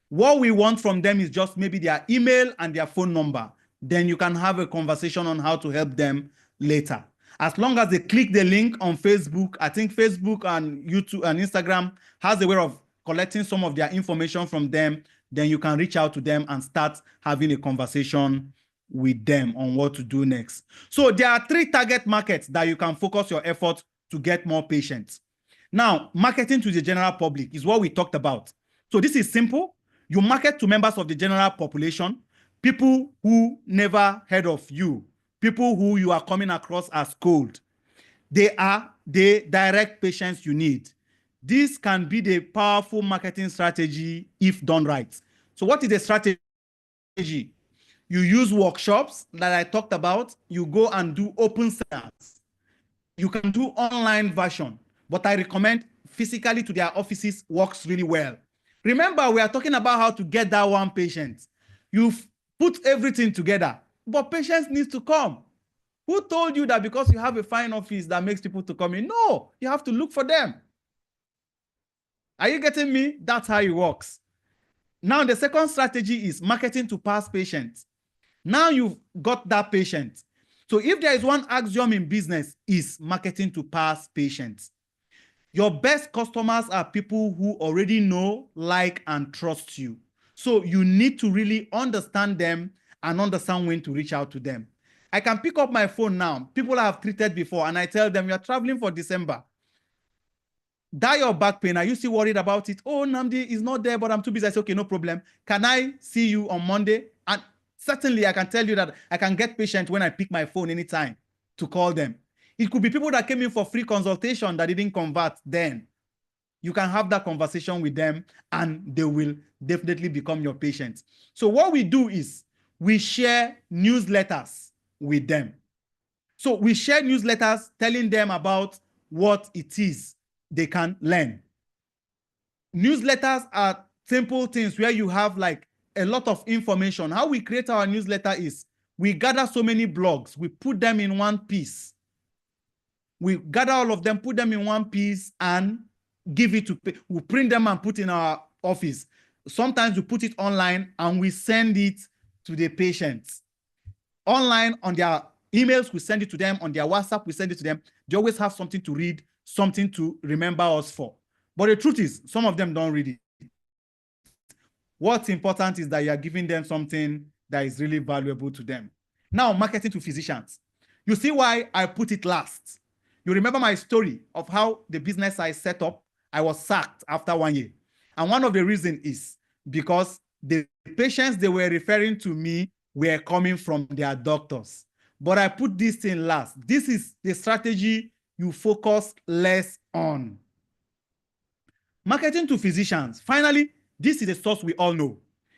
What we want from them is just maybe their email and their phone number. Then you can have a conversation on how to help them later. As long as they click the link on Facebook, I think Facebook and YouTube and Instagram has a way of collecting some of their information from them. Then you can reach out to them and start having a conversation with them on what to do next. So there are 3 target markets that you can focus your efforts to get more patients. Now, marketing to the general public is what we talked about. So this is simple. You market to members of the general population, people who never heard of you, people who you are coming across as cold. They are the direct patients you need. This can be the powerful marketing strategy if done right. So what is the strategy? You use workshops that I talked about. You go and do open seminars. You can do online version, but I recommend physically to their offices works really well. Remember, we are talking about how to get that one patient. You've put everything together, but patients need to come. Who told you that because you have a fine office that makes people to come in? No, you have to look for them. Are you getting me? That's how it works. Now, the second strategy is marketing to past patients. Now you've got that patient. So if there is one axiom in business, is marketing to past patients. Your best customers are people who already know, like, and trust you. So you need to really understand them and understand when to reach out to them. I can pick up my phone now. People I have treated before, and I tell them, you're traveling for December. That your back pain, are you still worried about it? Oh, Namdi is not there, but I'm too busy. I say, okay, no problem. Can I see you on Monday? And certainly I can tell you that I can get patients when I pick my phone anytime to call them. It could be people that came in for free consultation that didn't convert then. You can have that conversation with them and they will definitely become your patients. So what we do is we share newsletters with them. So we share newsletters telling them about what it is they can learn. Newsletters are simple things where you have like a lot of information. How we create our newsletter is we gather so many blogs, we put them in one piece. We gather all of them, put them in one piece and give it to, we print them and put in our office. Sometimes we put it online and we send it to the patients. Online on their emails, we send it to them. On their WhatsApp, we send it to them. They always have something to read, something to remember us for. But the truth is, some of them don't read it. What's important is that you are giving them something that is really valuable to them. Now, marketing to physicians. You see why I put it last. You remember my story of how the business I set up, I was sacked after 1 year. And one of the reasons is because the patients they were referring to me were coming from their doctors. But I put this thing last. This is the strategy you focus less on. Marketing to physicians. Finally, this is the source we all know.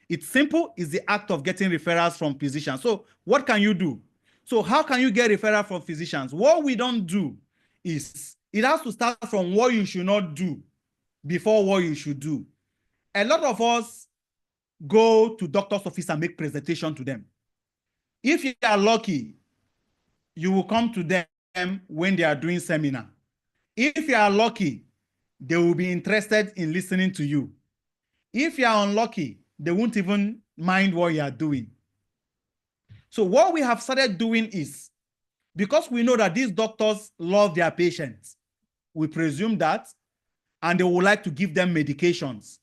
It's simple. It's the act of getting referrals from physicians. So what can you do? So how can you get referral from physicians? What we don't do is it has to start from what you should not do before what you should do. A lot of us go to doctor's office and make presentation to them. If you are lucky, you will come to them when they are doing seminar. If you are lucky, they will be interested in listening to you. If you are unlucky, they won't even mind what you are doing. So what we have started doing is, because we know that these doctors love their patients, we presume that, and they would like to give them medications.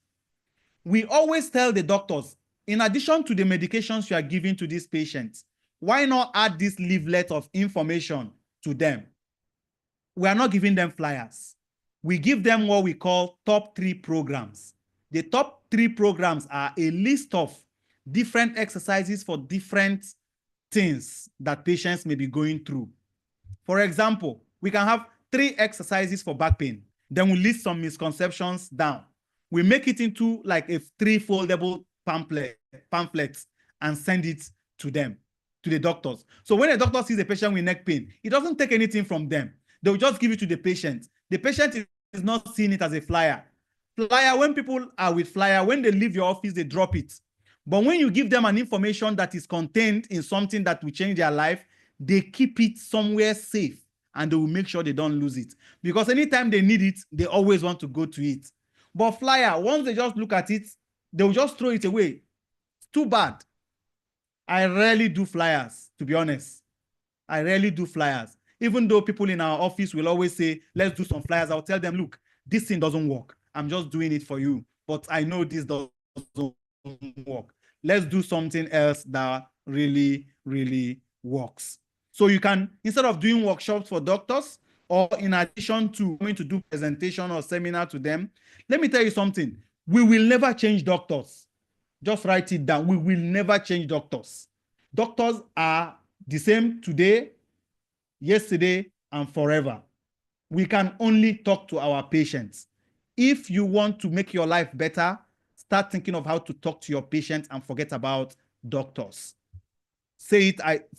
We always tell the doctors, in addition to the medications you are giving to these patients, why not add this leaflet of information to them? We are not giving them flyers. We give them what we call top 3 programs. The top 3 programs are a list of different exercises for different things that patients may be going through. For example, we can have 3 exercises for back pain. Then we list some misconceptions down. We make it into like a 3 foldable pamphlets and send it to them, to the doctors. So when a doctor sees a patient with neck pain, he doesn't take anything from them. They'll just give it to the patient. The patient is not seeing it as a flyer. Flyer, when people are with flyer, when they leave your office, they drop it. But when you give them an information that is contained in something that will change their life, they keep it somewhere safe and they will make sure they don't lose it. Because anytime they need it, they always want to go to it. But flyer, once they just look at it, they will just throw it away. It's too bad. I rarely do flyers, to be honest. I rarely do flyers. Even though people in our office will always say, let's do some flyers, I'll tell them, look, this thing doesn't work. I'm just doing it for you. But I know this doesn't work. Let's do something else that really, really works. So you can, instead of doing workshops for doctors, or in addition to going to do presentation or seminar to them, let me tell you something. We will never change doctors. Just write it down. We will never change doctors. Doctors are the same today, yesterday, and forever. We can only talk to our patients. If you want to make your life better, start thinking of how to talk to your patients and forget about doctors. Say it.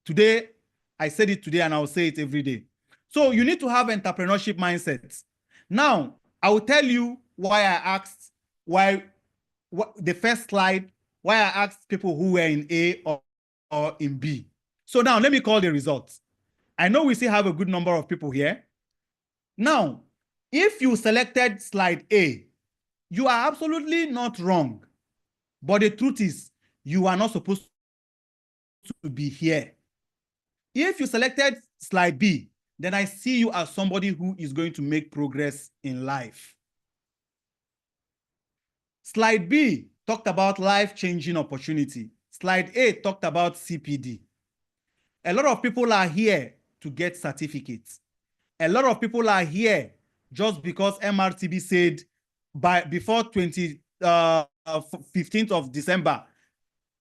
Today, I said it today and I'll say it every day. So you need to have entrepreneurship mindsets. Now, I will tell you why I asked, the first slide, why I asked people who were in A or in B. So now let me call the results. I know we still have a good number of people here. Now, if you selected slide A, you are absolutely not wrong. But the truth is, you are not supposed to be here. If you selected slide B, then I see you as somebody who is going to make progress in life. Slide B talked about life-changing opportunity. Slide A talked about CPD. A lot of people are here to get certificates. A lot of people are here just because MRTB said before 15th of December,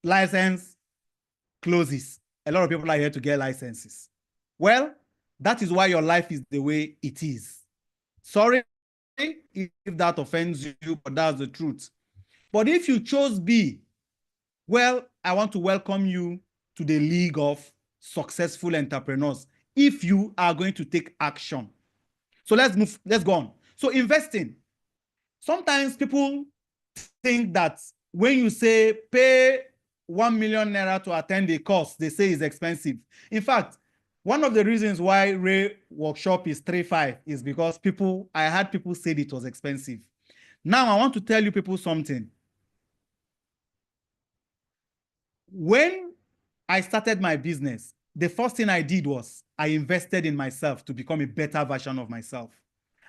license closes. A lot of people are here to get licenses. Well, that is why your life is the way it is. Sorry if that offends you, but that's the truth. But if you chose B, well, I want to welcome you to the League of Successful Entrepreneurs if you are going to take action. So let's go on. So investing. Sometimes people think that when you say pay 1 million naira to attend a course, they say it's expensive. In fact, one of the reasons why Ray workshop is 3.5 is because I had people say it was expensive. Now I want to tell you people something. When I started my business, the first thing I did was I invested in myself to become a better version of myself.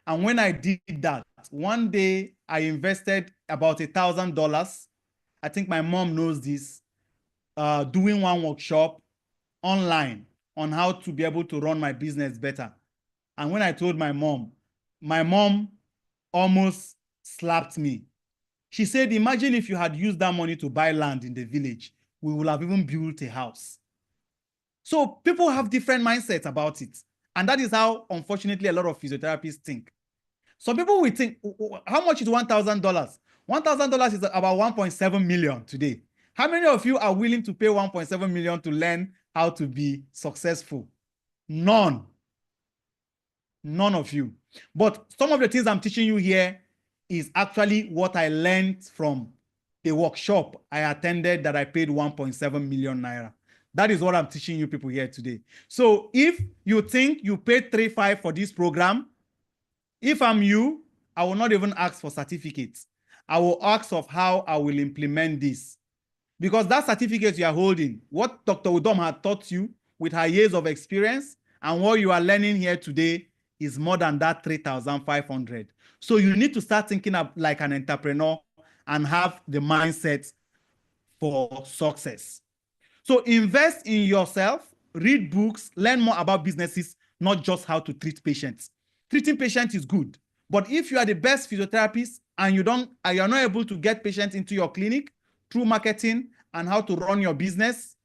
And when I did that, one day I invested about $1,000. I think my mom knows this, doing one workshop online on how to be able to run my business better. And when I told my mom almost slapped me. She said, imagine if you had used that money to buy land in the village, we would have even built a house. So people have different mindsets about it. And that is how, unfortunately, a lot of physiotherapists think. Some people will think, how much is $1,000? $1,000 is about 1.7 million today. How many of you are willing to pay 1.7 million to learn how to be successful? None. None of you. But some of the things I'm teaching you here is actually what I learned from a workshop I attended that I paid 1.7 million naira. That is what I'm teaching you people here today. So if you think you paid 3.5 for this program, if I'm you, I will not even ask for certificates. I will ask of how I will implement this. Because that certificate you are holding, what Dr. Udom had taught you with her years of experience and what you are learning here today is more than that 3,500. So you need to start thinking of like an entrepreneur and have the mindset for success. So invest in yourself, read books, learn more about businesses, not just how to treat patients. Treating patients is good, but if you are the best physiotherapist and you are not able to get patients into your clinic through marketing and how to run your business,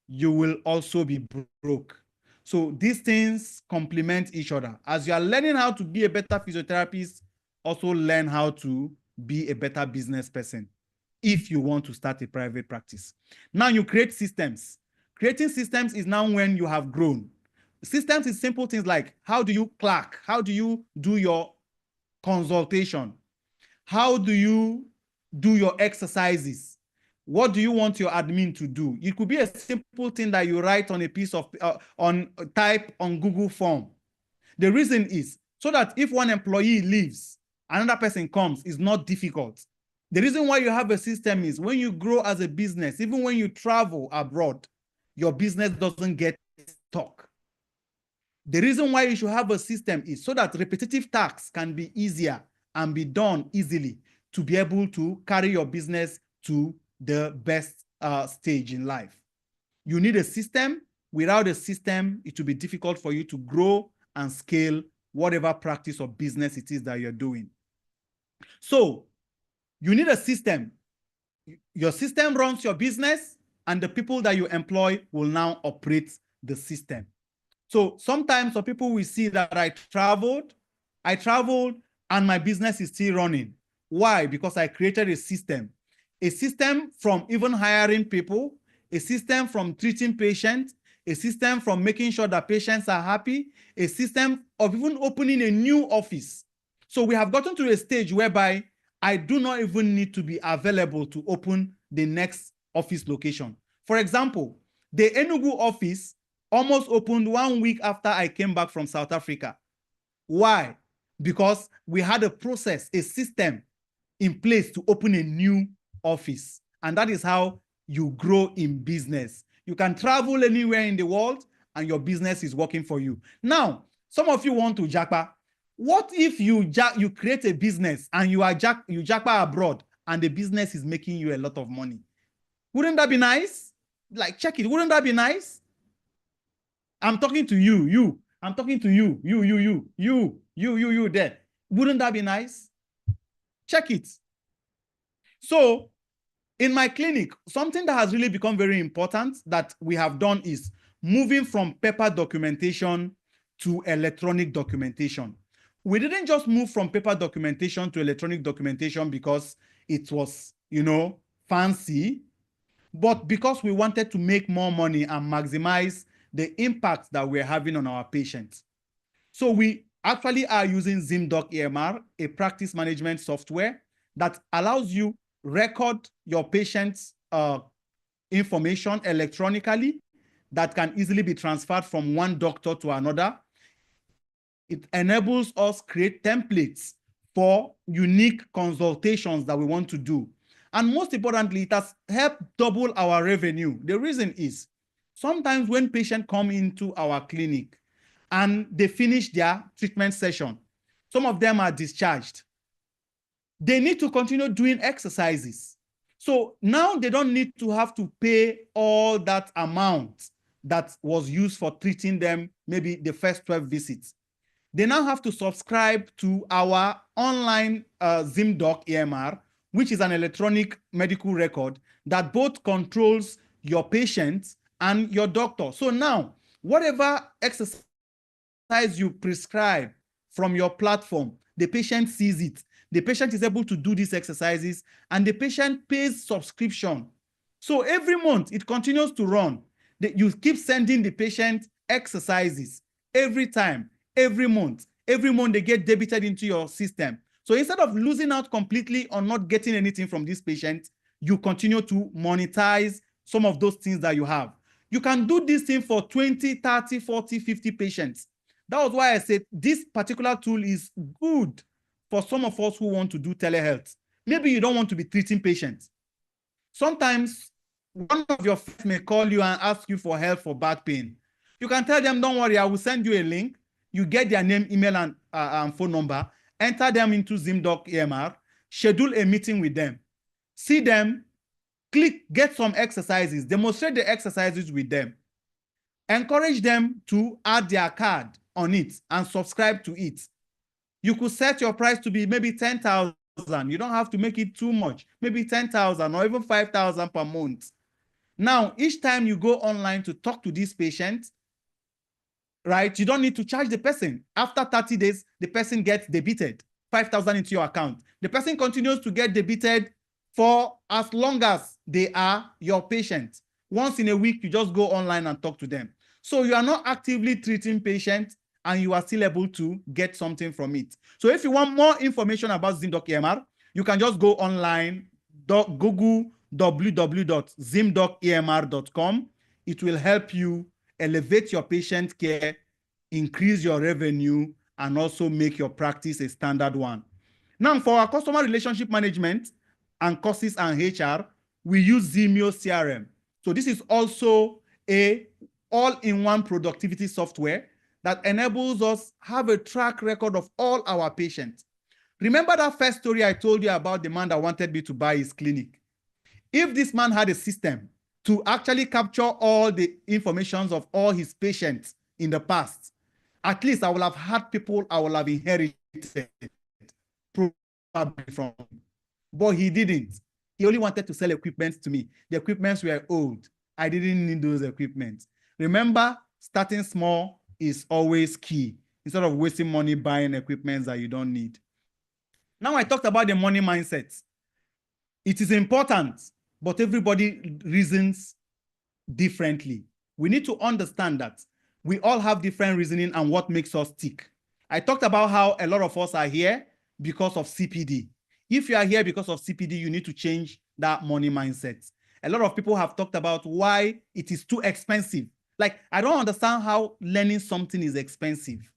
you will also be broke. So these things complement each other. As you are learning how to be a better physiotherapist, also learn how to be a better business person if you want to start a private practice. Now you create systems. Creating systems is now when you have grown. Systems is simple things like how do you clerk? How do you do your consultation? How do you do your exercises? What do you want your admin to do? It could be a simple thing that you write on a piece of, type on Google form. The reason is so that if one employee leaves, another person comes, it's not difficult. The reason why you have a system is when you grow as a business, even when you travel abroad, your business doesn't get stuck. The reason why you should have a system is so that repetitive tasks can be easier and be done easily to be able to carry your business to the best stage in life. You need a system. Without a system, it will be difficult for you to grow and scale whatever practice or business it is that you're doing. So you need a system. Your system runs your business, and the people that you employ will now operate the system. So sometimes some people will see that I traveled and my business is still running. Why? Because I created a system from even hiring people, a system from treating patients, a system from making sure that patients are happy, a system of even opening a new office. So we have gotten to a stage whereby I do not even need to be available to open the next office location. For example, the Enugu office almost opened 1 week after I came back from South Africa. Why? Because we had a process, a system in place to open a new office. And that is how you grow in business. You can travel anywhere in the world and your business is working for you. Now, some of you want to japa. What if you create a business and you japa abroad and the business is making you a lot of money? Wouldn't that be nice? Like, check it. Wouldn't that be nice? I'm talking to you. I'm talking to you. You there. Wouldn't that be nice? Check it. So in my clinic, something that has really become very important that we have done is moving from paper documentation to electronic documentation. We didn't just move from paper documentation to electronic documentation because it was, fancy, but because we wanted to make more money and maximize the impact that we're having on our patients. So we actually are using ZimDoc EMR, a practice management software that allows you record your patient's information electronically that can easily be transferred from one doctor to another. It enables us create templates for unique consultations that we want to do. And most importantly, it has helped double our revenue. The reason is sometimes when patients come into our clinic and they finish their treatment session, some of them are discharged. They need to continue doing exercises. So now they don't need to have to pay all that amount that was used for treating them, maybe the first 12 visits. They now have to subscribe to our online ZimDoc EMR, which is an electronic medical record that both controls your patient and your doctor. So now, whatever exercise you prescribe from your platform, the patient sees it. The patient is able to do these exercises and the patient pays subscription. So every month it continues to run. You keep sending the patient exercises every time, every month. Every month they get debited into your system. So instead of losing out completely or not getting anything from this patient, you continue to monetize some of those things that you have. You can do this thing for 20, 30, 40, 50 patients. That was why I said this particular tool is good for some of us who want to do telehealth. Maybe you don't want to be treating patients. Sometimes one of your friends may call you and ask you for help for back pain. You can tell them, don't worry, I will send you a link. You get their name, email, and phone number, enter them into ZimDoc EMR, schedule a meeting with them, see them, get some exercises, demonstrate the exercises with them, encourage them to add their card on it and subscribe to it. You could set your price to be maybe 10,000. You don't have to make it too much, maybe 10,000 or even 5,000 per month. Now, each time you go online to talk to this patient, right, you don't need to charge the person. After 30 days, the person gets debited 5,000 into your account. The person continues to get debited for as long as they are your patient. Once in a week, you just go online and talk to them. So you are not actively treating patients and you are still able to get something from it. So if you want more information about ZimDoc EMR, you can just go online, Google www.zimdocemr.com. It will help you elevate your patient care, increase your revenue, and also make your practice a standard one. Now, for our customer relationship management and courses and HR, we use Zimio CRM. So this is also a all-in-one productivity software that enables us have a track record of all our patients. Remember that first story I told you about the man that wanted me to buy his clinic? If this man had a system to actually capture all the informations of all his patients in the past, at least I will have had people I will have inherited probably from him. But he didn't. He only wanted to sell equipment to me. The equipments were old. I didn't need those equipment. Remember, starting small is always key instead of wasting money buying equipment that you don't need. Now I talked about the money mindset. It is important, but everybody reasons differently. We need to understand that we all have different reasoning and what makes us tick. I talked about how a lot of us are here because of CPD. If you are here because of CPD, you need to change that money mindset. A lot of people have talked about why it is too expensive. Like, I don't understand how learning something is expensive.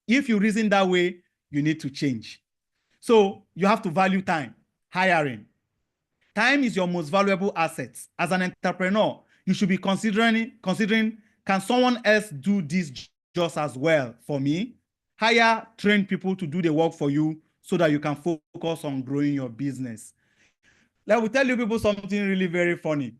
If you reason that way, you need to change. So you have to value time, hiring. Time is your most valuable asset. As an entrepreneur, you should be considering, can someone else do this just as well for me? Hire trained people to do the work for you so that you can focus on growing your business. Let me tell you people something really very funny.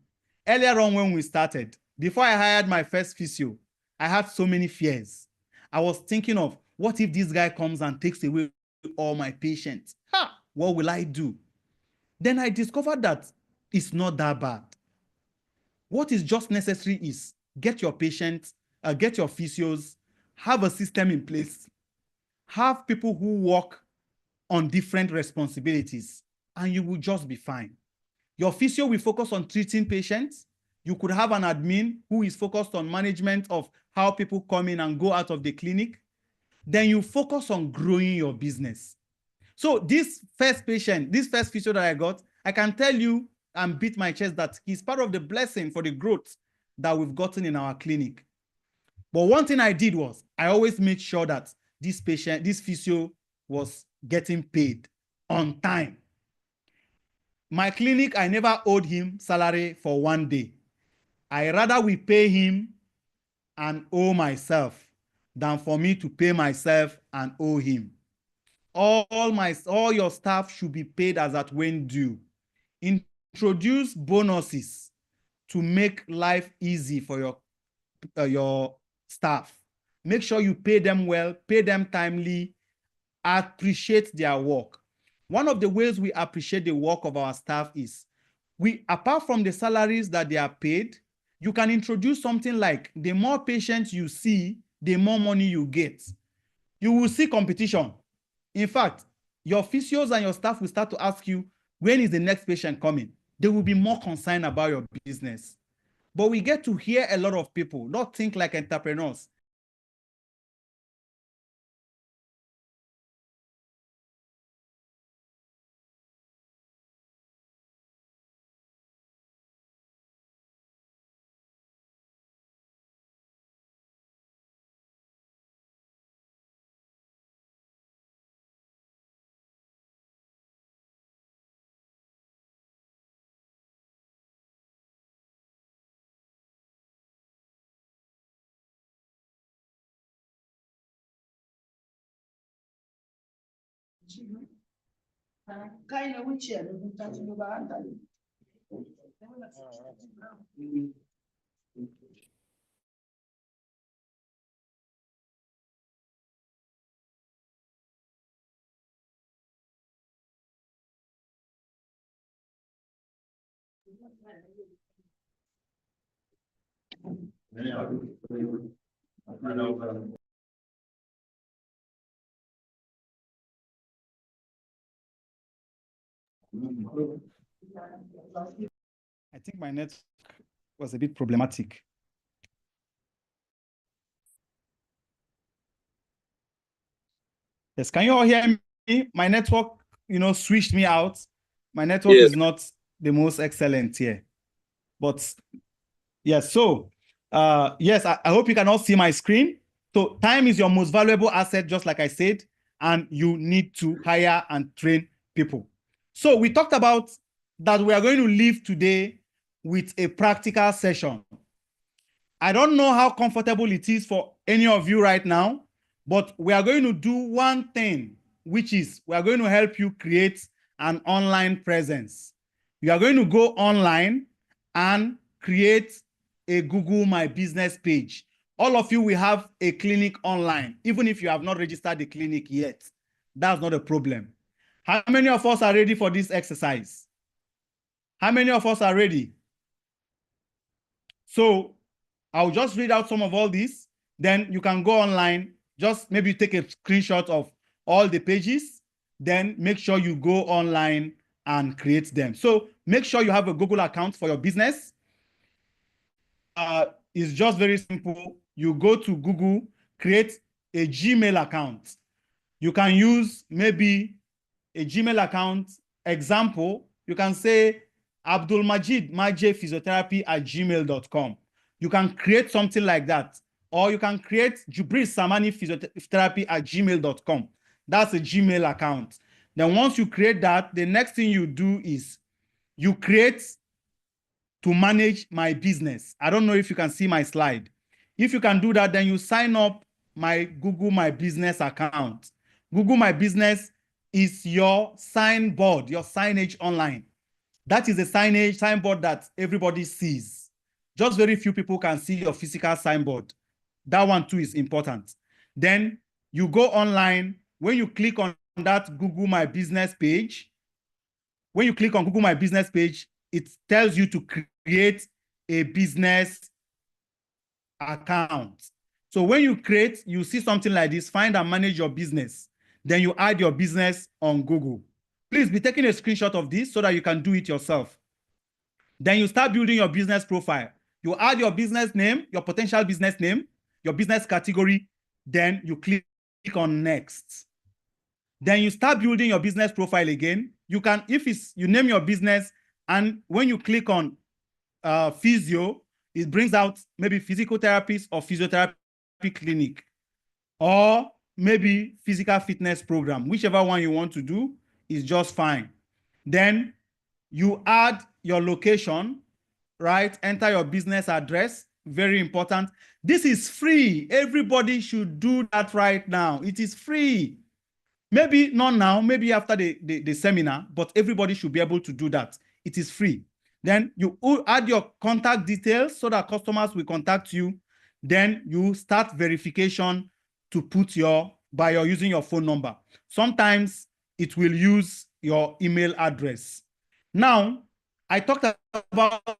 Earlier on when we started, before I hired my first physio, I had so many fears. I was thinking of, what if this guy comes and takes away all my patients? What will I do? Then I discovered that it's not that bad. What is just necessary is get your patients, get your physios, have a system in place, have people who work on different responsibilities, and you will just be fine. Your physio will focus on treating patients. You could have an admin who is focused on management of how people come in and go out of the clinic. Then you focus on growing your business. So this first patient, this first physio that I got, I can tell you and beat my chest that he's part of the blessing for the growth that we've gotten in our clinic. But one thing I did was I always made sure that this patient, this physio was getting paid on time. My clinic, I never owed him salary for one day. I rather we pay him and owe myself than for me to pay myself and owe him. All your staff should be paid as at when due. Introduce bonuses to make life easy for your staff. Make sure you pay them well, pay them timely, appreciate their work. One of the ways we appreciate the work of our staff is apart from the salaries that they are paid, you can introduce something like the more patients you see, the more money you get. You will see competition. In fact, your physios and your staff will start to ask you, when is the next patient coming? They will be more concerned about your business. But we get to hear a lot of people not think like entrepreneurs. I think my network was a bit problematic. Yes, can you all hear me? My network, switched me out. My network Yes. is not the most excellent here. But yes, so yes, I hope you can all see my screen. So time is your most valuable asset, just like I said, and you need to hire and train people. So we talked about that we are going to leave today with a practical session. I don't know how comfortable it is for any of you right now, but we are going to do one thing, which is we are going to help you create an online presence. You are going to go online and create a Google My Business page. All of you will have a clinic online, even if you have not registered the clinic yet. That's not a problem. How many of us are ready for this exercise? How many of us are ready? So I'll just read out some of all these. Then you can go online, just maybe take a screenshot of all the pages, then make sure you go online and create them. So make sure you have a Google account for your business. It's just very simple. You go to Google, create a Gmail account. You can use maybe a Gmail account. Example, you can say abdulmajidmajphysiotherapy@gmail.com. You can create something like that. Or you can create jubrisamani@gmail.com. That's a Gmail account. Then once you create that, the next thing you do is you create to manage my business. I don't know if you can see my slide. If you can do that, then you sign up my Google My Business account. Google My Business is your signboard, your signage online. That is a signboard that everybody sees. Just very few people can see your physical signboard. That one too is important. Then you go online. When you click on that Google My Business page, when you click on Google My Business page, it tells you to create a business account. So when you create, you see something like this, find and manage your business. Then you add your business on Google. Please be taking a screenshot of this so that you can do it yourself. Then you start building your business profile. You add your business name, your potential business name, your business category, then you click on next. Then you start building your business profile again. You can, if it's, you name your business, and when you click on physio, it brings out maybe physical therapist or physiotherapy clinic, or maybe physical fitness program. Whichever one you want to do is just fine. Then you add your location, right? Enter your business address. Very important. This is free. Everybody should do that right now. It is free. Maybe not now, maybe after the seminar, but everybody should be able to do that. It is free. Then you add your contact details so that customers will contact you. Then you start verification to put by using your phone number. Sometimes it will use your email address. Now, I talked about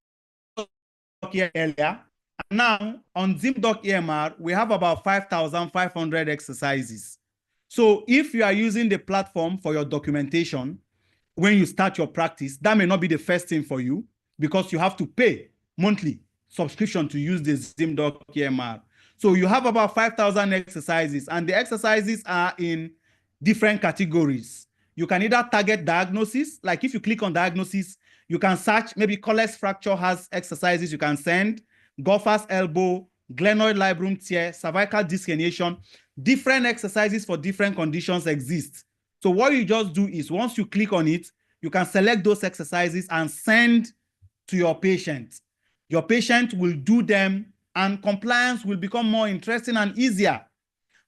earlier. Now, on Zim.doc EMR, we have about 5,500 exercises. So if you are using the platform for your documentation, when you start your practice, that may not be the first thing for you because you have to pay monthly subscription to use the Zim.doc EMR. So you have about 5,000 exercises, and the exercises are in different categories. You can either target diagnosis, like if you click on diagnosis, you can search, maybe Colles fracture has exercises you can send, golfer's elbow, glenoid labrum tear, cervical disc herniation. Different exercises for different conditions exist. So what you just do is once you click on it, you can select those exercises and send to your patient. Your patient will do them and compliance will become more interesting and easier.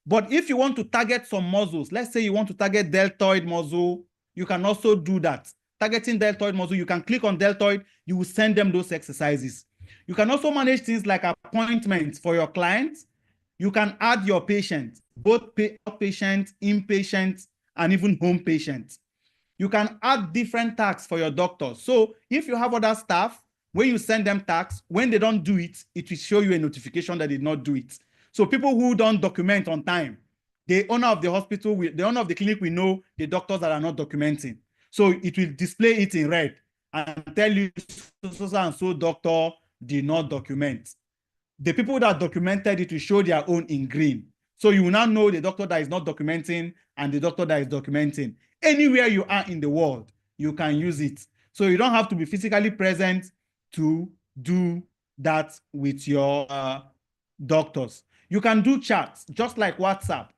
But if you want to target some muscles, let's say you want to target deltoid muscle, you can also do that. Targeting deltoid muscle, you can click on deltoid, you will send them those exercises. You can also manage things like appointments for your clients. You can add your patients, both outpatient, inpatient, and even home patients. You can add different tasks for your doctors. So if you have other staff, when you send them tasks, when they don't do it, it will show you a notification that they did not do it. So people who don't document on time, the owner of the hospital, the owner of the clinic will know the doctors that are not documenting. So it will display it in red and tell you so and so doctor did not document. The people that documented it will show their own in green. So you will now know the doctor that is not documenting and the doctor that is documenting. Anywhere you are in the world, you can use it. So you don't have to be physically present to do that with your doctors. You can do chats, just like WhatsApp.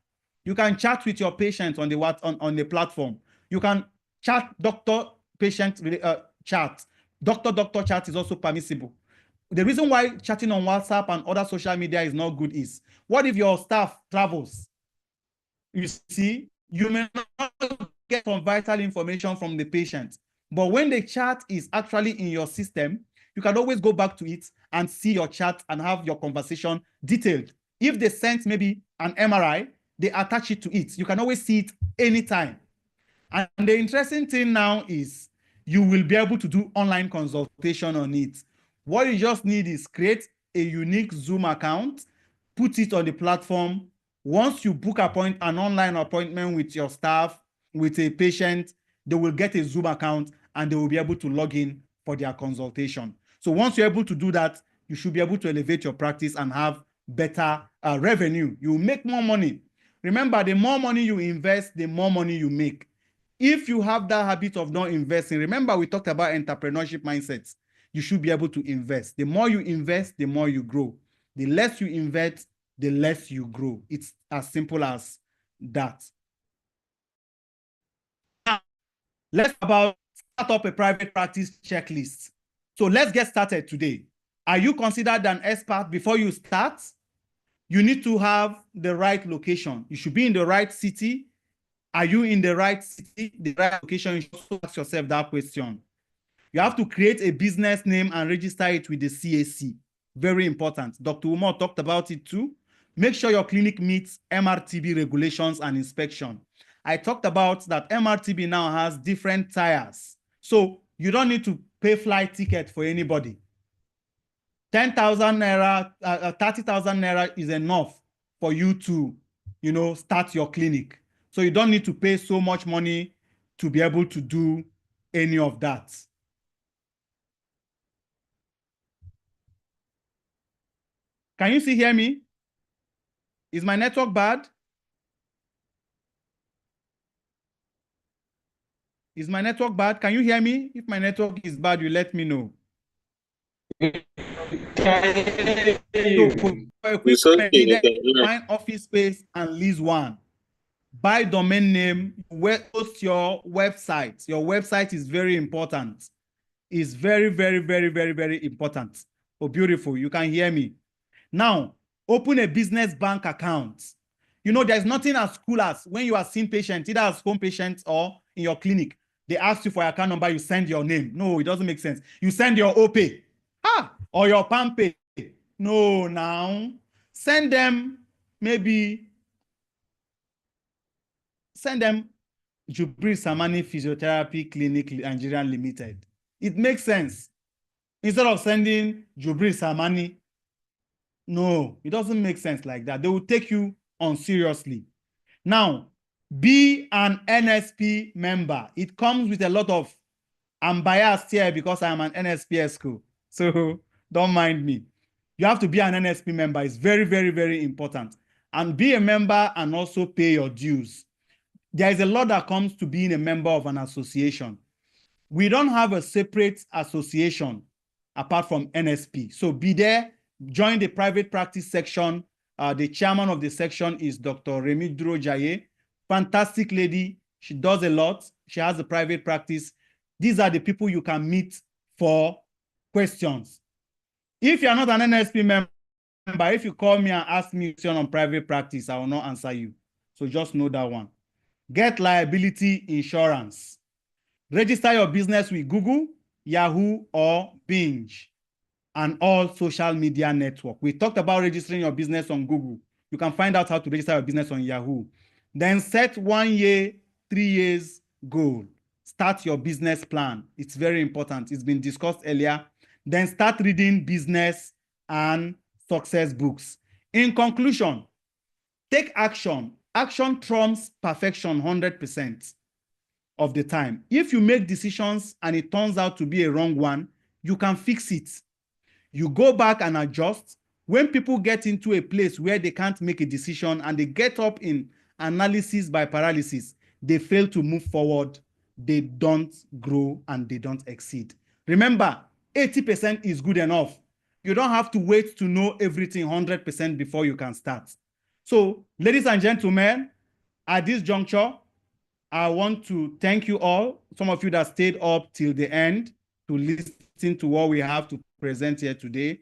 You can chat with your patients on the platform. You can chat doctor-patient chat. Doctor-doctor chat is also permissible. The reason why chatting on WhatsApp and other social media is not good is, what if your staff travels? You see, you may not get some vital information from the patient, but when the chat is actually in your system, you can always go back to it and see your chat and have your conversation detailed. If they sent maybe an MRI, they attach it to it. You can always see it anytime. And the interesting thing now is you will be able to do online consultation on it. What you just need is create a unique Zoom account, put it on the platform. Once you book an online appointment with your staff, with a patient, they will get a Zoom account and they will be able to log in for their consultation. So once you're able to do that, you should be able to elevate your practice and have better revenue. You will make more money. Remember, the more money you invest, the more money you make. If you have that habit of not investing, remember we talked about entrepreneurship mindsets. You should be able to invest. The more you invest, the more you grow. The less you invest, the less you grow. It's as simple as that. Now, let's start up a private practice checklist. So let's get started today. Are you considered an expert before you start? You need to have the right location. You should be in the right city. Are you in the right city, the right location? You should also ask yourself that question. You have to create a business name and register it with the CAC. Very important. Dr. Umar talked about it too. Make sure your clinic meets MRTB regulations and inspection. I talked about that MRTB now has different tiers. So you don't need to pay flight ticket for anybody. 10,000 naira, 30,000 naira is enough for you to, start your clinic. So you don't need to pay so much money to be able to do any of that. Can you hear me? Is my network bad? Is my network bad? Can you hear me? If my network is bad, you let me know. So for equipment, find office space and lease one. Buy domain name, host your website. Your website is very important. It's very, very, very, very, very important. Oh, beautiful. You can hear me. Now, open a business bank account. There's nothing as cool as when you are seeing patients, either as home patients or in your clinic. They ask you for your account number, you send your name. No, it doesn't make sense. You send your OPay or your PAMPay. No, now. Send them Jubril Samani Physiotherapy Clinic Nigeria Limited. It makes sense. Instead of sending Jubril Samani, no, it doesn't make sense like that. They will take you on seriously. Now, be an NSP member. It comes with a lot of, I'm biased here because I'm an NSP school. So don't mind me. You have to be an NSP member. It's very, very, very important. And be a member and also pay your dues. There is a lot that comes to being a member of an association. We don't have a separate association apart from NSP. So be there, join the private practice section. The chairman of the section is Dr. Remidro Jaye. Fantastic lady. She does a lot. She has a private practice. These are the people you can meet for questions. If you're not an NSP member, if you call me and ask me a question on private practice, I will not answer you. So just know that one. Get liability insurance. Register your business with Google, Yahoo, or Bing, and all social media network. We talked about registering your business on Google. You can find out how to register your business on Yahoo. Then set 1 year, 3 years goal. Start your business plan. It's very important. It's been discussed earlier. Then start reading business and success books. In conclusion, take action. Action trumps perfection 100% of the time. If you make decisions and it turns out to be a wrong one, you can fix it. You go back and adjust. When people get into a place where they can't make a decision and they get up in analysis by paralysis, they fail to move forward, they don't grow, and they don't exceed. Remember, 80% is good enough. You don't have to wait to know everything 100% before you can start. So, ladies and gentlemen, at this juncture, I want to thank you all, some of you that stayed up till the end to listen to what we have to present here today,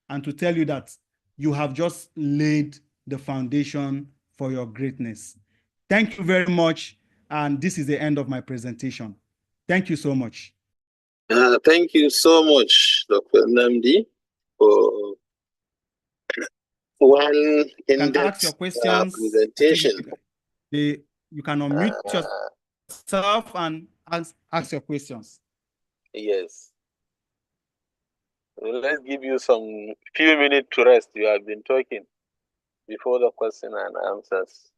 and to tell you that you have just laid the foundation for your greatness. Thank you very much, and this is the end of my presentation. Thank you so much. Thank you so much, Dr. Namdi, for one You can in-depth ask your questions. presentation. You can unmute yourself and ask your questions. Yes. Well, let's give you some few minutes to rest. You have been talking before the question and answers.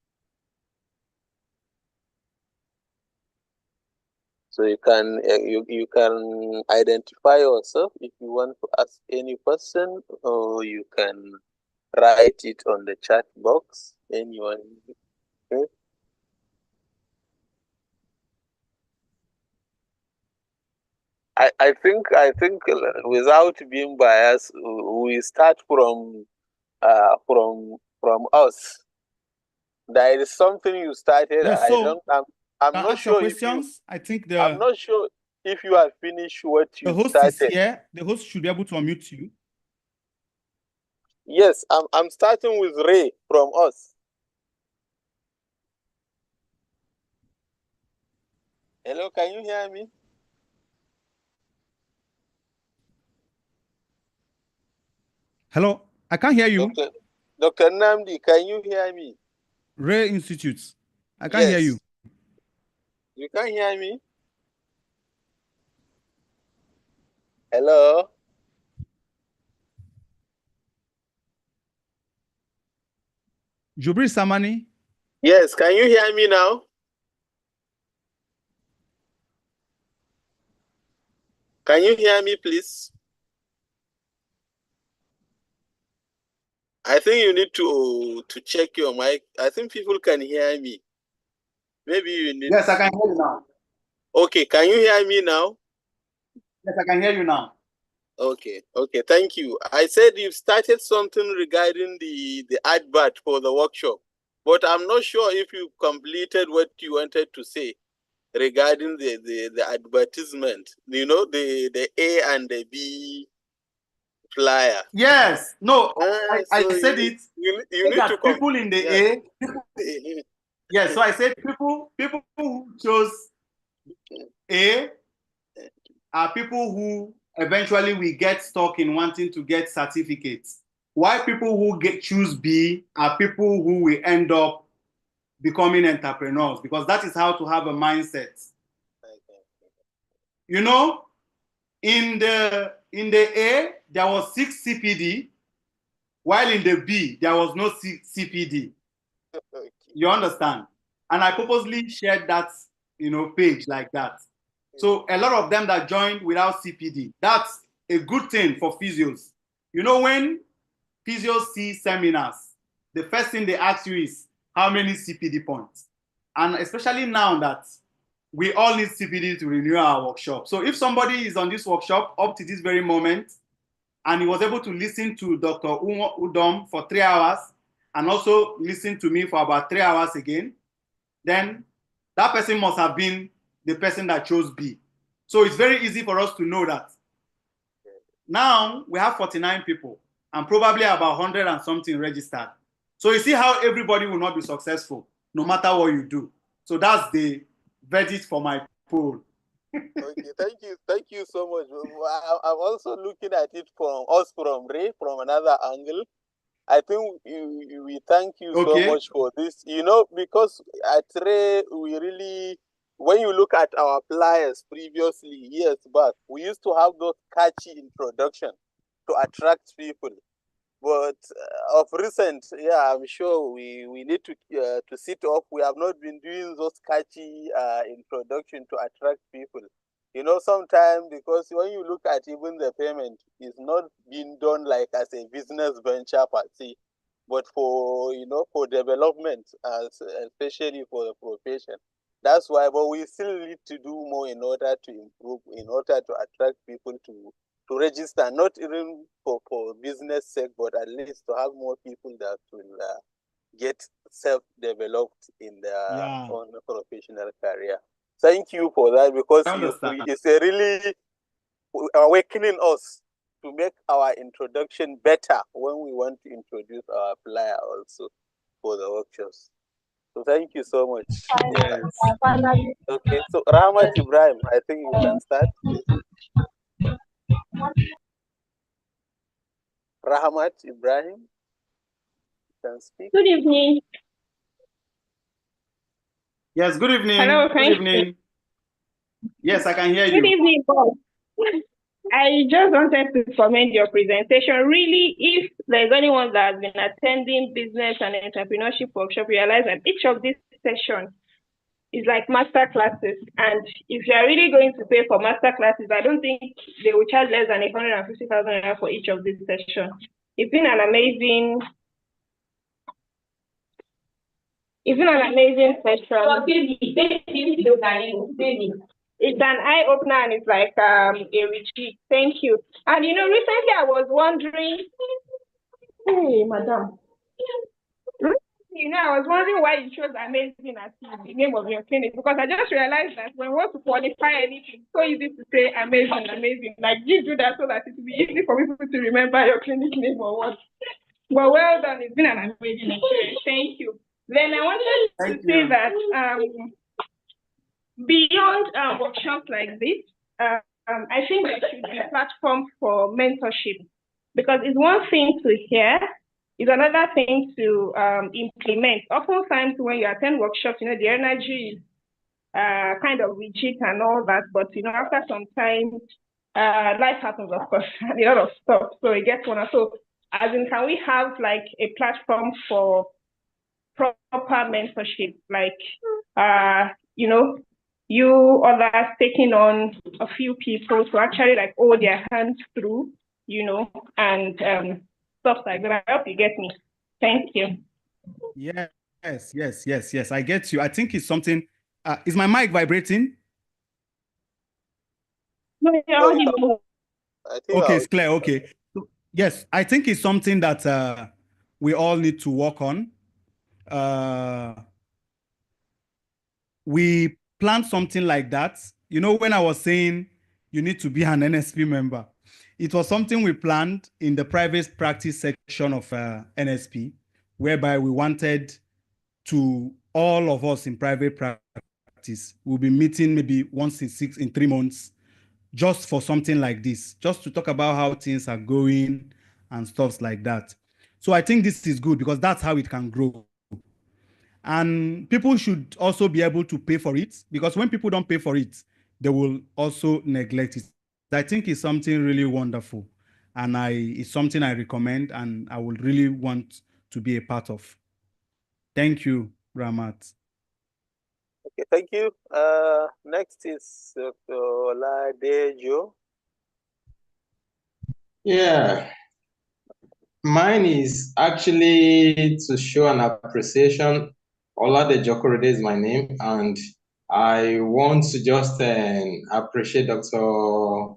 So you can you can identify yourself if you want to ask any question, or you can write it on the chat box. Anyone? Okay. I think without being biased, we start from us. There is something you started. Yes, so I'm not sure if questions. I think I'm not sure if you have finished what you the host started. is here. The host should be able to unmute you. Yes, I'm starting with Ray from us. Hello, can you hear me? Hello, I can't hear you. Dr. Namdi, can you hear me? Ray Institute. I can't hear you. You can't hear me? Hello? Jubri Samani? Yes, can you hear me now? Can you hear me, please? I think you need to check your mic. I think people can hear me. Maybe you need. Yes, I can hear you now. Okay, can you hear me now? Yes, I can hear you now. Okay, thank you. I said you've started something regarding the advert for the workshop, but I'm not sure if you completed what you wanted to say regarding the advertisement. You know, the A and the B flyer. Yes, no, I So said it. You need to people in the A. Yes, so I said people who chose A are people who eventually will get stuck in wanting to get certificates. While people who choose B are people who will end up becoming entrepreneurs, because that is how to have a mindset. You know, in the A, there was 6 CPD, while in the B, there was no CPD. Okay. You understand? And I purposely shared that, page like that. So a lot of them that joined without CPD, that's a good thing for physios. You know, when physios see seminars, the first thing they ask you is, how many CPD points? And especially now that we all need CPD to renew our workshop. So if somebody is on this workshop up to this very moment, and he was able to listen to Dr. Udom for 3 hours, and also listen to me for about 3 hours again, then that person must have been the person that chose B. So it's very easy for us to know that. Now we have 49 people. and probably about 100 and something registered. So you see how everybody will not be successful, no matter what you do. So that's the verdict for my poll. Okay, thank you so much. I'm also looking at it from Ray, from another angle. I think we thank you so much for this. You know, because at Ray, we really, when you look at our flyers previously, years back, we used to have those catchy introduction to attract people. But of recent, yeah, I'm sure we need to sit up. We have not been doing those catchy introduction to attract people. You know, sometimes because when you look at even the payment, it's not being done like as a business venture per se, but for for development, especially for the profession. That's why, but we still need to do more in order to improve, in order to attract people to register, not even for business sake, but at least to have more people that will get self-developed in their own professional career. Thank you for that, because it's a really awakening us to make our introduction better when we want to introduce our flyer also for the workshops. So thank you so much. Yes. Okay, so Rahmat Ibrahim, I think you can start, please. Rahmat Ibrahim, you can speak. Good evening. Yes, good evening. Hello, good evening. Yes, I can hear you. Good evening, Bob. I just wanted to commend your presentation. Really, if there's anyone that has been attending business and entrepreneurship workshop, realize that each of these sessions is like master classes. And if you're really going to pay for master classes, I don't think they will charge less than 150,000 naira for each of these sessions. It's been an amazing session. It's an eye-opener and it's like a retreat. Thank you. And recently I was wondering, hey, madam. I was wondering why you chose amazing as the name of your clinic, because I just realized that when we want to qualify anything, it's so easy to say amazing. Like you do that so that it will be easy for people to remember your clinic name or what. But well done. It's been an amazing experience. Thank you. Then I wanted to say that beyond workshops like this, I think there should be a platform for mentorship, because it's one thing to hear, it's another thing to implement. Oftentimes when you attend workshops, the energy is kind of rigid and all that, but after some time, life happens, of course, and a lot of stuff, so it gets one. So as in, can we have like a platform for proper mentorship, like you others taking on a few people to actually like hold their hands through, and stuff like that. I hope you get me. Thank you. Yes. I get you. I think it's something. Is my mic vibrating? No, okay, it's clear. Okay. So, yes, I think it's something that we all need to work on. We planned something like that. When I was saying you need to be an NSP member, it was something we planned in the private practice section of NSP, whereby we wanted to, all of us in private practice, we'll be meeting maybe once in 3 months, just for something like this, just to talk about how things are going and stuff like that. So I think this is good, because that's how it can grow. And people should also be able to pay for it, because when people don't pay for it, they will also neglect it. I think it's something really wonderful, and it's something I recommend, and I would really want to be a part of. Thank you, Ramat. Okay, thank you. Next is Oladejo. Yeah. Mine is actually to show an appreciation. Oladejo Korede is my name, and I want to just appreciate Dr.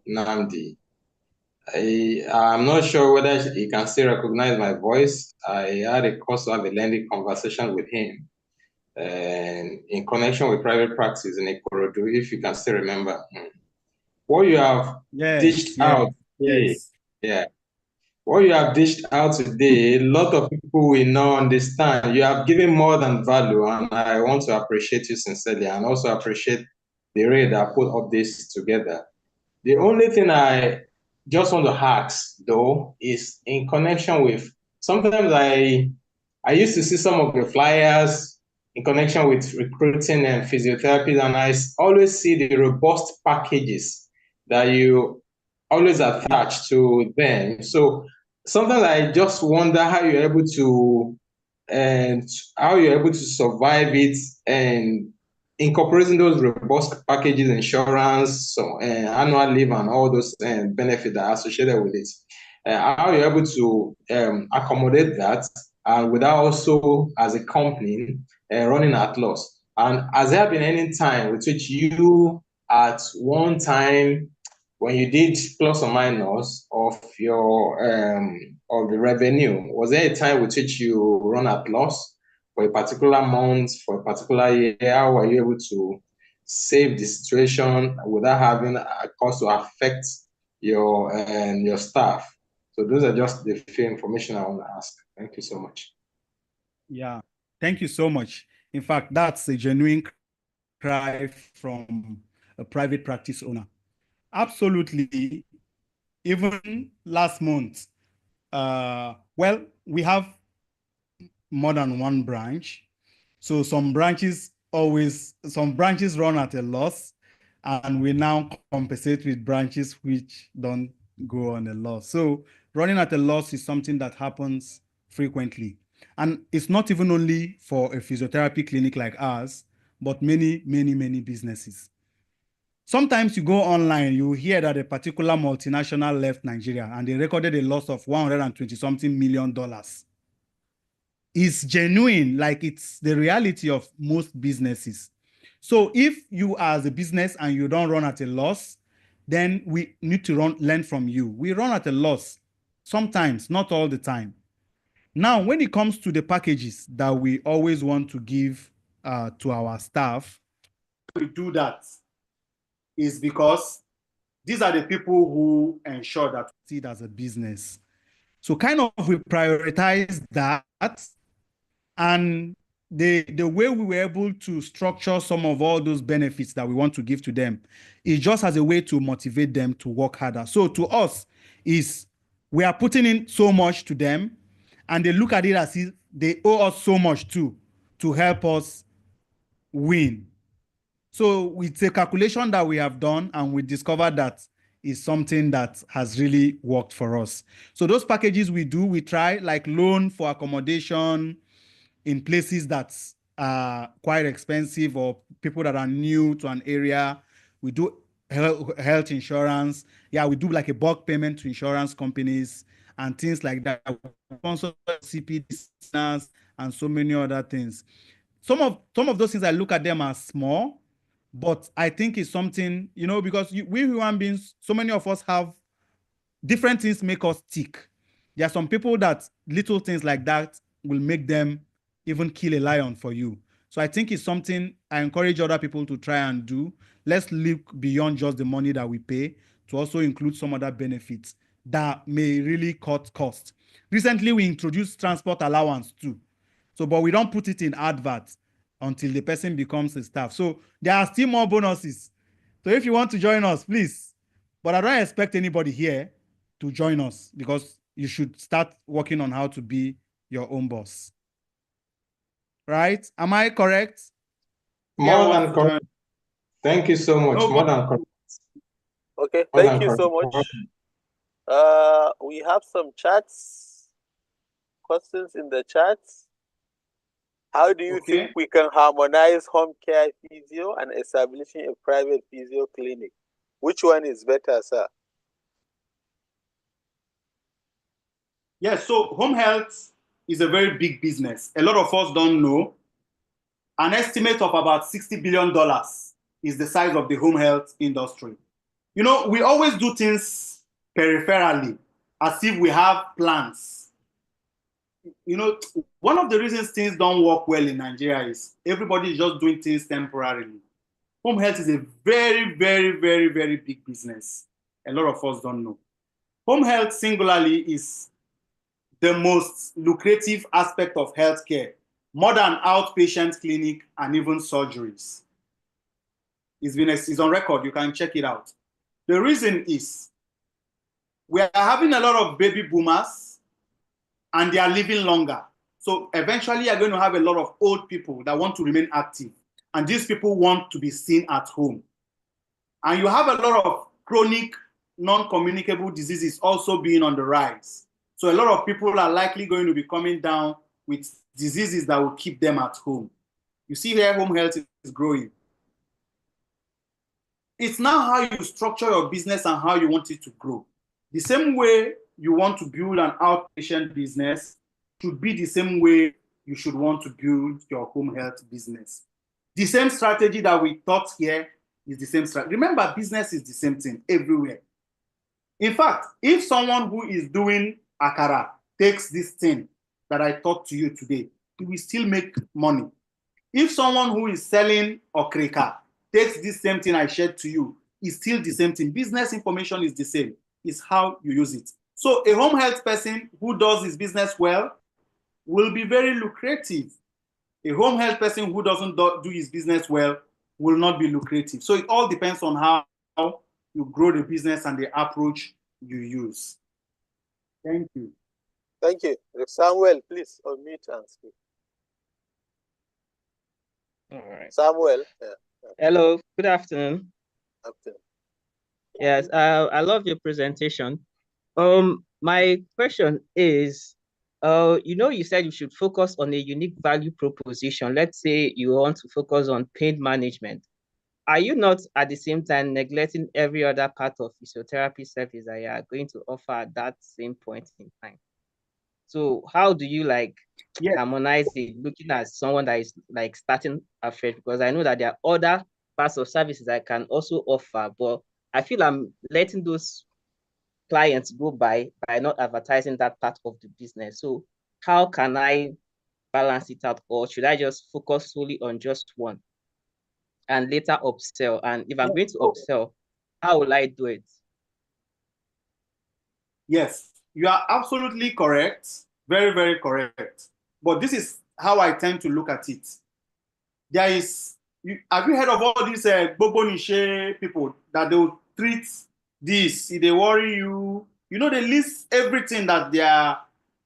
Namdi. I'm not sure whether he can still recognize my voice. I had a cause to have a lengthy conversation with him in connection with private practice in Ikorodu, if you can still remember. What you have dished out, yeah. what you have dished out today, a lot of people will not understand. You have given more than value, and I want to appreciate you sincerely and also appreciate the way that put up this together. The only thing I just want to ask, though, is in connection with sometimes I used to see some of the flyers in connection with recruiting and physiotherapy, and I always see the robust packages that you always attach to them. So sometimes I just wonder how you're able to and how you're able to survive it and incorporating those robust packages, insurance, so annual leave, and all those benefits that are associated with it. How you're able to accommodate that without also, as a company, running at loss. And has there been any time with which you, at one time, when you did plus or minus of your of the revenue, was there a time with which you run at loss for a particular month, for a particular year? How were you able to save the situation without having a cost to affect your staff? So those are just the few information I want to ask. Thank you so much. Yeah, thank you so much. In fact, that's a genuine cry from a private practice owner. Absolutely. Even last month, well, we have more than one branch. So some branches run at a loss, and we now compensate with branches which don't go on a loss. So running at a loss is something that happens frequently. And it's not even only for a physiotherapy clinic like ours, but many, many, many businesses. Sometimes you go online, you hear that a particular multinational left Nigeria and they recorded a loss of $120-something million. It's genuine, like it's the reality of most businesses. So if you are as a business and you don't run at a loss, then we need to learn from you. We run at a loss sometimes, not all the time. Now, when it comes to the packages that we always want to give to our staff, we do that is because these are the people who ensure that we see it as a business. So kind of we prioritize that, and the way we were able to structure some of all those benefits that we want to give to them is just as a way to motivate them to work harder. So to us is we are putting in so much to them, and they look at it as if they owe us so much too to help us win. So it's a calculation that we have done, and we discovered that is something that has really worked for us. So those packages we do, we try, like loan for accommodation in places that are quite expensive, or people that are new to an area. We do health insurance. Yeah, we do like a bulk payment to insurance companies and things like that. We sponsor CPD and so many other things. Some of those things, I look at them as small, but I think it's something, because we human beings, so many of us have different things make us tick. There are some people that little things like that will make them even kill a lion for you. So I think it's something I encourage other people to try and do. Let's look beyond just the money that we pay to also include some other benefits that may really cut costs. Recently, we introduced transport allowance too. So, but we don't put it in adverts until the person becomes a staff. So there are still more bonuses. So if you want to join us, please. But I don't expect anybody here to join us, because you should start working on how to be your own boss. Right? Am I correct? More than correct. Thank you so much. More than correct. Okay, thank you so much. We have some questions in the chats. How do you think we can harmonize home care physio and establishing a private physio clinic? Which one is better, sir? Yes, so home health is a very big business. A lot of us don't know. An estimate of about $60 billion is the size of the home health industry. We always do things peripherally, as if we have plans. One of the reasons things don't work well in Nigeria is everybody is just doing things temporarily. Home health is a very, very, very, very big business. A lot of us don't know. Home health singularly is the most lucrative aspect of healthcare, more than outpatient clinic and even surgeries. It's on record, you can check it out. The reason is we are having a lot of baby boomers and they are living longer. So eventually you're going to have a lot of old people that want to remain active. And these people want to be seen at home. And you have a lot of chronic, non-communicable diseases also being on the rise. So a lot of people are likely going to be coming down with diseases that will keep them at home. You see here, home health is growing. It's now how you structure your business and how you want it to grow. The same way you want to build an outpatient business should be the same way you should want to build your home health business. The same strategy that we taught here is the same strategy. Remember, business is the same thing everywhere. In fact, if someone who is doing akara takes this thing that I taught to you today, he will still make money. If someone who is selling okrika takes this same thing I shared to you, it's still the same thing. Business information is the same. It's how you use it. So a home health person who does his business well will be very lucrative. A home health person who doesn't do his business well will not be lucrative. So it all depends on how you grow the business and the approach you use. Thank you. Thank you. Samuel, please unmute and speak. All right. Samuel. Hello, good afternoon. Afternoon. Yes, I love your presentation. My question is, you said you should focus on a unique value proposition. Let's say you want to focus on pain management. Are you not at the same time neglecting every other part of physiotherapy service that you are going to offer at that same point in time? So how do you harmonize it, looking at someone that is like starting afresh? Because I know that there are other parts of services I can also offer, but I feel I'm letting those clients go by not advertising that part of the business. So how can I balance it out, or should I just focus solely on just one and later upsell? And if I'm going to upsell, how will I do it? Yes, you are absolutely correct. Very, very correct. But this is how I tend to look at it. Have you heard of all these Bobonishe people that they will treat this, they worry you? You know, they list everything that their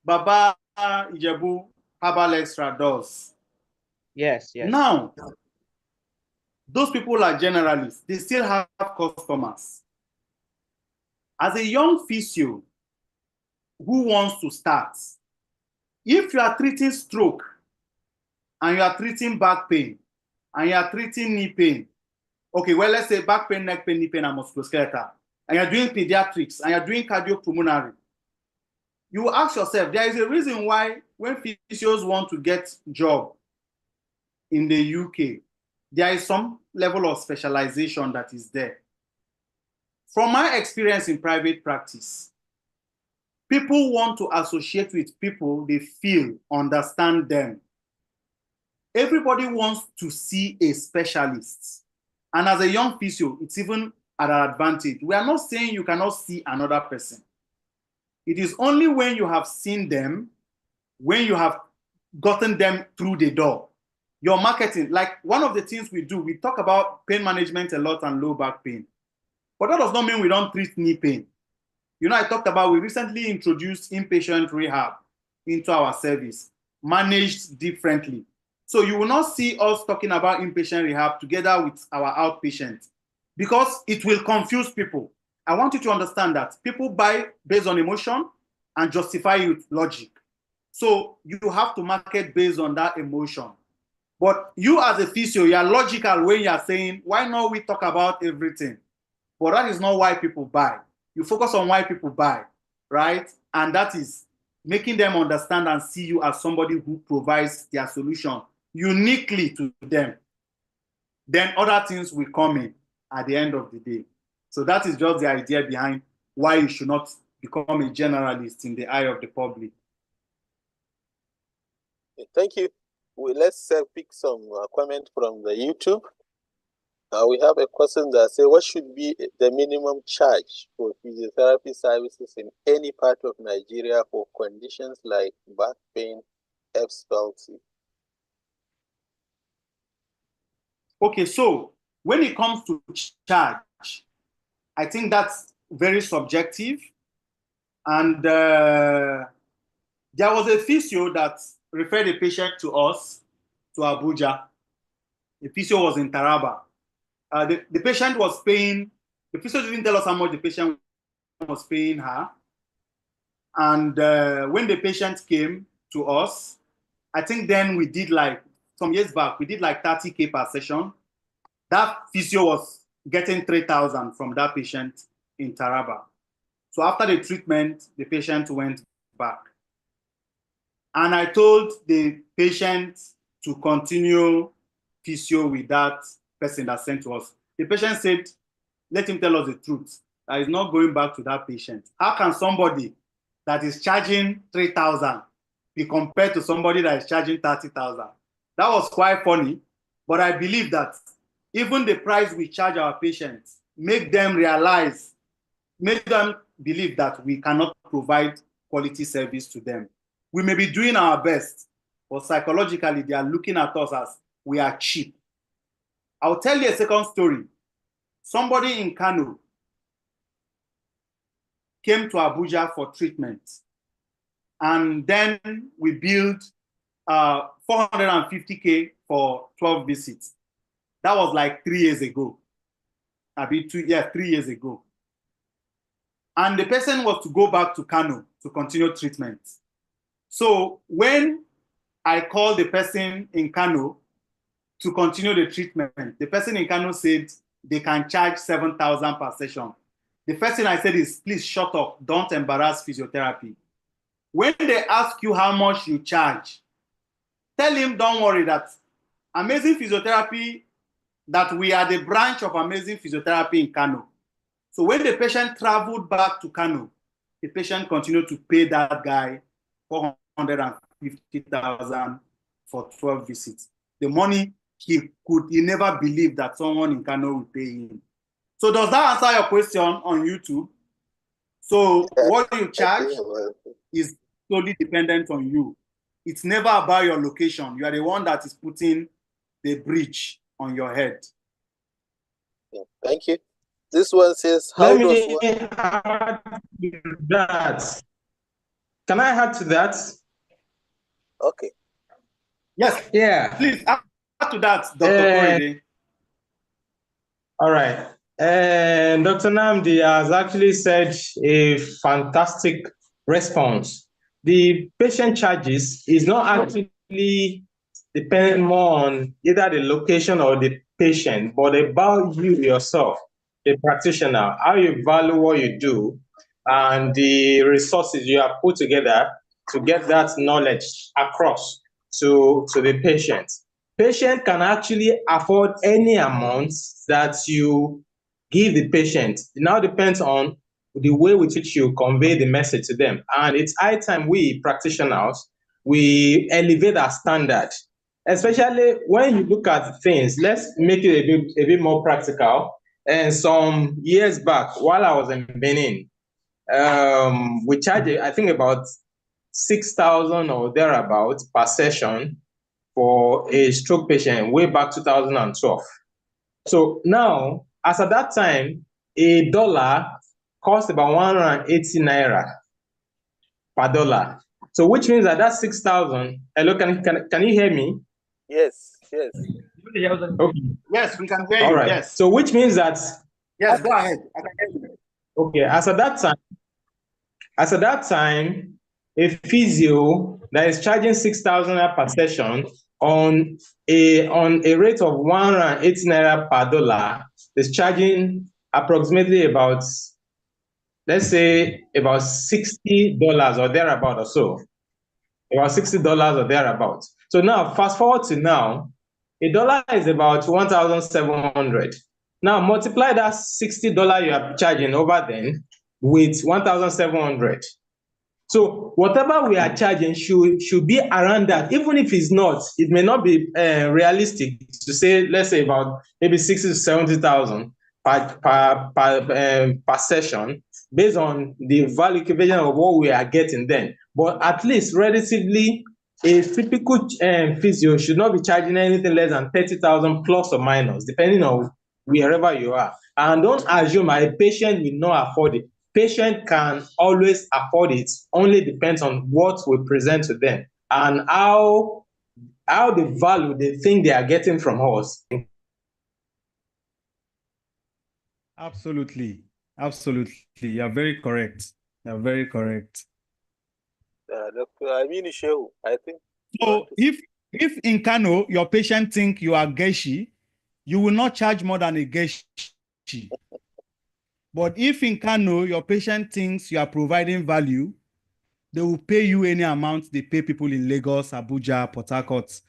Baba Ijebu Herbal Extra does. Yes, yes. Now, those people are generalists. They still have customers. As a young physio who wants to start, if you are treating stroke and you are treating back pain and you are treating knee pain, okay, well, let's say back pain, neck pain, knee pain, and musculoskeletal, and you're doing pediatrics and you're doing cardiopulmonary, you ask yourself, there is a reason why when physios want to get job in the UK, there is some level of specialization that is there. From my experience in private practice, people want to associate with people they feel understand them. Everybody wants to see a specialist. And as a young physio, it's even at an advantage. We are not saying you cannot see another person. It is only when you have seen them, when you have gotten them through the door. Your marketing, like one of the things we do, we talk about pain management a lot and low back pain. But that does not mean we don't treat knee pain. You know, I talked about, we recently introduced inpatient rehab into our service, managed differently. So you will not see us talking about inpatient rehab together with our outpatient because it will confuse people. I want you to understand that people buy based on emotion and justify it with logic. So you have to market based on that emotion. But you as a physio, you are logical when you are saying, why not we talk about everything? But that is not why people buy. You focus on why people buy, right? And that is making them understand and see you as somebody who provides their solution uniquely to them. Then other things will come in at the end of the day. So that is just the idea behind why you should not become a generalist in the eye of the public. Thank you. Let's pick some comment from the YouTube. We have a question that says, what should be the minimum charge for physiotherapy services in any part of Nigeria for conditions like back pain, Erb's palsy? Okay, so when it comes to charge, I think that's very subjective. And there was a physio that referred a patient to us, to Abuja. The physio was in Taraba. The patient was paying, the physio didn't tell us how much the patient was paying her. And when the patient came to us, I think then we did like, some years back, we did like 30K per session. That physio was getting 3,000 from that patient in Taraba. So after the treatment, the patient went back. And I told the patient to continue physio with that person that sent to us. The patient said, let him tell us the truth, that he's not going back to that patient. How can somebody that is charging 3,000 be compared to somebody that is charging 30,000? That was quite funny, but I believe that even the price we charge our patients make them realize, make them believe that we cannot provide quality service to them. We may be doing our best, but psychologically they are looking at us as we are cheap. I'll tell you a second story. Somebody in Kano came to Abuja for treatment, and then we billed 450K for 12 visits. That was like 3 years ago. 3 years ago. And the person was to go back to Kano to continue treatment. So when I called the person in Kano to continue the treatment, the person in Kano said they can charge 7,000 per session. The first thing I said is, please shut up, don't embarrass physiotherapy. When they ask you how much you charge, tell him, don't worry, that Amazing Physiotherapy, that we are the branch of Amazing Physiotherapy in Kano. So when the patient traveled back to Kano, the patient continued to pay that guy 450,000 for 12 visits. The money he never believed that someone in Kano would pay him. So does that answer your question on YouTube? So what you charge is totally dependent on you. It's never about your location. You are the one that is putting the bridge on your head. Yeah, thank you. This one says, Let me add to that. Can I add to that? Okay. Yes. Yeah. Please add to that, Dr. Korede. All right. And Dr. Namdi has actually said a fantastic response. The patient charges is not actually depending more on either the location or the patient, but about you yourself, the practitioner, how you value what you do, and the resources you have put together to get that knowledge across to the patient. Patient can actually afford any amount that you give the patient. It now depends on the way with which you convey the message to them. And it's high time we practitioners, we elevate our standard, especially when you look at things. Let's make it a bit more practical. And some years back, while I was in Benin, we charged, I think, about 6,000 or thereabouts per session for a stroke patient way back 2012. So now, as at that time, a dollar cost about 180 naira per dollar. So which means that 6,000. Hello, can you hear me? Yes, yes. Okay. Yes, we can hear you. All right. Yes. So which means that. Yes, go ahead. I can hear you. Okay. As at that time, a physio that is charging 6,000 per session on a rate of 180 naira per dollar is charging approximately about, let's say, about $60 or thereabout or so. About $60 or thereabout. So now, fast forward to now, a dollar is about 1,700. Now multiply that $60 you are charging over then with 1,700. So whatever we are charging should be around that. Even if it's not, it may not be realistic to say, let's say about maybe 60 to 70,000 per session, based on the value equivalent of what we are getting then. But at least relatively, a typical physio should not be charging anything less than 30,000 plus or minus, depending on wherever you are. And don't assume a patient will not afford it. Patient can always afford it, only depends on what we present to them and how the value they think they are getting from us. Absolutely. Absolutely. You're very correct. You're very correct. Dr. Aminu Shehu, I think. So if in Kano, your patient think you are Geshi, you will not charge more than a Geshi. But if in Kano, your patient thinks you are providing value, they will pay you any amount they pay people in Lagos, Abuja, Port Harcourt.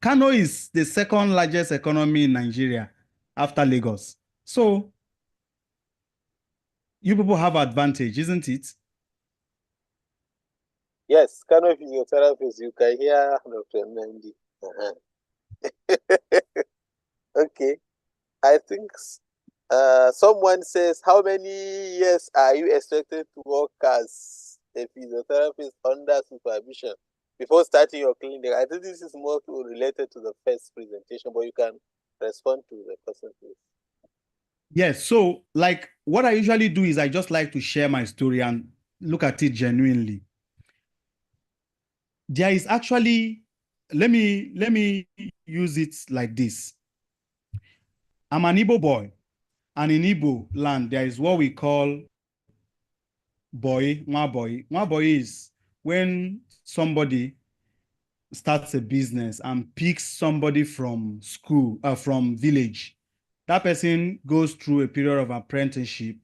Kano is the second largest economy in Nigeria after Lagos. So you people have advantage, isn't it? Yes, Kano physiotherapist, you can hear Dr. Mendy. Okay. I think someone says, how many years are you expected to work as a physiotherapist under supervision before starting your clinic? I think this is more related to the first presentation, but you can respond to the question, please. Yes. So, like, what I usually do is I just like to share my story and look at it genuinely. There is actually, let me use it like this. I'm an Igbo boy, and in Igbo land, there is what we call boy, nwa boy. Nwa boy is when somebody starts a business and picks somebody from school, from village. That person goes through a period of apprenticeship,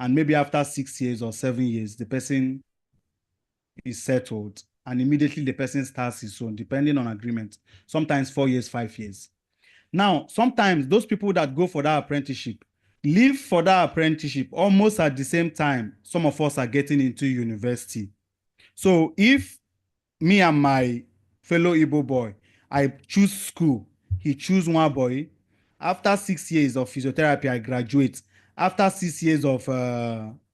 and maybe after 6 years or 7 years, the person is settled, and immediately the person starts his own, depending on agreement. Sometimes 4 years, 5 years. Now, sometimes those people that go for that apprenticeship leave for that apprenticeship almost at the same time some of us are getting into university. So if me and my fellow Igbo boy, I choose school, he choose one boy. After 6 years of physiotherapy, I graduate. After 6 years of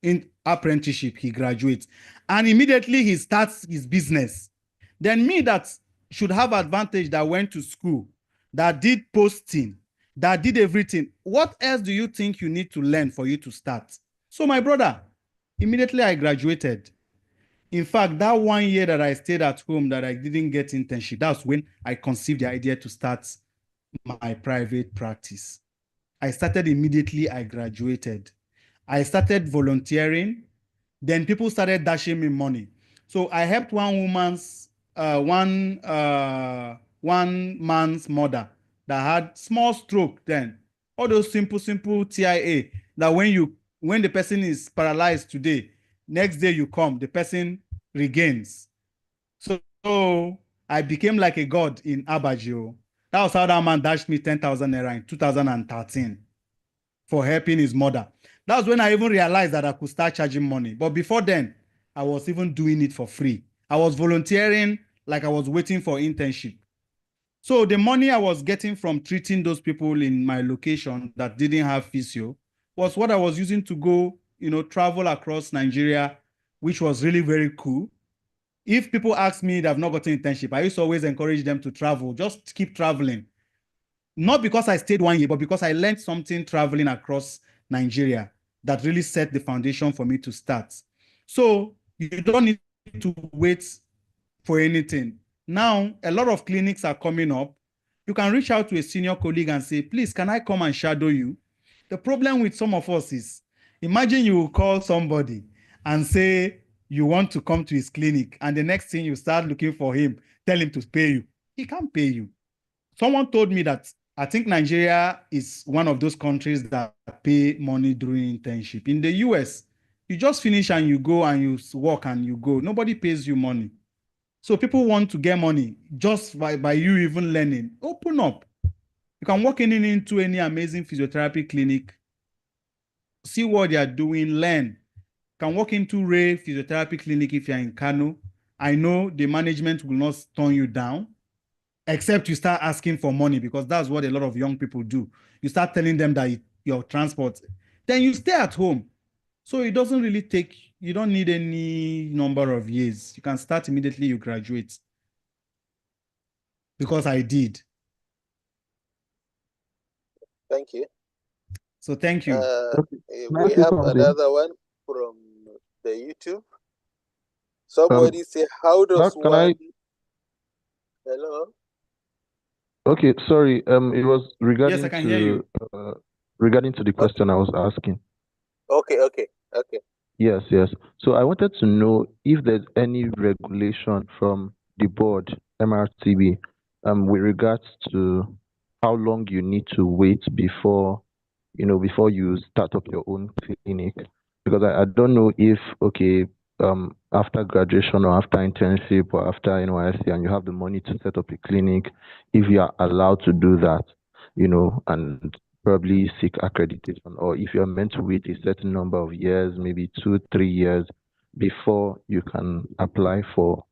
in apprenticeship, he graduates. And immediately he starts his business. Then me that should have advantage that went to school, that did posting, that did everything. What else do you think you need to learn for you to start? So my brother, immediately I graduated. In fact, that 1 year that I stayed at home that I didn't get internship, that's when I conceived the idea to start my private practice. I started immediately, I graduated. I started volunteering. Then people started dashing me money. So I helped one man's mother that had small stroke then. All those simple TIA that when the person is paralyzed today, next day you come, the person regains. So I became like a god in Abajo. That was how that man dashed me 10,000 naira in 2013 for helping his mother. That was when I even realized that I could start charging money. But before then, I was even doing it for free. I was volunteering like I was waiting for internship. So the money I was getting from treating those people in my location that didn't have physio was what I was using to go, travel across Nigeria, which was really very cool. If people ask me that I've not gotten internship, I used to always encourage them to travel. Just keep traveling. Not because I stayed 1 year, but because I learned something traveling across Nigeria that really set the foundation for me to start. So you don't need to wait for anything. Now, a lot of clinics are coming up. You can reach out to a senior colleague and say, please, can I come and shadow you? The problem with some of us is, imagine you call somebody and say you want to come to his clinic, and the next thing you start looking for him, tell him to pay you. He can't pay you. Someone told me that I think Nigeria is one of those countries that pay money during internship. In the US, you just finish and you go and you work and you go. Nobody pays you money. So people want to get money just by you even learning. Open up. You can walk into any amazing physiotherapy clinic, see what they are doing, learn. can walk into Ray Physiotherapy Clinic if you're in Kano. I know the management will not turn you down, except you start asking for money, because that's what a lot of young people do. You start telling them that your transport, then you stay at home. So it doesn't really take, you don't need any number of years. You can start immediately you graduate. Because I did. Thank you. So thank you. We have another one from the YouTube. Somebody say, how does one... Hello? Okay, sorry. It was regarding Yes, I can hear you. Regarding to the question I was asking. Okay. Yes. So I wanted to know if there's any regulation from the board, MRTB, with regards to how long you need to wait before you start up your own clinic. Because I don't know if, after graduation or after internship or after NYSC and you have the money to set up a clinic, if you are allowed to do that, and probably seek accreditation, or if you're meant to wait a certain number of years, maybe 2-3 years before you can apply for,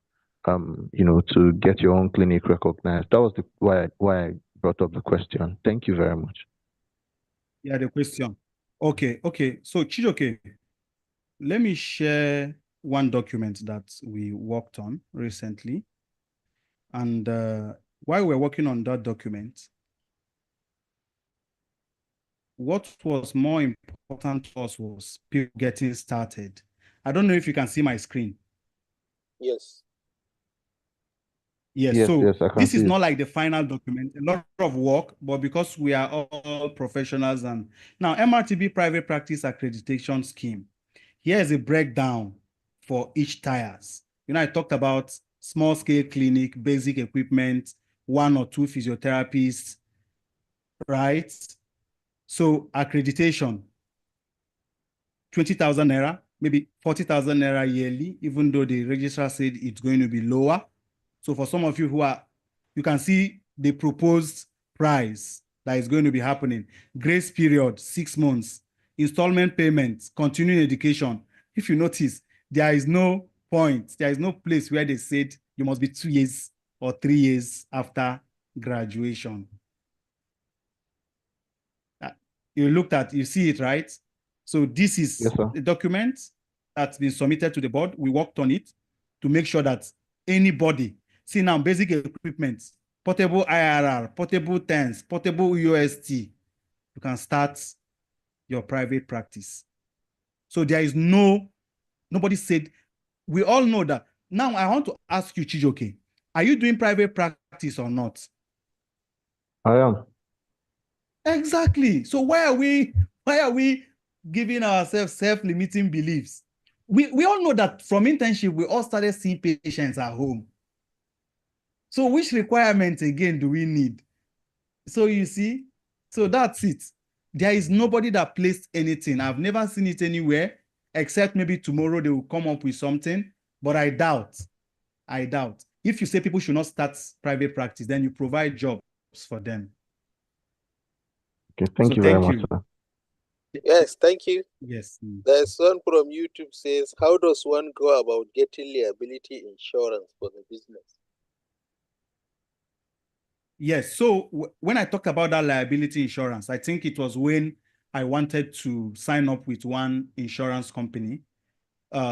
to get your own clinic recognized. That was why I brought up the question. Thank you very much. Yeah, the question. Okay. So Chijoke, let me share one document that we worked on recently. And while we're working on that document, what was more important to us was people getting started. I don't know if you can see my screen. Yes. Yes, Yes, so I can this is see not it. like the final document, a lot of work, but because we are all professionals. And now MRTB Private Practice Accreditation Scheme, here's a breakdown for each tiers. I talked about small scale clinic, basic equipment, 1 or 2 physiotherapists, right? So accreditation, 20,000 naira, maybe 40,000 naira yearly, even though the registrar said it's going to be lower. So for some of you you can see the proposed price that is going to be happening. Grace period, 6 months. Installment payments, continuing education. If you notice, there is no place where they said you must be 2 years or 3 years after graduation. You see it, right? So this is the document that's been submitted to the board. We worked on it to make sure that anybody, see now, basic equipment, portable IRR, portable TENS, portable UST, you can start your private practice. So there is nobody said, we all know that. Now I want to ask you, Chijoke, are you doing private practice or not? I am. Exactly. So why are we giving ourselves self-limiting beliefs? We all know that from internship, we all started seeing patients at home. So which requirements again do we need? So you see, so that's it. There is nobody that placed anything. I've never seen it anywhere, except maybe tomorrow they will come up with something, but I doubt. If you say people should not start private practice, then you provide jobs for them. Okay, thank you very much, sir. Yes, thank you. Yes. There's one from YouTube says, how does one go about getting liability insurance for the business? Yes, so when I talked about that liability insurance, I think it was when I wanted to sign up with one insurance company.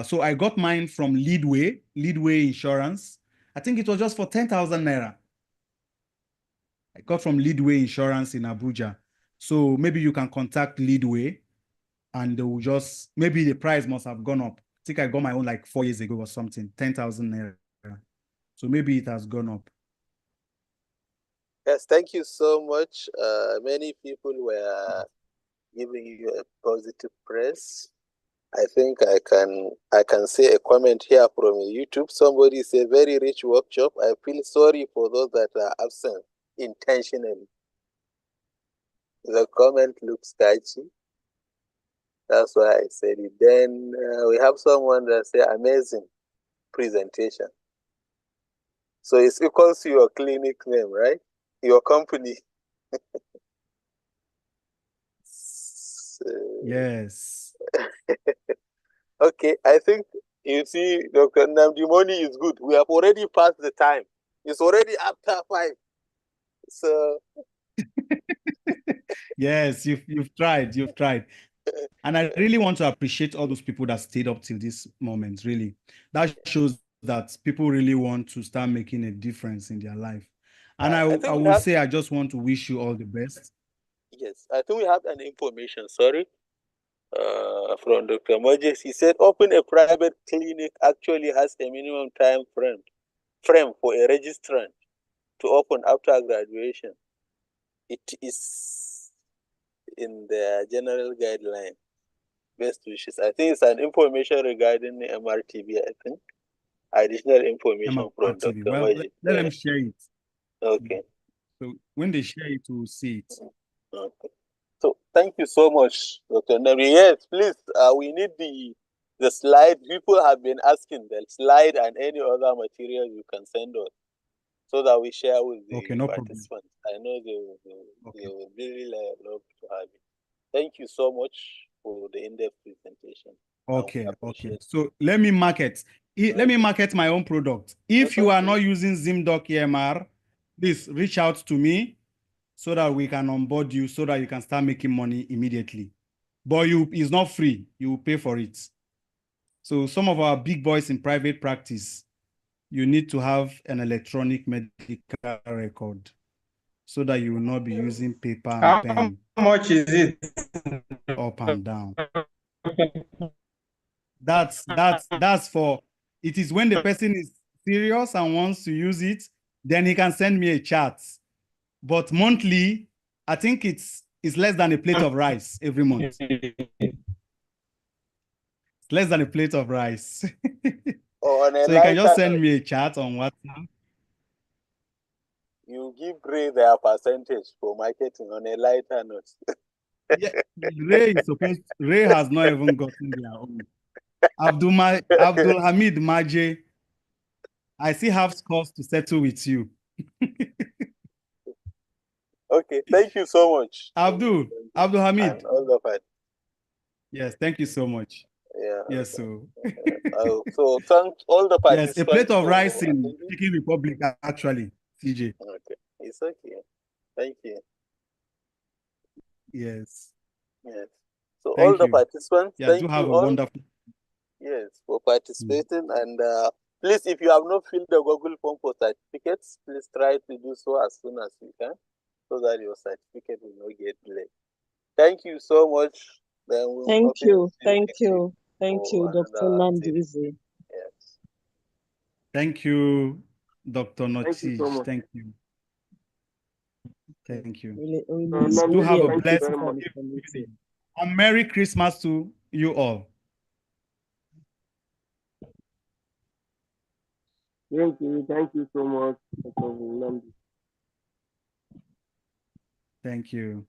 So I got mine from Leadway Insurance. I think it was just for 10,000 naira. I got from Leadway Insurance in Abuja. So maybe you can contact Leadway and they will just, maybe the price must have gone up. I think I got my own like 4 years ago or something, 10,000 naira. So maybe it has gone up. Yes, thank you so much. Many people were giving you a positive press. I think I can say a comment here from YouTube. Somebody said, very rich workshop. I feel sorry for those that are absent intentionally. The comment looks sketchy. That's why I said it. Then we have someone that say amazing presentation. So it's equals to your clinic name, right? Your company. Yes. Okay, I think you see, Dr. Nam, the money is good. We have already passed the time. It's already after 5. So Yes, you've tried. And I really want to appreciate all those people that stayed up till this moment, really. That shows that people really want to start making a difference in their life. And I think we will have, say I just want to wish you all the best. yes, I think we have an information, sorry, from Dr. Moses. He said open a private clinic actually has a minimum time frame for a registrant to open after graduation. It is in the general guideline. Best wishes. I think it's an information regarding the MRTB, I think. Additional information from MRTV. Dr. Well, Majid. let them share it. Okay. So when they share it, we'll see it. Okay. So thank you so much, Dr. Neri. Yes, please, we need the slide. People have been asking the slide and any other material you can send us so that we share with the participants. I know they will really love to have it. Thank you so much for the in-depth presentation. Okay. So let me market. Let me market my own product. If you are not using ZimDoc EMR, please reach out to me so that we can onboard you so that you can start making money immediately. But it's not free. You will pay for it. So some of our big boys in private practice, you need to have an electronic medical record so that you will not be using paper and pen. How much is it? Up and down. That's for, it is when the person is serious and wants to use it, then he can send me a chart. But monthly, I think it's less than a plate of rice every month. It's less than a plate of rice. So you can just send me a chat on WhatsApp. You give Ray their percentage for marketing on a lighter note. Yeah, Ray has not even gotten their own. Abdul Hamid Maje, I still have scores to settle with you. Okay, thank you so much. Abdul Hamid. And all of it. Yes, thank you so much. Yeah. Yes, so. So thank all the participants. Yes, a plate of rice in Chicken Republic, actually, CJ. Okay, it's okay. Thank you. Yes. Yes. So Thank all the you. participants, Yeah, thank do you have a all. wonderful. Yes, for participating. And please, if you have not filled the Google form for certificates, please try to do so as soon as you can, so that your certificate will not get delayed. Thank you so much. Then we'll Thank you, Dr. another Namdizi. Yes. Thank you, Dr. Thank you so Notich. much. Thank you. Thank you. Really Do have a thank you blessed very much. evening. And Merry Christmas to you all. Thank you so much, Dr. Namdi. Thank you.